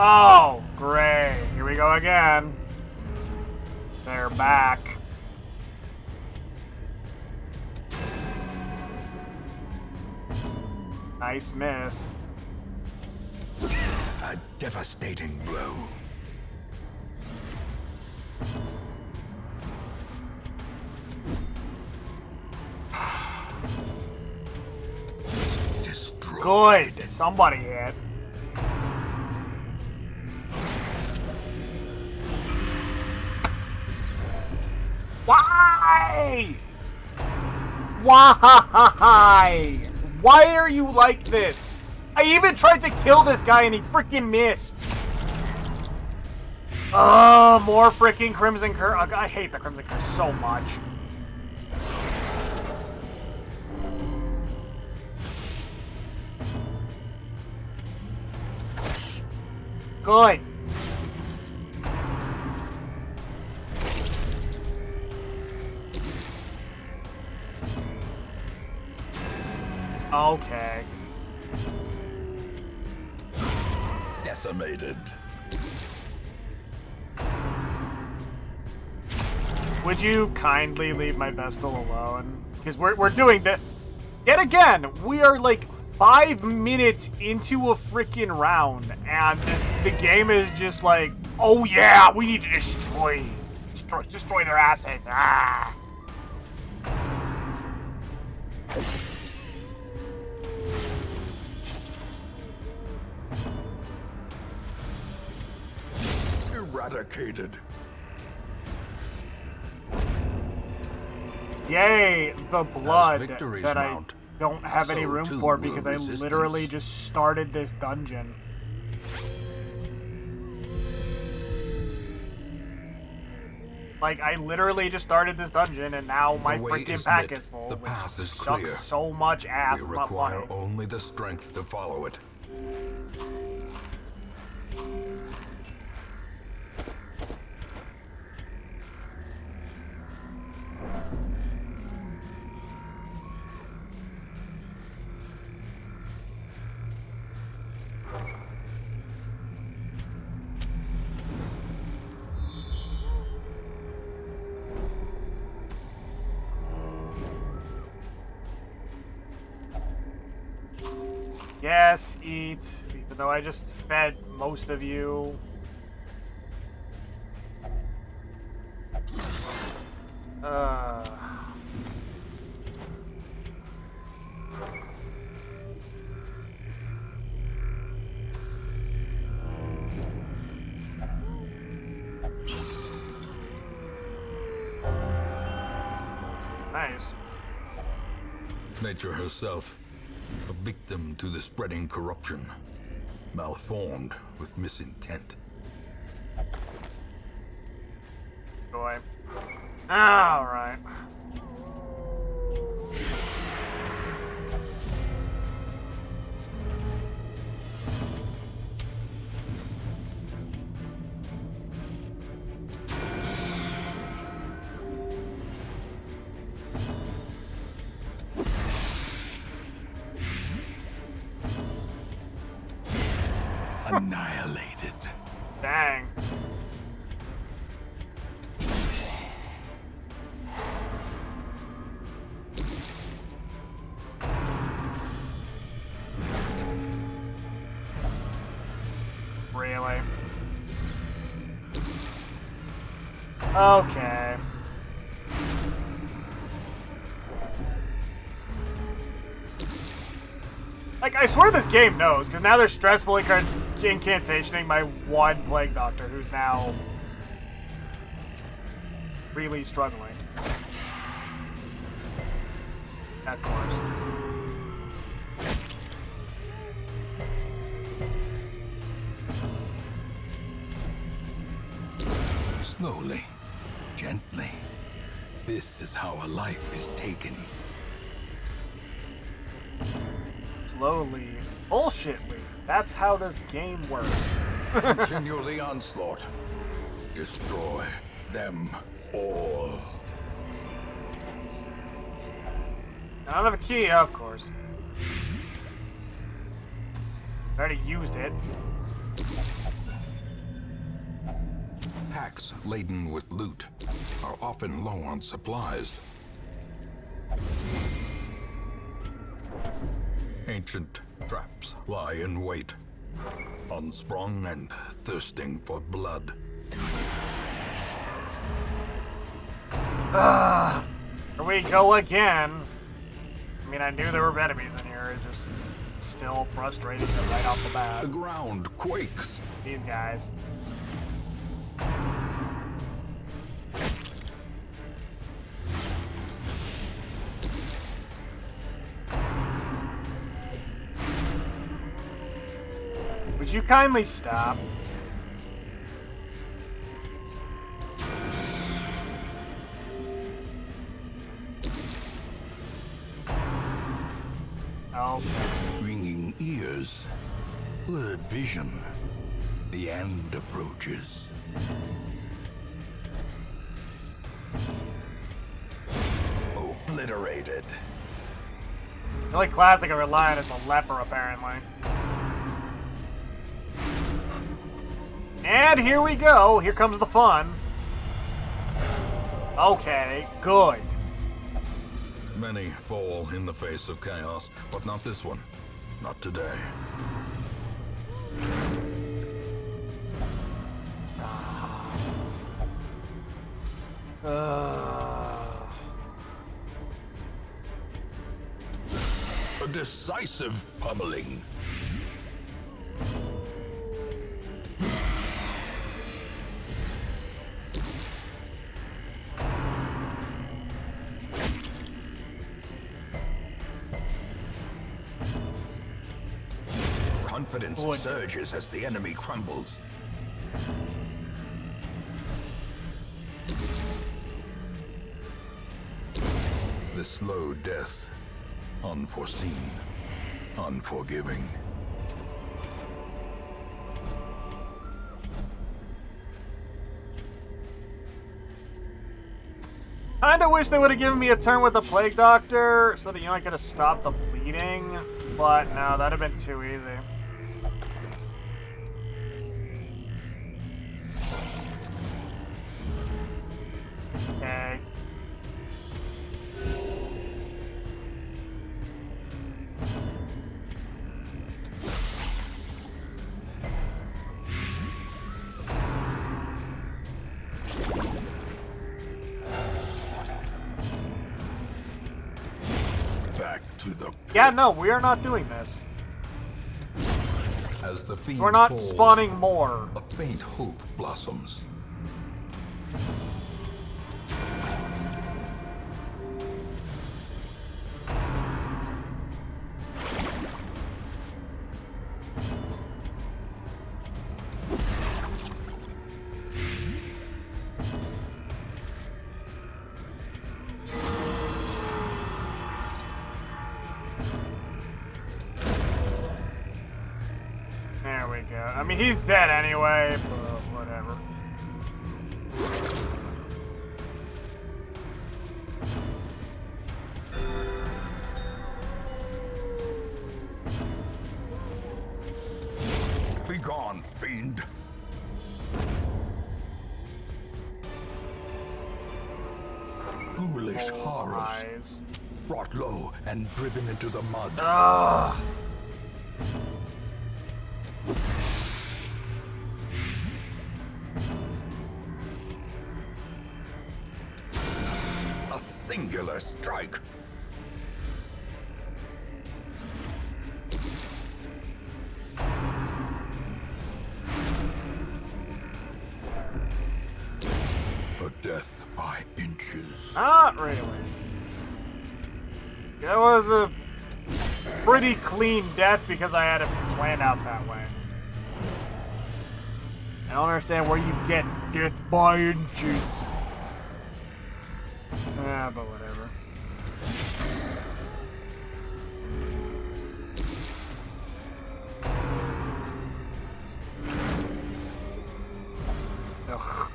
Oh, great. Here we go again. They're back. Nice miss. A devastating blow. Good. Somebody hit. Why? Why? Why are you like this? I even tried to kill this guy and he freaking missed. Oh, more freaking Crimson Curse. I hate the Crimson Curse so much. Good. Okay. Decimated. Would you kindly leave my Vestal alone? Because we're doing that. Yet again, we are like 5 minutes into a freaking round, and the game is just like, oh yeah, we need to destroy their assets. Ah. Eradicated. Yay, the blood victories that I mount, don't have any so room too for will because I resistance. literally just started this dungeon. Like, I literally just started this dungeon and now my The way freaking is pack lit. is full, The which path is sucks clear. so much ass. We Not require funny. only the strength to follow it. Yes, eat. Even though I just fed most of you. Nice. Nature herself, a victim to the spreading corruption, malformed with misintent. Boy. Alright. Annihilated. Dang. Really? Okay. Like, I swear this game knows, because now they're stressfully incantationing my one Plague Doctor, who's now really struggling. Of course. Slowly, gently. This is how a life is taken. Slowly. Bullshitly. That's how this game works. Continue the onslaught. Destroy them all. I don't have a key, of course. I already used it. Packs laden with loot are often low on supplies. Ancient traps lie in wait, unsprung and thirsting for blood. Here we go again. I mean, I knew there were enemies in here. It's just still frustrating it right off the bat. The ground quakes. These guys. Would you kindly stop? Oh. Ringing ears, blurred vision. The end approaches. Obliterated. The only classic I rely on is the leper, apparently. And here we go. Here comes the fun. Okay, good. Many fall in the face of chaos, but not this one. Not today. Stop. A decisive pummeling. Confidence surges as the enemy crumbles. The slow death, unforeseen, unforgiving. Kinda wish they would have given me a turn with the Plague Doctor so that, I could have stopped the bleeding. But no, that'd have been too easy. Okay. Back to the Yeah, no, we are not doing this. As the fiend We're not falls, spawning more. a faint hope blossoms. There we go. I mean, he's dead anyway, but whatever. Be gone, fiend. Ghoulish Holes horrors, eyes. brought low and driven into the mud. Ugh. A singular strike. A death by inches. Not really. That was a pretty clean death because I had it planned out that way. I don't understand where you get death by inches. Ah, but whatever. Ugh.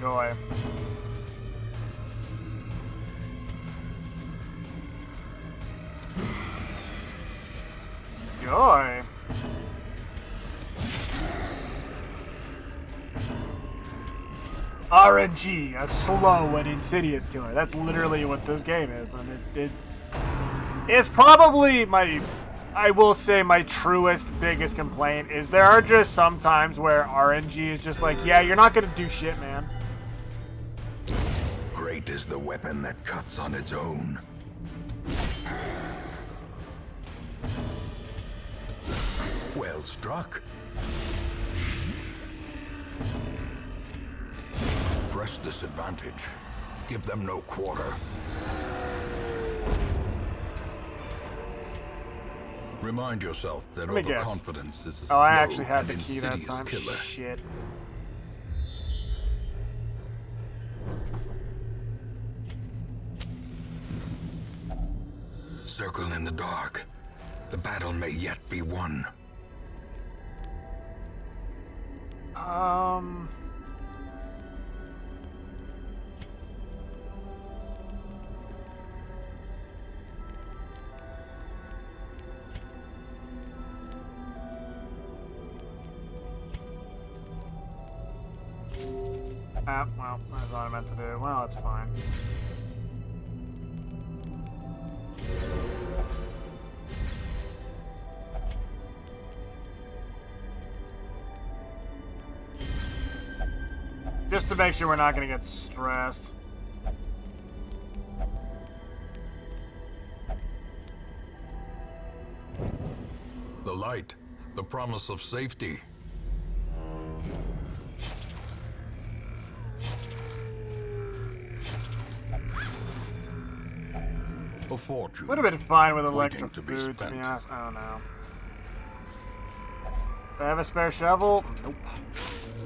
Joy. Joy. RNG, a slow and insidious killer. That's literally what this game is, and it's probably my I will say my truest, biggest complaint is there are just some times where RNG is just like, yeah, you're not gonna do shit, man. Great is the weapon that cuts on its own. Well struck. Press this advantage. Give them no quarter. Remind yourself that Let me guess. overconfidence is a Oh, slow I actually had and the key that insidious time. killer. Shit. Circle in the dark. The battle may yet be won. Well, that's what I meant to do. Well, that's fine. Just to make sure we're not gonna get stressed. The light, the promise of safety. A fortune. Would have been fine with electric waiting to be food, to be spent. honest. I don't know. Do I have a spare shovel? Nope.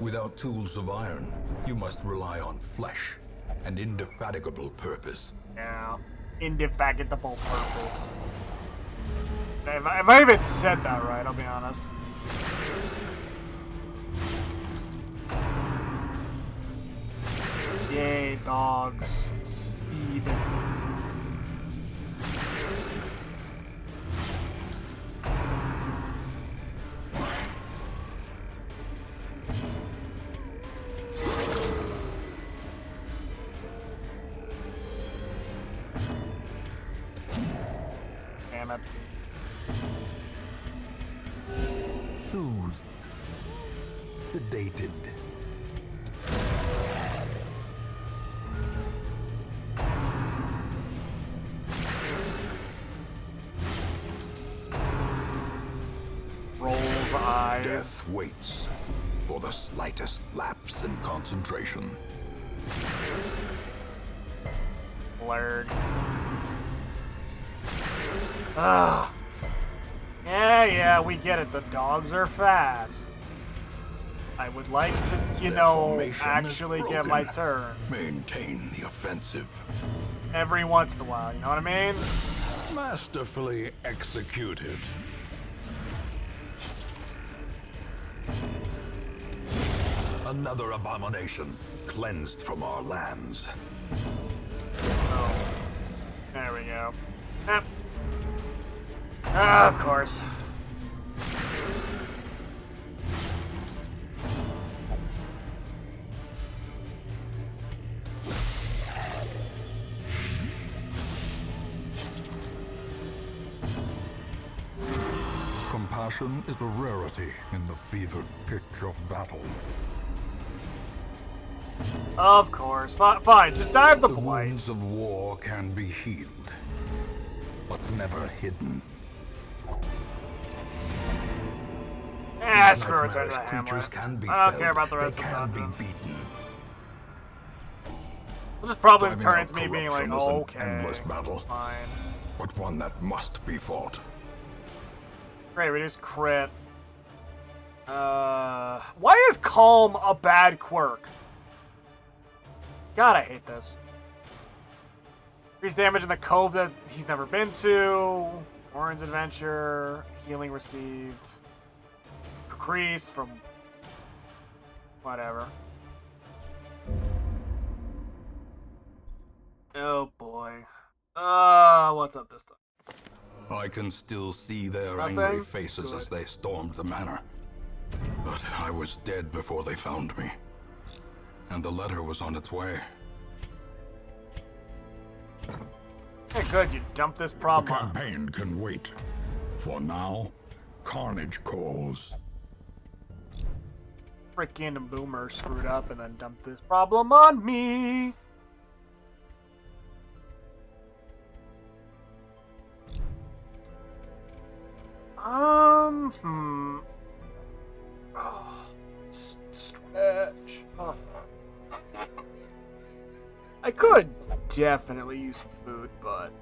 Without tools of iron, you must rely on flesh and indefatigable purpose. Yeah. Indefatigable purpose. If I even said that right, I'll be honest. Yay, dogs. Speed. Damn it. Soothed. Sedated. Rolls eyes. Death waits for the slightest lapse in concentration. Blurred. Ah. Yeah, we get it. The dogs are fast. I would like to, you Their know, formation is actually get my broken. turn. Maintain the offensive. Every once in a while, you know what I mean? Masterfully executed. Another abomination cleansed from our lands. Oh. There we go. Yep. Of course. Compassion is a rarity in the fevered pitch of battle. Of course. Fine, just dive the The blight. wounds of war can be healed, but never hidden. Screw it, Nightmarish the hamlet. creatures can be I don't felled. care about the rest They of can the be dungeon. beaten. We'll just probably Driving turn out into me being like, corruption is an okay, endless battle. fine. But one that must be fought. Great, reduce crit. Why is calm a bad quirk? God, I hate this. Increase damage in the cove that he's never been to. Orange adventure. Healing received. Increased from... whatever. Oh boy. What's up this time? I can still see their Nothing? angry faces Good. as they stormed the manor. But I was dead before they found me. And the letter was on its way. Hey, good, you dumped this The problem on. campaign can wait. For now, carnage calls. Frickin' Boomer screwed up and then dumped this problem on me. Stretch. Oh. I could definitely use some food, but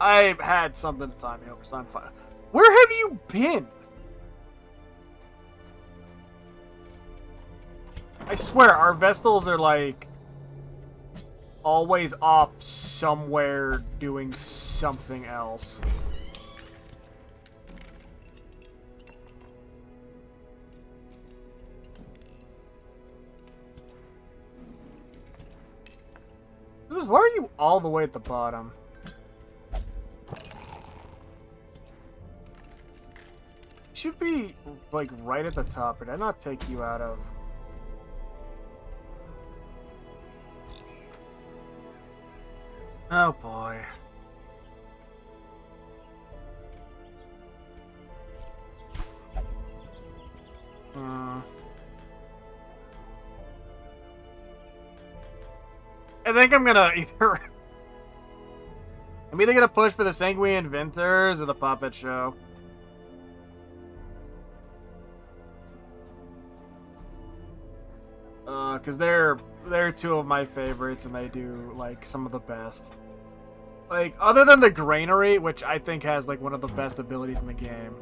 I've had something to tie me over, so I'm fine. Where have you been? I swear, our Vestals are like always off somewhere doing something else. Why are you all the way at the bottom? You should be like right at the top. Did I not take you out of? Oh boy. I think I'm gonna either... I'm either gonna push for the Sanguine Inventors or the Puppet Show. Cause they're two of my favorites and they do, like, some of the best. Like, other than the Granary, which I think has, like, one of the best abilities in the game.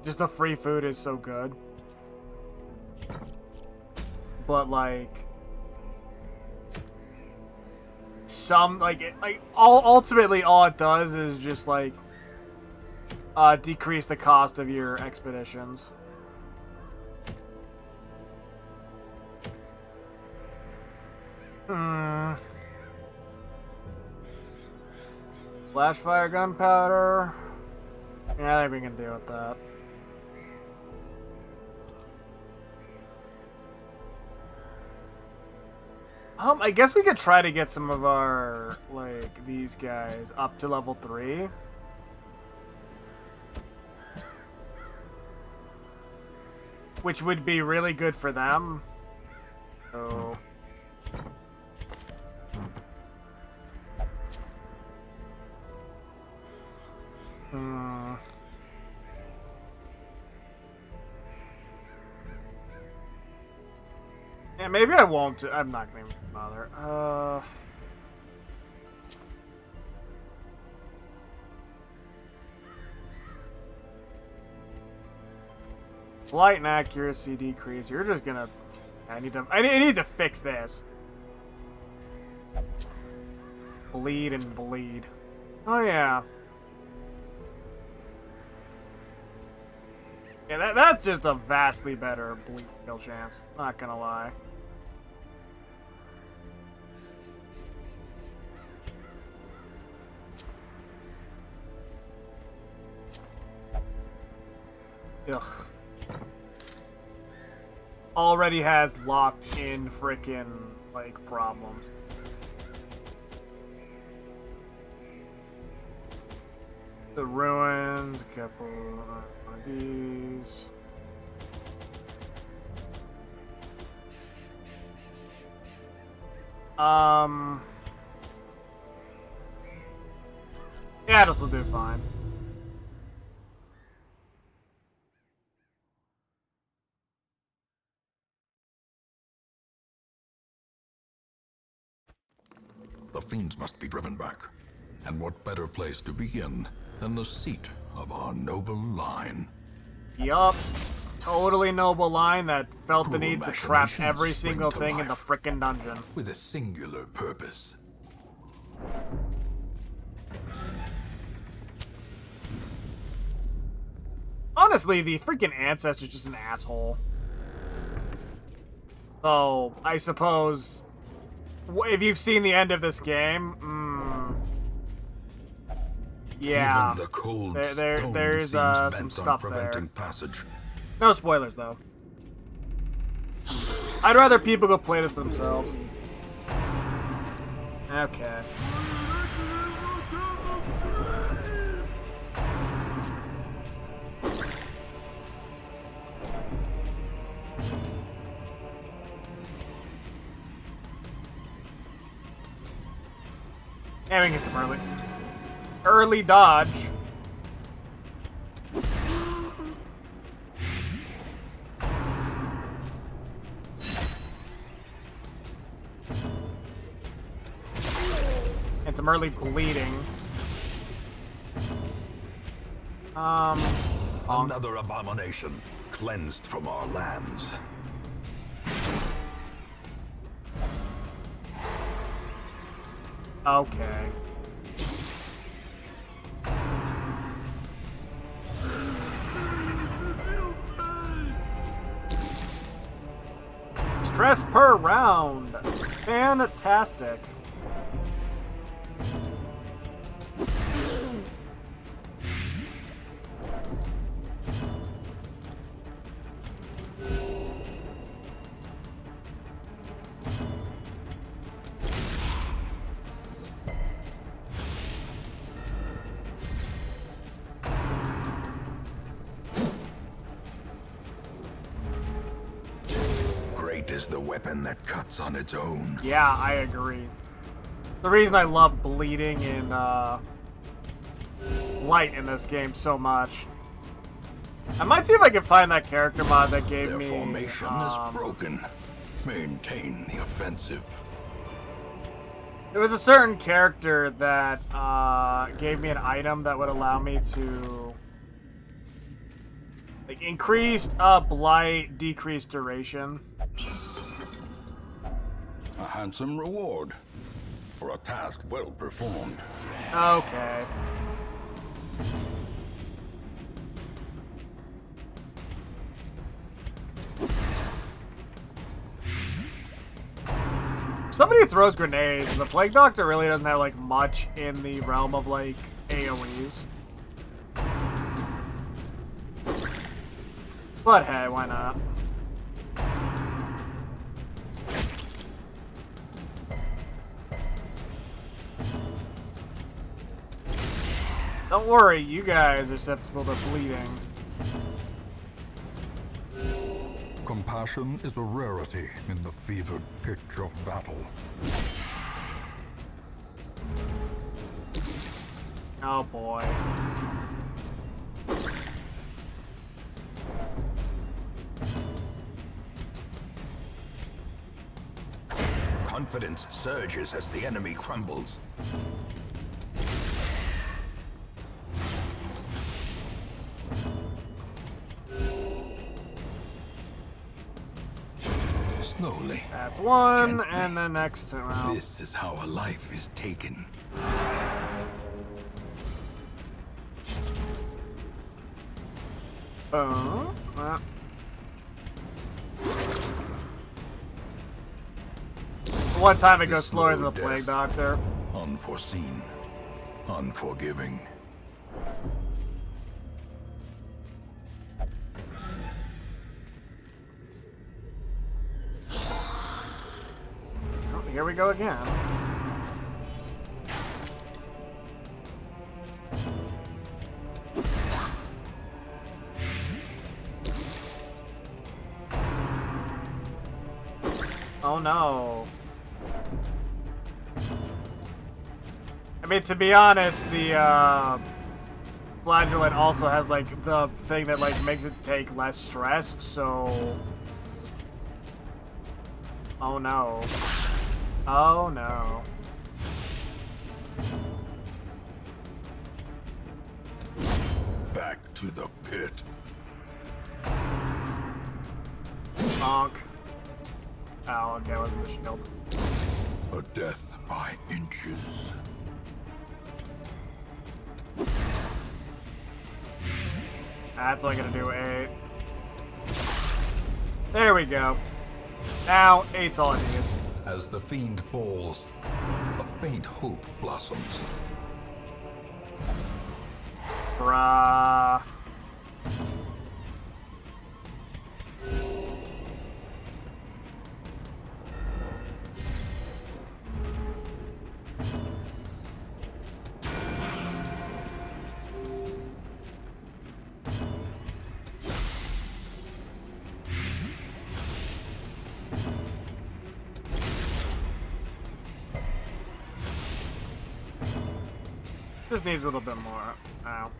Just the free food is so good. But, like... ultimately all it does is just, like, decrease the cost of your expeditions. Flashfire gunpowder. Yeah, I think we can deal with that. I guess we could try to get some of our, like, these guys up to level 3. Which would be really good for them. So... Yeah, maybe I won't. I'm not going to bother. Flight and accuracy decrease. You're just gonna... I need to fix this. Bleed and bleed. Oh yeah. Yeah, that's just a vastly better bleed kill chance. Not gonna lie. Ugh. Already has locked in frickin' like problems. The ruins, a couple of these. Yeah, this will do fine. The fiends must be driven back. And what better place to begin than the seat of our noble line? Yup. Totally noble line that felt the Cruel need to trap machinations every spring single to thing in the life. frickin' dungeon. With a singular purpose. Honestly, the freaking Ancestor's just an asshole. Though, I suppose... if you've seen the end of this game, yeah, Even the cold there's stone some seems bent stuff on there. preventing passage. No spoilers though. I'd rather people go play this for themselves. Okay. And we get some early dodge. And some early bleeding. Another abomination cleansed from our lands. Okay. Stress per round. Fantastic. Is the weapon that cuts on its own. Yeah, I agree. The reason I love bleeding in light in this game so much. I might see if I can find that character mod that gave me. Their formation is broken. Maintain the offensive. There was a certain character that gave me an item that would allow me to like increased blight, decreased duration. A handsome reward for a task well performed. Okay. Somebody throws grenades. The Plague Doctor really doesn't have like much in the realm of like AoEs. But hey, why not? Don't worry, you guys are susceptible to bleeding. Compassion is a rarity in the fevered pitch of battle. Oh boy. Confidence surges as the enemy crumbles. Slowly. That's one, Gently. and the next round. This is how a life is taken. One time it goes The slower than slow the Plague death. Doctor. Unforeseen. Unforgiving. Oh, here we go again. Oh no. I mean, to be honest, the Flagellant also has like the thing that like makes it take less stress, so... Oh no. Oh no. Back to the pit. Bonk. Oh, okay, it wasn't the shield. A death by inches. That's only gonna do 8. There we go. Now, 8's all it needs. As the fiend falls, a faint hope blossoms. Bruh. Just needs a little bit more. Ow.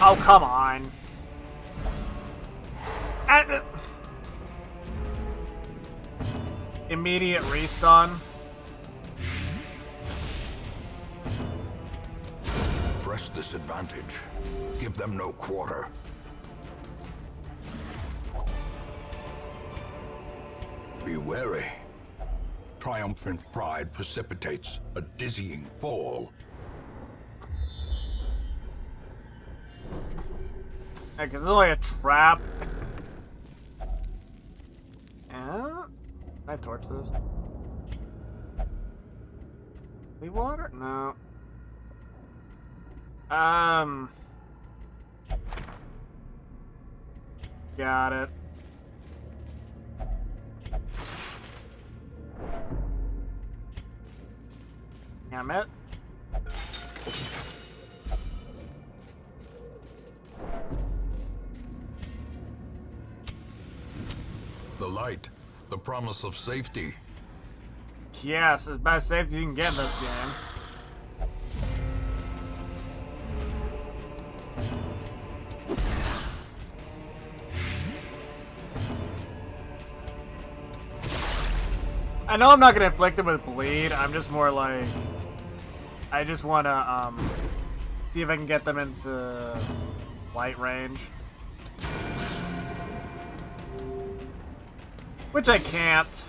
Oh, come on. And, immediate restun. Press this advantage. Give them no quarter. Be wary. Triumphant pride precipitates a dizzying fall. Yeah, because it's only a trap. Can I torch this? Leave water? No. Got it. Damn it. The light, the promise of safety. Yes, as best safety you can get in this game. I know I'm not gonna inflict him with bleed. I'm just more like, I just wanna see if I can get them into light range, which I can't.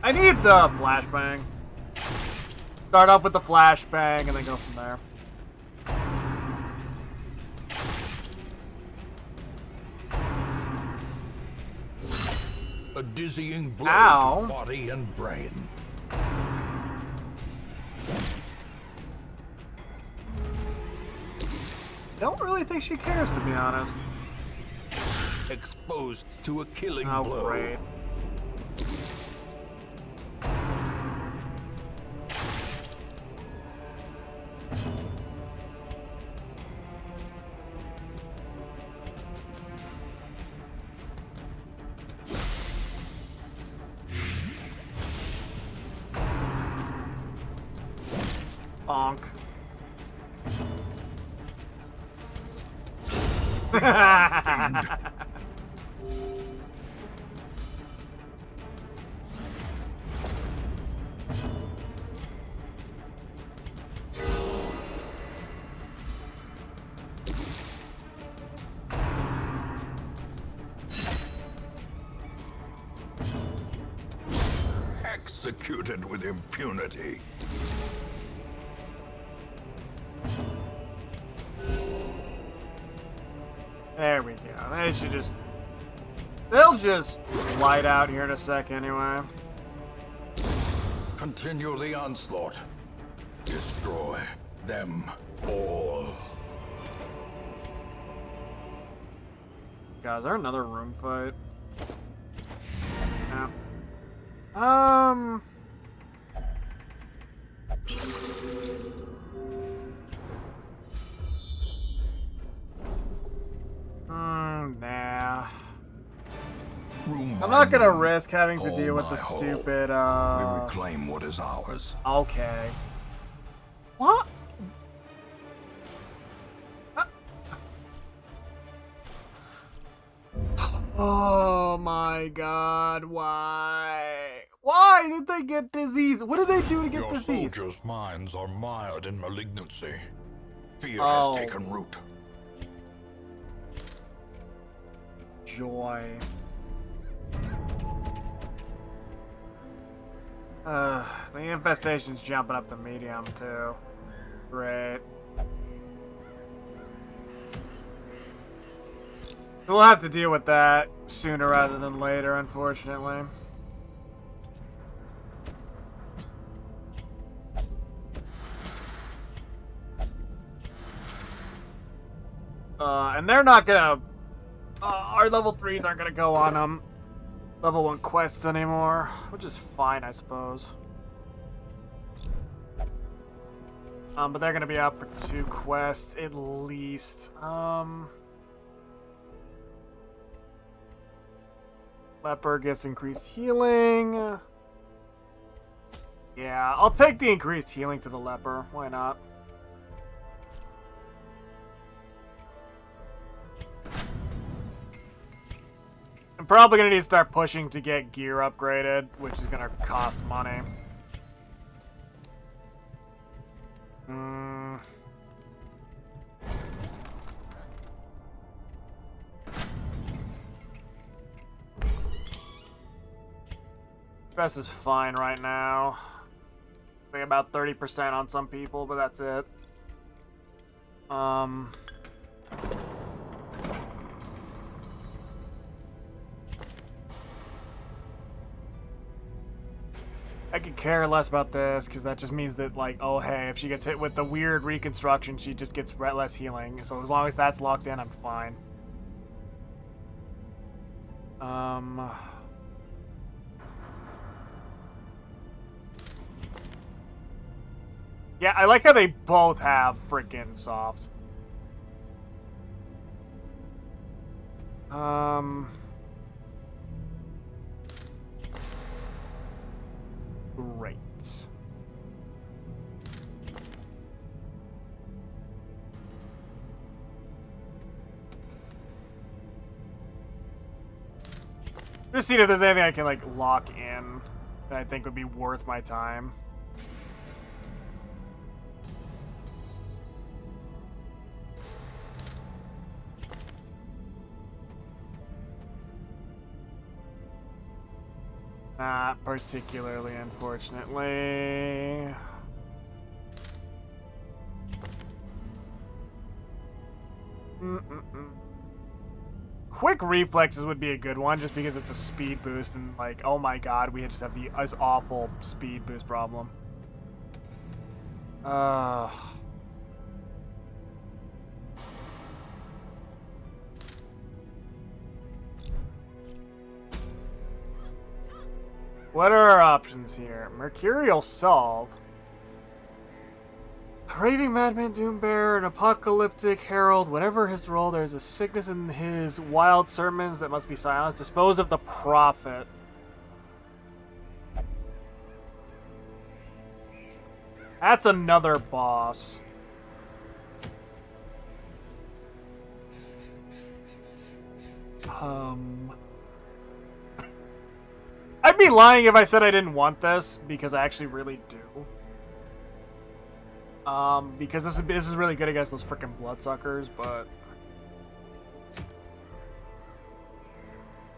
I need the flashbang. Start off with the flashbang and then go from there. A dizzying blow Ow. to body and brain. Don't really think she cares, to be honest. Exposed to a killing Oh, blow. great. Bonk. Executed with impunity. There we go. They should just... They'll just light out here in a sec anyway. Continue the onslaught. Destroy them all. Guys, is there another room fight? Yeah. Nah. I'm not gonna risk having to deal with the stupid, We reclaim what is ours. Okay. What? Oh my god, why? Why did they get disease? What did they do to get Your disease? soldiers' minds are mired in malignancy. Fear Oh. has taken root. Joy. The infestation's jumping up the medium too. Great. We'll have to deal with that sooner rather than later, unfortunately. And they're not gonna... our level 3s aren't gonna go on, level 1 quests anymore. Which is fine, I suppose. But they're gonna be out for 2 quests, at least. Leper gets increased healing. Yeah, I'll take the increased healing to the leper. Why not? I'm probably gonna need to start pushing to get gear upgraded, which is gonna cost money. Stress is fine right now. I think about 30% on some people, but that's it. I could care less about this, because that just means that, like, oh, hey, if she gets hit with the weird reconstruction, she just gets less healing. So as long as that's locked in, I'm fine. Yeah, I like how they both have freaking soft. Great. Just see if there's anything I can, like, lock in that I think would be worth my time. Not particularly, unfortunately. Quick reflexes would be a good one, just because it's a speed boost, and like, oh my god, we just have this awful speed boost problem. What are our options here? Mercurial Solve. A raving madman, doombearer, an apocalyptic herald. Whenever his role, there's a sickness in his wild sermons that must be silenced. Dispose of the prophet. That's another boss. I'd be lying if I said I didn't want this, because I actually really do. Because this is really good against those freaking bloodsuckers, but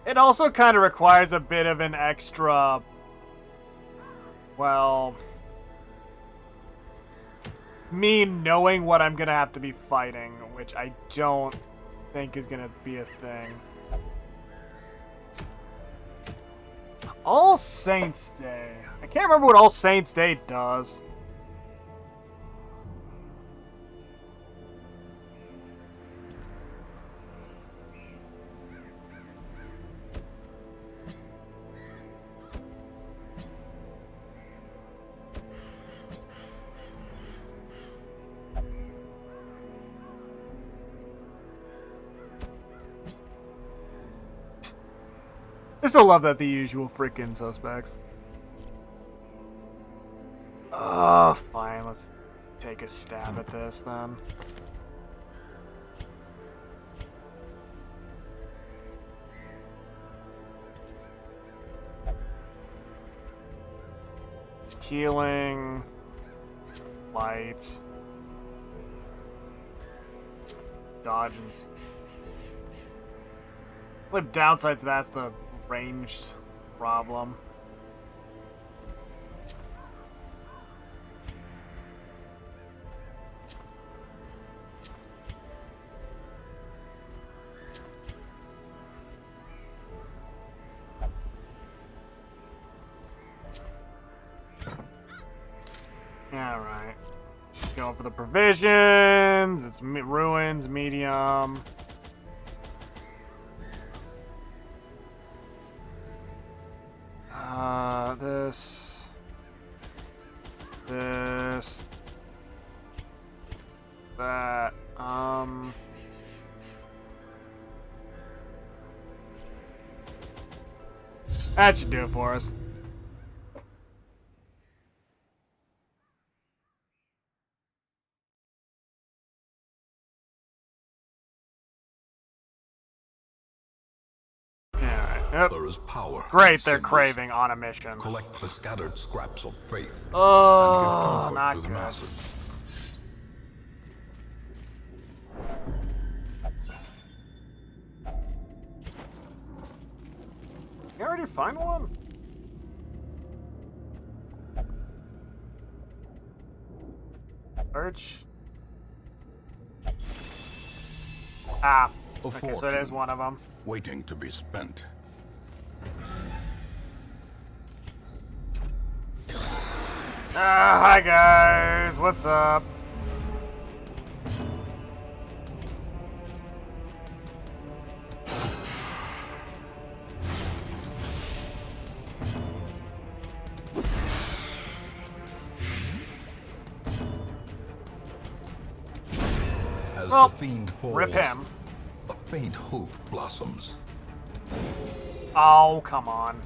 it also kind of requires a bit of an extra, well, me knowing what I'm gonna have to be fighting, which I don't think is gonna be a thing. All Saints Day. I can't remember what All Saints Day does. I still love that the usual freaking suspects. Fine, let's take a stab at this then. Healing. Light. Dodge and... The downside to that's the ranged problem. Alright. Going for the provisions. It's ruins, medium. This, that, that should do it for us. Yep. There is power. Great, in they're symbols. craving on a mission. Collect the scattered scraps of faith and give Oh, comfort not to the good. masses. You already find one? Search. Ah. Okay, so there's one of them. Waiting to be spent. Ah, hi guys, what's up? As Well, the fiend falls, rip him. a faint hope blossoms. Oh, come on.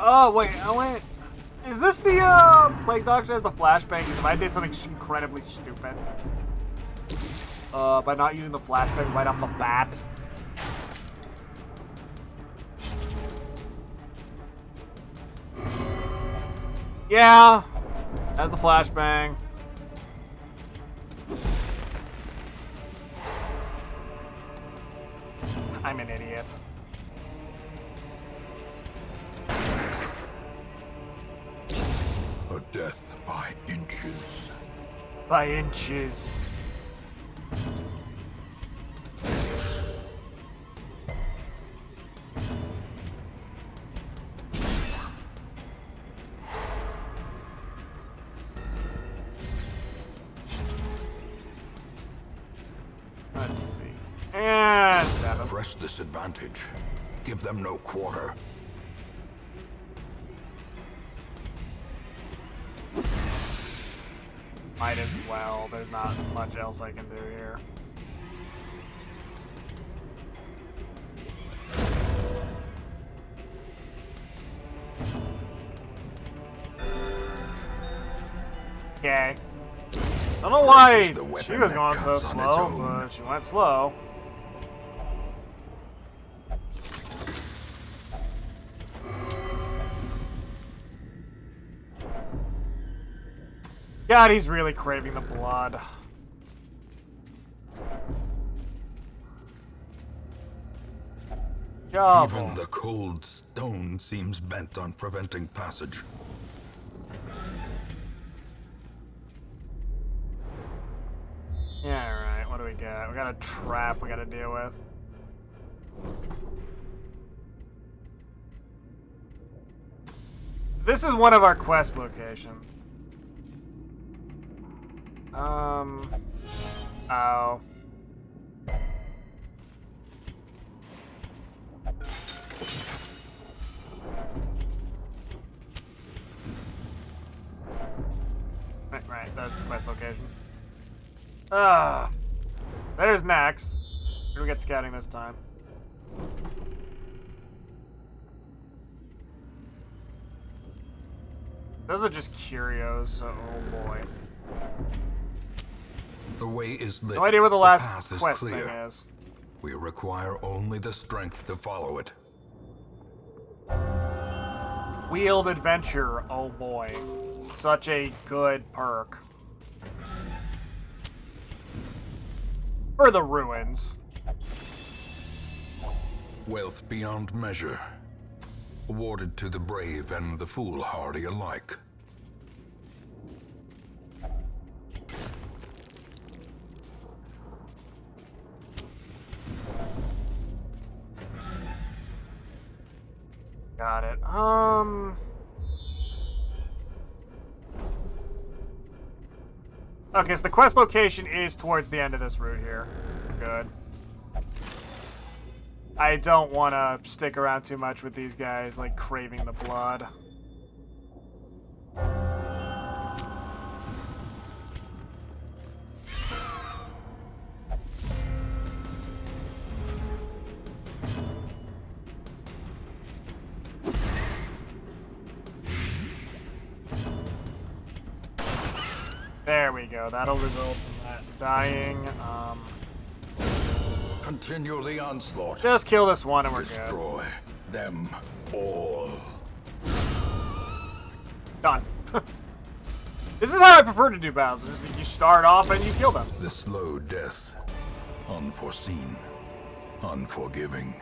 Oh, wait, is this the, Plague Doctor as the flashbang? If I did something incredibly stupid. By not using the flashbang right off the bat. Yeah, as the flashbang. I'm an idiot. A death by inches. By inches. Let's see. And stab him. Press this advantage. Give them no quarter. Might as well. There's not much else I can do here. Okay. Don't know why The weapon she was that going so cuts on its slow, own. but she went slow. God, he's really craving the blood. God. Even the cold stone seems bent on preventing passage. Yeah, alright, what do we got? We got a trap we gotta deal with. This is one of our quest locations. Oh. Right, that's the quest location. There's Max. Where do we get scouting this time? Those are just curios, so oh boy. The way is lit. No idea where the The last path is quest clear. thing is. We require only the strength to follow it. Wheeled Adventure, oh boy. Such a good perk. For the ruins. Wealth beyond measure. Awarded to the brave and the foolhardy alike. Got it. Okay, so the quest location is towards the end of this route here. Good. I don't want to stick around too much with these guys, like, craving the blood. There we go. That'll result in that dying. Continue the onslaught. Just kill this one and we're good. Destroy them all. Done. This is how I prefer to do battles. Is that you start off and you kill them. The slow death. Unforeseen. Unforgiving.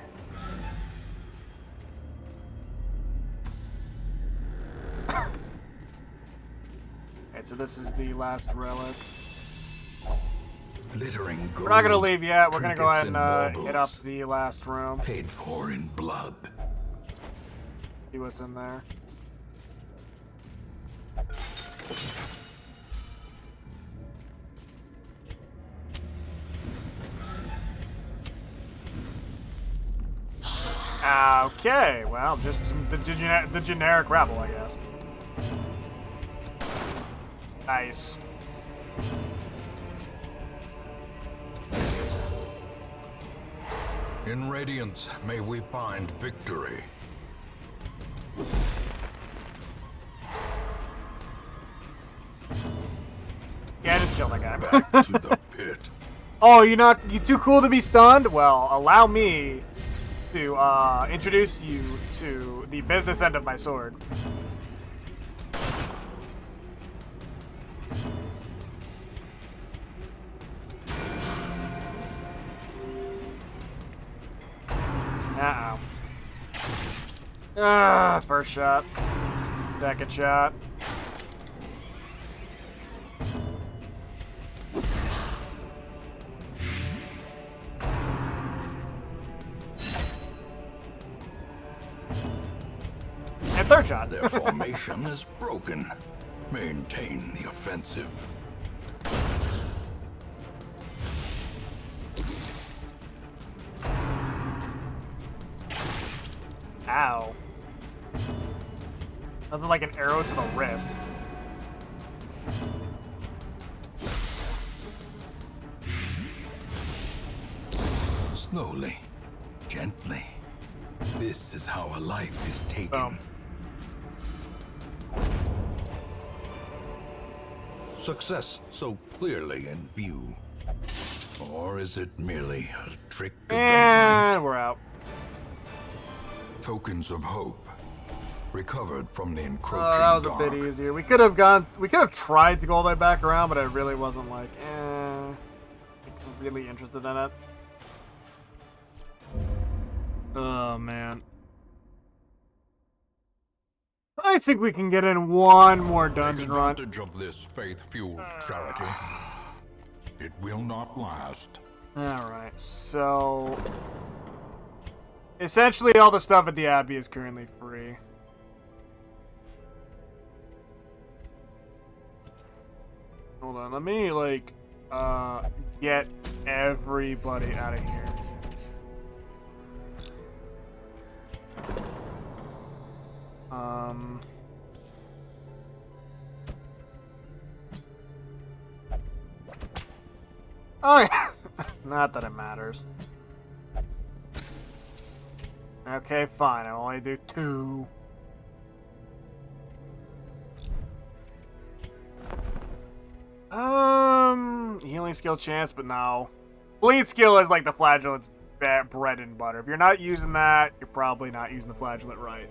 Alright, so this is the last relic. Glittering gold. We're not gonna leave yet. We're gonna go ahead trinkets and baubles, hit up the last room. paid for in blood. See what's in there. Okay, well, just the generic rabble, I guess. Nice. In Radiance, may we find victory. Yeah, just kill that guy. Back to the pit. Oh, you too cool to be stunned? Well, allow me to introduce you to the business end of my sword. Uh-oh. First shot. Second shot. And third shot. Their formation is broken. Maintain the offensive. Ow. Nothing like an arrow to the wrist. Slowly. Gently. This is how a life is taken. Boom. Success so clearly in view. Or is it merely a trick of the And night? we're out. Tokens of hope. Recovered from the Oh, encroaching that was a dark. bit easier. We could have tried to go all the way back around, but I really wasn't like, really interested in it. Oh, man. I think we can get in one more Take dungeon run. advantage of this faith-fueled charity. It will not last. Alright, so... essentially all the stuff at the Abbey is currently free. Hold on, let me, like, get everybody out of here. Oh, yeah. Not that it matters. Okay, fine. I'll only do 2. Healing skill chance, but no. Bleed skill is like the flagellant's bread and butter. If you're not using that, you're probably not using the flagellant right.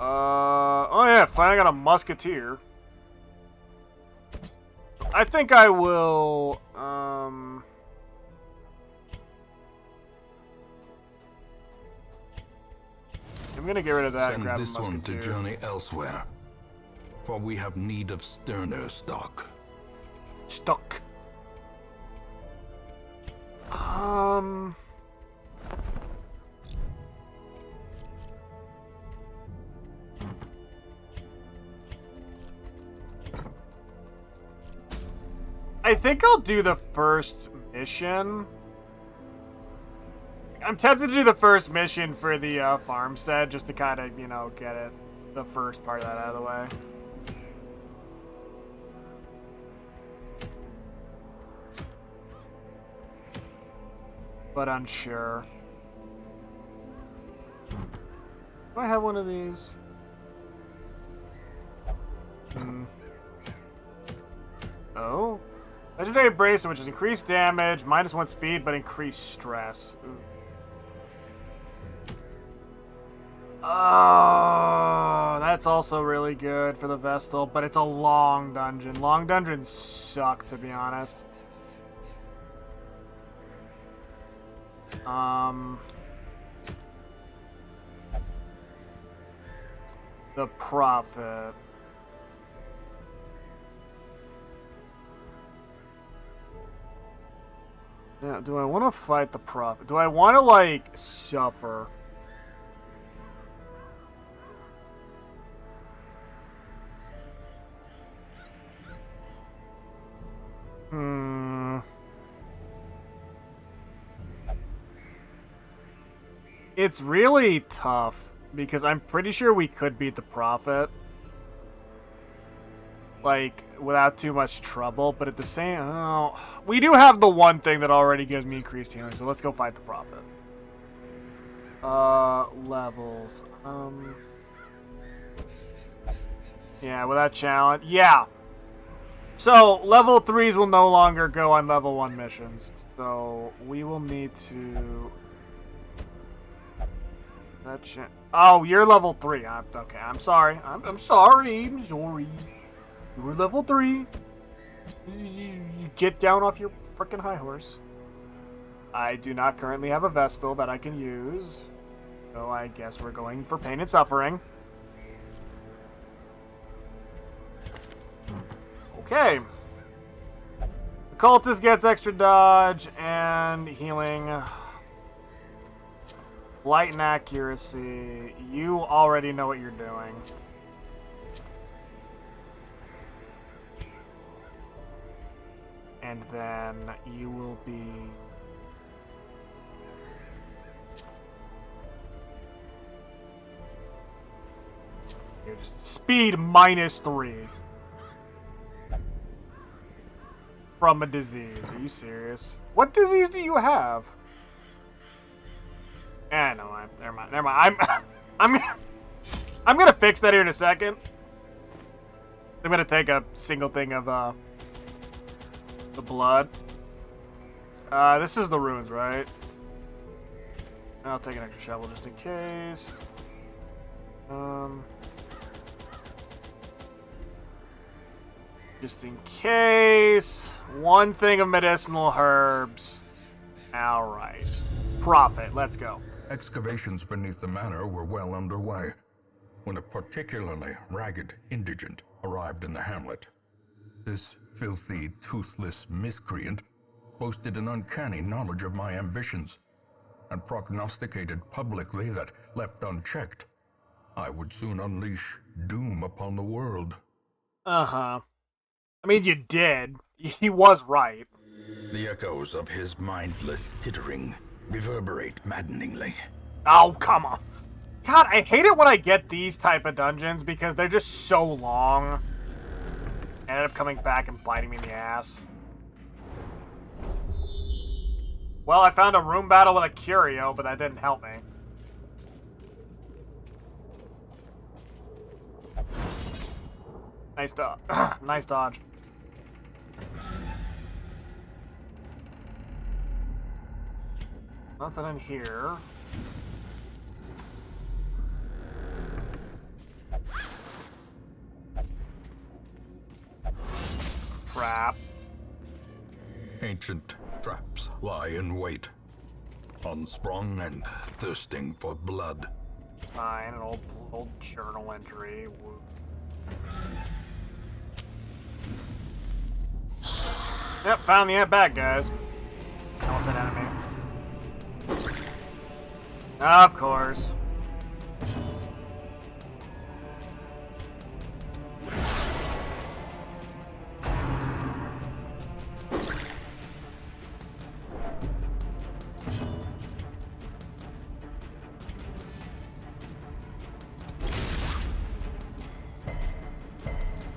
Oh yeah, finally got a musketeer. I think I will, I'm gonna get rid of that and Send grab this a one to musketeer. journey elsewhere, for we have need of sterner stock. Stuck. I think I'll do the first mission. I'm tempted to do the first mission for the farmstead, just to kind of, you know, get it, the first part of that out of the way. But unsure. Do I have one of these? Oh? Legendary Bracelet, which is increased damage, -1 speed, but increased stress. Ooh. Oh, that's also really good for the Vestal, but it's a long dungeon. Long dungeons suck, to be honest. The Prophet. Yeah, do I want to fight the Prophet? Do I want to, like, suffer? It's really tough, because I'm pretty sure we could beat the Prophet. Like, without too much trouble, but at the same... Oh, we do have the one thing that already gives me increased healing, so let's go fight the Prophet. Levels. Yeah, without challenge. Yeah! So, level 3s will no longer go on level 1 missions. So, we will need to... Oh, you're level 3. Okay, I'm sorry. I'm sorry. I'm sorry. You were level 3. You get down off your frickin' high horse. I do not currently have a Vestal that I can use. So I guess we're going for pain and suffering. Okay. Occultist gets extra dodge and healing. Light and accuracy. You already know what you're doing. And then you will be... You're just speed -3. From a disease. Are you serious? What disease do you have? No, never mind. I'm gonna fix that here in a second. I'm gonna take a single thing of the blood. This is the runes, right? I'll take an extra shovel just in case. Just in case. One thing of medicinal herbs. Alright. Prophet, let's go. Excavations beneath the manor were well underway when a particularly ragged indigent arrived in the hamlet. This filthy, toothless miscreant boasted an uncanny knowledge of my ambitions and prognosticated publicly that, left unchecked, I would soon unleash doom upon the world. Uh-huh. I mean, you did. He was right. The echoes of his mindless tittering reverberate maddeningly. Oh, come on. God, I hate it when I get these type of dungeons because they're just so long. Ended up coming back and biting me in the ass. Well, I found a room battle with a curio, but that didn't help me. Nice dodge. Nice dodge. Nothing in here. Crap. Ancient traps lie in wait, unsprung and thirsting for blood. Fine, an old journal entry. Yep, found the bag, guys. Almost an enemy. Of course.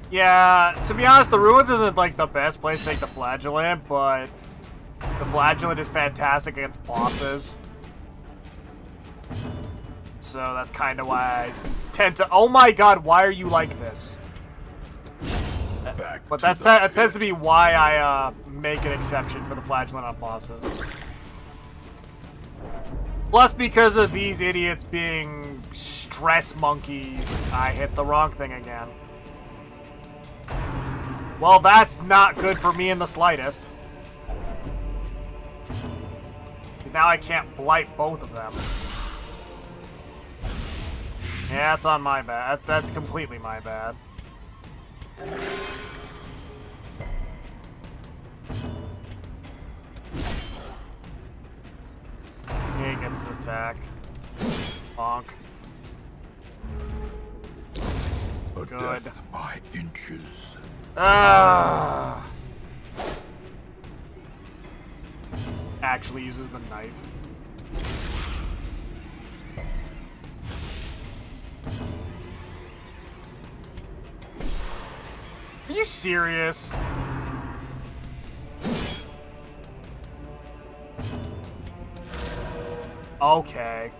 Yeah, to be honest, the ruins isn't like the best place to take the flagellant, but the flagellant is fantastic against bosses. So that's kind of why I tend to... Oh my god, why are you like this? back But to that the tends to pit. be why I make an exception for the flagellant on bosses. Plus, because of these idiots being stress monkeys, I hit the wrong thing again. Well, that's not good for me in the slightest. Because now I can't blight both of them. Yeah, that's on my bad. That's completely my bad. He gets the attack. Bonk. A Good. death by inches. Ah. Actually uses the knife. Are you serious? Okay.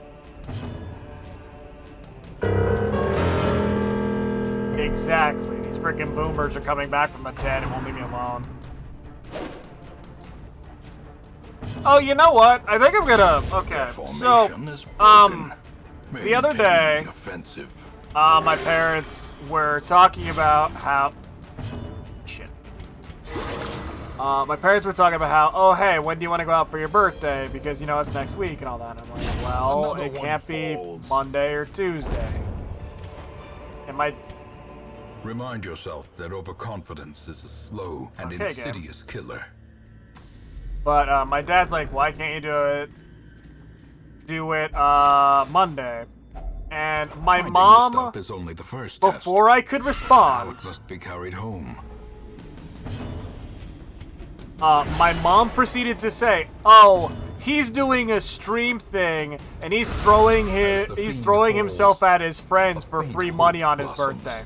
Exactly. These freaking boomers are coming back from the dead and won't leave me alone. Oh, you know what? I think I'm gonna... Okay, so... Formation is broken. the other Maintain day- the offensive. my parents were talking about how... Shit. My parents were talking about how, oh, hey, when do you want to go out for your birthday? Because, you know, it's next week and all that. And I'm like, well, Another it one can't be falls. Monday or Tuesday. And my... Remind yourself that overconfidence is a slow and Okay, insidious killer. But, my dad's like, why can't you do it Monday? And my Finding the mom, stop is only the first before I could test. Now respond, it must be carried home. my mom proceeded to say, "Oh, he's doing a stream thing, and he's throwing As the fiend himself falls, at his friends a for faint free hope money on his blossoms. birthday."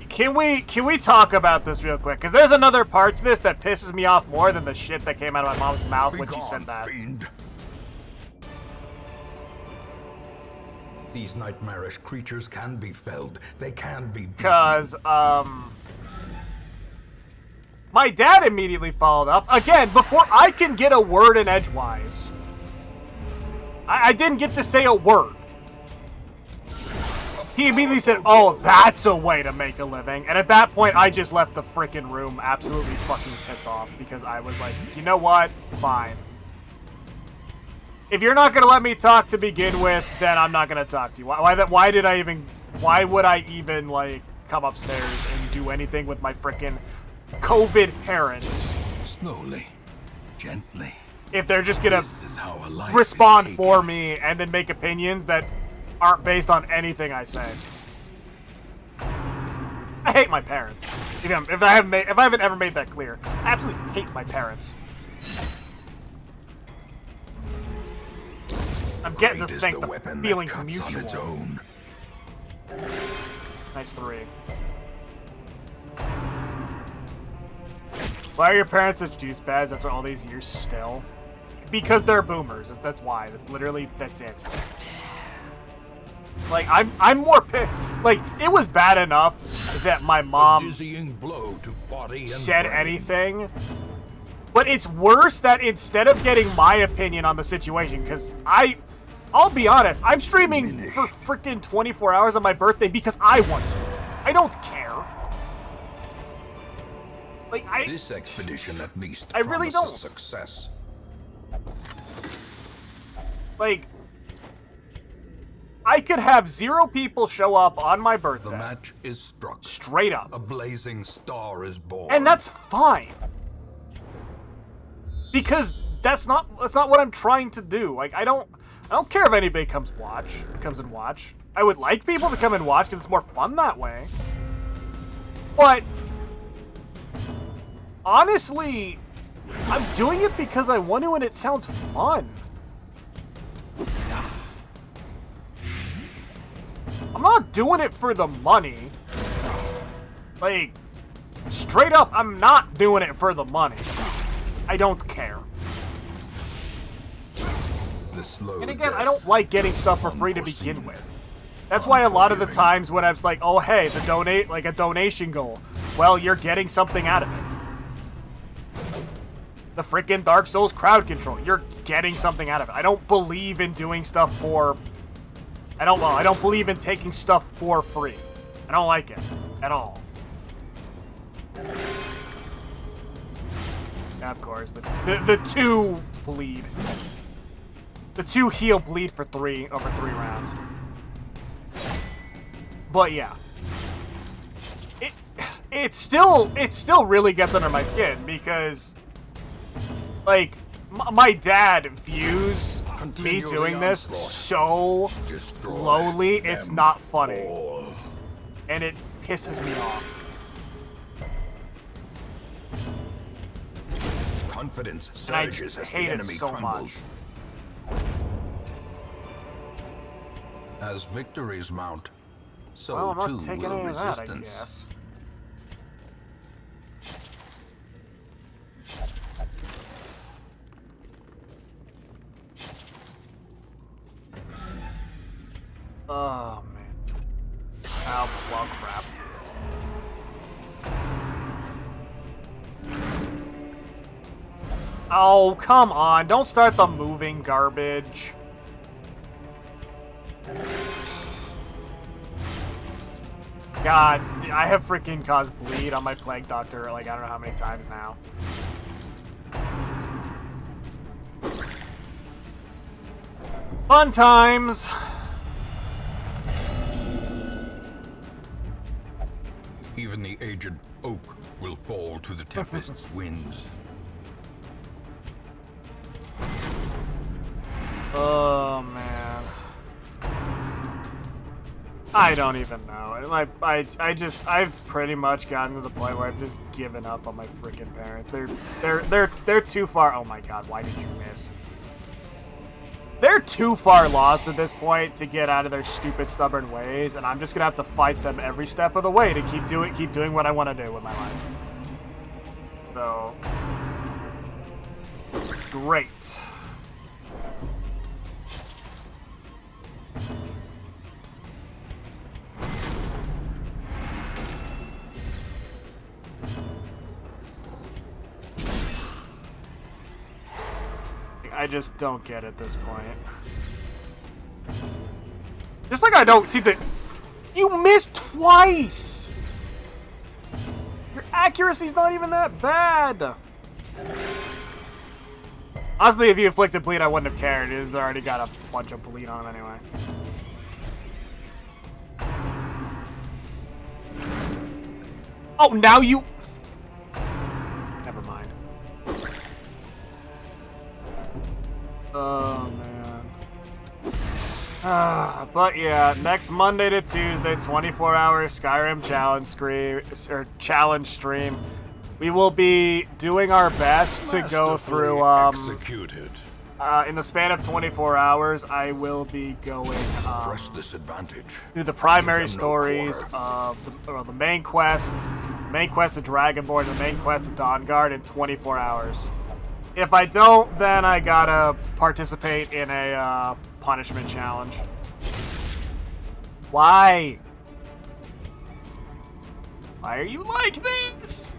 Can we talk about this real quick? Because there's another part to this that pisses me off more than the shit that came out of my mom's mouth when she Begone, said that. fiend. These nightmarish creatures can be felled. They can be beaten. Because, my dad immediately followed up. Again, before I can get a word in edgewise. I didn't get to say a word. He immediately said, oh, that's a way to make a living. And at that point, I just left the frickin' room absolutely fucking pissed off. Because I was like, you know what? Fine. If you're not gonna let me talk to begin with, then I'm not gonna talk to you. Why would I even, like, come upstairs and do anything with my frickin' COVID parents Slowly, gently. if they're just gonna This is how a life respond is for taken. me and then make opinions that aren't based on anything I say? I hate my parents. If I haven't ever made that clear, I absolutely hate my parents. I'm getting to Great is think the weapon feeling's that cuts mutual. on its own. Nice 3. Why are your parents such douchebags after all these years still? Because they're boomers. That's why. That's it. Like, I'm more pissed. Like, it was bad enough that my A mom dizzying blow to body and said brain. anything. But it's worse that instead of getting my opinion on the situation, because I'll be honest, I'm streaming for freaking 24 hours on my birthday because I want to. I don't care. Like, This expedition, at least, I really promises don't. success. Like, I could have 0 people show up on my The birthday. match is struck. Straight A up. blazing star is born. And that's fine. Because that's not what I'm trying to do. Like, I don't care if anybody comes and watch. I would like people to come and watch because it's more fun that way. But honestly, I'm doing it because I want to and it sounds fun. I'm not doing it for the money. Like, straight up, I'm not doing it for the money. I don't care. the slow And again, I death don't like getting stuff for free to begin with. That's why a lot of the times when I was like, oh hey, a donation goal. Well, you're getting something out of it. The freaking Dark Souls crowd control. You're getting something out of it. I don't believe in doing stuff for... I don't believe in taking stuff for free. I don't like it. At all. Yeah, of course. The two bleed. The two heal bleed for over 3 rounds. But yeah. It still really gets under my skin because, like, my dad views me doing this so slowly, it's not funny. And it pisses me off. Confidence And I surges as the hate it enemy so crumbles. much. As victories mount, so Well, I'm not too taking will any of that, I resistance. guess. Oh, man. Oh, well, crap. Oh, come on. Don't start the moving garbage. God, I have freaking caused bleed on my Plague Doctor, like, I don't know how many times now. Fun times! Even the aged oak will fall to the tempest's winds. Oh, man. I don't even know. I've pretty much gotten to the point where I've just given up on my freaking parents. They're too far. Oh my god, why did you miss? They're too far lost at this point to get out of their stupid, stubborn ways, and I'm just gonna have to fight them every step of the way to keep doing what I want to do with my life. So, great. I just don't get at this point. Just like I don't see that you missed twice. Your accuracy's not even that bad. Honestly, if you inflicted bleed, I wouldn't have cared. It's already got a bunch of bleed on him anyway. Oh, now you... Never mind. Oh, man. But yeah, next Monday to Tuesday, 24-hour Skyrim challenge stream. We will be doing our best to go through, executed. in the span of 24 hours, I will be going, Press this advantage. through the primary Give them no stories quarter. of the main quest of Dragonborn, and the main quest of Dawnguard in 24 hours. If I don't, then I gotta participate in a punishment challenge. Why? Why are you like this?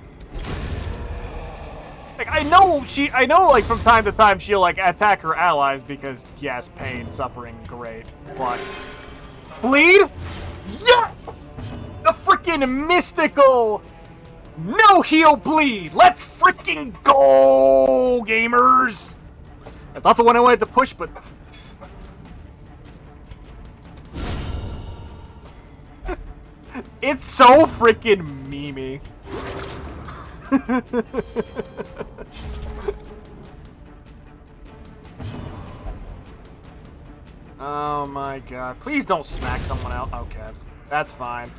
Like, I know, like, from time to time she'll, like, attack her allies because, yes, pain, suffering, great, but... Bleed? Yes! The freaking mystical no heal bleed! Let's freaking go, gamers! That's not the one I wanted to push, but... It's so freaking memey. Oh my god. Please don't smack someone else. Okay. That's fine.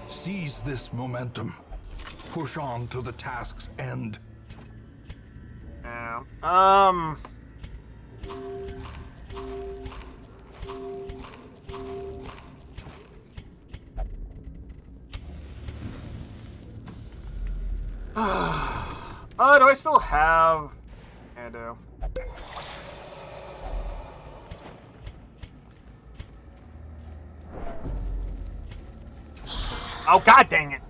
Seize this momentum. Push on to the task's end. Yeah. Do I still have... I do. Oh, god dang it!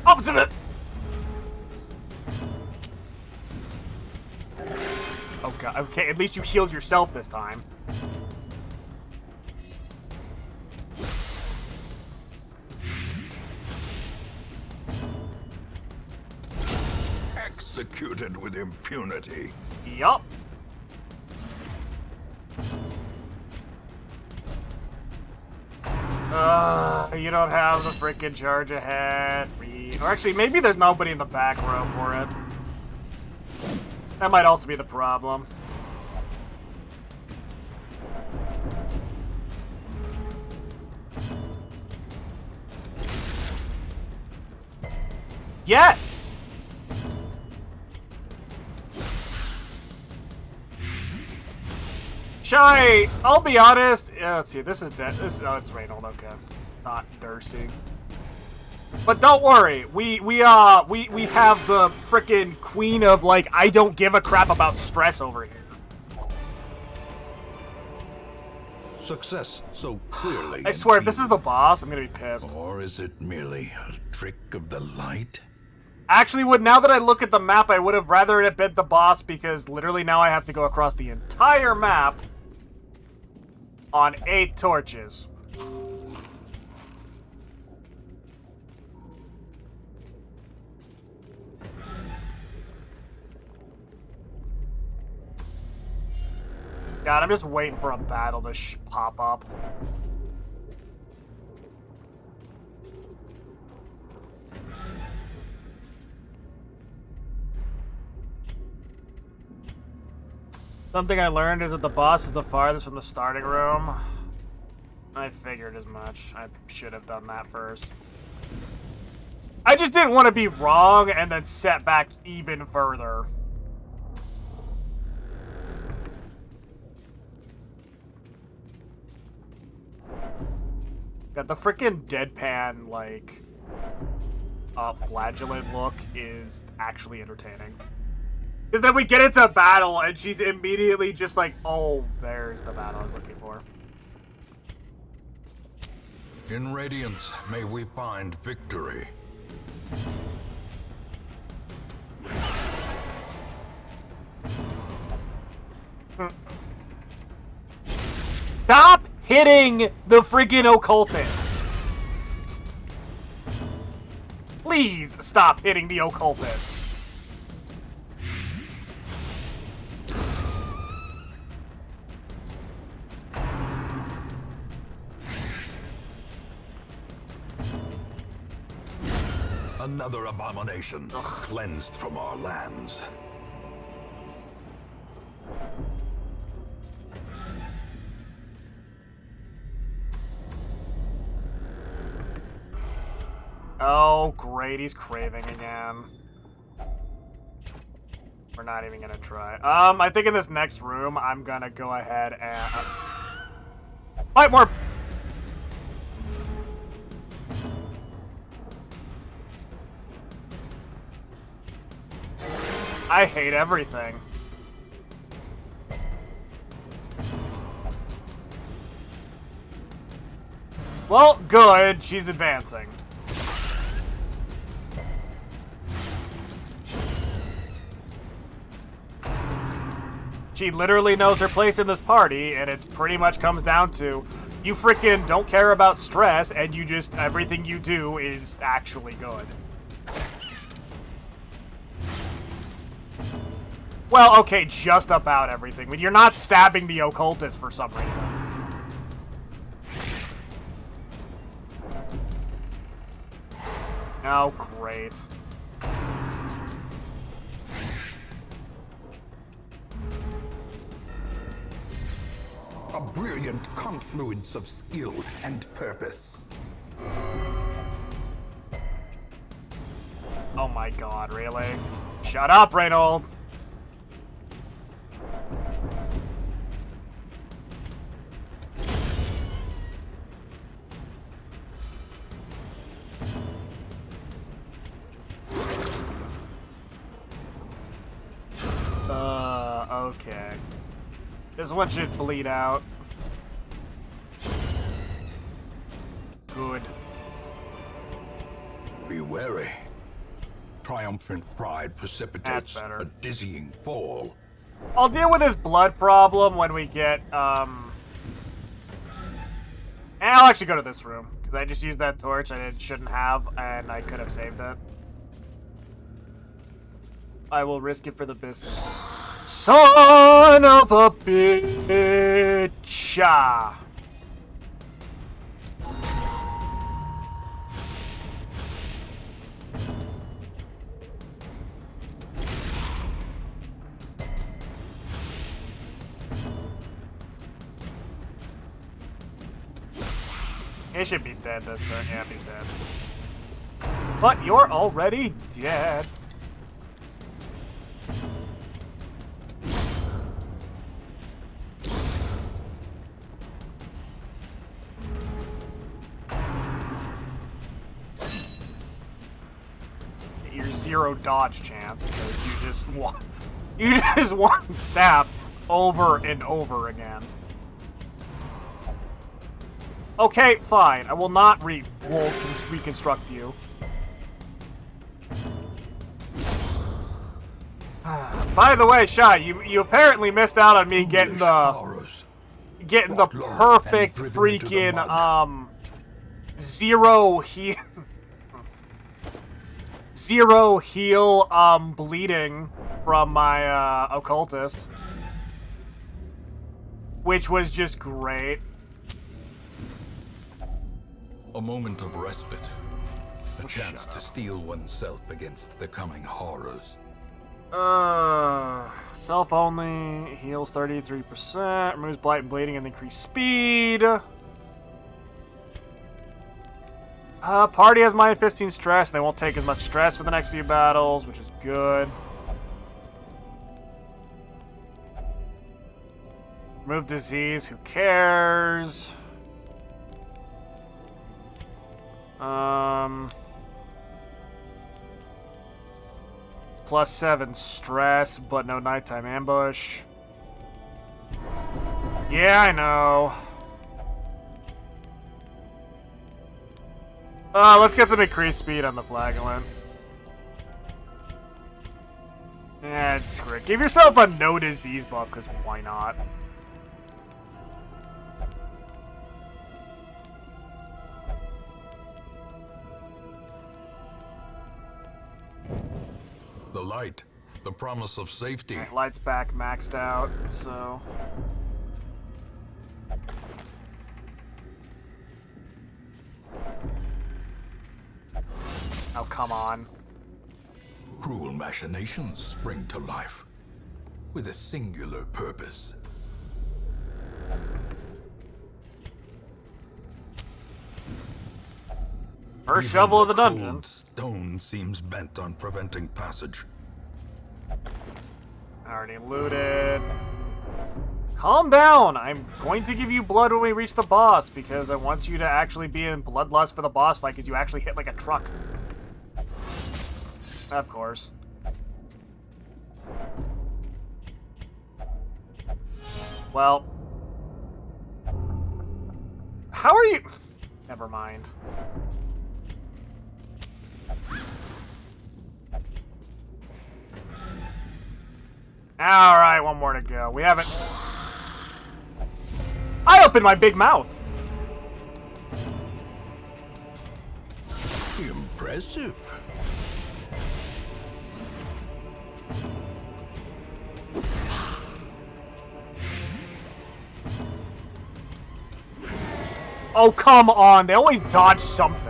Ultimate! Oh god, okay, at least you healed yourself this time. Executed with impunity. Yup. You don't have the freaking charge ahead. Or actually, maybe there's nobody in the back row for it. That might also be the problem. Yes! I'll be honest. Yeah, let's see. This is dead. Oh, it's Reynold. Okay, not Darcy. But don't worry. We have the frickin' queen of like I don't give a crap about stress over here. Success so clearly. I swear, if this is the boss, I'm gonna be pissed. Or is it merely a trick of the light? Actually, now that I look at the map, I would have rather it had been the boss because literally now I have to go across the entire map on 8 torches. God, I'm just waiting for a battle to pop up. Something I learned is that the boss is the farthest from the starting room. I figured as much. I should have done that first. I just didn't want to be wrong and then set back even further. God, the freaking deadpan, like, flagellant look is actually entertaining. Because then we get into battle, and she's immediately just like, oh, there's the battle I was looking for. In Radiance, may we find victory. Stop hitting the freaking Occultist! Please stop hitting the Occultist. Another abomination cleansed from our lands. Oh, great, he's craving again. We're not even gonna try. I think in this next room, I'm gonna go ahead and... fight more! I hate everything. Well, good. She's advancing. She literally knows her place in this party, and it pretty much comes down to you frickin' don't care about stress, and you just, everything you do is actually good. Well, okay, just about everything. But you're not stabbing the Occultist for some reason. Oh, great. A brilliant confluence of skill and purpose. Oh my god, really? Shut up, Reynold! Okay. This one should bleed out. Good. Be wary. Triumphant pride precipitates better. a dizzying fall. I'll deal with his blood problem when we get, And I'll actually go to this room, because I just used that torch I shouldn't have, and I could have saved it. I will risk it for the biscuit. Son of a bitch! Ah. He should be dead this turn. Yeah, be dead. But you're already dead. Your 0 dodge chance, because you just one stabbed over and over again. Okay, fine. I will not reconstruct you. By the way, Shy, you apparently missed out on me getting the perfect freaking zero heal bleeding from my Occultist, which was just great. A moment of respite. A chance to steel oneself against the coming horrors. Self only, heals 33%, removes blight and bleeding and increased speed. Party has minus 15 stress, and they won't take as much stress for the next few battles, which is good. Remove disease, who cares? Plus 7 stress, but no nighttime ambush. Yeah, I know. Let's get some increased speed on the flagellant. Yeah, screw it. Give yourself a no disease buff, because why not? The light, the promise of safety. Light's back maxed out, so... Oh, come on. Cruel machinations spring to life with a singular purpose. First Even shovel of the cold dungeon. Stone seems bent on preventing passage. Already looted. Calm down! I'm going to give you blood when we reach the boss, because I want you to actually be in bloodlust for the boss fight, because you actually hit like a truck. Of course. Well. How are you... Never mind. Alright, one more to go. We haven't... I opened my big mouth! Impressive. Oh, come on! They always dodge something.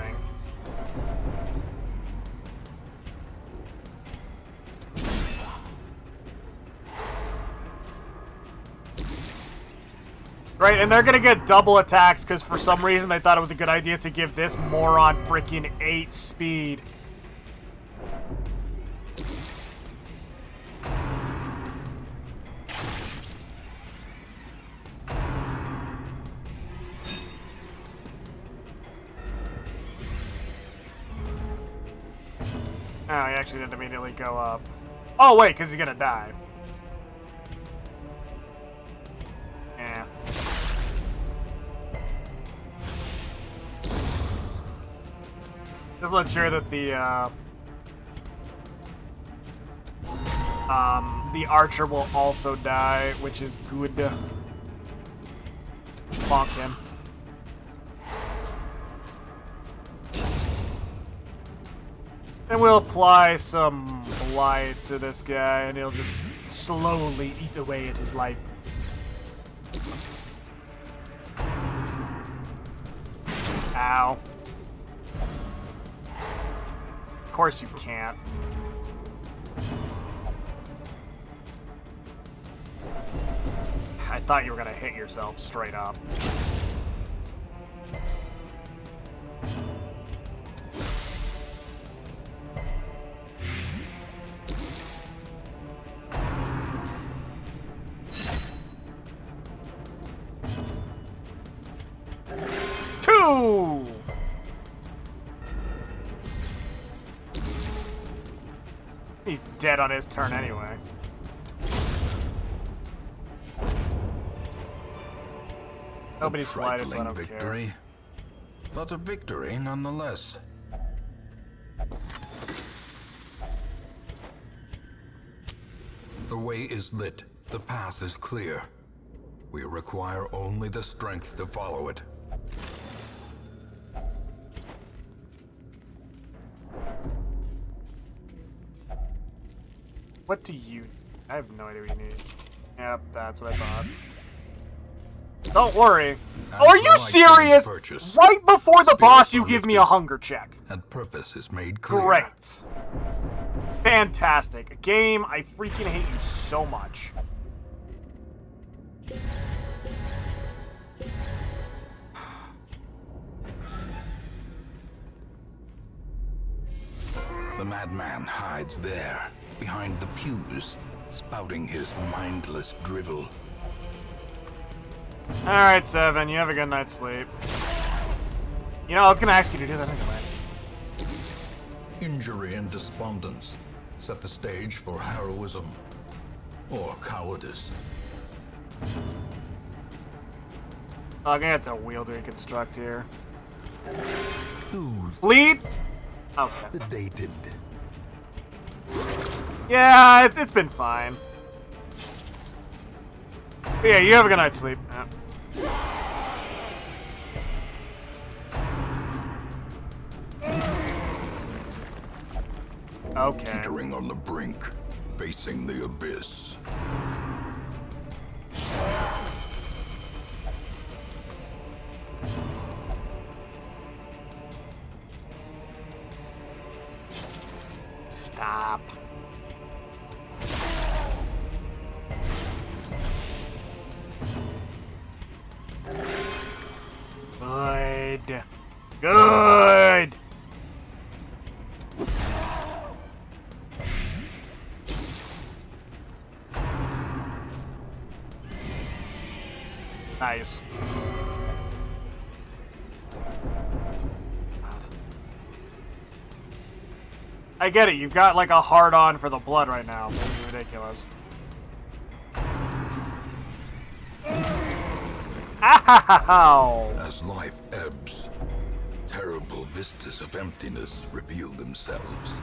Right, and they're gonna get double attacks because for some reason they thought it was a good idea to give this moron freaking 8 speed. Oh, he actually didn't immediately go up. Oh, wait, because he's gonna die. Just ensure that the archer will also die, which is good. Bonk him. And we'll apply some blight to this guy, and he'll just slowly eat away at his life. Ow. Of course you can't. I thought you were gonna hit yourself straight up. Two! He's dead on his turn anyway. Nobody's flighted, so I don't victory, care. But a victory nonetheless. The way is lit. The path is clear. We require only the strength to follow it. What do you... I have no idea what you need. Yep, that's what I thought. Don't worry. Oh, are you serious? Right before the boss, you give me a hunger check. And purpose is made clear. Great. Fantastic. Game, I freaking hate you so much. The madman hides there, behind the pews, spouting his mindless drivel. Alright, Seven, you have a good night's sleep. You know, I was gonna ask you to do that anyway. Injury and despondence set the stage for heroism or cowardice. I'm gonna have to wheel to reconstruct here. Soothed, Bleed? Okay. sedated. Yeah, it's been fine. But yeah, you have a good night's sleep. Yeah. Okay. Teetering on the brink, facing the abyss. Stop. Good. Good. Nice. I get it, you've got like a hard-on for the blood right now. This is ridiculous. Ow! As life ebbs, terrible vistas of emptiness reveal themselves.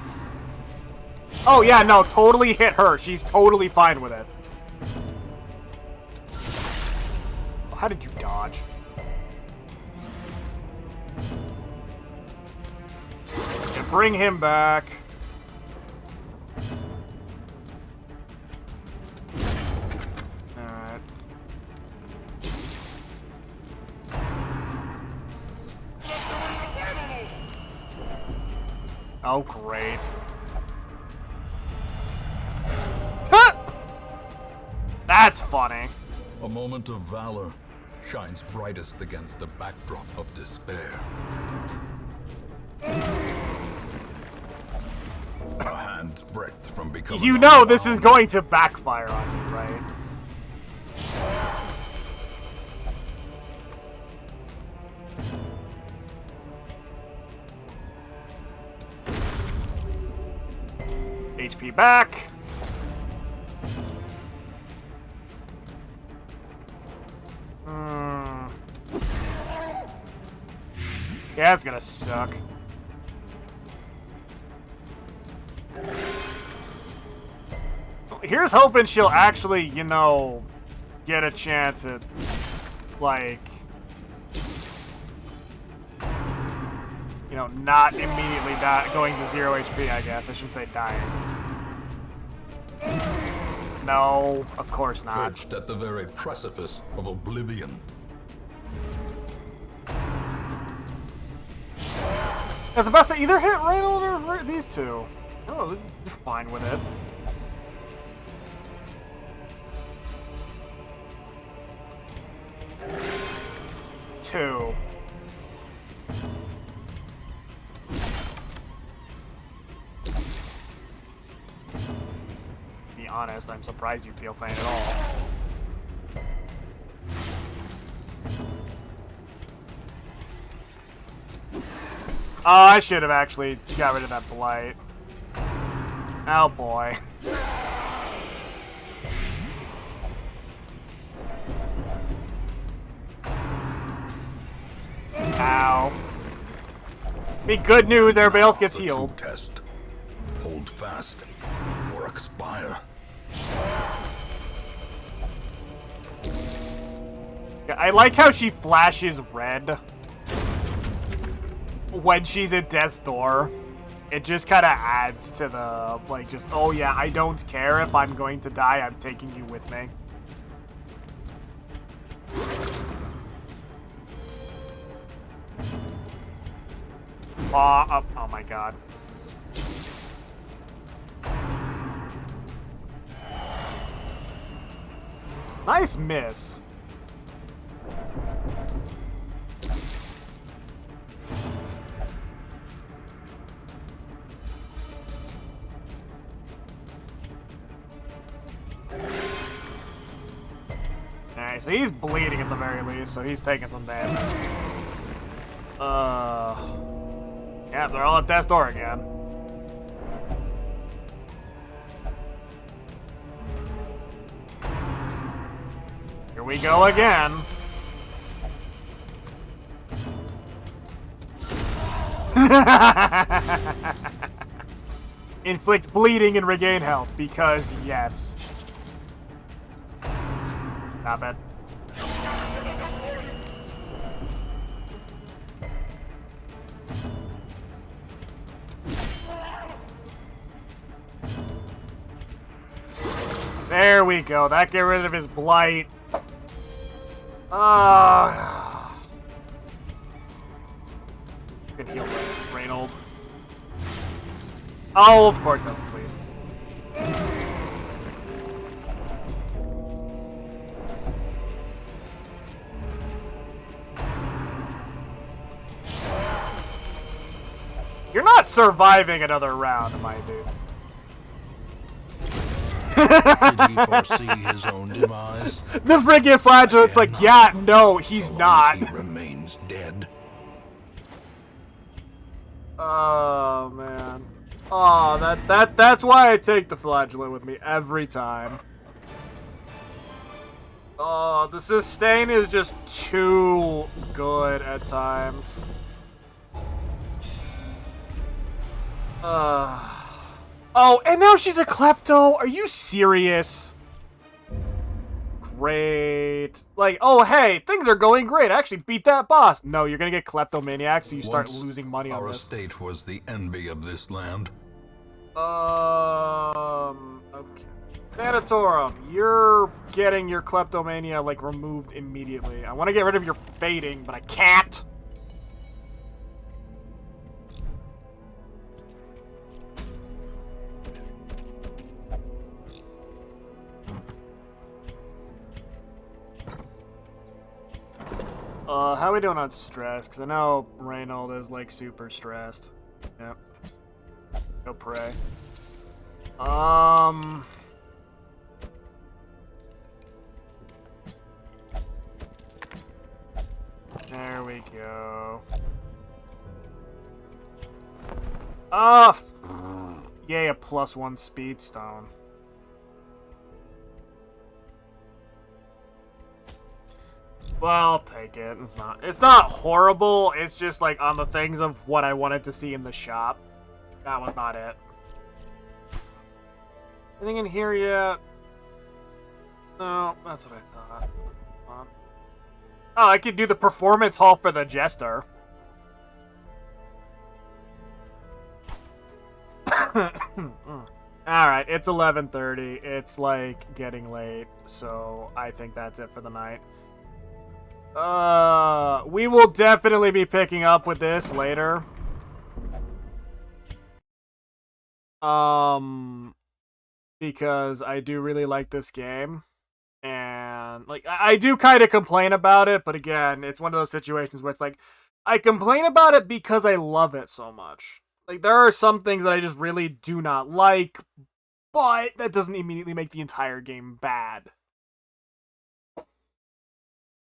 Oh yeah, no, totally hit her. She's totally fine with it. How did you dodge? Yeah, bring him back. Alright. Oh, great. Huh! That's funny. A moment of valor shines brightest against a backdrop of despair. A hand's breadth from becoming. You know this is going to backfire on you, right? HP back. Yeah, that's gonna suck. Here's hoping she'll actually, you know, get a chance at, like, you know, not immediately going to 0 HP, I guess. I shouldn't say dying. No, of course not. Perched at the very precipice of oblivion. I was about to either hit Reynold or these two. Oh, they're fine with it. Two. To be honest, I'm surprised you feel faint at all. Oh, I should have actually got rid of that blight. Oh boy. Ow. Be good news, everybody else gets healed. Test. Hold fast or expire. I like how she flashes red when she's at death's door. It just kind of adds to the, like, just, oh yeah, I don't care if I'm going to die, I'm taking you with me. Oh my god. Nice miss. Alright, so he's bleeding at the very least, so he's taking some damage. Yeah, they're all at death's door again. Here we go again. Inflict bleeding and regain health, because yes. Stop it. There we go. That get rid of his blight. Can heal Reynold. Oh, of course that's bleed. You're not surviving another round, my dude. Did he foresee his own demise? The friggin' flagellant's like, yeah, no, he's not. He remains dead. Oh man. Oh, that's why I take the flagellant with me every time. Oh, the sustain is just too good at times. Oh, and now she's a klepto? Are you serious? Great. Like, oh, hey, things are going great. I actually beat that boss. No, you're gonna get kleptomaniac, so you start Once losing money on our this. estate was the envy of this land. Okay. Sanatorum, you're getting your kleptomania, like, removed immediately. I want to get rid of your fading, but I can't. How are we doing on stress? Because I know Reynold is, like, super stressed. Yep. Go pray. There we go. Oh! Yay, a +1 speed stone. Well, I'll take it. It's not horrible. It's just like on the things of what I wanted to see in the shop. That was not it. Anything in here yet? No, that's what I thought. Oh, I could do the performance hall for the Jester. Alright, it's 11:30. It's, like, getting late, so I think that's it for the night. We will definitely be picking up with this later. Because I do really like this game. And, like, I do kind of complain about it, but again, it's one of those situations where it's like, I complain about it because I love it so much. Like, there are some things that I just really do not like, but that doesn't immediately make the entire game bad.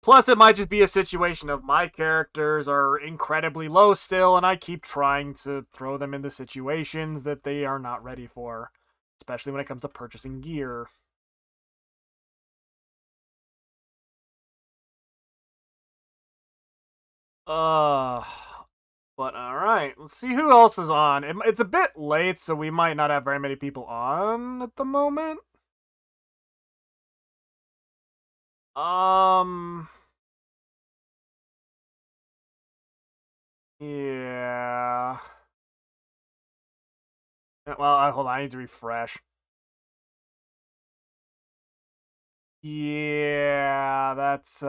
Plus, it might just be a situation of my characters are incredibly low still, and I keep trying to throw them into situations that they are not ready for. Especially when it comes to purchasing gear. But alright, let's see who else is on. It's a bit late, so we might not have very many people on at the moment. Yeah. Well, hold on, I need to refresh. Yeah, that's,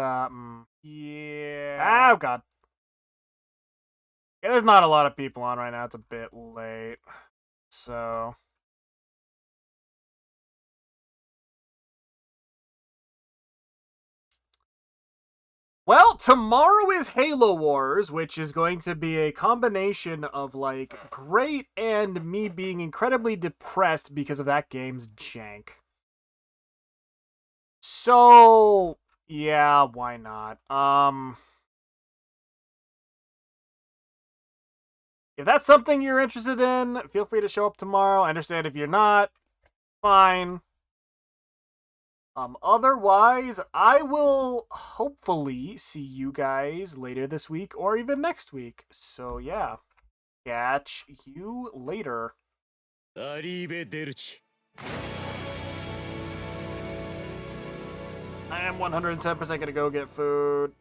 yeah. Oh, God. Yeah, there's not a lot of people on right now. It's a bit late. So. Well, tomorrow is Halo Wars, which is going to be a combination of, like, great and me being incredibly depressed because of that game's jank. So, yeah, why not? If that's something you're interested in, feel free to show up tomorrow. I understand if you're not, fine. Otherwise, I will hopefully see you guys later this week or even next week. So, yeah. Catch you later. I am 110% gonna go get food.